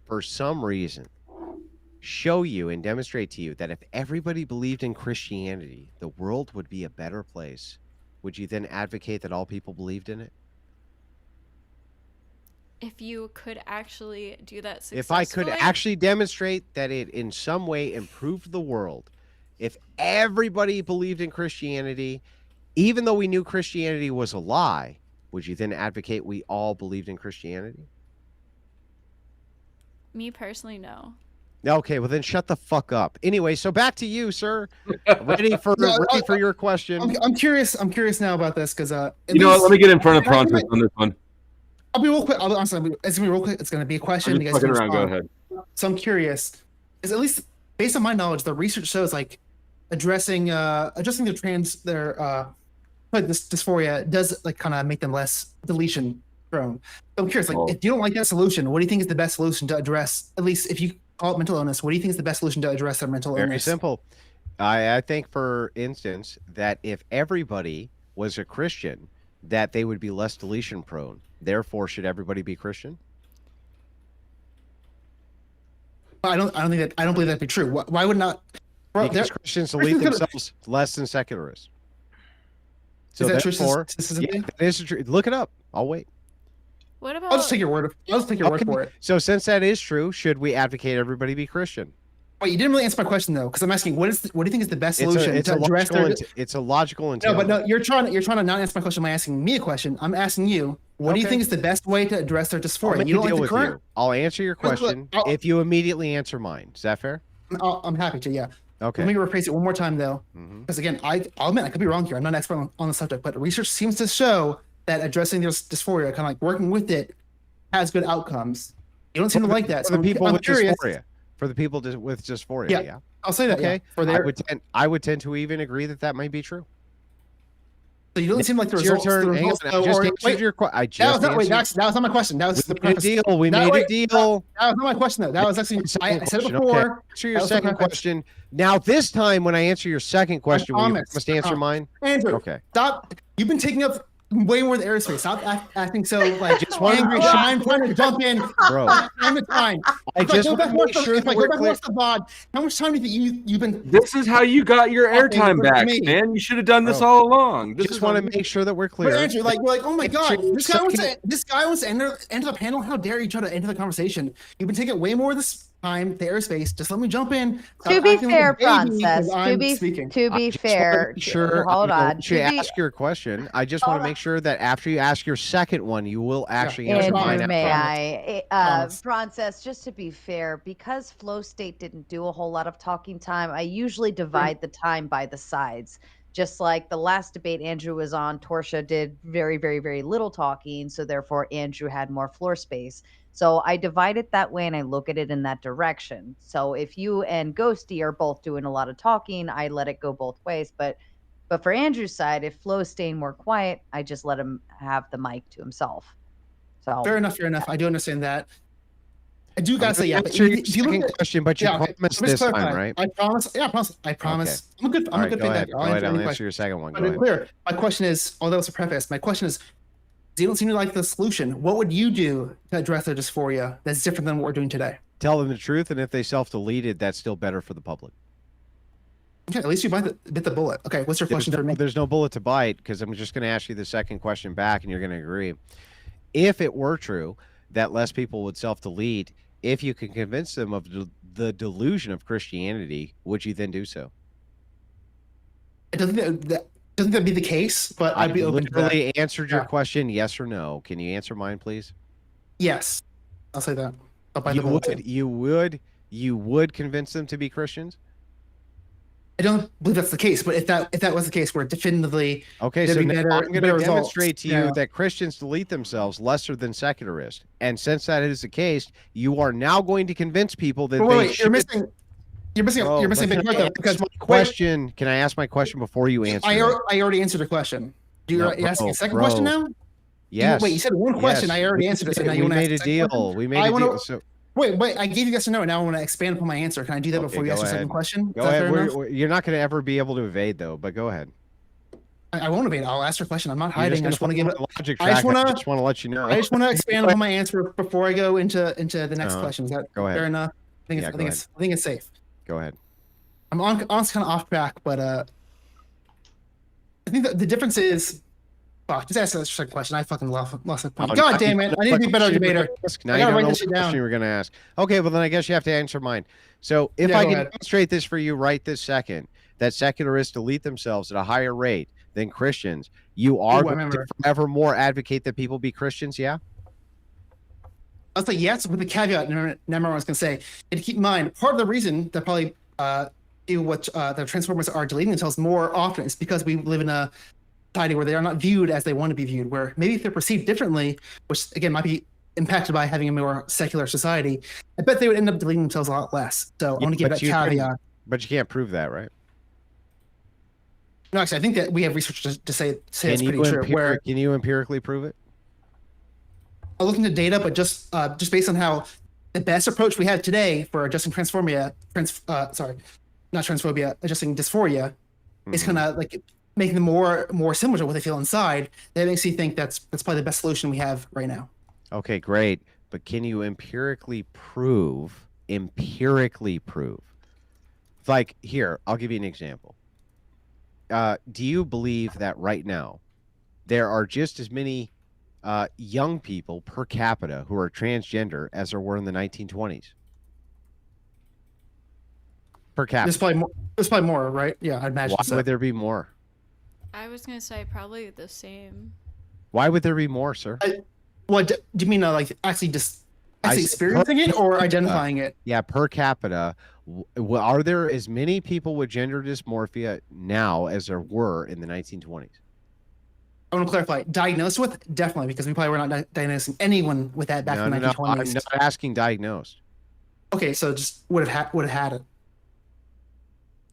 for some reason, show you and demonstrate to you that if everybody believed in Christianity, the world would be a better place, would you then advocate that all people believed in it? If you could actually do that successfully. If I could actually demonstrate that it in some way improved the world, if everybody believed in Christianity, even though we knew Christianity was a lie, would you then advocate we all believed in Christianity? Me personally, no. Okay, well then shut the fuck up. Anyway, so back to you, sir. Ready for your question. I'm curious now about this because You know what? Let me get in front of Theprawncess on this one. I'll be real quick. It's gonna be real quick. It's gonna be a question. I'm You just guys fucking can around. Go respond. ahead. So I'm curious, is at least based on my knowledge, the research shows like addressing their like this dysphoria does like kind of make them less deletion prone. So I'm curious, like Oh. if you don't like that solution, what do you think is the best solution to address? At least if you call it mental illness, what do you think is the best solution to address their mental Very illness? simple. I think, for instance, that if everybody was a Christian, that they would be less deletion prone. Therefore, should everybody be Christian? I don't believe that'd be true. Why would not? Well, Because Christians delete themselves less than secularists. So is that true? therefore, Statistically? yeah, that is true. Look it up. I'll wait. What about I'll just take your word. I'll just take your word for it. So since that is true, should we advocate everybody be Christian? Wait, you didn't really answer my question though, because I'm asking, what do you think is the best It's solution a, it's to a address logical, their? it's a logical No, entailment. but no, you're trying to not answer my question by asking me a question. I'm asking you, what do you Okay. think is the best way to address their I'll dysphoria? make You a don't deal like the with current. you. I'll answer your Look, question I'll- if you immediately answer mine. Is that fair? I'm happy to. Yeah. Okay. Let me rephrase it one more time though, Mhm. because again, I'll admit I could be wrong here. I'm not an expert on the subject, but research seems to show that addressing their dysphoria, kind of like working with it, has good outcomes. You don't seem to like that. For So the people I'm with curious. dysphoria. For the people with dysphoria. Yeah. Yeah. I'll say that. Okay. Yeah, for I their, would tend to even agree that might be true. so you don't seem like the It's your results. turn. The Hang on. results I just answered wait, your question. I that just was not. Wait, answered. that was not my question. That was the We made a preface. deal. We made a deal. That was not my question though. That was actually I said it Question. before. Okay. Answer your That was the second preface. question. Now, this time, when I answer your second question, will you promise. must answer mine? Andrew, Okay. stop. You've been taking up way more than airspace. Stop acting so like just wanted angry. to- I'm trying to jump in. Bro. Time to time. I just want to make sure if I that go we're back clear. watch the VOD, how much time do you think you've been? This is how you got your Okay, airtime look at back, me. man. You should have done this Bro. all along. This Just is want to on- make sure that we're But clear. Andrew, like, we're like, oh my god, Answer this guy wants to second- enter the panel. How dare you try to enter the conversation? You've been taking way more of this time, the airspace. Just let me jump in. Stop To be acting like a fair, baby because Princess, to I'm be speaking. fair, Sure. hold on. To To be- ask your question, I just want to make sure that after you ask your second one, you will actually answer Andrew, mine. may after. I? Promise. Princess, just to be fair, because Flow State didn't do a whole lot of talking time, I usually divide the time by the sides. Just like the last debate Andrew was on, Torsia did very, very, very little talking, so therefore Andrew had more floor space. So I divide it that way and I look at it in that direction. So if you and Ghosty are both doing a lot of talking, I let it go both ways. But for Andrew's side, if Flo's staying more quiet, I just let him have the mic to himself. So Fair enough. I do understand that. I do I'm gotta say, gonna yeah. But answer your if you look second at, question, but you yeah, okay, promised let me this just time, clarify. right? I promise. Yeah, I promise. I'm a good. All I'm a right, good go ahead. feedback. Go ahead. I'll any answer question. your second one. But Go to be ahead. clear, my question is, although it's a preface, my question is, you don't seem to like the solution. What would you do to address their dysphoria that's different than what we're doing today? Tell them the truth, and if they self-deleted, that's still better for the public. Okay, at least you bit the bullet. Okay, what's your question for me? There's no bullet to bite because I'm just going to ask you the second question back, and you're going to agree. If it were true that less people would self-delete, if you can convince them of the delusion of Christianity, would you then do so? It doesn't that be the case, but I'd be open to that. literally answered your Yeah. question, yes or no. Can you answer mine, please? Yes, I'll say that. I'll bite You the bullet. would, you would convince them to be Christians? I don't believe that's the case, but if that was the case, we're definitively Okay, There'd so be now better- I'm going better to results. demonstrate to you Yeah. that Christians delete themselves lesser than secularists. And since that is the case, you are now going to convince people that Wait, they wait, should... you're missing Bro, a big can part I though. ask Because my question. Can I ask my question before you answer? I it? already answered the question. You're asking a second bro. question now? Yes. Wait, you said one question. Yes. I already answered it. So now we you want to made a ask the second deal. question? We made I a wanna- deal. So Wait. I gave you yes or no, and now I want to expand upon my answer. Can I do that before you ask your second question? Go ahead. You're not going to ever be able to evade, though, but go ahead. I won't evade. I'll ask your question. I'm not hiding. I just want to give it. Logic track. I just want to let you know. I just want to expand upon my answer before I go into the next question. Is that fair enough? I think it's safe. Go ahead. I'm honestly kind of off track, but I think that the difference is. Fuck, just ask the second question. I fucking lost the point. God damn it! I need to be a better debater. Now you don't know what question you were going to ask. Okay, well then I guess you have to answer mine. So if I can demonstrate this for you right this second, that secularists delete themselves at a higher rate than Christians, you are going to forevermore advocate that people be Christians, yeah? I'll say yes, with the caveat. Remember what I was going to say. And keep in mind, part of the reason that probably do what the Transformers are deleting themselves more often is because we live in a society where they are not viewed as they want to be viewed, where maybe if they're perceived differently, which again might be impacted by having a more secular society, I bet they would end up deleting themselves a lot less. So I want to give that caveat. But you can't prove that, right? No, actually, I think that we have research to say it's pretty true. Can you empirically prove it? I'll look into data, but just based on how the best approach we have today for adjusting adjusting dysphoria is kind of like making them more similar to what they feel inside. That makes me think that's probably the best solution we have right now. Okay, great. But can you empirically prove? Like here, I'll give you an example. Do you believe that right now there are just as many young people per capita who are transgender as there were in the 1920s? Per capita. There's probably more, right? Yeah, I'd imagine. Why would there be more? I was going to say probably the same. Why would there be more, sir? What do you mean? Like actually experiencing it or identifying it? Yeah, per capita. Are there as many people with gender dysmorphia now as there were in the 1920s? I want to clarify. Diagnosed with? Definitely, because we probably were not diagnosing anyone with that back in the 1920s. I'm not asking diagnosed. Okay, so just would have had it.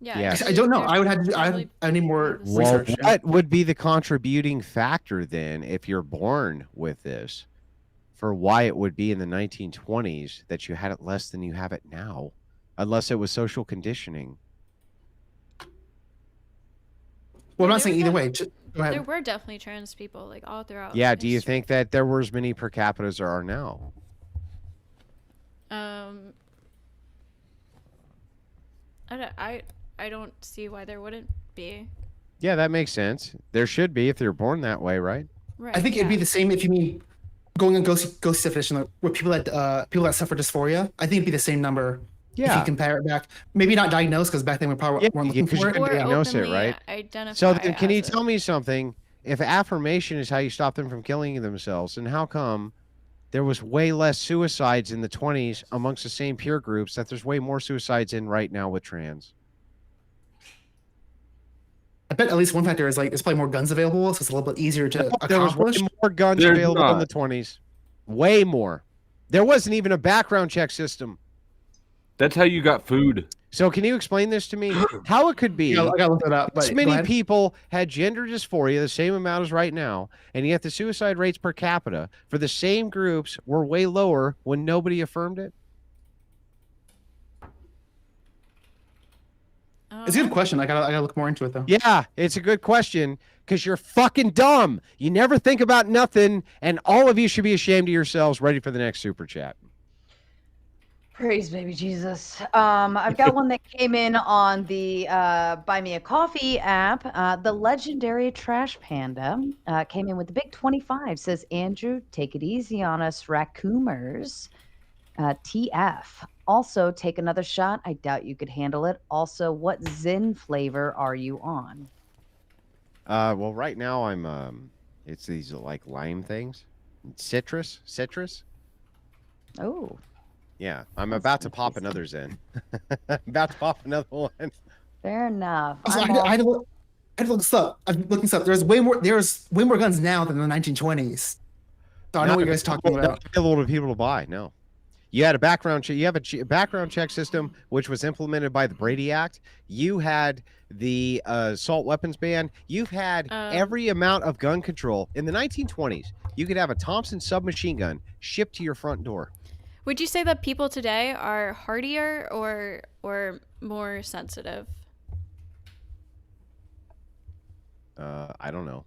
Yeah, yes. I don't know. I need more research. What would be the contributing factor then, if you're born with this, for why it would be in the 1920s that you had it less than you have it now, unless it was social conditioning? Well, I'm not saying either way. Go ahead. There were definitely trans people like all throughout. Yeah. Do you think that there were as many per capita as there are now? I don't see why there wouldn't be. Yeah, that makes sense. There should be if they're born that way, right? Right. I think it'd be the same if you mean going on ghost definition, with people that suffer dysphoria. I think it'd be the same number. Yeah. If you compare it back, maybe not diagnosed because back then we probably weren't looking for it. You couldn't diagnose it, right? So then, can you tell me something? If affirmation is how you stop them from killing themselves, then how come there was way less suicides in the 20s amongst the same peer groups that there's way more suicides in right now with trans? I bet at least one factor is like there's probably more guns available, so it's a little bit easier to accomplish. There was way more guns available in the 20s. Way more. There wasn't even a background check system. That's how you got food. So can you explain this to me? How it could be I gotta look that up. this many people had gender dysphoria, the same amount as right now, and yet the suicide rates per capita for the same groups were way lower when nobody affirmed it? It's a good question. I gotta look more into it though. Yeah, it's a good question because you're fucking dumb. You never think about nothing, and all of you should be ashamed of yourselves. Ready for the next super chat. Praise baby Jesus. I've got one that came in on the Buy Me a Coffee app. The legendary Trash Panda came in with the big 25. Says, Andrew, take it easy on us raccooners. TF. Also, take another shot. I doubt you could handle it. Also, what Zen flavor are you on? Well, right now I'm it's these like lime things. Citrus. Oh. Yeah, I'm about to pop another Zen. About to pop another one. Fair enough. I had to look this up. I'm looking this up. There's way more guns now than in the 1920s. So I know what you guys are talking about. Available to people to buy. No. You had a background check. You have a background check system, which was implemented by the Brady Act. You had the assault weapons ban. You've had every amount of gun control. In the 1920s, you could have a Thompson submachine gun shipped to your front door. Would you say that people today are hardier or more sensitive? I don't know.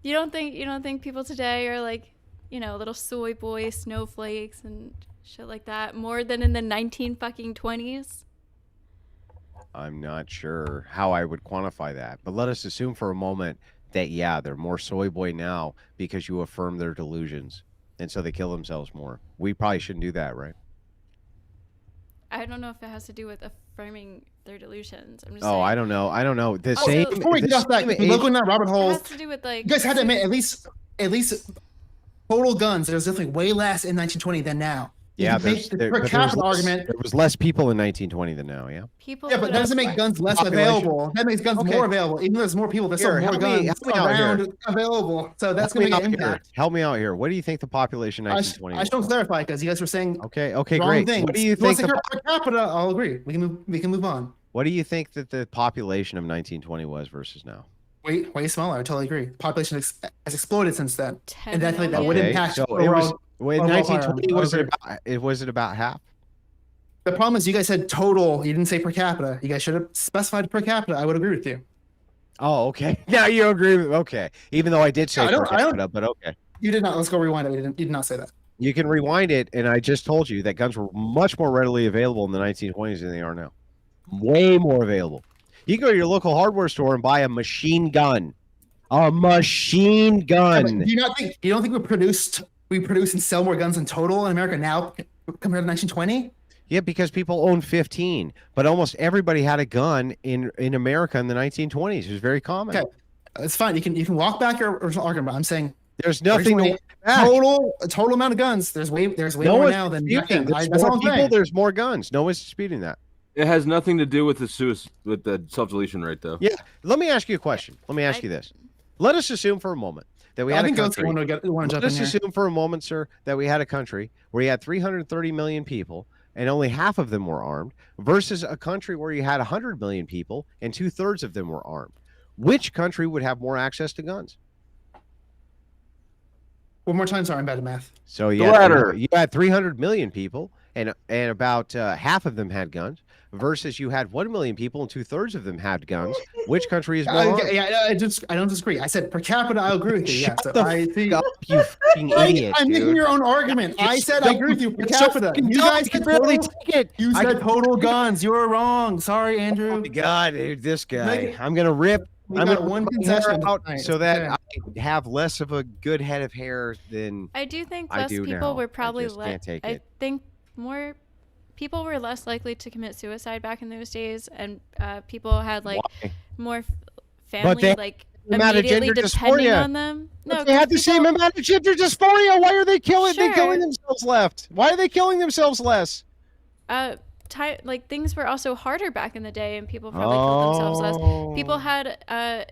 You don't think people today are like, little soy boy snowflakes and shit like that more than in the 1920s? I'm not sure how I would quantify that, but let us assume for a moment that they're more soy boy now because you affirm their delusions, and so they kill themselves more. We probably shouldn't do that, right? I don't know if it has to do with affirming their delusions. I'm just Oh, saying. I don't know. The Oh, same. so- Before we get off that, if we look in that rabbit It hole, has to do with like. you guys had to admit at least total guns. There's definitely way less in 1920 than now. You Yeah, can make the per but capita argument. there was less people in 1920 than now. Yeah. People. Yeah, but put that doesn't up- make guns less Population. available. That makes guns Okay. more available. Even though there's more people, there's still Here, more help me- guns help me out here. around available. So that's going to make an impact. Help me out here. What do you think the population in I 1920 just want to clarify because you guys were saying Okay, wrong great. things. What do you If want think? to per capita? I'll agree. We can move on. What do you think that the population of 1920 was versus now? Way smaller. I totally agree. Population has exploded since then, 10 and definitely that million. would Okay, impact. so it overall- was in overall 1920. firearms. Was it about half? The problem is you guys said total. You didn't say per capita. You guys should have specified per capita. I would agree with you. Oh, okay. Now you agree with okay. Even though I did say I don't- per capita, but okay. You did not. Let's go rewind it. You did not say that. You can rewind it, and I just told you that guns were much more readily available in the 1920s than they are now. Way more available. You can go to your local hardware store and buy a machine gun. A machine Yeah, gun. but do you don't think we produce and sell more guns in total in America now compared to 1920? Yeah, because people own 15, but almost everybody had a gun in America in the 1920s. It was very common. Okay, it's fine. You can walk back your original argument. I'm saying There's nothing to originally, walk back. total amount of guns. There's way No more one's now than back disputing. then. There's That's more all I'm people, saying. there's more guns. No one's disputing that. It has nothing to do with the self-deletion rate, though. Yeah. Let me ask you a question. Let me ask you this. Let us assume for a moment that we I had a think Ghosty country. want to Let jump in us here. assume for a moment, sir, that we had a country where you had 330 million people and only half of them were armed versus a country where you had 100 million people and 2/3 of them were armed. Which country would have more access to guns? One more time, sorry, I'm bad at math. So The latter. you had 300 million people and about half of them had guns versus you had 1 million people and 2/3 of them had guns. Which country is more armed? I don't disagree. I said per capita. I agree with you. Yeah, Shut so the I see. Up, you fucking idiot, I'm making dude. your own argument. I said I agree with you per It's so capita. fucking You dumb, guys you can said barely total. take it. You I said can- total guns. You were wrong. Sorry, Oh Andrew. my God, dude, this guy. Make- I'm gonna rip. We I'm got gonna one rip my hair concession out tonight. so It's that okay. I have less of a good head of hair than I do think I less do people now. were I probably just can't take I it. think more people were less likely to commit suicide back in those days, and people had like Why? more family they- like the amount of immediately gender depending dysphoria. on them. But No, they had 'cause the same people- amount of gender dysphoria. Why are they killing? They Sure. killing themselves left. Why are they killing themselves less? Like things were also harder back in the day, and people probably killed themselves less. People had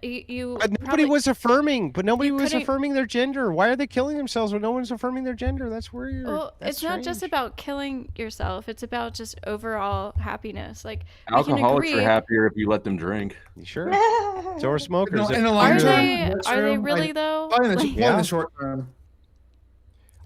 you. But nobody probably- was affirming. But nobody was couldn't- affirming their gender. Why are they killing themselves when no one's affirming their gender? That's weird. Well, That's it's not just strange. about killing yourself. It's about just overall happiness. Like we can Alcoholics agree. are happier if you let them drink. Sure. So are smokers. In the Are long term, they? that's Are they true. really Like, though? probably in the, Like, probably in the short term.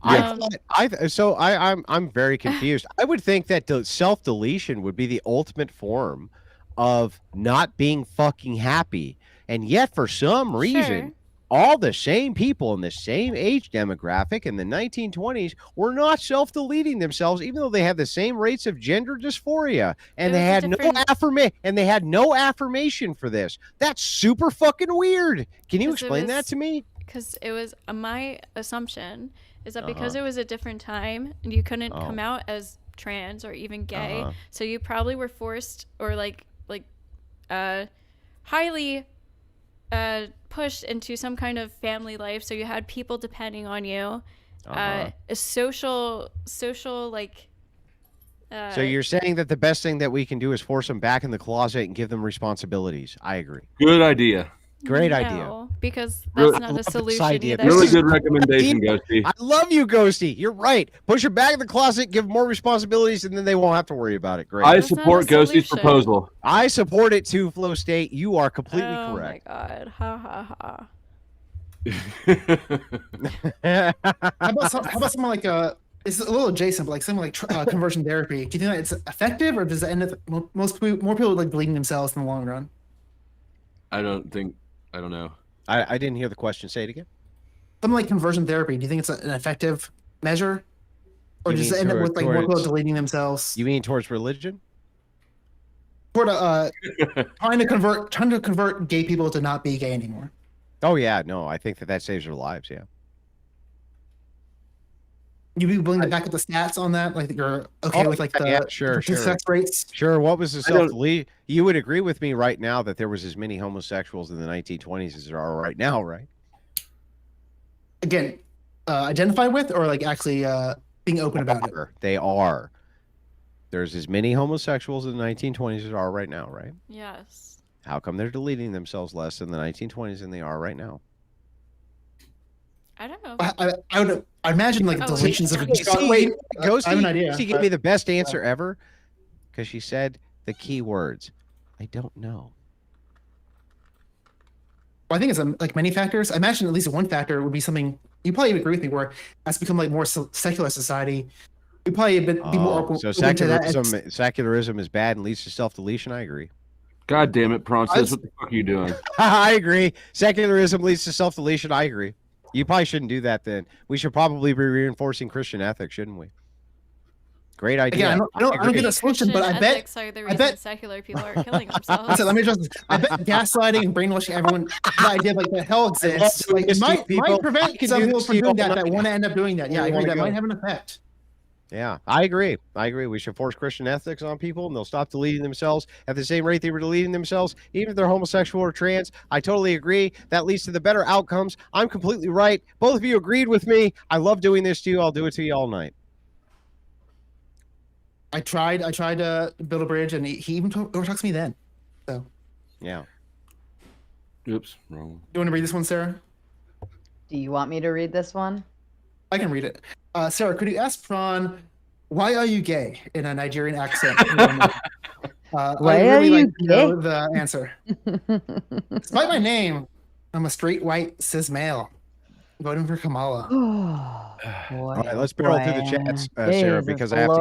Um, I'm very confused. I would think that the self-deletion would be the ultimate form of not being fucking happy, and yet for some reason, Sure. all the same people in the same age demographic in the 1920s were not self-deleting themselves, even though they had the same rates of gender dysphoria, and It they was a had no affirmation for this. That's super fucking weird. Can you 'Cause it explain that was- to me? because it was my assumption is that because Uh-huh. it was a different time and you couldn't Oh. come out as trans or even gay, Uh-huh. so you probably were forced or highly pushed into some kind of family life, so you had people depending on you, a social like So you're saying that the best thing that we can do is force them back in the closet and give them responsibilities. I agree. Good idea. Great idea. no, because Really- that's I not a love this solution idea. either. This Really is- good recommendation, Ghosty. I love you, Ghosty. You're right. Push them back in the closet, give them more responsibilities, and then they won't have to worry about it. Great. I That's not a support Ghosty's solution. proposal. I support it too, Flow State. You are completely Oh correct. my god, ha ha ha. How about someone like it's a little adjacent, but like something like conversion therapy. Do you think that it's effective, or does it end up more people like deleting themselves in the long run? I don't know. I didn't hear the question. Say it again. Something like conversion therapy. Do you think it's an effective measure, or You does mean it end up with like more people towards- deleting themselves? You mean towards religion? Toward trying to convert gay people to not be gay anymore. Oh yeah, no, I think that saves their lives. Yeah. You be willing to back up the stats on that? Like that you're okay with like the yeah, sure. success rates? Sure. What was the self-delete? You would agree with me right now that there was as many homosexuals in the 1920s as there are right now, right? Again, identify with or like actually being open about it? They are. There's as many homosexuals in the 1920s as there are right now, right? Yes. How come they're deleting themselves less in the 1920s than they are right now? I don't know. I imagine like Oh, deletions wait. of wait. Ghosty, I have an idea. She gave me the best answer ever because she said the key words. I don't know. Well, I think it's like many factors. I imagine at least one factor would be something you probably agree with me, where it's become like more secular society. We probably be more open, so open to that. secularism is bad and leads to self-deletion. I agree. God damn it, Theprawncess, what the fuck are you doing? I agree. Secularism leads to self-deletion. I agree. You probably shouldn't do that then. We should probably be reinforcing Christian ethics, shouldn't we? Great idea. Again, I don't get a solution, but I bet ethics are the reason secular people are killing themselves. Listen, let me just. I bet gaslighting and brainwashing everyone, the idea of like that hell exists, like it might prevent some people from doing that want to end up doing that. Yeah, I agree. That might have an effect. Yeah, I agree. We should force Christian ethics on people, and they'll stop deleting themselves at the same rate they were deleting themselves, even if they're homosexual or trans. I totally agree. That leads to the better outcomes. I'm completely right. Both of you agreed with me. I love doing this to you. I'll do it to you all night. I tried to build a bridge, and he even overtalks me then. So, yeah. Oops, wrong. You want to read this one, Sarah? Do you want me to read this one? I can read it. Sarah, could you ask Prawn, why are you gay in a Nigerian accent? Why are you gay? Know the answer. Despite my name, I'm a straight white cis male. Voting for Kamala. All right, let's barrel through the chats, Sarah, because I have to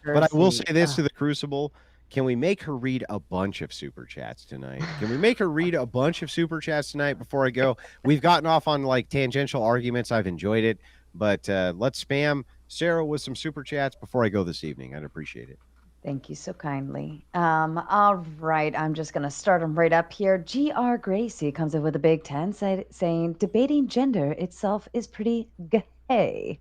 go. But I will say this to the Crucible. Can we make her read a bunch of super chats tonight? Can we make her read a bunch of super chats tonight before I go? We've gotten off on like tangential arguments. I've enjoyed it. But let's spam Sarah with some super chats before I go this evening. I'd appreciate it. Thank you so kindly. All right, I'm just going to start them right up here. G.R. Gracie comes in with a big 10 saying, debating gender itself is pretty gay.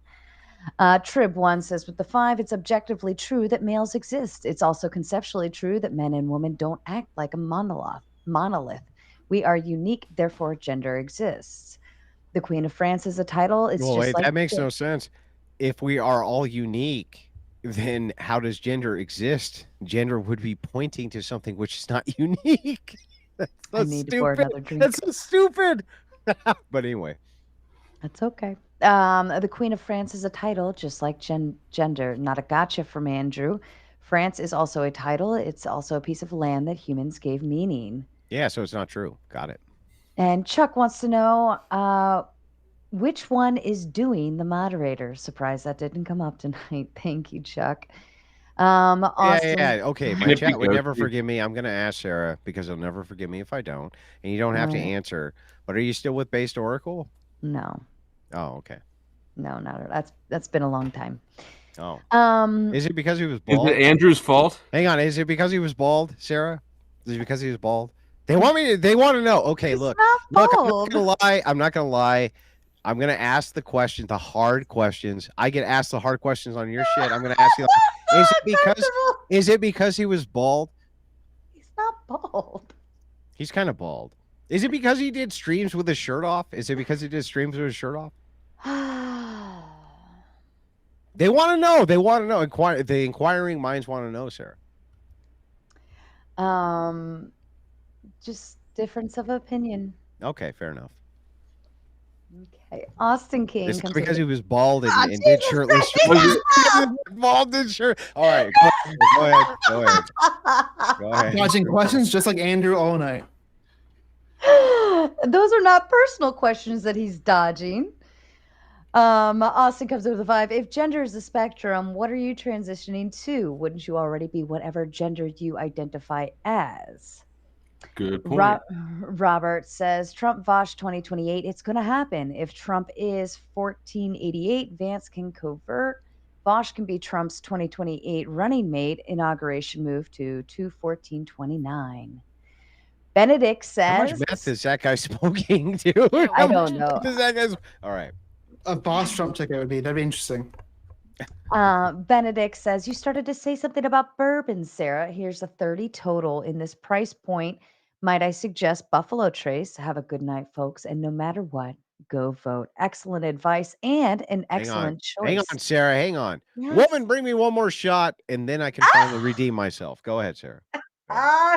Trib1 says, with the 5, it's objectively true that males exist. It's also conceptually true that men and women don't act like a monolith. We are unique, therefore gender exists. The Queen of France is a title. It's just like that makes no sense. If we are all unique, then how does gender exist? Gender would be pointing to something which is not unique. That's so I need to pour another drink. That's so stupid. But anyway. That's okay. The Queen of France is a title, just like gender. Not a gotcha from Andrew. France is also a title. It's also a piece of land that humans gave meaning. Yeah, so it's not true. Got it. And Chuck wants to know which one is doing the moderator. Surprised that didn't come up tonight. Thank you, Chuck. Austin, Yeah. Okay, my chat would never forgive me. I'm going to ask Sarah because they'll never forgive me if I don't. And you don't have to answer. But are you still with Based Oracle? No. Oh, okay. No, not that's been a long time. Oh. Is it because he was bald? Is it Andrew's fault? Hang on. Is it because he was bald, Sarah? Is it because he was bald? They want to know. Okay, It's look, not I'm bald. not gonna lie. I'm gonna ask the questions, the hard questions. I get asked the hard questions on your shit. I'm gonna ask you, is it because he was bald? He's not bald. He's kind of bald. Is it because he did streams with his shirt off? Is it because he did streams with his shirt off? They want to know. They want to know. The inquiring minds want to know, Sarah. Just difference of opinion. Okay, fair enough. Okay, Austin King. It's comes because with he was bald and did Jesus shirtless. Christ. Bald and shirt. All right, go ahead. Dodging questions just like Andrew all night. Those are not personal questions that he's dodging. Austin comes up with a 5. If gender is a spectrum, what are you transitioning to? Wouldn't you already be whatever gender you identify as? Good point. Robert says Trump Vosh 2028. It's going to happen. If Trump is 1488, Vance can convert. Vosh can be Trump's 2028 running mate. Inauguration move to 21429. Benedict How much says. meth is that guy smoking, dude? Yeah, I don't know. Does that guy's... All right. A boss Trump ticket that'd be interesting. Benedict says, you started to say something about bourbon, Sarah. Here's a 30 total in this price point. Might I suggest Buffalo Trace? Have a good night, folks. And no matter what, go vote. Excellent advice and an excellent choice. Hang on, Sarah. Hang on. Yes. Woman, bring me one more shot, and then I can finally redeem myself. Go ahead, Sarah.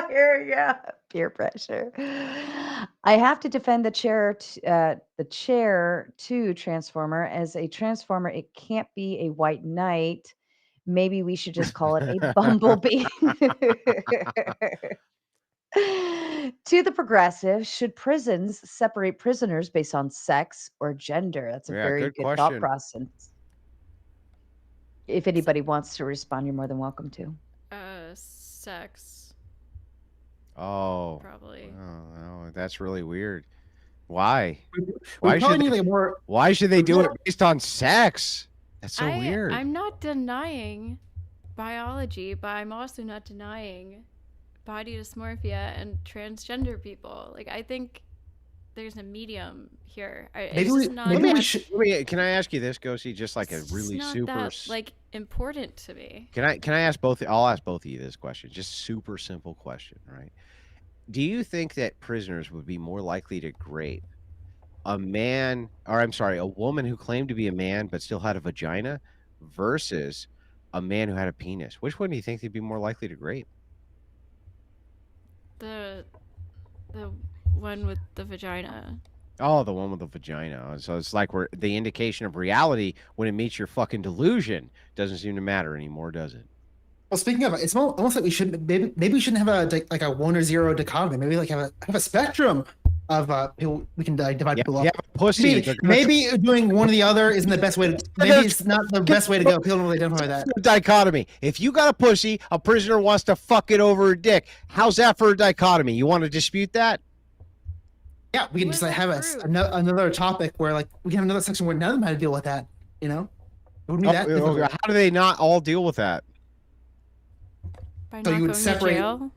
Here you go. Peer pressure. I have to defend the chair to Transformer. As a Transformer, it can't be a white knight. Maybe we should just call it a bumblebee. To the progressive, should prisons separate prisoners based on sex or gender? That's a very good good thought question. process. If anybody wants to respond, you're more than welcome to. Sex. Oh. Probably. Oh, no, that's really weird. Why? We probably need like more. Why should they do it based on sex? That's so I'm weird. not denying biology, but I'm also not denying body dysmorphia and transgender people. Like, I think there's a medium here. Can I ask you this, Gosi? Just like a really not super that, like, important to me. Can I ask both? I'll ask both of you this question. Just super simple question, right? Do you think that prisoners would be more likely to grape a woman who claimed to be a man but still had a vagina versus a man who had a penis? Which one do you think they'd be more likely to grape? The one with the vagina. Oh, the one with the vagina. So it's like the indication of reality when it meets your fucking delusion doesn't seem to matter anymore, does it? Well, speaking of, it's almost like we shouldn't. Maybe we shouldn't have a 1 or 0 dichotomy. Maybe like have a spectrum of people. We can divide people up. Yeah, pussy. Maybe doing one or the other isn't the best way. Maybe it's not the best way to go. People don't really identify that. Dichotomy. If you got a pussy, a prisoner wants to fuck it over a dick. How's that for a dichotomy? You want to dispute that? Yeah, we can just like have another topic where like we can have another section where none of them had to deal with that. You know, it wouldn't be that difficult. How do they not all deal with that? By So not you would going to separate- jail?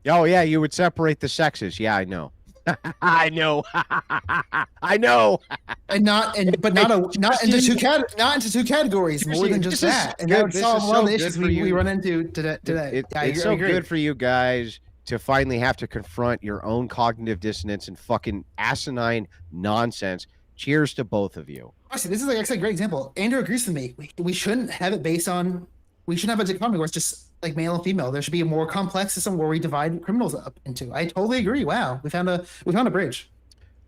Oh yeah, you would separate the sexes. Yeah, I know. I know. I know. And not into two categories, more than just that. And that would solve a lot of the issues we run into today. It's so good for you guys to finally have to confront your own cognitive dissonance and fucking asinine nonsense. Cheers to both of you. Honestly, this is like a great example. Andrew agrees with me. We shouldn't have it based on. We shouldn't have a dichotomy where it's just like male and female. There should be a more complex system where we divide criminals up into. I totally agree. Wow, we found a bridge.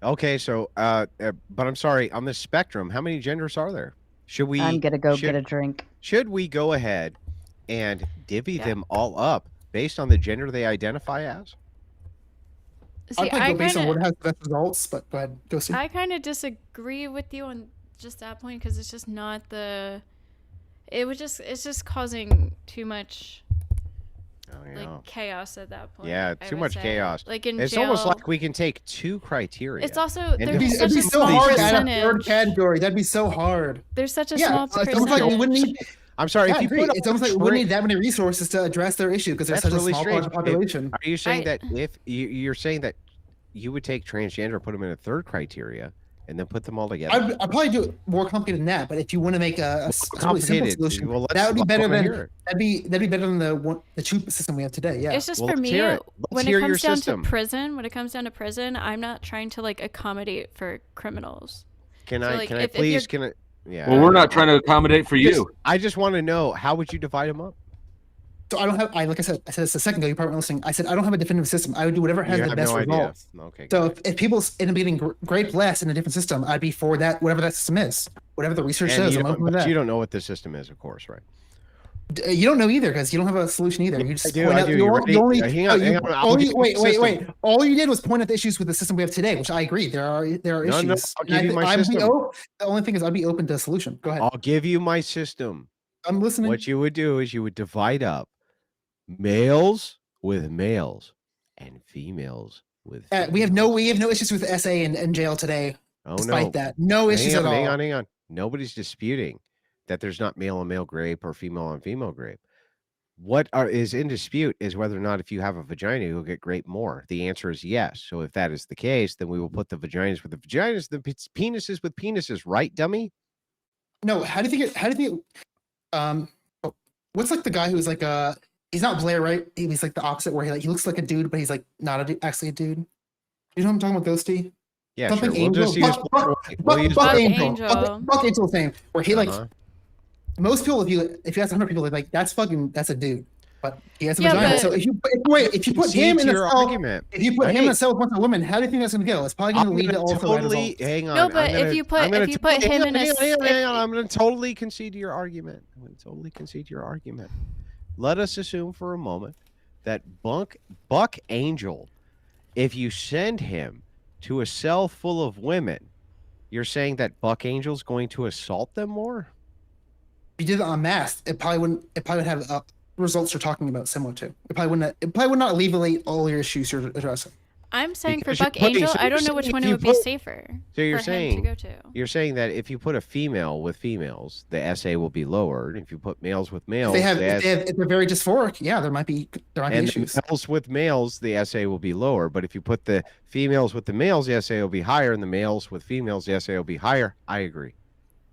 Okay, so but I'm sorry. On the spectrum, how many genders are there? Should we? I'm gonna go get a drink. Should we go ahead and divvy them all up based on the gender they identify as? See, I'd probably go based on what has the best results, but go ahead, go see. I kind of disagree with you on just that point because it's just not the. It's just causing too much chaos at that point. Yeah, too much chaos. Like in it's jail, almost like we can take 2 criteria. It's also and there's such It'd be a so small hard to add a percentage. third category. That'd be so hard. There's such a Yeah, small it's almost like we percentage. wouldn't need. I'm sorry. Yeah, if you put it's almost like we wouldn't need that many resources to address their issue because there's That's such really a small strange. population. Are you saying that if you're saying that you would take transgender, put them in a third criteria, and then put them all together? I'd probably do it more complicated than that. But if you want to make a really simple solution, Well, that would be better than hear it. that'd be better than the cheap system we have today. Yeah. It's just Well, for let's me hear it. when Let's it hear your comes down system. to prison. When it comes down to prison, I'm not trying to like accommodate for criminals. Can So, I? like, Can I if please? you're- Can I? Yeah. Well, we're not trying to accommodate for you. I just want to know, how would you divide them up? So I don't have. Like I said this a second ago. You probably weren't listening. I said I don't have a definitive system. I would do whatever has You the have best no idea. results. Okay. So if people end up getting graped less in a different system, I'd be for that. Whatever that system is, whatever the research says, I'm open with that. You don't know what the system is, of course, right? You don't know either because you don't have a solution either. You just I do. point I out. do. You You only, ready? you only, Hang oh, on. you Hang on. I'll only give you wait, the wait, system. wait. All you did was point out the issues with the system we have today, which I agree. There are No, issues. I'll give you my system. The only thing is, I'd be open to a solution. Go ahead. I'll give you my system. I'm listening. What you would do is you would divide up males with males and females with females. We have no issues with SA and jail today. Oh, despite no. that, no issues at all. Hang on. Nobody's disputing that there's not male on male grape or female on female grape. What is in dispute is whether or not if you have a vagina, you'll get grape more. The answer is yes. So if that is the case, then we will put the vaginas with the vaginas, the penises with penises, right, dummy? No, how do you think what's like the guy who's like he's not Blair, right? He's like the opposite where he looks like a dude, but he's like not actually a dude. You know what I'm talking about, Ghosty? Yeah, Something sure. Angel. Buck Angel's name, where he like most people, if you ask 100 people, they're like, that's a dude. But he has a vagina. So if you put him in a cell, if you put him in a cell with a bunch of women, how do you think that's gonna go? It's probably gonna lead to also results. Hang on. No, but if you put him in a hang on, I'm gonna totally concede to your argument. Let us assume for a moment that Buck Angel, if you send him to a cell full of women, you're saying that Buck Angel's going to assault them more? If you did it en masse, it probably would have results you're talking about similar to. It probably would not alleviate all your issues you're addressing. I'm saying for Buck Angel, I don't know which one it would be safer. So you're saying to go to. You're saying that if you put a female with females, the SA will be lowered. If you put males with males, if they're very dysphoric, yeah, there might be issues. Males with males, the SA will be lower. But if you put the females with the males, the SA will be higher, and the males with females, the SA will be higher. I agree.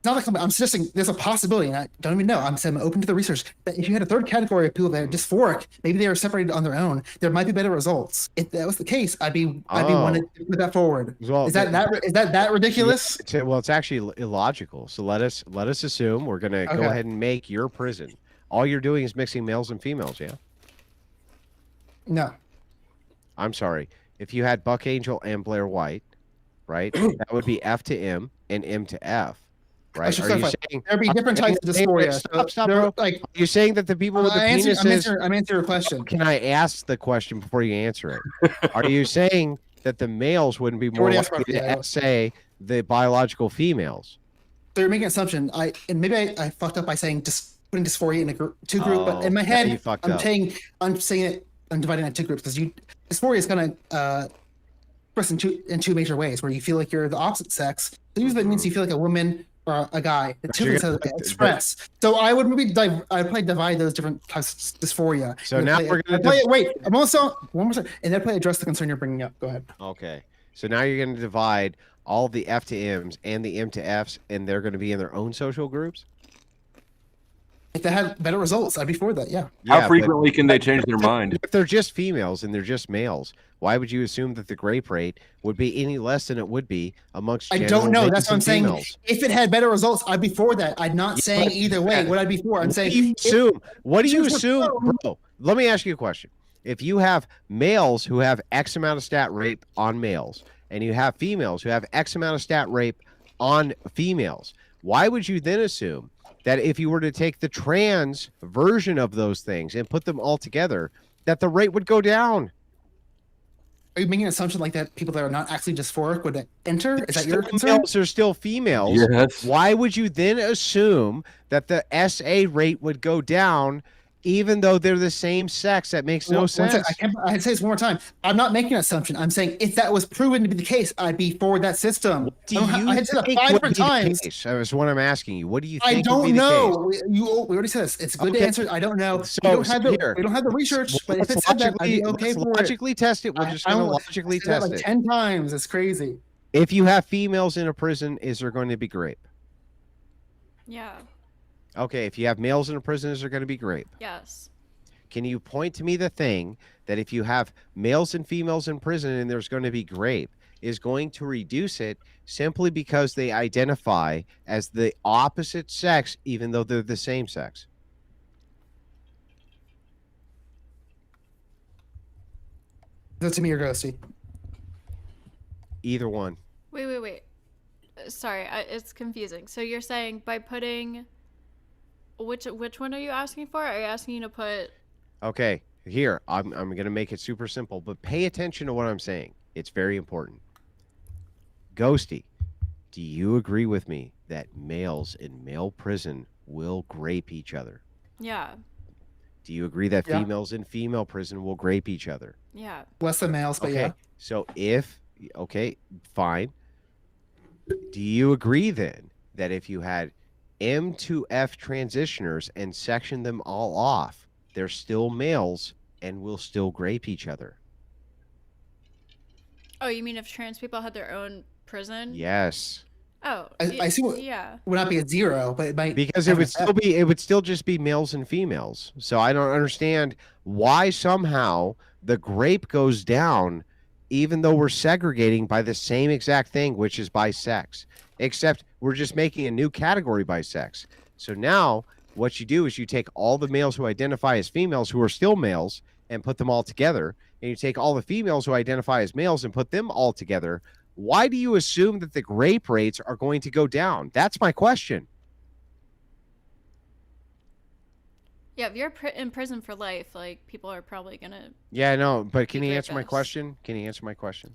It's not like I'm suggesting there's a possibility, and I don't even know. I'm saying I'm open to the research that if you had a third category of people that are dysphoric, maybe they are separated on their own, there might be better results. If that was the case, I'd be wanting to put that forward. Well, is that ridiculous? It's actually illogical. So let us assume we're gonna go ahead and make your prison. All you're doing is mixing males and females, yeah? No. I'm sorry. If you had Buck Angel and Blair White, right? That would be F to M and M to F. Right? Are you saying there'd be different types of dysphoria? Stop, bro. Like, you're saying that the people with the penises. I'm answering your question. Can I ask the question before you answer it? Are you saying that the males wouldn't be more likely to say the biological females? So you're making an assumption. Maybe I fucked up by saying just putting dysphoria in a group, but in my head, I'm saying it. I'm dividing it into two groups because dysphoria is gonna express in two major ways, where you feel like you're the opposite sex. So usually that means you feel like a woman or a guy. The two things that express. So I would probably divide those different types of dysphoria. So now we're gonna wait. I'm also one more second, and then probably address the concern you're bringing up. Go ahead. Okay. So now you're going to divide all the F to M's and the M to F's, and they're going to be in their own social groups? If they had better results, I'd be for that, yeah. How frequently can they change their mind? If they're just females and they're just males, why would you assume that the grape rate would be any less than it would be amongst I don't know. That's what I'm saying. Females? If it had better results, I'd be for that. I'm not saying either way what I'd be for. I'm saying What do you assume, bro? Let me ask you a question. If you have males who have X amount of stat rape on males, and you have females who have X amount of stat rape on females, why would you then assume that if you were to take the trans version of those things and put them all together, that the rate would go down? Are you making an assumption like that people that are not actually dysphoric would enter? Is that your concern? Males are still females. Yes. Why would you then assume that the SA rate would go down even though they're the same sex? That makes no sense. I'd say this one more time. I'm not making an assumption. I'm saying if that was proven to be the case, I'd be for that system. I had said that 5 different times. That's what I'm asking you. What do you think? I don't know. We already said this. It's good to answer. I don't know. So, we don't have the research, but if it said that, I'd be okay for it. Logically test it. We're just going to logically test it. Like 10 times. It's crazy. If you have females in a prison, is there going to be grape? Yeah. Okay. If you have males in a prison, is there going to be grape? Yes. Can you point to me the thing that if you have males and females in prison and there's going to be grape is going to reduce it simply because they identify as the opposite sex even though they're the same sex? Is that to me or Ghosty? Either one. Wait. Sorry, it's confusing. So you're saying by putting Which one are you asking for? Are you asking to put? Okay, here I'm gonna make it super simple, but pay attention to what I'm saying. It's very important. Ghosty, do you agree with me that males in male prison will grape each other? Yeah. Do you agree that Yeah. females in female prison will grape each other? Yeah. Less than males, but Okay, yeah. so fine. Do you agree then that if you had M to F transitioners and section them all off, they're still males and will still grape each other? Oh, you mean if trans people had their own prison? Yes. Oh, I see what yeah. would not be at 0, but it might Because have it an would effect. still just be males and females. So I don't understand why somehow the grape goes down even though we're segregating by the same exact thing, which is by sex. Except we're just making a new category by sex. So now what you do is you take all the males who identify as females who are still males and put them all together, and you take all the females who identify as males and put them all together. Why do you assume that the grape rates are going to go down? That's my question. Yeah, if you're in prison for life, like people are probably gonna. Yeah, no, but can Be you answer my rapists. question? Can you answer my question?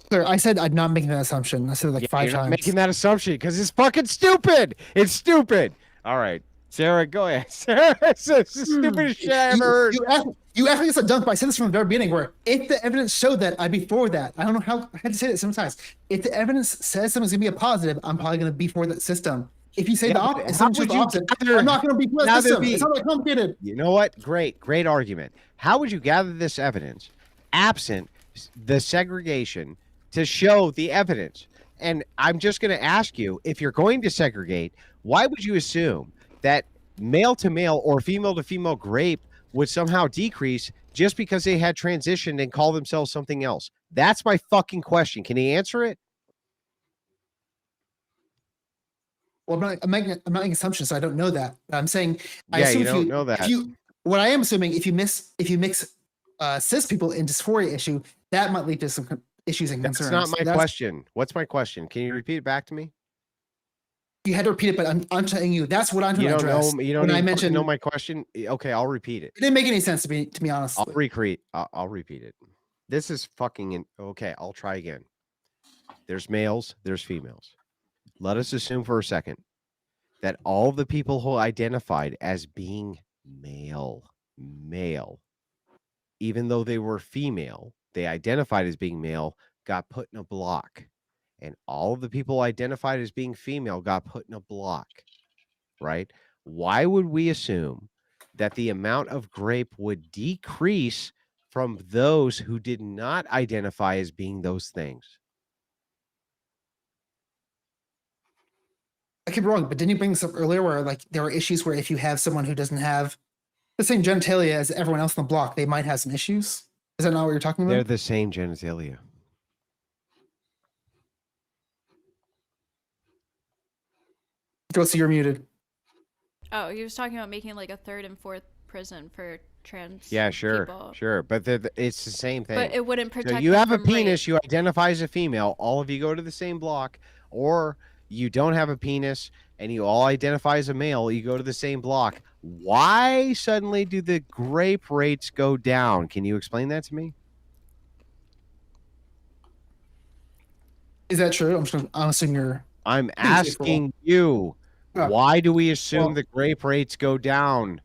Sir, I said I'm not making that assumption. I said it like Yeah, 5 you're not times. making that assumption because it's fucking stupid. It's stupid. All right, Sarah, go ahead. Sarah, it's the stupidest shit I ever heard. You asked me this a dunk, but I said this from the very beginning. Where if the evidence showed that, I'd be for that. I don't know how I had to say it sometimes. If the evidence says something's gonna be a positive, I'm probably gonna be for that system. If you say the opposite, how would you gather- I'm not gonna be for that system. It's not that complicated. You know what? Great argument. How would you gather this evidence absent the segregation to show the evidence? And I'm just going to ask you, if you're going to segregate, why would you assume that male to male or female to female grape would somehow decrease just because they had transitioned and call themselves something else? That's my fucking question. Can you answer it? Well, I'm not making assumptions, so I don't know that. But I'm saying I Yeah, assume you don't know that. What I am assuming, if you mix cis people in dysphoria issue, that might lead to some issues and That's concerns. not my question. What's my question? Can you repeat it back to me? You had to repeat it, but I'm telling you that's what I'm trying You to don't address. know. You don't when I even mentioned know my question. Okay, I'll repeat it. it didn't make any sense to me honest. I'll repeat it. This is fucking okay. I'll try again. There's males. There's females. Let us assume for a second that all the people who identified as being male, even though they were female, they identified as being male, got put in a block. And all of the people identified as being female got put in a block, right? Why would we assume that the amount of grape would decrease from those who did not identify as being those things? I could be wrong, but didn't you bring this up earlier where like there are issues where if you have someone who doesn't have the same genitalia as everyone else on the block, they might have some issues? Is that not what you're talking about? They're the same genitalia. Ghosty, you're muted. Oh, he was talking about making like a third and fourth prison for trans. Yeah, sure, people. sure. But it's the same thing. But it wouldn't protect. So you them have a from penis, rape. you identify as a female, all of you go to the same block, or you don't have a penis and you all identify as a male, you go to the same block. Why suddenly do the grape rates go down? Can you explain that to me? Is that true? I'm assuming you're. I'm Please, April. asking you, Yeah. why do we assume Well- the grape rates go down?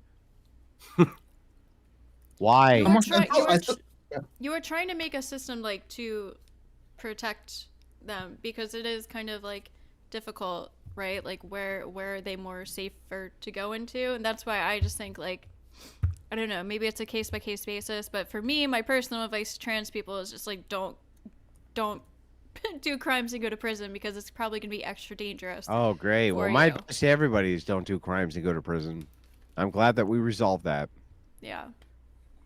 Why? You I'm were, also- try- you, I were, thought- you were trying to make a system like to protect them because it is kind of like difficult, right? Like where are they more safer to go into? And that's why I just think like I don't know, maybe it's a case by case basis, but for me, my personal advice to trans people is just like don't do crimes and go to prison because it's probably gonna be extra dangerous. Oh, great. Well, for my you. advice to everybody is don't do crimes and go to prison. I'm glad that we resolved that. Yeah.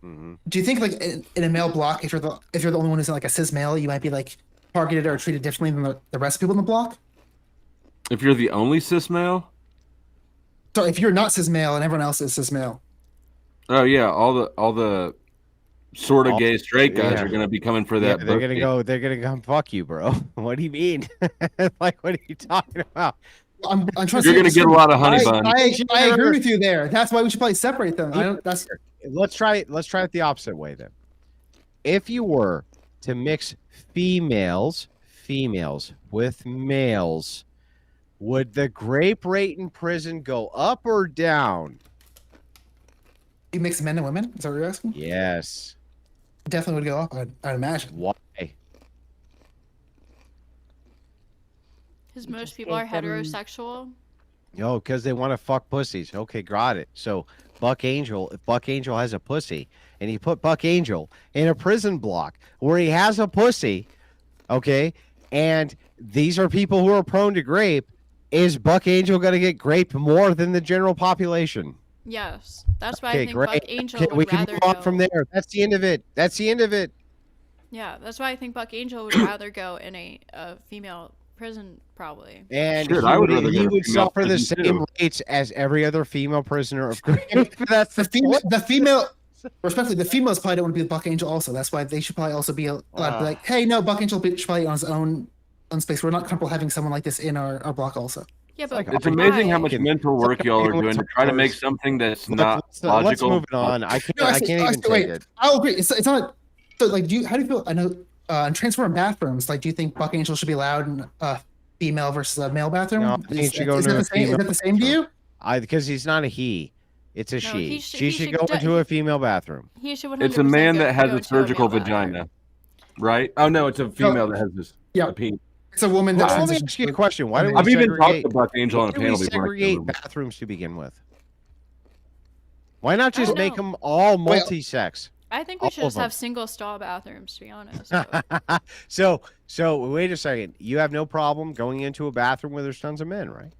Hmm. Do you think like in a male block, if you're the only one who's like a cis male, you might be like targeted or treated differently than the rest of people in the block? If you're the only cis male, So if you're not cis male and everyone else is cis male, oh yeah, all the sort of All- gay straight guys yeah. are gonna be coming for Yeah, that. they're gonna come fuck you, bro. What do you mean? Like, what are you talking about? I'm trying to You're say going to get a lot of honey bun. I agree with you there. That's why we should probably separate them. Let's try it the opposite way then. If you were to mix females with males, would the grape rate in prison go up or down? You mix men and women? Is that what you're asking? Yes. Definitely would go up, I'd imagine. Why? Because most people are heterosexual. No, because they want to fuck pussies. Okay, got it. So Buck Angel, if Buck Angel has a pussy, and he put Buck Angel in a prison block where he has a pussy, okay, and these are people who are prone to grape, is Buck Angel going to get graped more than the general population? Yes. That's why I think great. Buck Angel Okay, would we can rather move on go. from there. That's the end of it. Yeah, that's why I think Buck Angel would rather go in a female prison, probably. And Shit, I would rather he go to would female suffer the prison, same too. rates as every other female prisoner of grape. That's The female, respectfully, the females probably don't want to be with Buck Angel also. That's why they should probably also be allowed to be like, hey, no, Buck Angel should probably on his own space. We're not comfortable having someone like this in our block also. Yeah, but It's amazing how why? much mental work y'all are doing to try to make something that's not logical. Let's move it on. I can't even take it. I'll agree. It's not. So, like, how do you feel? I know in transform bathrooms, like, do you think Buck Angel should be allowed in a female versus a male bathroom? No, I think he should go is into that a the same? Is female that the same to you? Because he's not a he. It's a No, she. he She should should go do- into a female bathroom. He should 100% It's a man go- that has go a to surgical male bathroom. vagina, right? Oh no, it's a female that has this. Yeah. a penis. It's a woman Well, that let me transitions. ask you a question. Why do we I've even talked segregate? to Buck Angel on Why a do panel we before. I segregate killed him. bathrooms to begin with? Why not I just don't make know. them all multi-sex? I think All we should of just them. have single stall bathrooms, to be honest. So wait a second. You have no problem going into a bathroom where there's tons of men, right?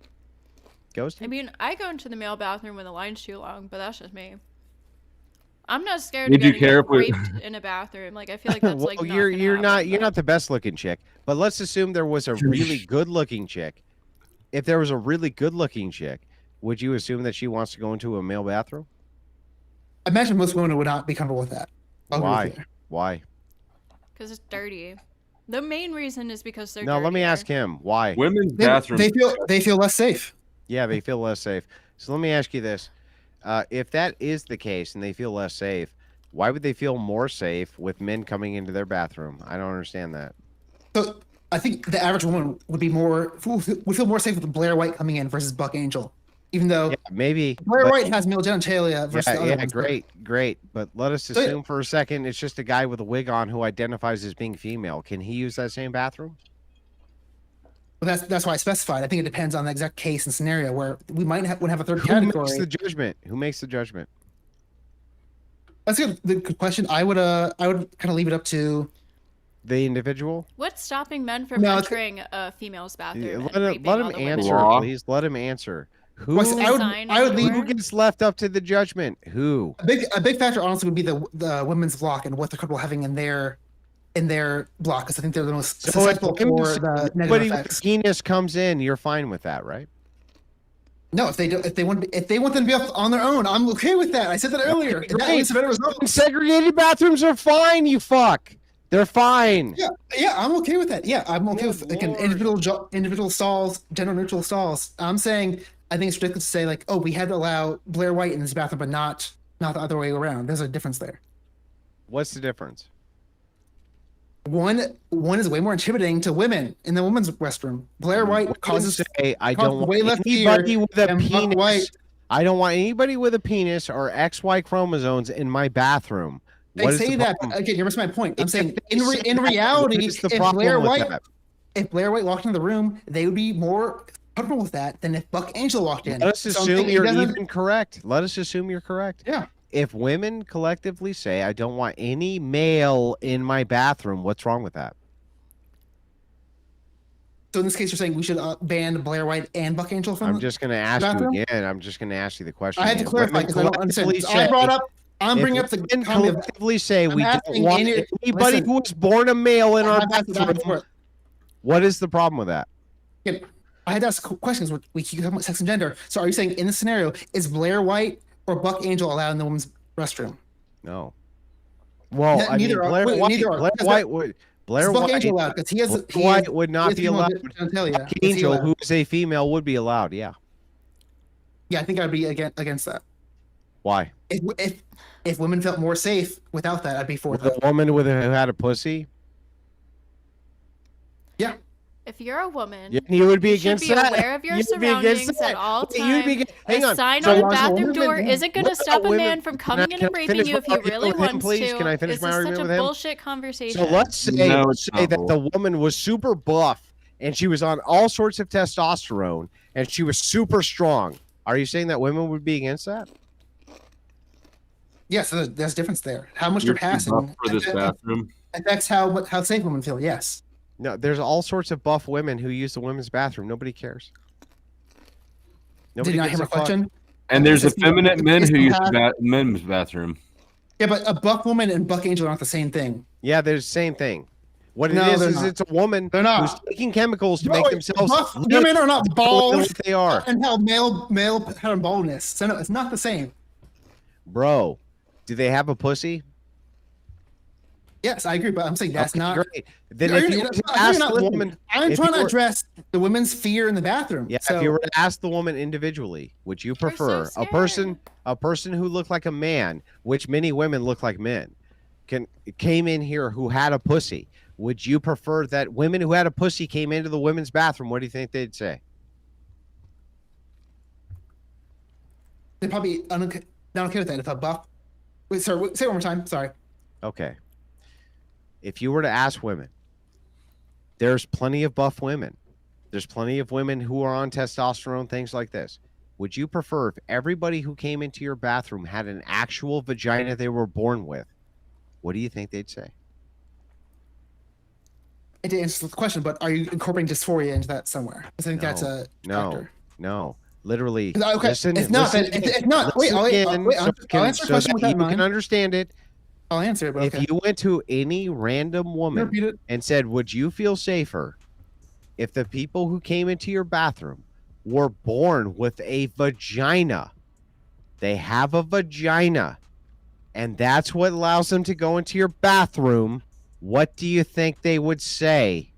Ghost? I mean, I go into the male bathroom when the line's too long, but that's just me. I'm not scared Would of you getting care if we- raped in a bathroom. Like, I feel like that's Well, like you're not not the best looking chick, but let's assume there was a really good looking chick. If there was a really good looking chick, would you assume that she wants to go into a male bathroom? I imagine most women would not be comfortable with that. I'll agree with Why? you. Why? because it's dirty. The main reason is because they're No, let me dirtier. ask him. Why? Women's They, bathrooms. they feel less safe. Yeah, they feel less safe. So let me ask you this. If that is the case and they feel less safe, why would they feel more safe with men coming into their bathroom? I don't understand that. So I think the average woman would feel more safe with Blair White coming in versus Buck Angel, even though Yeah, maybe. Blair but- White has male genitalia versus the other Yeah, ones. great. But let us So- assume for a second it's just a guy with a wig on who identifies as being female. Can he use that same bathroom? But that's why I specified. I think it depends on the exact case and scenario where we might would have a third Who category. makes the judgment? Who makes the judgment? That's a good question. I would kind of leave it up to. The individual? What's stopping men from No, it's- entering a female's bathroom? Let and him, raping let all him the women? answer, Law. please. Let him answer. Who, Well, so Sign I would leave. anywhere? who gets left up to the judgment? Who? A big factor honestly would be the women's block and what they're comfortable having in their block, because I think they're the most So if susceptible for women's- the Anybody negative with effects. penis comes in, you're fine with that, right? No, if they want them to be off on their own, I'm okay with that. I said that earlier. And that leads to better results. Segregated bathrooms are fine, you fuck. They're fine. Yeah, I'm okay with that. Yeah, I'm okay Good with like, an Lord. individual stalls, gender neutral stalls. I'm saying I think it's ridiculous to say like, oh, we had to allow Blair White in this bathroom, but not the other way around. There's a difference there. What's the difference? One is way more intimidating to women in the women's restroom. Blair White causes Say, I causes don't want way less anybody fear with a than Buck penis. White. I don't want anybody with a penis or XY chromosomes in my bathroom. They What is say the that, problem? but again, you're missing my point. I'm If saying they say in that, reality, what is the if problem Blair with White that? walked into the room, they would be more comfortable with that than if Buck Angel walked in. Let us So I'm assume thinking it you're doesn't- even correct. Let us assume you're correct. Yeah. If women collectively say, I don't want any male in my bathroom, what's wrong with that? So in this case, you're saying we should ban Blair White and Buck Angel from I'm just going to ask bathroom? you again. I'm just going to ask you the question. I had to again. clarify Women because I don't understand. collectively So I say- brought up. I'm if bringing up the women comment of collectively say we don't asking want any- anybody listen. who was born a male in our I had to back and bathroom. forth. What is the problem with that? Yeah, I had to ask questions. We keep talking about sex and gender. So are you saying in this scenario, is Blair White or Buck Angel allowed in the women's restroom? No. Well, Ne- I mean, neither are- Blair wait, White, neither are. Blair Because White would. Blair Buck White, Angel allowed because he has Blair White would not be allowed. Genitalia. Buck Angel, who is a female, would be allowed. Yeah. Yeah, I think I'd be against that. Why? If women felt more safe without that, I'd be for With that. a woman who had a pussy? Yeah. If you're a woman, you would be you against should be that. aware of your You'd be against surroundings that. at all Wait, you'd times. be hang A on. sign So on a long as a bathroom woman- door isn't going to What stop about a women- man from Can coming in I and raping finish you if he my argument really with him, wants please? to. Can I finish This my is such argument a with him? bullshit conversation. So let's say, No, it's not that the woman was super buff and she was on all sorts of testosterone and she was super strong. Are you saying that women would be against that? Yes, there's a difference there. How much You're you're too passing buff for this bathroom. affects how safe women feel. Yes. No, there's all sorts of buff women who use the women's bathroom. Nobody cares. Did you not hear my question? And there's It's- effeminate men it's who use not- the men's bathroom. Yeah, but a buck woman and buck angel are not the same thing. Yeah, there's the same thing. What No, it is they're not. it's a woman They're not. who's taking chemicals to No, make themselves buff look women are not the bald. way they are. And how male have baldness. So no, it's not the same. Bro, do they have a pussy? Yes, I agree, but I'm saying that's Okay, not. great. Then You're- if you you're were to not ask the listening. woman, I'm if trying you to were- address the women's fear in the bathroom. yeah, So if you were to ask the woman individually, would you We're so prefer scared. a person who looked like a man, which many women look like men, came in here who had a pussy? Would you prefer that women who had a pussy came into the women's bathroom? What do you think they'd say? they're probably not okay with that. If a buck, wait, sorry, say it one more time. Sorry. Okay. If you were to ask women, there's plenty of buff women. There's plenty of women who are on testosterone, things like this. Would you prefer if everybody who came into your bathroom had an actual vagina they were born with? What do you think they'd say? It didn't answer the question, but are you incorporating dysphoria into that somewhere? I think that's a factor. No. Literally. Okay, Listen, it's not. listen, It's not. Wait, listen again wait, so I'll answer the question with that you in mind. can understand it. I'll answer it, but If okay. you went to any random woman Repeat it. and said, would you feel safer if the people who came into your bathroom were born with a vagina? They have a vagina, and that's what allows them to go into your bathroom. What do you think they would say?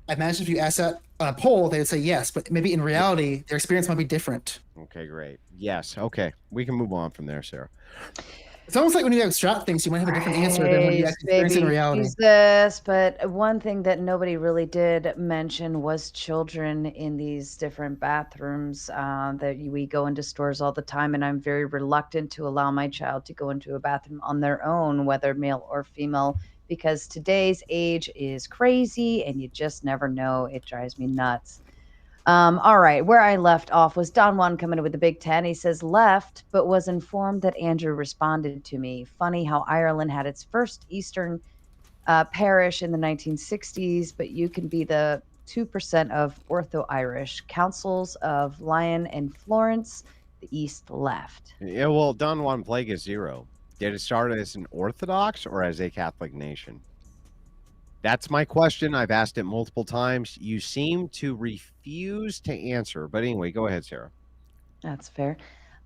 I imagine if you asked that on a poll, they would say yes, but maybe in reality, their experience might be different. Okay, great. Yes. Okay. We can move on from there, Sarah. It's almost like when you extract things, you might have a different answer than when you Praise, actually experience it in baby, reality. Jesus. But one thing that nobody really did mention was children in these different bathrooms that we go into stores all the time. And I'm very reluctant to allow my child to go into a bathroom on their own, whether male or female, because today's age is crazy and you just never know. It drives me nuts. All right, where I left off was Don Juan coming in with the Big Ten. He says, left, but was informed that Andrew responded to me. Funny how Ireland had its first Eastern parish in the 1960s, but you can be the 2% of Ortho-Irish. Councils of Lyon and Florence, the East left. Yeah, well, Don Juan Plague is 0. Did it start as an Orthodox or as a Catholic nation? That's my question. I've asked it multiple times. You seem to refuse to answer. But anyway, go ahead, Sarah. That's fair.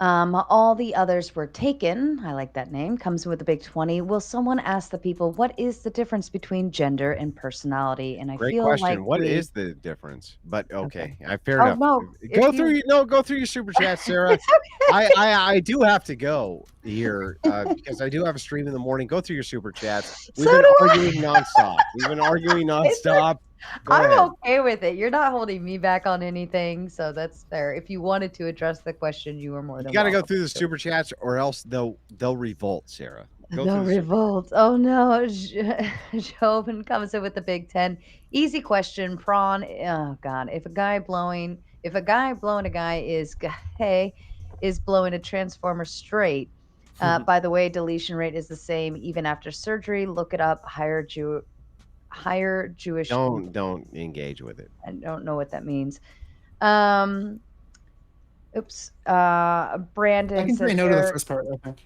All the others were taken. I like that name. Comes with a big 20. Will someone ask the people what is the difference between gender and personality? And I Great feel question. like What is the difference? But okay, fair Oh, enough. no, Go if through you- go through your super chat, Sarah. I do have to go here because I do have a stream in the morning. Go through your super chats. We've So been do I. arguing nonstop. We've been arguing nonstop. Go I'm ahead. okay with it. You're not holding me back on anything, so that's fair. If you wanted to address the question, you were more You than got to go welcome through the to. super chats, or else they'll revolt, Sarah. Go No through the super- revolt. Oh no. Jobin comes in with the Big Ten. Easy question, Prawn. Oh God. If a guy blowing a guy is gay, is blowing a transformer straight. By the way, deletion rate is the same even after surgery. Look it up. Higher Jewish. Don't engage with it. I don't know what that means. Oops. Brandon I can says say no to the there- first part, I think.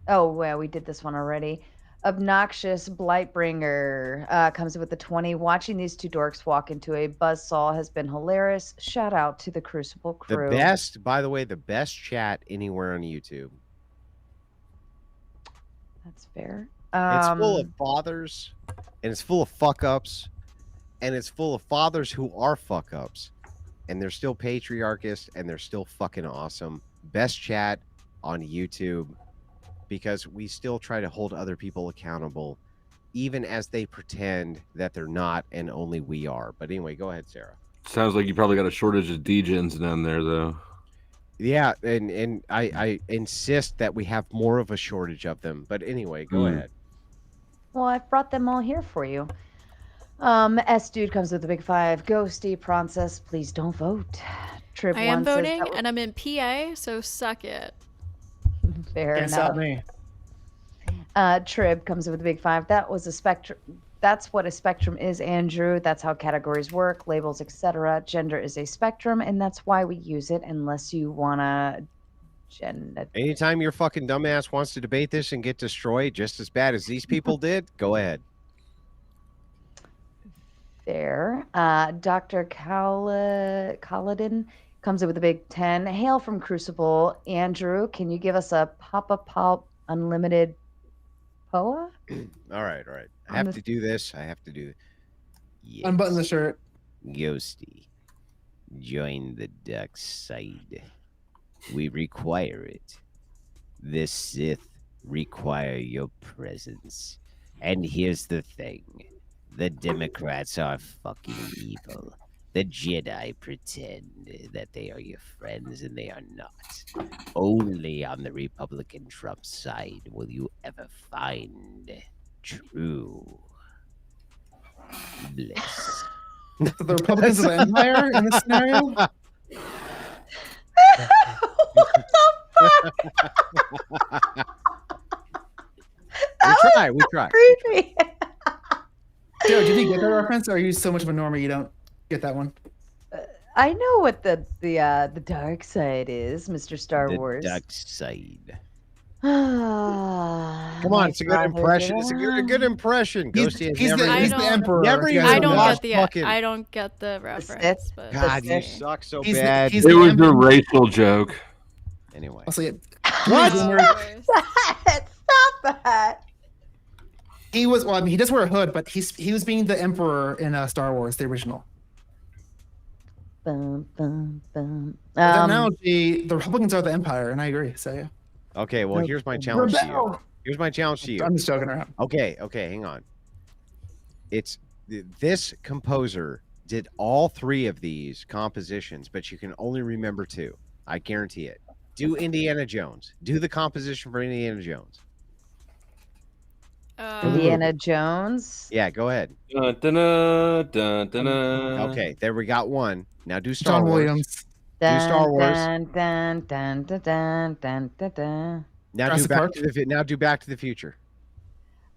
Oh, well, we did this one already. Obnoxious Blightbringer comes in with the 20. Watching these two dorks walk into a buzzsaw has been hilarious. Shout out to the Crucible crew. The best, by the way, the best chat anywhere on YouTube. That's fair. It's full of fathers, and it's full of fuck ups, and it's full of fathers who are fuck ups, and they're still patriarchists, and they're still fucking awesome. Best chat on YouTube, because we still try to hold other people accountable, even as they pretend that they're not, and only we are. But anyway, go ahead, Sarah. Sounds like you probably got a shortage of degens down there, though. Yeah, and I insist that we have more of a shortage of them. But anyway, go ahead. Well, I've brought them all here for you. S dude comes with the big 5. Ghosty, Theprawncess, please don't vote. Trib I am says voting, that was- and I'm in PA, so suck it. Fair Can't stop enough. me. Trib comes with the big 5. That was a spectrum. That's what a spectrum is, Andrew. That's how categories work, labels, etc. Gender is a spectrum, and that's why we use it. Unless you wanna Anytime your fucking dumbass wants to debate this and get destroyed just as bad as these people did, go ahead. Fair. Dr. Kaladin comes in with a big 10. Hail from Crucible. Andrew, can you give us a Pop Unlimited POA? All right. I have to do this. Yes. Unbutton the shirt. Ghosty, join the dark side. We require it. The Sith require your presence. And here's the thing. The Democrats are fucking evil. The Jedi pretend that they are your friends, and they are not. Only on the Republican Trump side will you ever find true bliss. The Republicans of the Empire in this scenario? What the fuck? We try. Creepy. Joe, did you get that reference, or are you so much of a normie you don't get that one? I know what the dark side is, Mr. Star Wars. The dark side. Come Come on, it's a good impression. It's a good impression. Ghosty has He's never. the emperor. never You even guys I don't watched get the fucking- I don't get the reference, but God, you Sith. suck so He's the- bad. he's It was a emperor. racial joke. Anyway, Also, yeah, What? Stop that. he was. Well, I mean, he does wear a hood, but he was being the emperor in Star Wars, the original. Bum, bum, bum. With that analogy, the Republicans are the empire, and I agree. So yeah. okay. Well, here's my challenge to you. Rebel. Here's my challenge to you. I'm just joking around. Okay, hang on. It's this composer did all 3 of these compositions, but you can only remember 2. I guarantee it. Do Indiana Jones. Do the composition for Indiana Jones. Indiana Jones. Yeah, go ahead. Dun, dun, dun, dun, dun, dun. Okay, there we got one. Now do Star John Wars. Williams. Dun, Star Wars. Dun, dun, dun, dun, dun, dun, dun, dun. Now do Jurassic back Park. to the now do Back to the Future.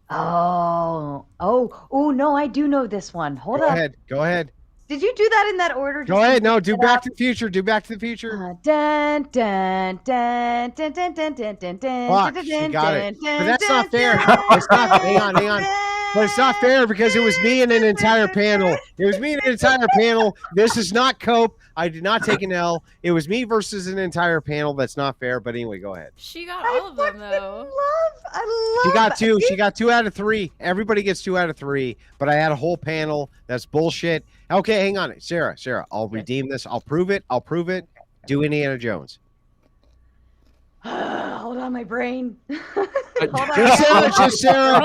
Oh, no, I do know this one. Hold Go up. ahead. Go ahead. Did you do that in that order? Go ahead. No, do Back to the Future. Do Back to the Future. Dun, dun, dun, dun, dun, dun, dun, dun, dun, Fuck, dun, she dun, got it. dun, But that's dun, not fair. dun, It's not. Hang dun, on. But it's not fair because it was me and an entire panel. It was me and an entire panel. This is not cope. I did not take an L. It was me versus an entire panel. That's not fair. But anyway, go ahead. she got all of them though. I love She got 2. She got 2 out of 3. Everybody gets 2 out of 3. But I had a whole panel. That's bullshit. Okay, hang on. Sarah, I'll redeem this. I'll prove it. Do Indiana Jones. Hold on, my brain. Just Sarah.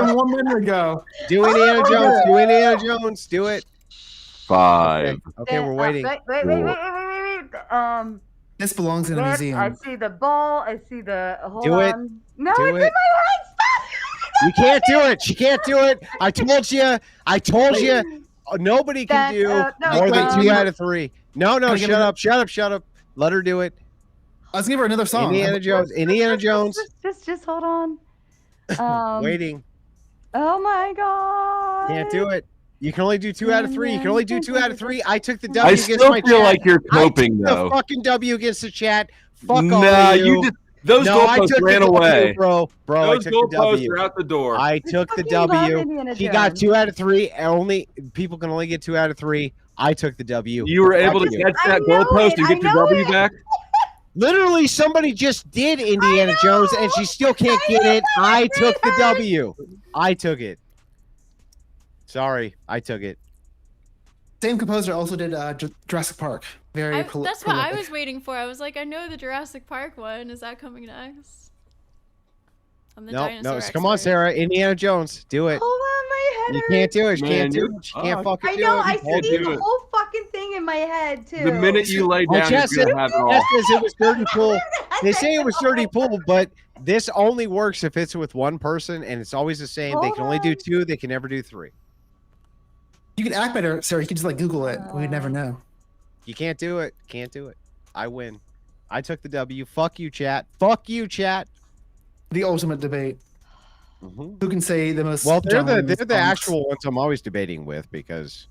From 1 minute ago. Do Indiana Jones. Do it. 5. Okay, we're waiting. Wait. This belongs in a I museum. see the ball. I see the. Hold Do it. on. No, Do it's in my it. head. Stop. You can't do it. She can't do it. I told you. Nobody can do no, more than um, 2 out of 3. No, Can I give shut up. Let her do it. I was gonna give her another song. Indiana Jones. Just hold on. Waiting. Oh my god. Can't do it. You can only do 2 out of 3. You can only do 2 out of 3. I took the W I against still my feel chat. like you're I coping, took though. the fucking W against the chat. Fuck all Nah, of you. you just those No, I goalposts took the ran W, away. bro. I Those took the goalposts W. are out the door. I took the fucking love W. Indiana He got Jones. 2 out of 3. Only people can only get 2 out of 3. I took the W. You were able to Fuck you. catch I that know goalpost it, and I get your know W it. back. Literally, somebody just did Indiana Jones, and she still can't get it. I took the W. I took it. Sorry, I took it. Same composer also did Jurassic Park. Very That's what I prolific. was waiting for. I was like, I know the Jurassic Park one. Is that coming next? I'm the No, dinosaur come on, expert. Sarah. Indiana Jones, do it. Hold on, my head You hurts. can't do it. She Man, can't do you're it. She can't fucked. fucking I do know. it. I can't see do the it. whole fucking thing in my head too. The minute you lay Oh, down, Jess you're says gonna have it all. it was dirty pool. They say it was dirty pool, but this only works if it's with one person, and it's always the same. They Hold can only do on. 2. They can never do 3. You could act better, Sarah. You could just like Google it. We would never know. You can't do it. Can't do it. I win. I took the W. Fuck you, chat. Fuck you, chat. The ultimate debate. Mm-hmm. Who can say the most? Well, they're John the songs? actual ones I'm always debating with, because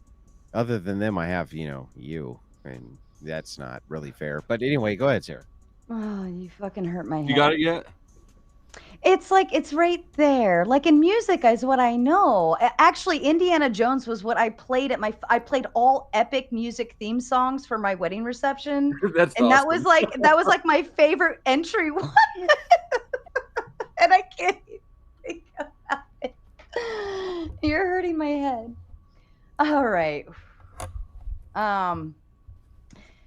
other than them, I have you, and that's not really fair. But anyway, go ahead, Sarah. Oh, you fucking hurt my head. You got it yet? It's like it's right there. Like in music is what I know. Actually, Indiana Jones was what I played at I played all epic music theme songs for my wedding reception. That's And awesome. that was like my favorite entry one. And I can't even think about it. You're hurting my head. All right.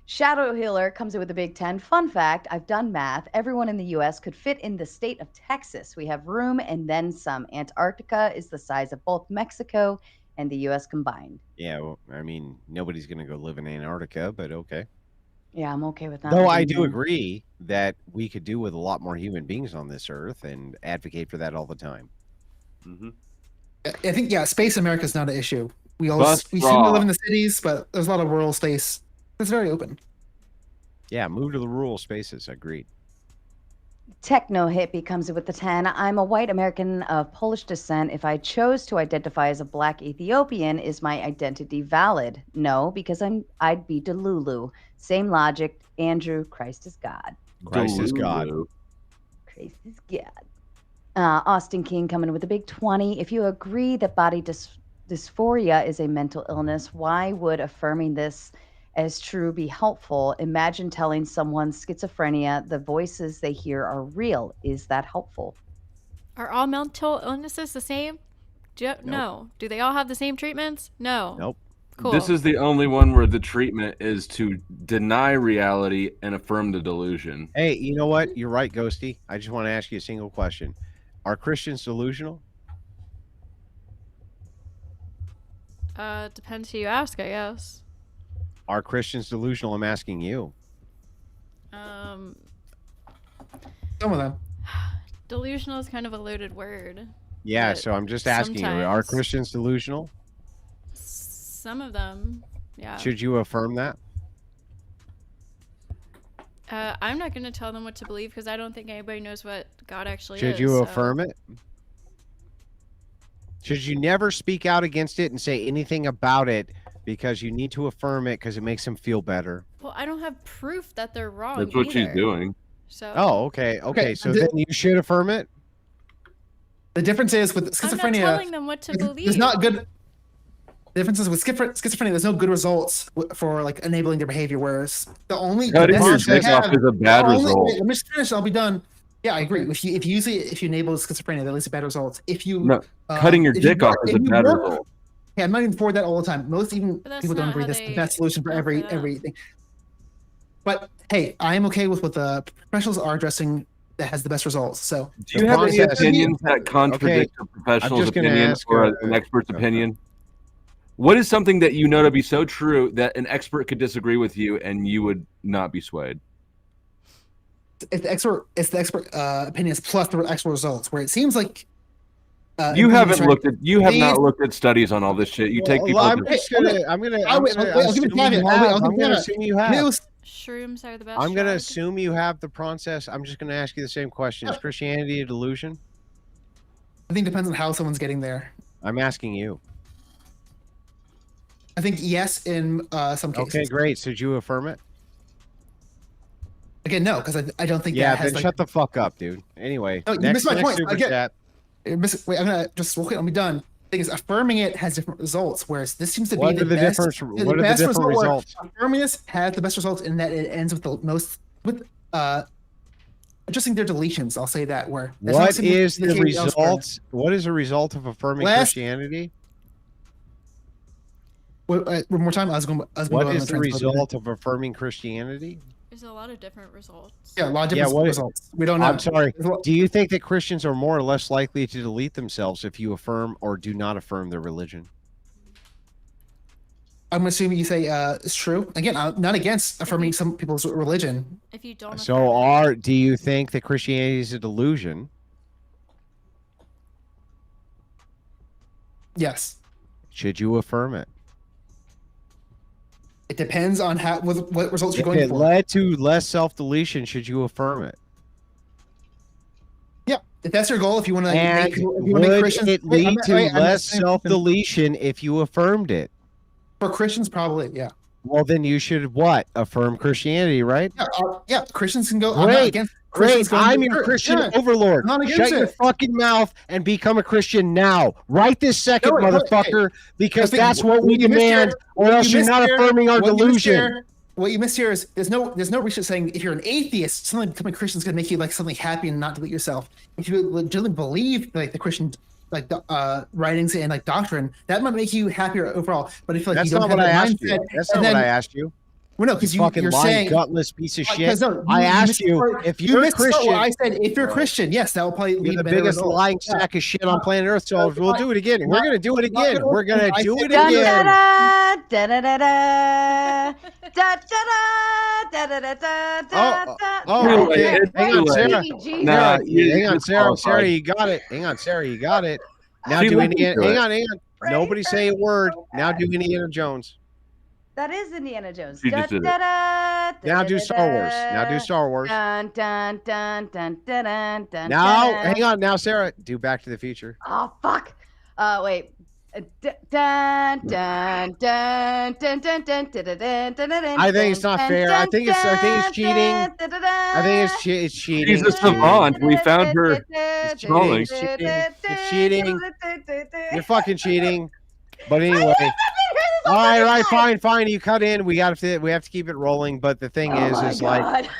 Shadow Healer comes in with a big 10. Fun fact, I've done math. Everyone in the US could fit in the state of Texas. We have room and then some. Antarctica is the size of both Mexico and the US combined. Yeah, well, I mean, nobody's gonna go live in Antarctica, but okay. Yeah, I'm okay with that. Though I do agree that we could do with a lot more human beings on this earth, and advocate for that all the time. Mm-hmm. I think space America is not an issue. We Bust seem to raw. live in the cities, but there's a lot of rural space. It's very open. Yeah, move to the rural spaces. Agreed. Techno hippie comes in with the 10. I'm a white American of Polish descent. If I chose to identify as a black Ethiopian, is my identity valid? No, because I'd be Delulu. Same logic. Andrew, Christ is God. Christ is God. Delulu. Christ is God. Austin King coming in with a big 20. If you agree that body dysphoria is a mental illness, why would affirming this as true be helpful? Imagine telling someone schizophrenia the voices they hear are real. Is that helpful? Are all mental illnesses the same? No. Do they all have the same treatments? No. Nope. Cool. This is the only one where the treatment is to deny reality and affirm the delusion. Hey, you know what? You're right, Ghosty. I just want to ask you a single question. Are Christians delusional? Depends who you ask, I guess. Are Christians delusional? I'm asking you. Some of them. Delusional is kind of a loaded word. Yeah, But so I'm just asking you. Are sometimes- Christians delusional? Some of them, yeah. Should you affirm that? I'm not going to tell them what to believe because I don't think anybody knows what God actually is. Should you so- affirm it? Should you never speak out against it and say anything about it because you need to affirm it because it makes them feel better? Well, I don't have proof that they're wrong. That's what she's either. doing. So. Oh, okay. Okay, So the- then you should affirm it? The difference is with I'm not schizophrenia. telling them what to believe. There's not good. The difference is with schizophrenia. There's no good results for like enabling their behavior. Whereas the only Cutting best your results dick they off have- is a bad the only- result. wait, let me just finish. I'll be done. Yeah, I agree. If you enable schizophrenia, that leads to bad results. If you No, cutting your if you dick off work- is a if you bad work- result. Yeah, I'm not even for that all the time. Most even But that's people don't not agree how that's the they best solution for go for them. everything. But hey, I am okay with what the professionals are addressing that has the best results. So Do you have any process- opinions that contradict a professional's just gonna opinion ask, or an expert's opinion? What is something that you know to be so true that an expert could disagree with you and you would not be swayed? it's the expert opinions plus the actual results, where it seems like You opinions haven't are- looked at not These- looked at studies on all this shit. You take Well, people. I'm just gonna. I'm gonna. I'll I'm give gonna you assume caveat. you I'll have. give I'm you gonna caveat. assume you have. News- Shrooms are the best. I'm gonna drug. assume you have the Theprawncess. I'm just gonna ask you the same question. Is Christianity a delusion? I think it depends on how someone's getting there. I'm asking you. I think yes in some cases. Okay, great. So did you affirm it? Again, no, because I don't think Yeah, that has then like. shut the fuck up, dude. Anyway, No, you next, missed my next point. super Again- chat. Wait, I'm gonna just real quick. I'll be done. Thing is, affirming it has different results, whereas this seems to What be are the best. difference? What are the best different result where results? Affirming this has the best results in that it ends with the most with adjusting their deletions. I'll say that. Where what is the result? What is the result of affirming Christianity? One more time. What is the result of affirming Christianity? There's a lot of different results. Yeah, a lot of different results. We don't know. I'm sorry. Do you think that Christians are more or less likely to delete themselves if you affirm or do not affirm their religion? I'm assuming you say it's true. Again, I'm not against affirming some people's religion. If you don't. Do you think that Christianity is a delusion? Yes. Should you affirm it? It depends on what results you're going for. If it led to less self-deletion, should you affirm it? Yeah, if that's your goal, if you want to make Christians, it lead to less self-deletion if you affirmed it? For Christians, probably, yeah. Well, then you should what? Affirm Christianity, right? Yeah, Christians can go. Great. I'm your Christian overlord. Shut your fucking mouth and become a Christian now. Right this second, motherfucker, because that's what we demand, or else you're not affirming our delusion. What you missed here is there's no research saying if you're an atheist, suddenly becoming a Christian is going to make you like suddenly happy and not delete yourself. If you legitimately believe like the Christian writings and like doctrine, that might make you happier overall. But if like that's you don't not have what I that asked mindset, you. That's not what I asked you. Well, no, because you're lying, saying gutless piece of shit. I asked you if you're a Christian. I said if you're a Christian, yes, that will probably lead the biggest lying sack of shit on planet Earth. So we'll do it again. We're gonna do it again. We're gonna do it again. Hang on, Sarah. Hang on, Sarah. Sarah, you got it. Hang on, Sarah, you got it. Now do Indiana. Hang on. Nobody say a word. Now do Indiana Jones. That is Indiana Jones. Now do Star Wars. Now do Star Wars. Now, hang on. Now, Sarah, do Back to the Future. Oh, fuck. Wait. I think it's not fair. I think it's cheating. I think it's cheating. She's a savant. We found her. It's cheating. You're fucking cheating. But anyway. All right, fine. You cut in. We have to keep it rolling. But the thing is like,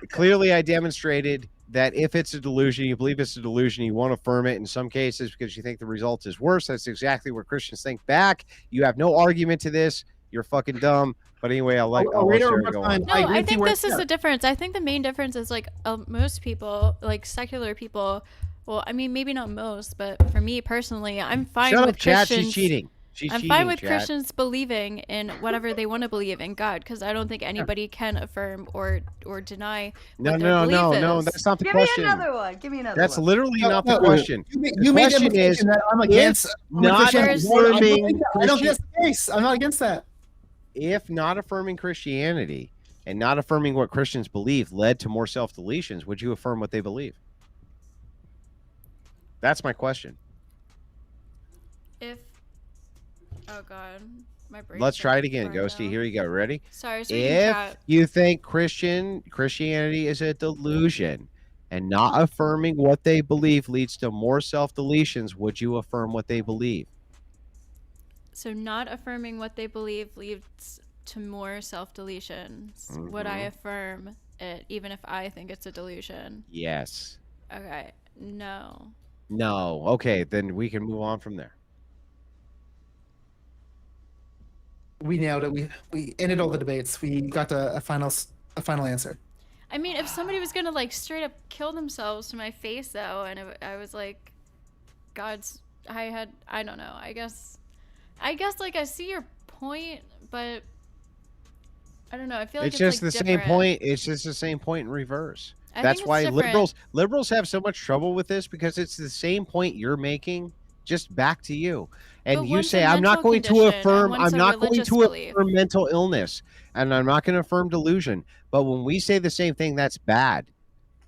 clearly I demonstrated that if it's a delusion, you believe it's a delusion, you won't affirm it in some cases because you think the result is worse. That's exactly what Christians think back. You have no argument to this. You're fucking dumb. But anyway, I'll let Sarah go on. No, I think this is the difference. I think the main difference is like most people, like secular people. Well, I mean, maybe not most, but for me personally, I'm fine with Christians. Chad, she's cheating. I'm fine with Christians believing in whatever they want to believe in God, because I don't think anybody can affirm or deny what their belief is. No, that's not the question. Give me another one. That's literally not the question. You made the implication that I'm against not affirming. I don't think that's the case. I'm not against that. If not affirming Christianity and not affirming what Christians believe led to more self-deletions, would you affirm what they believe? That's my question. Oh God, my brain. Let's try it again, Ghosty. Here you go. Ready? Sorry. If you think Christianity is a delusion, and not affirming what they believe leads to more self-deletions, would you affirm what they believe? So not affirming what they believe leads to more self-deletions. Mm-hmm. Would I affirm it, even if I think it's a delusion? Yes. Okay. No. Okay, then we can move on from there. We nailed it. We ended all the debates. We got a final answer. I mean, if somebody was gonna like straight up kill themselves to my face though, and I was like, I don't know. I guess like I see your point, but I don't know. I feel like it's just like the same point. It's just the same point in reverse. That's why liberals have so much trouble with this, because it's the same point you're making, just back to you. And you say, I'm not going to affirm mental illness, and I'm not going to affirm delusion. But when we say the same thing, that's bad.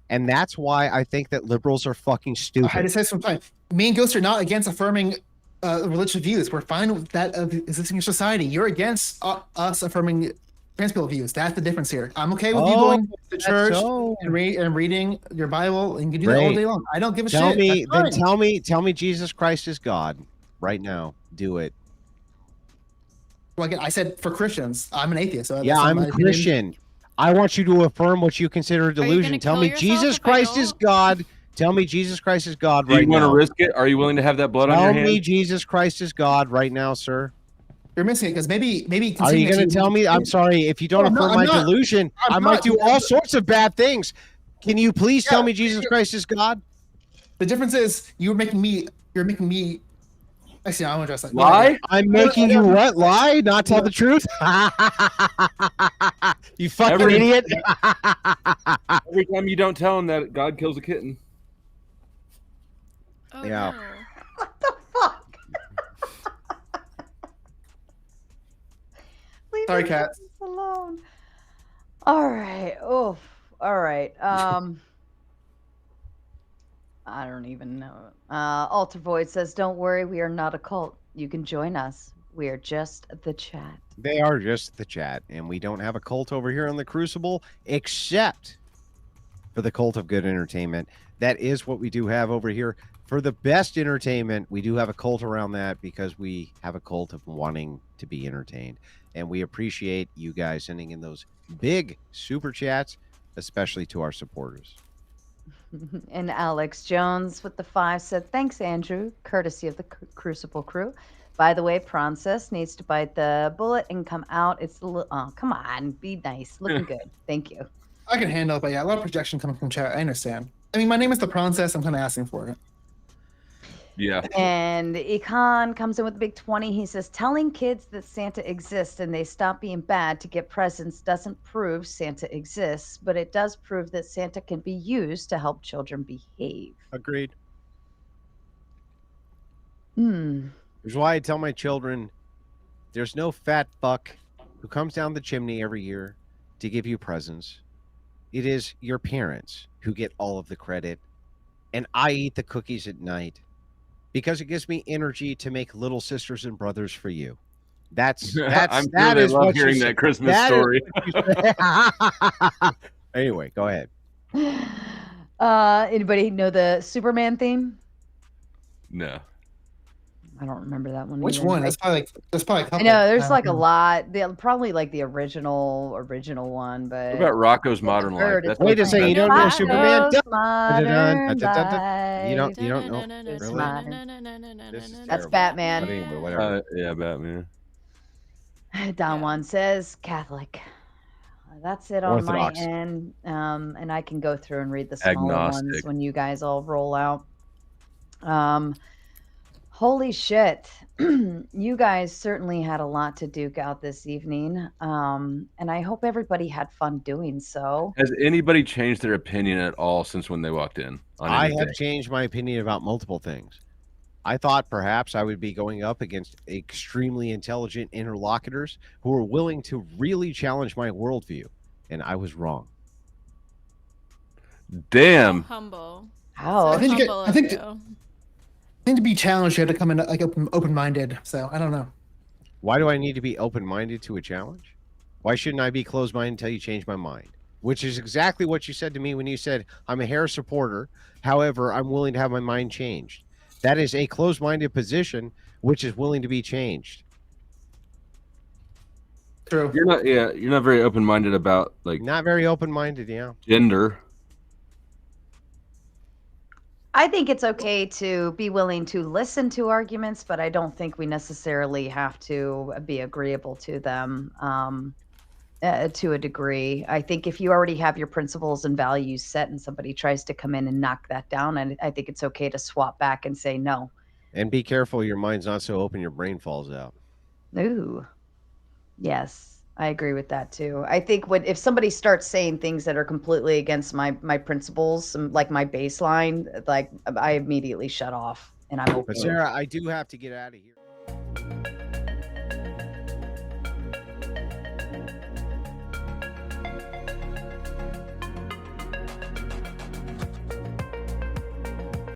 And that's why I think that liberals are fucking stupid. I had to say something. Me and Ghost are not against affirming religious views. We're fine with that of existing in society. You're against us affirming principal views. That's the difference here. I'm okay with you going to church and reading your Bible, and you can do that all day long. I don't give a shit. Tell me Jesus Christ is God right now. Do it. Well, again, I said for Christians. I'm an atheist. So I'm a Christian. I want you to affirm what you consider a you delusion. gonna Tell kill me yourself Jesus if I Christ is don't? God. Tell me Jesus Christ is God Do you right want to now. risk it? Are you willing to have that blood on your Tell me hand? Jesus Christ is God right now, sir. You're missing it because maybe Are you conceding going to tell me? I'm sorry. If you don't No, affirm I'm my not. delusion, I'm I might not. do all sorts of bad things. Can you please tell me Jesus Christ is God? The difference is you're making me. Actually, I won't address that. Lie? I'm making you what? Lie? Not tell the truth? You fucking Every- idiot. Every time you don't tell him that God kills a kitten. Oh, Yeah. no. What the fuck? Leave Sorry, the cats. cats alone. All right. Oof. All right. I don't even know. Alter Void says, "Don't worry, we are not a cult. You can join us. We are just the chat." They are just the chat, and we don't have a cult over here on the Crucible, except for the cult of good entertainment. That is what we do have over here. For the best entertainment, we do have a cult around that because we have a cult of wanting to be entertained. And we appreciate you guys sending in those big super chats, especially to our supporters. And Alex Jones with the 5 said, "Thanks, Andrew, courtesy of the Crucible crew. By the way, Theprawncess needs to bite the bullet and come out. It's a little, oh, come on, be nice. Looking good. Thank you." I can handle it, but yeah, a lot of projection coming from chat. I understand. I mean, my name is Theprawncess. I'm kind of asking for it. Yeah. And Ekan comes in with a big 20. He says, "Telling kids that Santa exists and they stop being bad to get presents doesn't prove Santa exists, but it does prove that Santa can be used to help children behave." Agreed. Hmm. Here's why I tell my children, there's no fat fuck who comes down the chimney every year to give you presents. It is your parents who get all of the credit, and I eat the cookies at night because it gives me energy to make little sisters and brothers for you. I'm sure that they is love what you hearing say. that Christmas That is story. what you say. Anyway, go ahead. Anybody know the Superman theme? No. I don't remember that one. Which either. one? There's probably a I couple. know there's like a know. lot. Probably like the original one, but What about Rocco's Modern Life? bird is That's Wait a like second, you don't know Superman? Rocko's Modern You don't know? Life. Really? This is That's terrible. Batman. But anyway, whatever. yeah, Batman. Don Juan says Catholic. That's it on Orthodox. my end. And I can go through and read the smaller ones Agnostic. when you guys all roll out. Holy shit. You guys certainly had a lot to duke out this evening. And I hope everybody had fun doing so. Has anybody changed their opinion at all since when they walked in? On I anything? have changed my opinion about multiple things. I thought perhaps I would be going up against extremely intelligent interlocutors who were willing to really challenge my worldview, and I was wrong. Damn. Humble. How? I think you get- Humble I of think- you. I think to be challenged, you have to come in like open-minded. So I don't know. Why do I need to be open-minded to a challenge? Why shouldn't I be closed-minded until you change my mind? Which is exactly what you said to me when you said, I'm a Harris supporter. However, I'm willing to have my mind changed. That is a closed-minded position, which is willing to be changed. True. You're not very open-minded about like Not very open-minded, yeah. gender. I think it's okay to be willing to listen to arguments, but I don't think we necessarily have to be agreeable to them to a degree. I think if you already have your principles and values set and somebody tries to come in and knock that down, I think it's okay to swap back and say no. And be careful, your mind's not so open, your brain falls out. Ooh. Yes, I agree with that too. I think if somebody starts saying things that are completely against my principles, like my baseline, like I immediately shut off and I'm okay. But Sarah, I do have to get out of here.